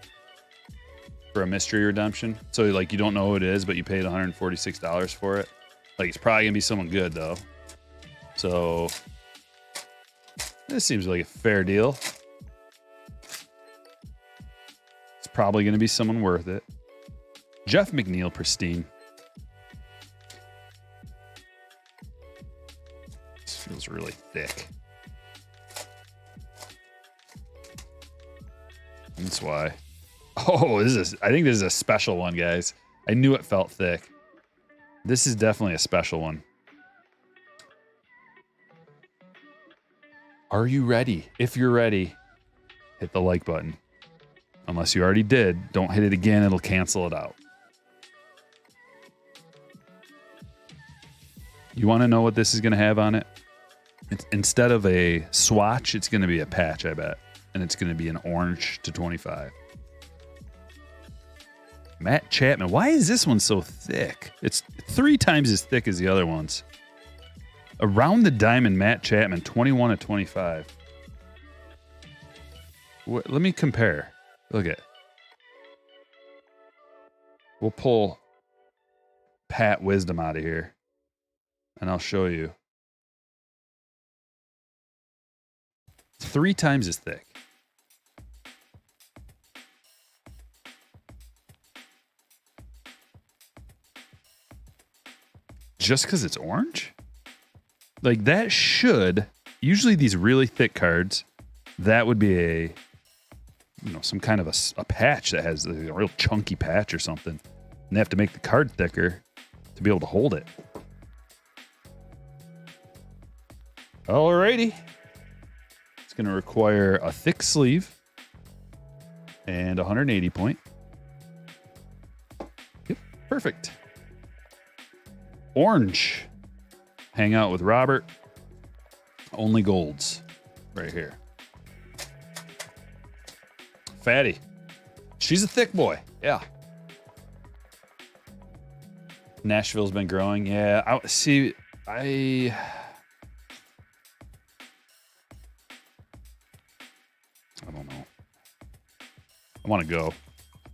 for a mystery redemption. So like you don't know who it is, but you paid $146 for it. Like it's probably gonna be someone good though. So this seems like a fair deal. It's probably gonna be someone worth it. Jeff McNeil, Pristine. This feels really thick. That's why. Oh, I think this is a special one, guys. I knew it felt thick. This is definitely a special one. Are you ready? If you're ready, hit the like button. Unless you already did, don't hit it again. It'll cancel it out. You want to know what this is going to have on it? Instead of a swatch, it's going to be a patch, I bet. And it's going to be an orange to 25. Matt Chapman. Why is this one so thick? It's 3 times as thick as the other ones. Around the diamond, Matt Chapman, 21 to 25. Let me compare. Look at. We'll pull Pat Wisdom out of here, and I'll show you. 3 times as thick. just because it's orange? Like that should, usually these really thick cards, that would be a, some kind of a patch that has a real chunky patch or something. And they have to make the card thicker to be able to hold it. Alrighty. It's going to require a thick sleeve and 180 point. Yep, perfect. Orange. Hang out with Robert. Only golds right here. Fatty. She's a thick boy. Yeah. Nashville's been growing. Yeah. I don't know. I want to go,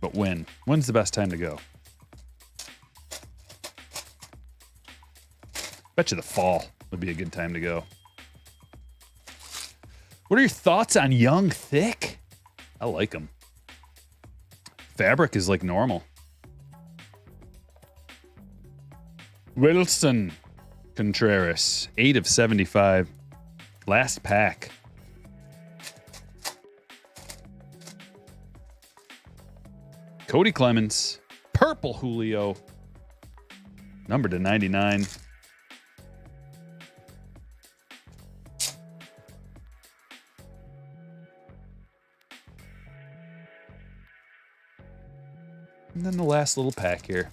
but when? When's the best time to go? Bet you the fall would be a good time to go. What are your thoughts on Young Thick? I like them. Fabric is like normal. Wilson Contreras, 8 of 75. Last pack. Cody Clemens, purple Julio, numbered to 99. And then the last little pack here.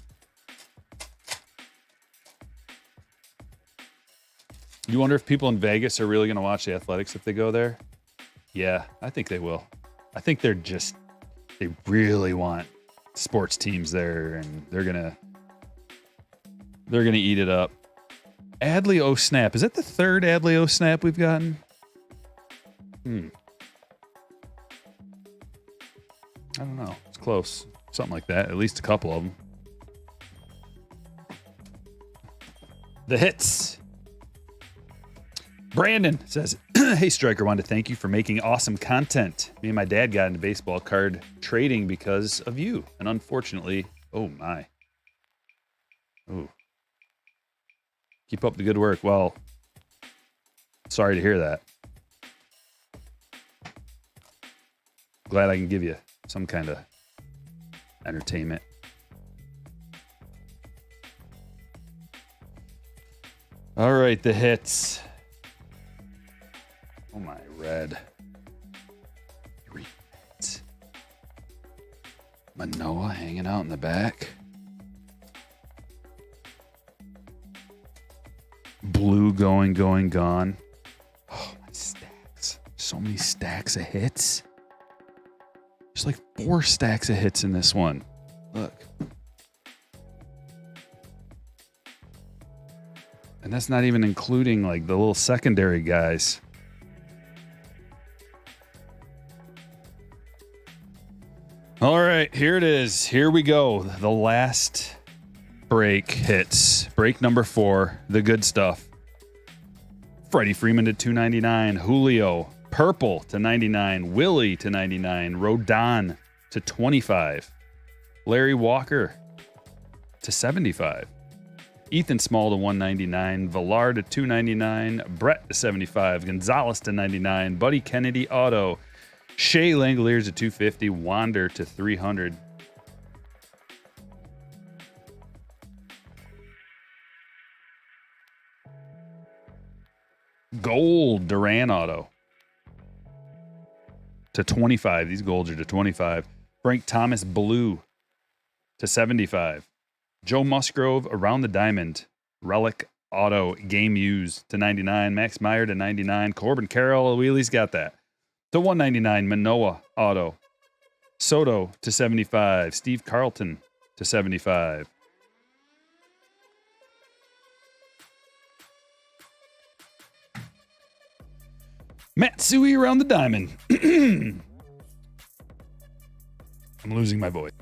You wonder if people in Vegas are really going to watch the Athletics if they go there? Yeah, I think they will. I think they really want sports teams there, and they're gonna eat it up. Adley O snap. Is that the third Adley O snap we've gotten? I don't know. It's close. Something like that. At least a couple of them. The hits. Brandon says, hey, Striker, wanted to thank you for making awesome content. Me and my dad got into baseball card trading because of you. And unfortunately, oh my. Oh. Keep up the good work. Well, sorry to hear that. Glad I can give you some kind of entertainment. All right, the hits. Oh my, red. 3 hits. Manoah hanging out in the back. Blue going, gone. Oh, my stacks. So many stacks of hits. There's like 4 stacks of hits in this one. Look. And that's not even including like the little secondary guys. All right, here it is. Here we go. The last break hits. Break number 4, the good stuff. Freddie Freeman to 299. Julio, purple to 99. Willie to 99. Rodon to 25. Larry Walker to 75. Ethan Small to 199. Villar to 299. Brett to 75. Gonzalez to 99. Buddy Kennedy auto. Shea Langoliers to 250. Wander to 300. Gold Duran auto to 25. These golds are to 25. Frank Thomas blue to 75. Joe Musgrove around the diamond. Relic auto game used to 99. Max Meyer to 99. Corbin Carroll, Wheelie's got that. To 199. Manoah auto. Soto to 75. Steve Carlton to 75. Matsui around the diamond. I'm losing my voice.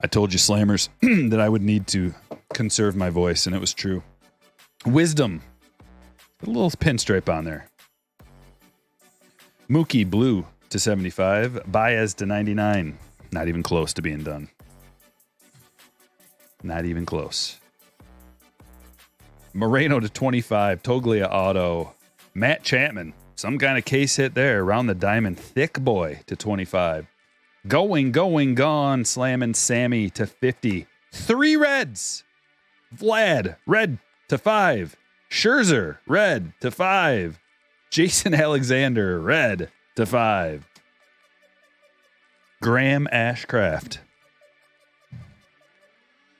I told you, Slammers, that I would need to conserve my voice, and it was true. Wisdom. Put a little pinstripe on there. Mookie blue to 75. Baez to 99. Not even close to being done. Not even close. Moreno to 25. Toglia auto. Matt Chapman. Some kind of case hit there. Around the diamond. Thick boy to 25. Going, gone. Slamming Sammy to 50. 3 reds. Vlad, red to 5. Scherzer, red to 5. Jason Alexander, red to 5. Graham Ashcraft.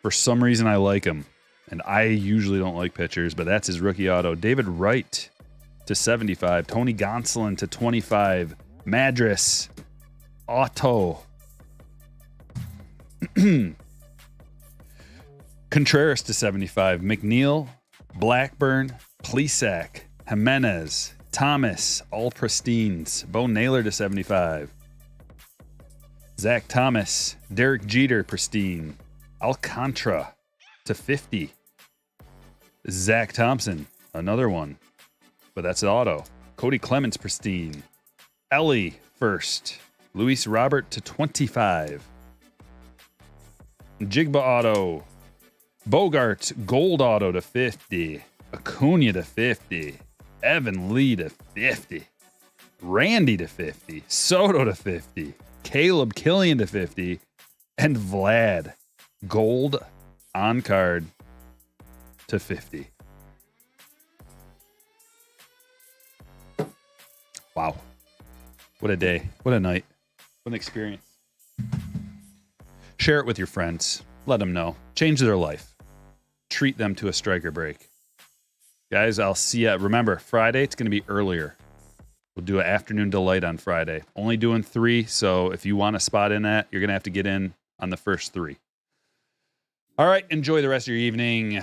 For some reason, I like him. And I usually don't like pitchers, but that's his rookie auto. David Wright to 75. Tony Gonsolin to 25. Madras, auto. Contreras to 75. McNeil, Blackburn, Plesac, Jimenez, Thomas, all pristines. Bo Naylor to 75. Zach Thomas, Derek Jeter, pristine. Alcantara to 50. Zach Thompson, another one, but that's an auto. Cody Clements, pristine. Ellie, first. Luis Robert to 25. Jigba auto. Bogart, gold auto to 50. Acuna to 50. Evan Lee to 50. Randy to 50. Soto to 50. Caleb Killian to 50. And Vlad, gold on card to 50. Wow. What a day. What a night. What an experience. Share it with your friends. Let them know. Change their life. Treat them to a striker break. Guys, I'll see ya. Remember, Friday, it's going to be earlier. We'll do an afternoon delight on Friday. Only doing 3, so if you want a spot in that, you're going to have to get in on the first 3. All right, enjoy the rest of your evening.